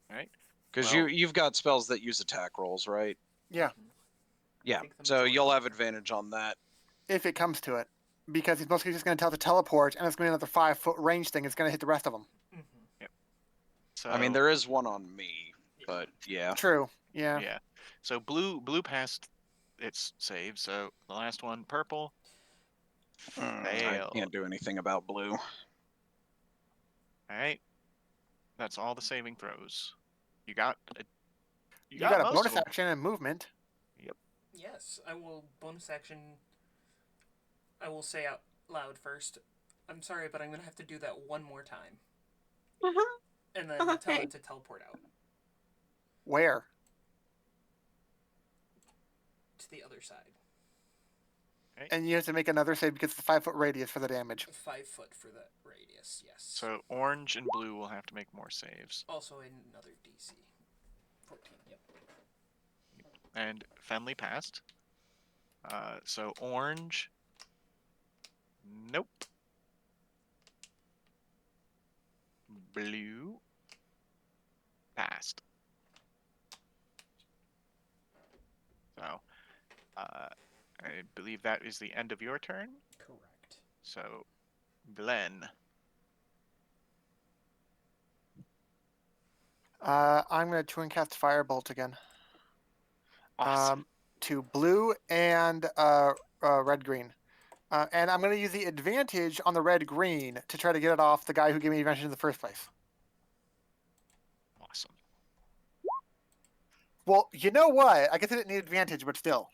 All right. Because Well, you've got spells that use attack rolls, right? Yeah, Yeah. think the So majority you'll of have them. advantage on that. if it comes to it, because he's mostly just going to tell it to teleport, and it's going to be another 5-foot range thing. It's going to hit the rest of them. Mm-hmm. so I mean, there is one on me, but yeah. True. Yeah. yeah. So blue passed its save. So the last one, purple, I failed. can't do anything about blue. All right. That's all the saving throws. You got You got a most of bonus them. action and movement. Yep. Yes, I will bonus action. I will say out loud first. I'm sorry, but I'm going to have to do that one more time. Uh-huh. And then tell Okay. it to teleport out Where? to the other side. And you have to make another save because it's a 5-foot radius for the damage. 5 foot for the radius, yes. So orange and blue will have to make more saves. Also another DC. 14, yep. And Fenley passed. So orange. Nope. Blue passed. So I believe that is the end of your turn. Correct. So Glenn. I'm going to twin cast Firebolt again. Awesome. To blue and red green. And I'm going to use the advantage on the red green to try to get it off the guy who gave me advantage in the first place. Awesome. Well, you know what? I guess I didn't need advantage, but still.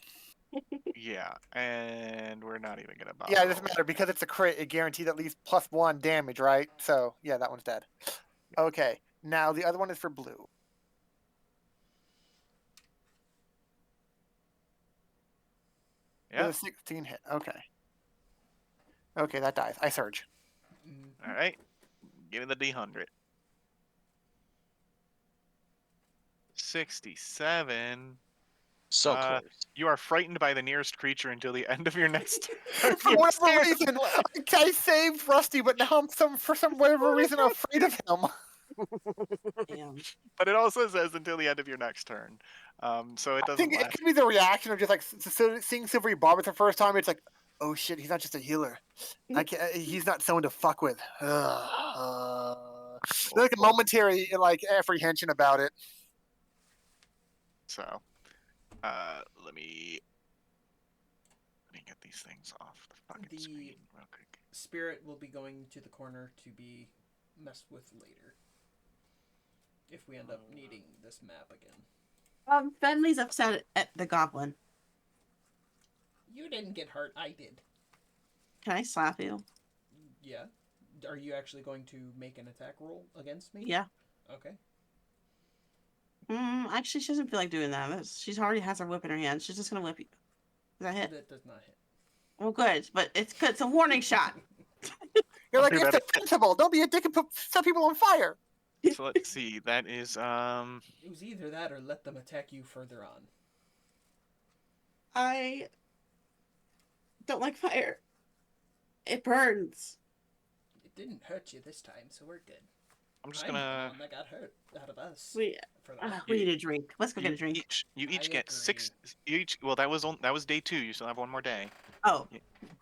Yeah, and we're not even gonna bother. Yeah, it doesn't matter because it's a crit. It guaranteed at least +1 damage, right? So yeah, that one's dead. Okay, now the other one is for blue. Yeah. With a 16 hit. Okay. Okay, that dies. I surge. All right. Give me the D100. 67. So close. You are frightened by the nearest creature until the end of your next turn. For whatever reason, I saved Rusty, but now I'm for some whatever reason afraid of him. Damn. But it also says until the end of your next turn. So it I doesn't think it last. could be the reaction of just like seeing Silvery Bob the first time. It's like, oh shit, he's not just a healer. He's not someone to fuck with. Like a momentary like apprehension about it. So, let me get these things off the fucking The- screen real quick. Spirit will be going to the corner to be messed with later. If we end up needing this map again. Fenley's upset at the goblin. You didn't get hurt, I did. Can I slap you? Yeah. Are you actually going to make an attack roll against me? Yeah. Okay. Actually, she doesn't feel like doing that. She already has her whip in her hand. She's just gonna whip you. Does that hit? That does not hit. Well, good, but it's good. It's a warning shot. You're like, do it's better. defensible. Don't be a dick and set people on fire. So let's see. That is It was either that or let them attack you further on. I don't like fire. It burns. It didn't hurt you this time, so we're good. I'm just I'm the gonna. one that got hurt out of us. We For that. we need a drink. Let's go get You a drink. each I get agree. you each. Well, that was day 2. You still have one more day. Oh,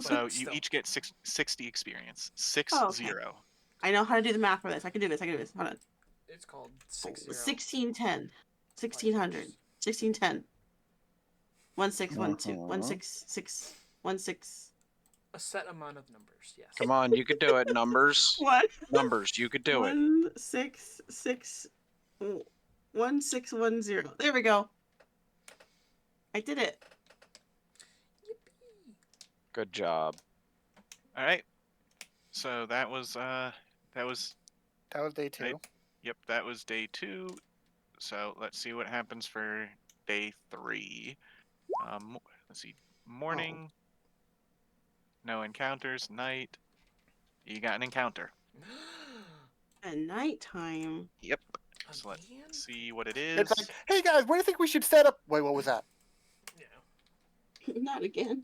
So But you still. each get 60 experience. 6 Oh, okay. 0. I know how to do the math for this. I can do this. Hold on. It's called 60. 1610. 1600. 1610. 1612. 1616. A set amount of numbers, yes. Come on, you could do it. Numbers. Numbers, you could do it. 1610. There we go. I did it. Good job. All right. So that was That was day 2. Right. Yep, that was day 2. So let's see what happens for day 3. Let's see. Morning. No encounters. Night. You got an encounter. At nighttime. Yep. So let's see what it is. It's like, hey guys, where do you think we should set up? Wait, what was that? Yeah. Not again.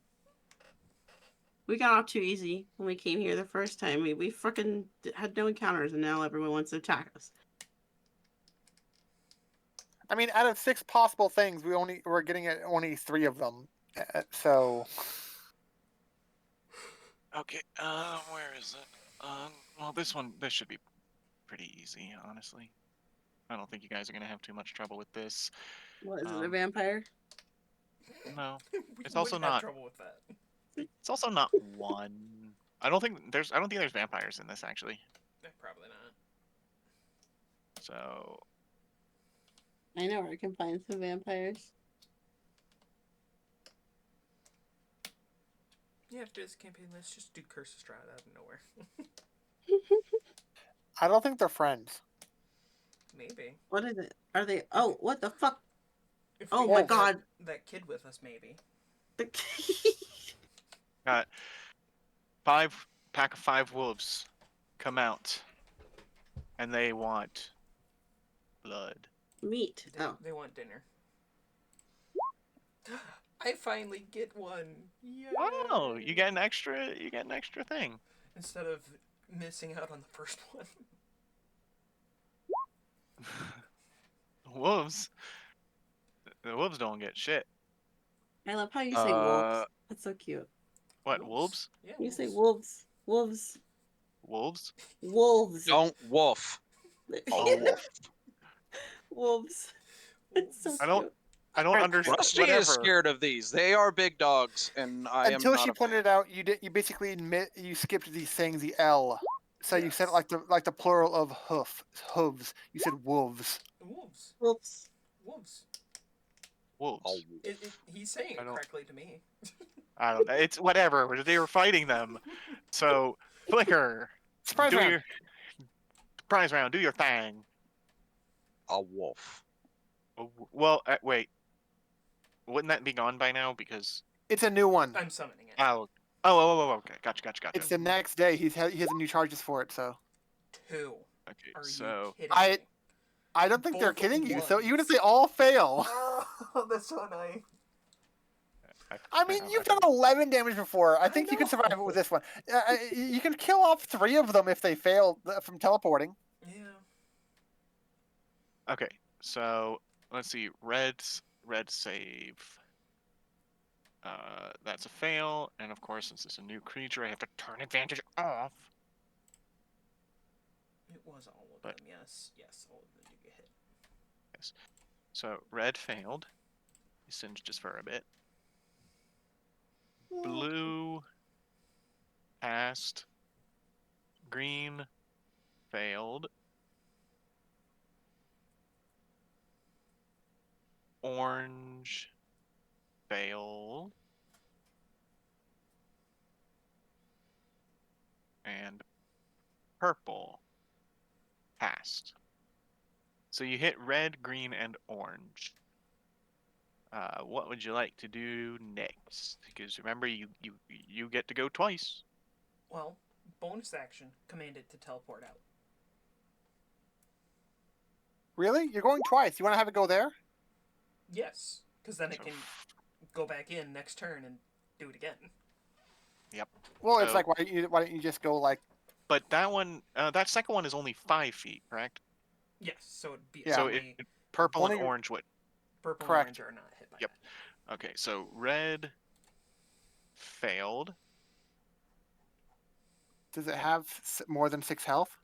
We got off too easy when we came here the first time. We freaking had no encounters, and now everyone wants to attack us. I mean, out of 6 possible things, we're getting at only 3 of them. So Okay. Where is it? Well, this should be pretty easy, honestly. I don't think you guys are gonna have too much trouble with this. What is it? A vampire? No. We It's also wouldn't have not. trouble with that. It's also not one. I don't think there's vampires in this actually. Probably not. So I know where I can find some vampires. Yeah, after this campaign, let's just do Curse of Strahd out of nowhere. I don't think they're friends. Maybe. What is it? Are they? Oh, what the fuck? If Oh we my had god. That kid with us, maybe. got pack of 5 wolves come out, and they want blood. Meat. Oh. They want dinner. I finally get one. Yay! Wow, you get an extra thing. Instead of missing out on the first one. Wolves. The wolves don't get shit. I love how you say wolves. That's so cute. What, wolves? Yeah, You say wolves. Wolves. Wolves? Wolves. Don't wolf. Oh, wolf. Wolves. It's so I don't cute. I don't understand. Rusty is scared of these. They are big dogs, and I am Until not she a pointed fan. out, you basically you skipped the saying the L. So you said it Yes. like the plural of hooves. You said wolves. Wolves. Wolves. Wolves. Wolves. He's saying I it don't- correctly to me. I don't know. It's whatever. They were fighting them. So, Flicker, Surprise do round. your prize round. Do your thing. A wolf. Well, wait. Wouldn't that be gone by now? Because It's a new one. I'm summoning it. okay. Gotcha. It's the next day. He has new charges for it. So 2. Okay, Are so you kidding me? I don't think they're Both kidding you. So ones. even if they all fail, Oh, that's so annoying. I mean, you've done 11 damage before. I think you can survive it with this one. You can kill off 3 of them if they fail from teleporting. Yeah. okay. So let's see. Red save. That's a fail, and of course, since it's a new creature, I have to turn advantage off. It was all of But- them, yes. Yes, all of them do get hit. Yes. So red failed. He singed just for a bit. Blue passed. Green failed. Orange failed. And purple passed. So you hit red, green, and orange. What would you like to do next? Because remember, you get to go twice. Well, bonus action, command it to teleport out. Really? You're going twice. You want to have it go there? Yes, because then it So, can go back in next turn and do it again. Yep. Well, it's So- like why don't you just go like But that one, that second one is only 5 feet, correct? Yes, so it'd be Yeah. So only purple and Only- orange would. purple correct. and orange are not hit by Yep. that. Okay, so red failed. does it have more than 6 health?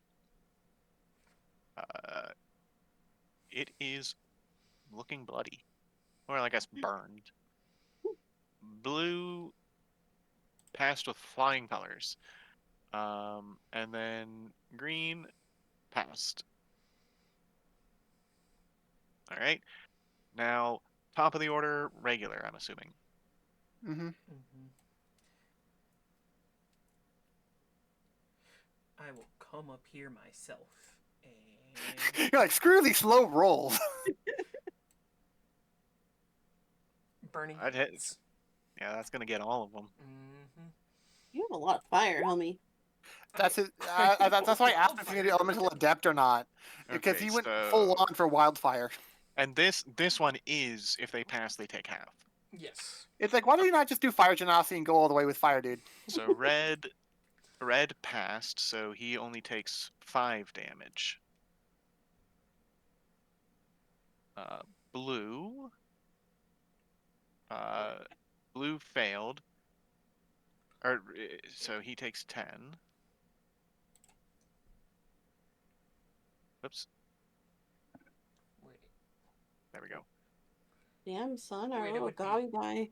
It is looking bloody, or I guess burned. Blue passed with flying colors, and then green passed. All right. Now, top of the order, regular. I'm assuming. Mm-hmm. Mm-hmm. I will come up here myself and You're like, screw these slow rolls. burning I'd hit- hands. Yeah, that's gonna get all of them. Mm-hmm. You have a lot of fire, homie. That's it. That's why I asked if you needed elemental adept or not, because Okay, he went so- full on for wildfire. And this one is, if they pass, they take half. Yes. It's like, why do you not just do fire genasi and go all the way with fire, dude? So red passed, so he only takes 5 damage. Blue. Blue failed. So he takes 10. Oops. Wait. There we go. Damn, son, our Wait, it little would be- gobby guy is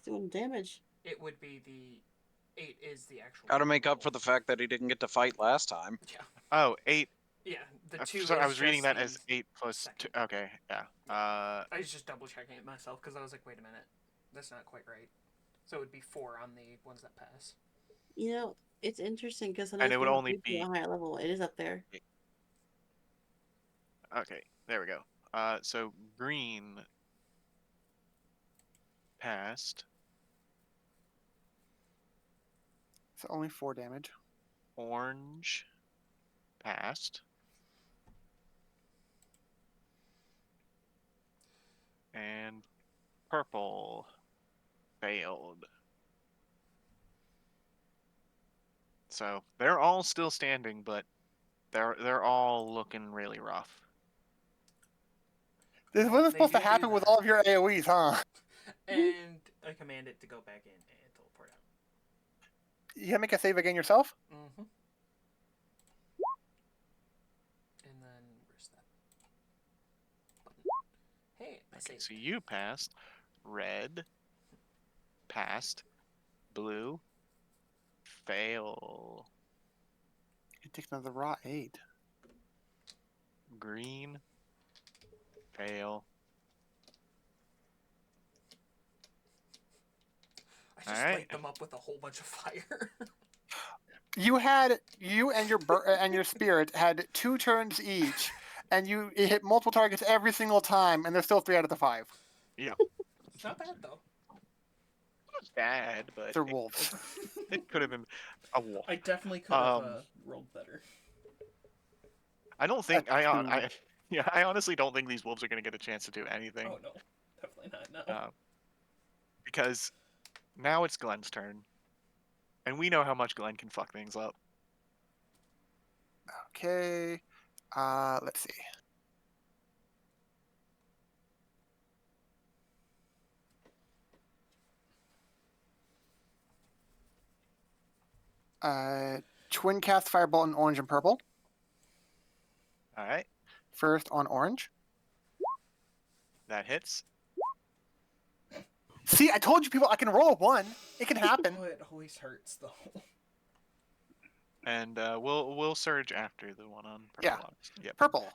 doing damage. It would be the 8 is the actual. Got to make up roll. for the fact that he didn't get to fight last time. Yeah. Oh, 8. Yeah. The 2 Sorry, is I was reading just that as the 8 plus 2. second. Okay, yeah. I was just double checking it myself because I was like, wait a minute, that's not quite right. So it would be 4 on the ones that pass. You know, it's interesting because And it would only be- a higher level. It is up there. Okay, there we go. So green passed. It's only 4 damage. Orange passed. And purple failed. So they're all still standing, but they're all looking really rough. This Well, wasn't they supposed to do do happen with that. all of your AoEs, huh? And I command it to go back in and teleport out. You gotta make a save again yourself? Mm-hmm. And then where's that button? Hey, I Okay, saved. so you passed. Red passed. Blue fail. It takes another raw 8. Green fail. I just Alright. light them up with a whole bunch of fire. You and your spirit had 2 turns each, and it hit multiple targets every single time, and there's still 3 out of the 5. Yeah. It's not bad though. Not bad, but They're wolves. it could have been a wolf. I definitely could have Um, rolled better. I don't think That's I honestly don't think these wolves are going to get a chance to do anything. Oh no, definitely not. No. Because now it's Glenn's turn, and we know how much Glenn can fuck things up. Okay. Let's see. Twin cast firebolt in orange and purple. All right, First on orange. that hits. See, I told you people I can roll a 1. It can happen. Oh, it always hurts though. And we'll surge after the one on purple. Yeah. Yep. Purple.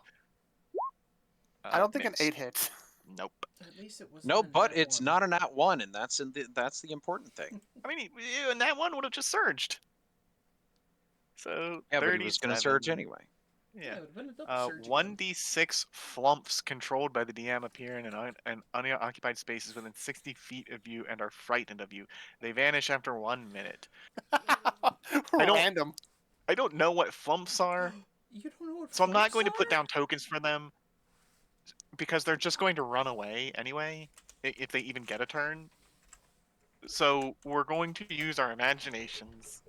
I don't think missed. an 8 hits. Nope. At least it was. No, but it's not an at one, and that's the important thing. I mean, and that one would have just surged. So Yeah, but he was going to surge anyway. Yeah. it would have been a double surge again. 1d6 flumps controlled by the DM appear in an unoccupied spaces within 60 feet of you and are frightened of you. They vanish after 1 minute. I don't- Random. I don't know what flumps are, You don't know what so I'm not flumps going to put are? down tokens for them because they're just going to run away anyway if they even get a turn. So we're going to use our imaginations.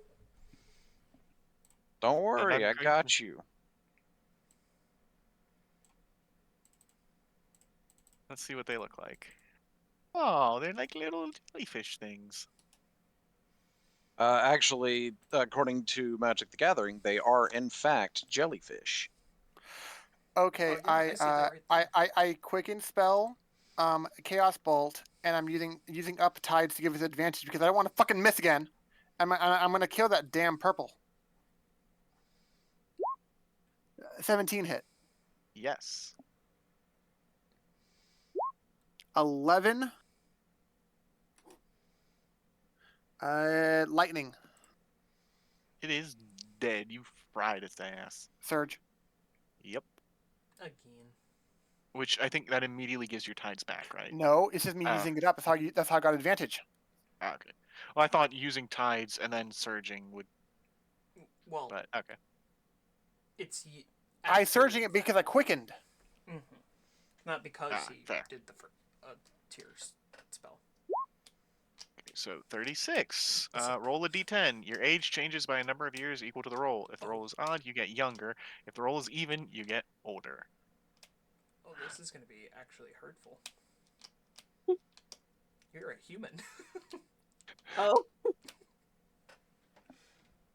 Don't And worry, I'm I going to got you. let's see what they look like. Oh, they're like little jellyfish things. Actually, according to Magic the Gathering, they are in fact jellyfish. Okay, Oh, yeah, I see that right there. I quicken spell, Chaos Bolt, and I'm using up tides to give us advantage because I don't want to fucking miss again. I'm gonna kill that damn purple. 17 hit. Yes. 11. Lightning. It is dead. You fried its ass. Surge. Yep. Again. Which I think that immediately gives your tides back, right? No, it's just me Oh. using it up. That's how I got advantage. Okay. Well, I thought using tides and then surging would, Well, but okay. it's I surging it because I quickened. Mm-hmm. Not because he fair. did the tears spell. Okay, so 36. Roll a d10. Your age changes by a number of years equal to the roll. If the roll is odd, you get younger. If the roll is even, you get older. Oh, this is going to be actually hurtful. You're a human. Oh,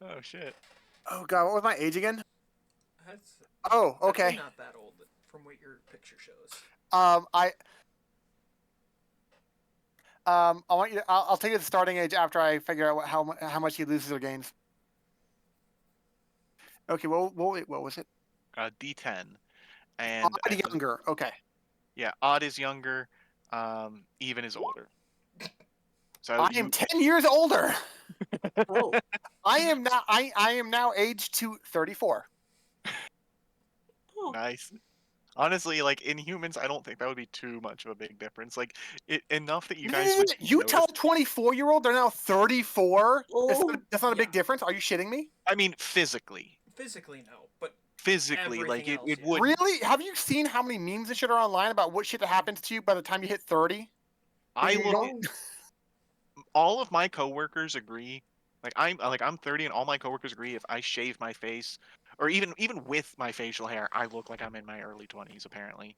Oh shit. Oh god, what was my age again? That's Oh, definitely okay. not that old from what your picture shows. I want you. I'll tell you the starting age after I figure out how much he loses or gains. Okay, what was it? D10. And Odd younger. Okay. yeah, odd is younger. Even is older. So I am 10 years older. oh. I am now. I am now aged to 34. Oh. nice. Honestly, like in humans, I don't think that would be too much of a big difference. Like enough that you guys Man, would you tell a notice. 24-year-old they're now 34. Oh. That's not a big Yeah. difference. Are you shitting me? I mean, physically. Physically, no, but Physically, like everything else, it yeah. would. Really? Have you seen how many memes and shit are online about what shit that happens to you by the time you hit 30? I You look. don't- All of my coworkers agree. I'm 30, and all my coworkers agree. If I shave my face, or even with my facial hair, I look like I'm in my early 20s. Apparently,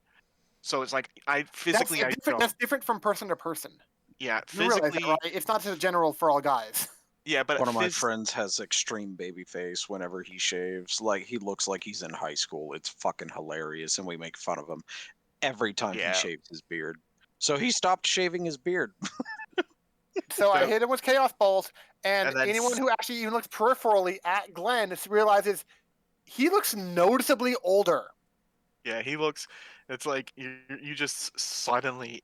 so it's like I physically I don't. That's different from person to person. Yeah, You realize that, physically. right? It's not just general for all guys. Yeah, but One of my friends has extreme baby face whenever he shaves. Like, he looks like he's in high school. It's fucking hilarious, and we make fun of him every time he Yeah. shaves his beard. So he stopped shaving his beard. So I So- hit him with Chaos Balls, and And then anyone who actually even looks peripherally at Glenn realizes he looks noticeably older. Yeah, he looks. It's like you just suddenly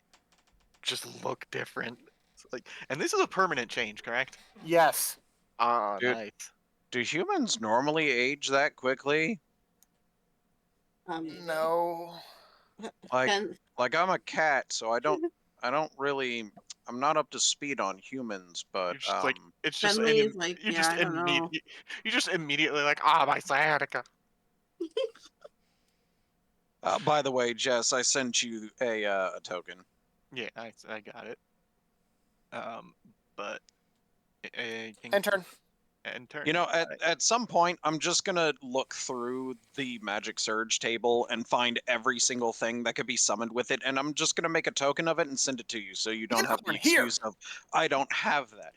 just look different. It's like, and this is a permanent change, correct? Yes. Ah, Dude. nice. Do humans normally age that quickly? No. Like, Fen- I'm a cat, so I don't really. I'm not up to speed on humans, but You're just like it's just Fenley is like, you yeah, just I don't know. you just immediately like my sciatica. by the way, Jess, I sent you a token. Yeah, I got it. But And turn. and turn. You know, at some point, I'm just gonna look through the Magic Surge table and find every single thing that could be summoned with it, and I'm just gonna make a token of it and send it to you, so you don't have the Unicorn, here! excuse of I don't have that.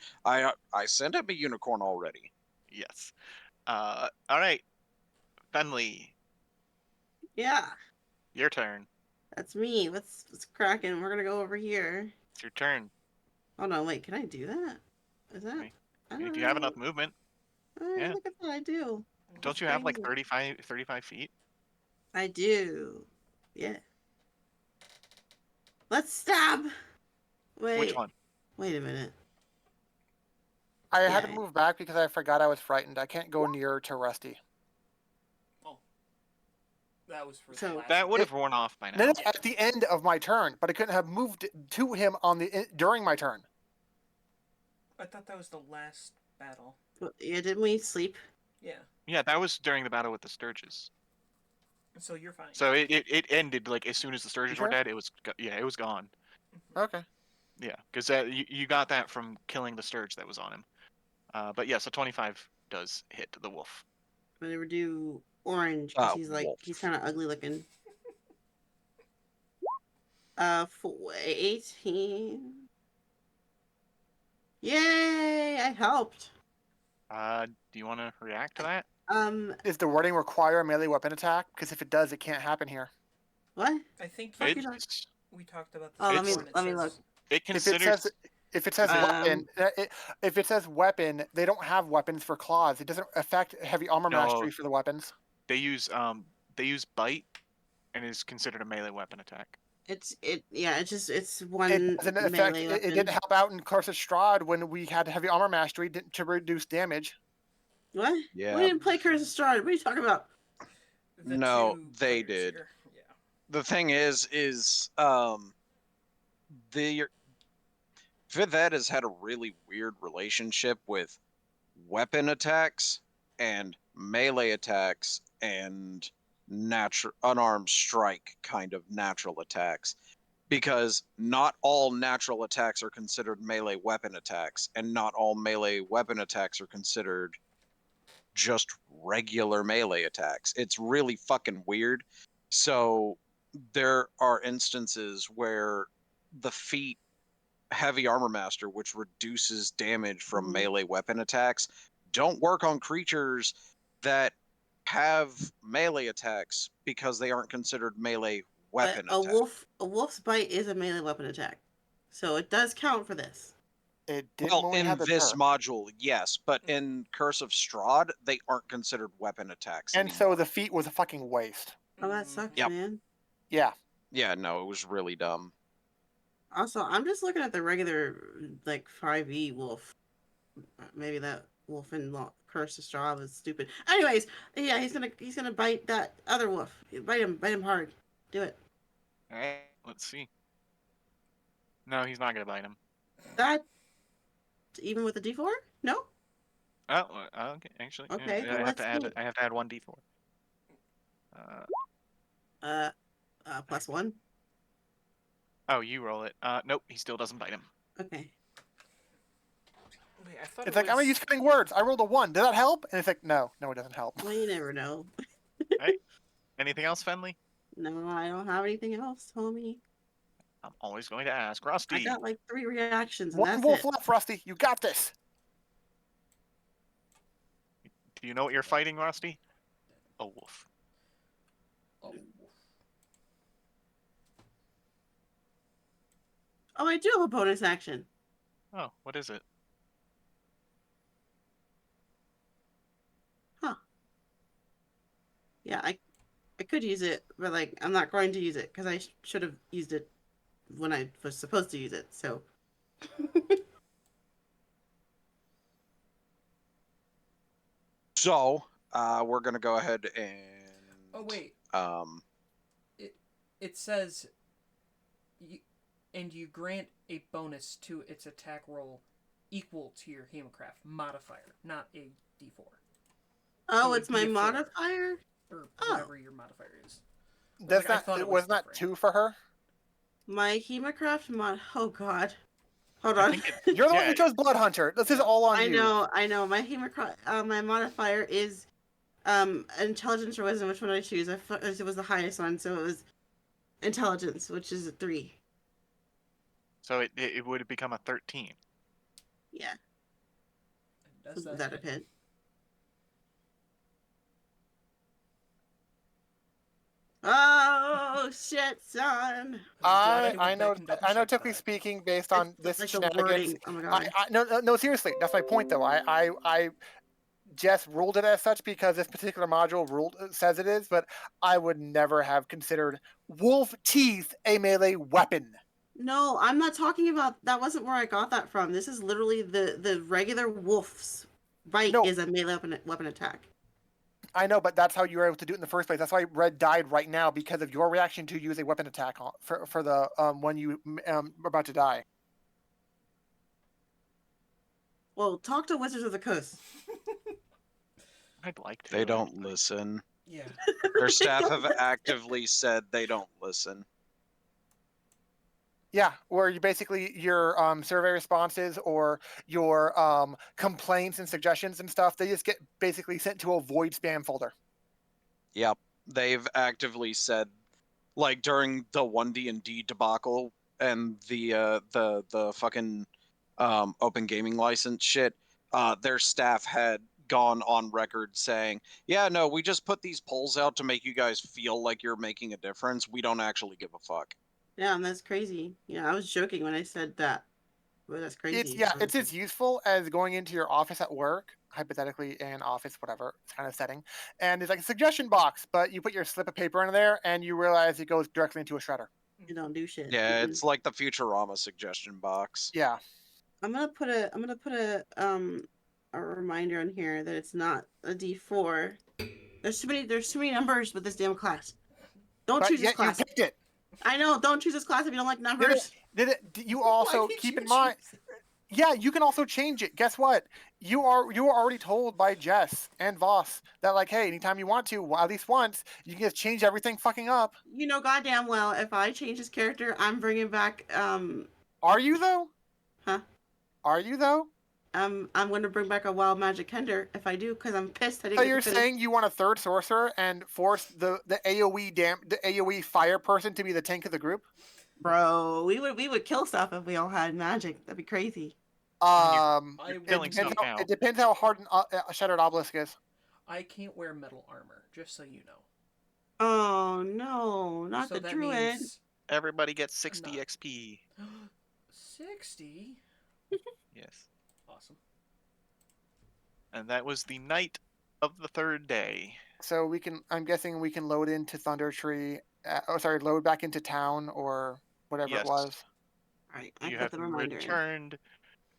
I sent him a unicorn already. Yes. All right, Fenley, Yeah, your turn. that's me. What's cracking? We're gonna go over here. It's your turn. Oh no, wait, can I do that? Is that? Okay. I don't If know. you have enough movement, yeah. Look at that, I do. Don't you That's have like crazy. 35 feet? I do. Yeah. Let's stab. Wait. Which one? Wait a minute. I had to Yeah. move back because I forgot I was frightened. I can't go near to Rusty. That was for So- the last. That would It- have worn off by No, now. no, at the end of my turn, but I couldn't have moved to him during my turn. I thought that was the last battle. Yeah, didn't we sleep? Yeah. Yeah, that was during the battle with the Sturges. So you're fine. So it ended like as soon as the Sturges were sure? dead. It was it was gone. Okay. Yeah, because you got that from killing the Sturge that was on him. But yeah, so 25 does hit the wolf. I'm gonna do orange because he's like wolf. he's kind of ugly looking. For 18. Yay! I helped. Do you want to react to that? Does the wording require a melee weapon attack? Because if it does, it can't happen here. What? I think Fuck you, It's we talked about this Oh, let me before, and it let me says- look. it If it considers says if it says weapon, if it says weapon, they don't have weapons for claws. It doesn't affect heavy armor No. mastery for the weapons. they use bite, and is considered a melee weapon attack. It's one It doesn't affect. melee It weapon. didn't help out in Curse of Strahd when we had heavy armor mastery to reduce damage. What? Yeah. We didn't play Curse of Strahd. What are you talking about? the No, two they players did. here. Yeah. The thing is the Fifth Ed has had a really weird relationship with weapon attacks and melee attacks and natural unarmed strike kind of natural attacks, because not all natural attacks are considered melee weapon attacks, and not all melee weapon attacks are considered just regular melee attacks. It's really fucking weird. So there are instances where the feat Heavy Armor Master, which reduces damage from Mhm. melee weapon attacks, don't work on creatures that have melee attacks because they aren't considered melee weapon But attacks. a wolf's bite is a melee weapon attack, so it does count for this. It didn't Well, when we in had the this turf. module, yes, but in Curse of Strahd, they aren't considered weapon attacks And anymore. so the feat was a fucking waste. Oh, that sucks, Yep. man. Yeah. Yeah, no, it was really dumb. Also, I'm just looking at the regular like 5e wolf. Maybe that wolf in Curse of Strahd was stupid. Anyways, yeah, he's gonna bite that other wolf. Bite him hard. Do it. All right, let's see. No, he's not gonna bite him. That even with the D4? No. Oh, okay. Actually, yeah, Okay, I have let's to add. see. I have to add 1d4. +1. Oh, you roll it. Nope, he still doesn't bite him. Okay. Wait, I thought It's it like, I'm was... gonna use cutting words. I rolled a 1. Did that help? And it's like, no, it doesn't help. Well, you never know. Anything else, Fenley? No, I don't have anything else, homie. I'm always going to ask. Rusty. I got like 3 reactions, and One that's wolf it. left, Rusty. You got this. Do you know what you're fighting, Rusty? A wolf. Oh, Oh, I do have a bonus action. Oh, what is it? Yeah, I could use it, but like I'm not going to use it because I should have used it when I was supposed to use it. So So, we're gonna go ahead and. oh wait. Um, It says, you grant a bonus to its attack roll equal to your Hemocraft modifier, not a D4 oh, would it's my be a 4. modifier. or Oh. whatever your modifier is. That's like, I not. thought It it was was not different. 2 for her. My Hemocraft mod. Oh God. Hold I on. think You're the one Yeah. who chose Blood Hunter. This is all on I you. know. My Hemocraft. My modifier is intelligence or wisdom. Which one did I choose? It was the highest one, so it was intelligence, which is a 3. So it would become a 13. Yeah. Does Was that a hit? Oh shit, son! I know. Double I know. check Typically that. speaking, based on It's this like the shenanigans, wording. Oh my god. no. Seriously, that's my point, though. I just ruled it as such because this particular module says it is, but I would never have considered wolf teeth a melee weapon. No, I'm not talking about. That wasn't where I got that from. This is literally the regular wolf's bite No. is a melee weapon attack. I know, but that's how you were able to do it in the first place. That's why Red died right now because of your reaction to use a weapon attack for the when you were about to die. Well, talk to Wizards of the Coast. I'd like to. They don't listen. Yeah. Their staff have actively said they don't listen. Yeah, where you basically your survey responses or your complaints and suggestions and stuff, they just get basically sent to a void spam folder. Yep, they've actively said, like during the 1D&D debacle and the fucking open gaming license shit, their staff had gone on record saying, "Yeah, no, we just put these polls out to make you guys feel like you're making a difference. We don't actually give a fuck." Yeah, and that's crazy. Yeah, I was joking when I said that, but that's crazy. It's as useful as going into your office at work, hypothetically an office, whatever kind of setting, and it's like a suggestion box, but you put your slip of paper in there and you realize it goes directly into a shredder. You don't do shit. Yeah, it's like the Futurama suggestion box. Yeah. I'm gonna put a reminder on here that it's not a D4. There's too many numbers with this damn class. Don't But choose this yet you class. picked it. I know. Don't choose this class if you don't like numbers. You also Why did keep you in mind? choose it? Yeah, you can also change it. Guess what? You were already told by Jess and Voss that like, hey, anytime you want to, at least once, you can just change everything fucking up. You know goddamn well if I change this character, I'm bringing back Are you though? Huh? Are you though? I'm gonna bring back a wild magic Kender if I do, because I'm pissed I didn't So get you're to finish. saying you want a third sorcerer and force the AOE fire person to be the tank of the group? Bro, we would kill stuff if we all had magic. That'd be crazy. I It killing wouldn't stuff be- now. it depends how hard a shattered obelisk is. I can't wear metal armor, just so you know. Oh no, not so the that druid. means Everybody gets 60 not- XP. 60. Yes. Awesome. And that was the night of the third day. So I'm guessing we can load into Thunder Tree. Load back into town or whatever Yes. it was. All right, I You put have the reminder in. returned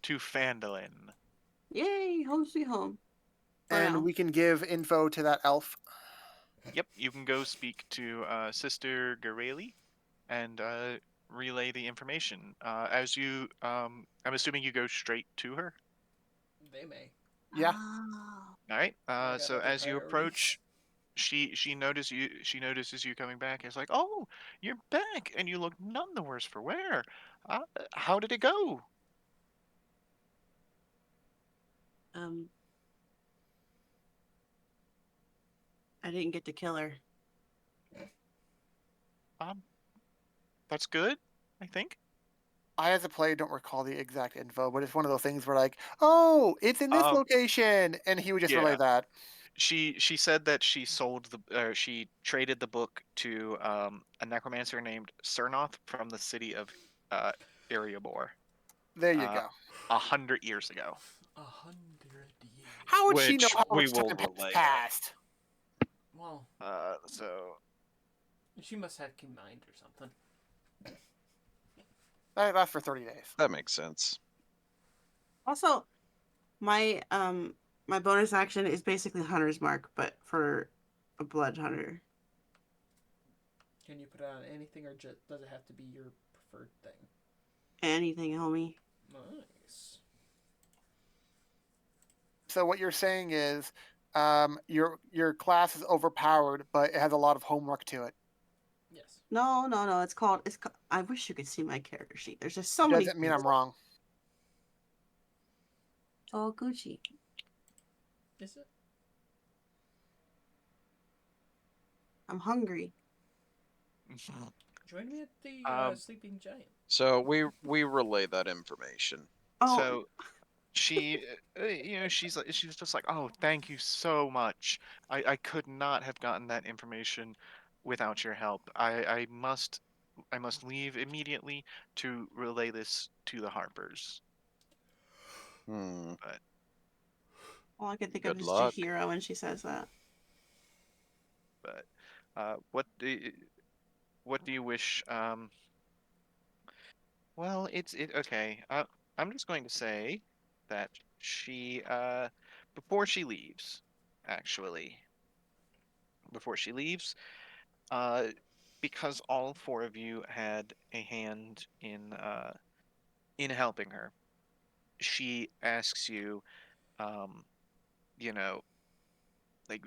to Phandelver. Yay, home sweet home. For And now. we can give info to that elf. Yep, you can go speak to Sister Gareli and relay the information. I'm assuming you go straight to her. They may. Yeah. Oh. All right. I got So other as you approach, priorities. she notices you coming back. It's like, oh, you're back, and you look none the worse for wear. How did it go? I didn't get to kill her. That's good, I think. I, as a player, don't recall the exact info, but it's one of those things where, like, oh, it's in this location, and he would just relay Yeah. that. She said that she traded the book to a necromancer named Cernoth from the city of Erebor There you go. 100 years ago. 100 years. How would she know Which how we much will time has relay. passed? Well, So she must have keen mind or something. That lasts for 30 days. That makes sense. Also, my my bonus action is basically Hunter's Mark, but for a blood hunter. Can you put it on anything, or just, does it have to be your preferred thing? Anything, homie. Nice. So what you're saying is, your class is overpowered, but it has a lot of homework to it. Yes. No. It's called. I wish you could see my character sheet. There's just so many. Doesn't mean things. I'm wrong. Oh, Gucci. Is it? I'm hungry. Join me at the Sleeping Giant. So we relay that information. Oh, So she she's just like, oh, thank you so much. I could not have gotten that information without your help. I must leave immediately to relay this to the Harpers. Hmm. all I can think Good of is luck. Chihiro when she says that. But what do you wish? Well, it's okay. I'm just going to say that she before she leaves, actually, before she leaves. Because all four of you had a hand in helping her, she asks you, um, you know, like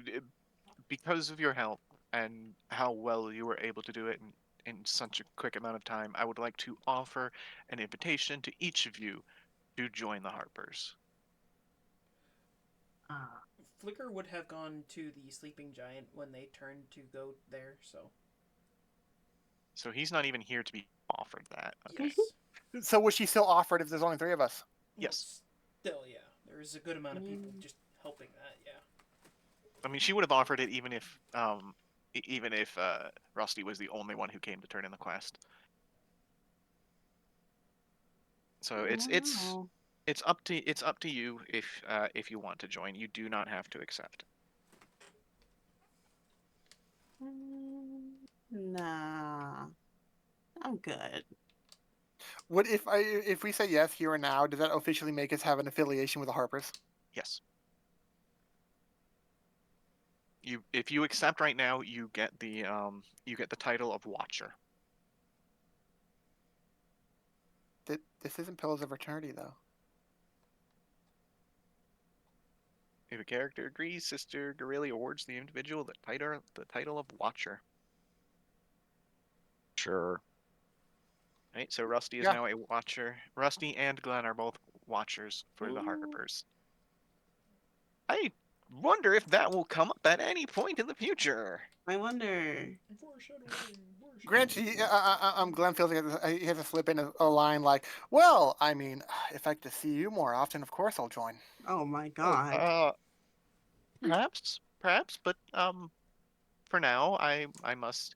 because of your help and how well you were able to do it in such a quick amount of time, I would like to offer an invitation to each of you to join the Harpers. Flicker would have gone to the sleeping giant when they turned to go there, so So he's not even here to be offered that. Okay. yes. So would she still offer it if there's only 3 of us? Well, Yes. still, yeah. There's a good amount of people just helping that, yeah. I mean, she would have offered it even if Rusty was the only one who came to turn in the quest. So Wow. it's up to you if you want to join. You do not have to accept. Nah, I'm good. Would if we say yes here and now, does that officially make us have an affiliation with the Harpers? Yes. If you accept right now, you get the title of Watcher. This isn't Pillars of Eternity though. If a character agrees, Sister Gorilla awards the individual the title of Watcher. Sure. Right, so Rusty is Yeah. now a Watcher. Rusty and Glenn are both Watchers for the Harpers. I wonder if that will come up at any point in the future. I wonder. Granted, Glenn feels like he has to slip in a line like, "Well, I mean, if I get to see you more often, of course I'll join." Oh my Oh, god. perhaps, but for now, I must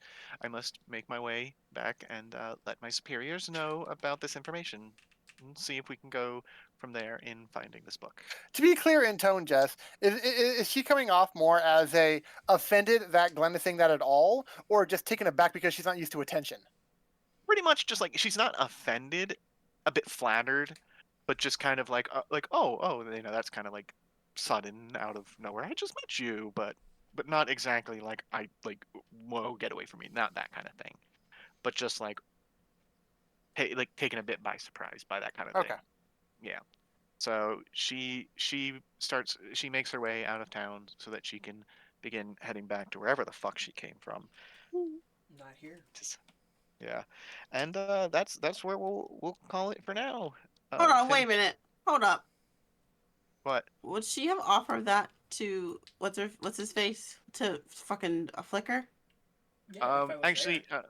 make my way back and let my superiors know about this information and see if we can go from there in finding this book. To be clear in tone, Jess, is she coming off more as a offended that Glenn is saying that at all, or just taken aback because she's not used to attention? Pretty much, just like she's not offended, a bit flattered, but just kind of like oh, that's kind of like sudden out of nowhere. I just met you, but not exactly like I like whoa, get away from me, not that kind of thing, but just like hey, like taken a bit by surprise by that kind of Okay. thing. Yeah. So she makes her way out of town so that she can begin heading back to wherever the fuck she came from. Not here. Just, yeah, and that's where we'll call it for now. Hold on, Finn, wait a minute. Hold up. what? Would she have offered that to what's his face to fucking a Flicker? Yeah, if I was Actually, there.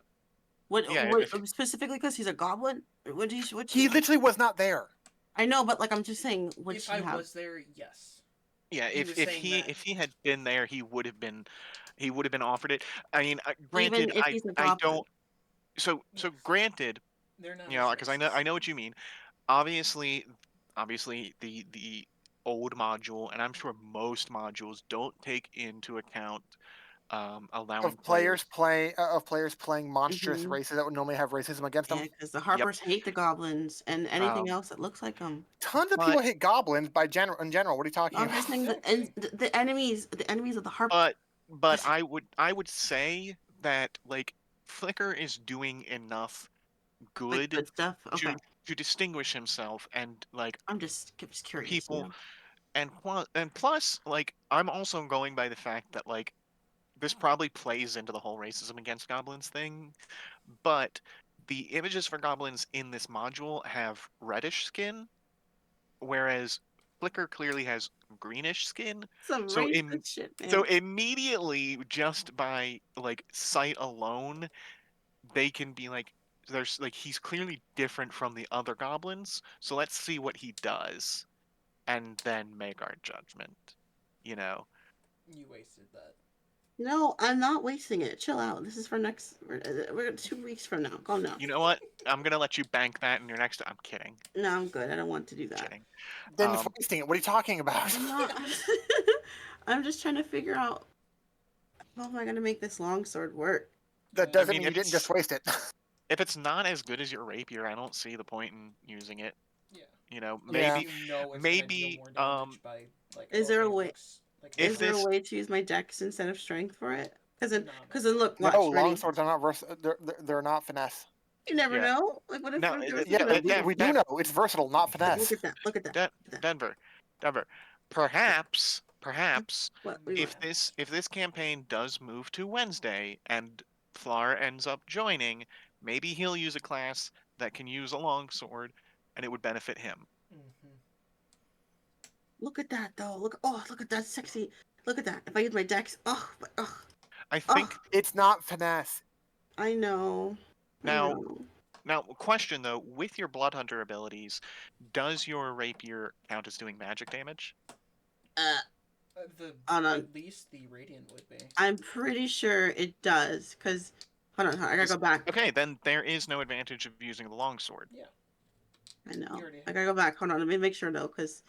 yeah, Would if specifically because he's a goblin? Would he? He literally was not there. I know, but like I'm just saying, would If she I have? was there, yes. yeah, He was saying that. if he had been there, he would have been offered it. I mean, Even granted, if he's a I goblin. don't. So Yes. granted, They're not you as know, because racist. I know what you mean. Obviously, the old module, and I'm sure most modules don't take into account allowing players. Of players playing monstrous Mm-hmm. races that would normally have racism against them. Yeah, because the Yep. Harpers hate the goblins and anything Um, else that looks like them. Tons of but people hate goblins in general. What are you talking I'm about? just saying Exactly. the enemies of the Harp. but but Just I would say that like Flicker is doing enough like good good stuff. Okay, to distinguish himself and like I'm just curious, you people know. and plus like I'm also going by the fact that like this probably plays into the whole racism against goblins thing, but the images for goblins in this module have reddish skin, whereas Flicker clearly has greenish skin. Some So in racist shit, so man. immediately just by like sight alone, they can be like there's like he's clearly different from the other goblins. So let's see what he does and then make our judgment. You know. You wasted that. No, I'm not wasting it. Chill out. This is for next. We're 2 weeks from now. Calm down. You know what? I'm gonna let you bank that in your next. I'm kidding. No, I'm good. I don't want to do that. Kidding. Then it's wasting it. What are you talking about? I'm not. I'm just trying to figure out how am I gonna make this longsword work. That I doesn't mean, mean you didn't just waste it. if it's not as good as your rapier, I don't see the point in using it. Yeah. You know, Yeah. maybe You know it's gonna deal maybe more damage by like. Is oh, there a hey, way? looks like If Is there a this way to use my dex instead of strength for it? Because then, No, because then, look, watch, No, ready. longswords are not they're not finesse. You never Yeah. know. Like, what if? No, what if there was Yeah, something that we do know it's versatile, not Look finesse. at that! Look at that! Den- Look at that! Denver. Perhaps What? What do you if want? this campaign does move to Wednesday and Flar ends up joining, maybe he'll use a class that can use a longsword, and it would benefit him. Mm-hmm. Look at that, though. Look! Oh, look at that sexy! Look at that! If I use my dex, oh, I think It's not finesse. I know. I now know. now question though, with your blood hunter abilities, does your rapier count as doing magic damage? The Hold on. at least the radiant would be. I'm pretty sure it does. Cause hold on, I gotta go back. Okay, then there is no advantage of using the longsword. Yeah. I know. You already I gotta go back. Hold on, let me make sure though, cause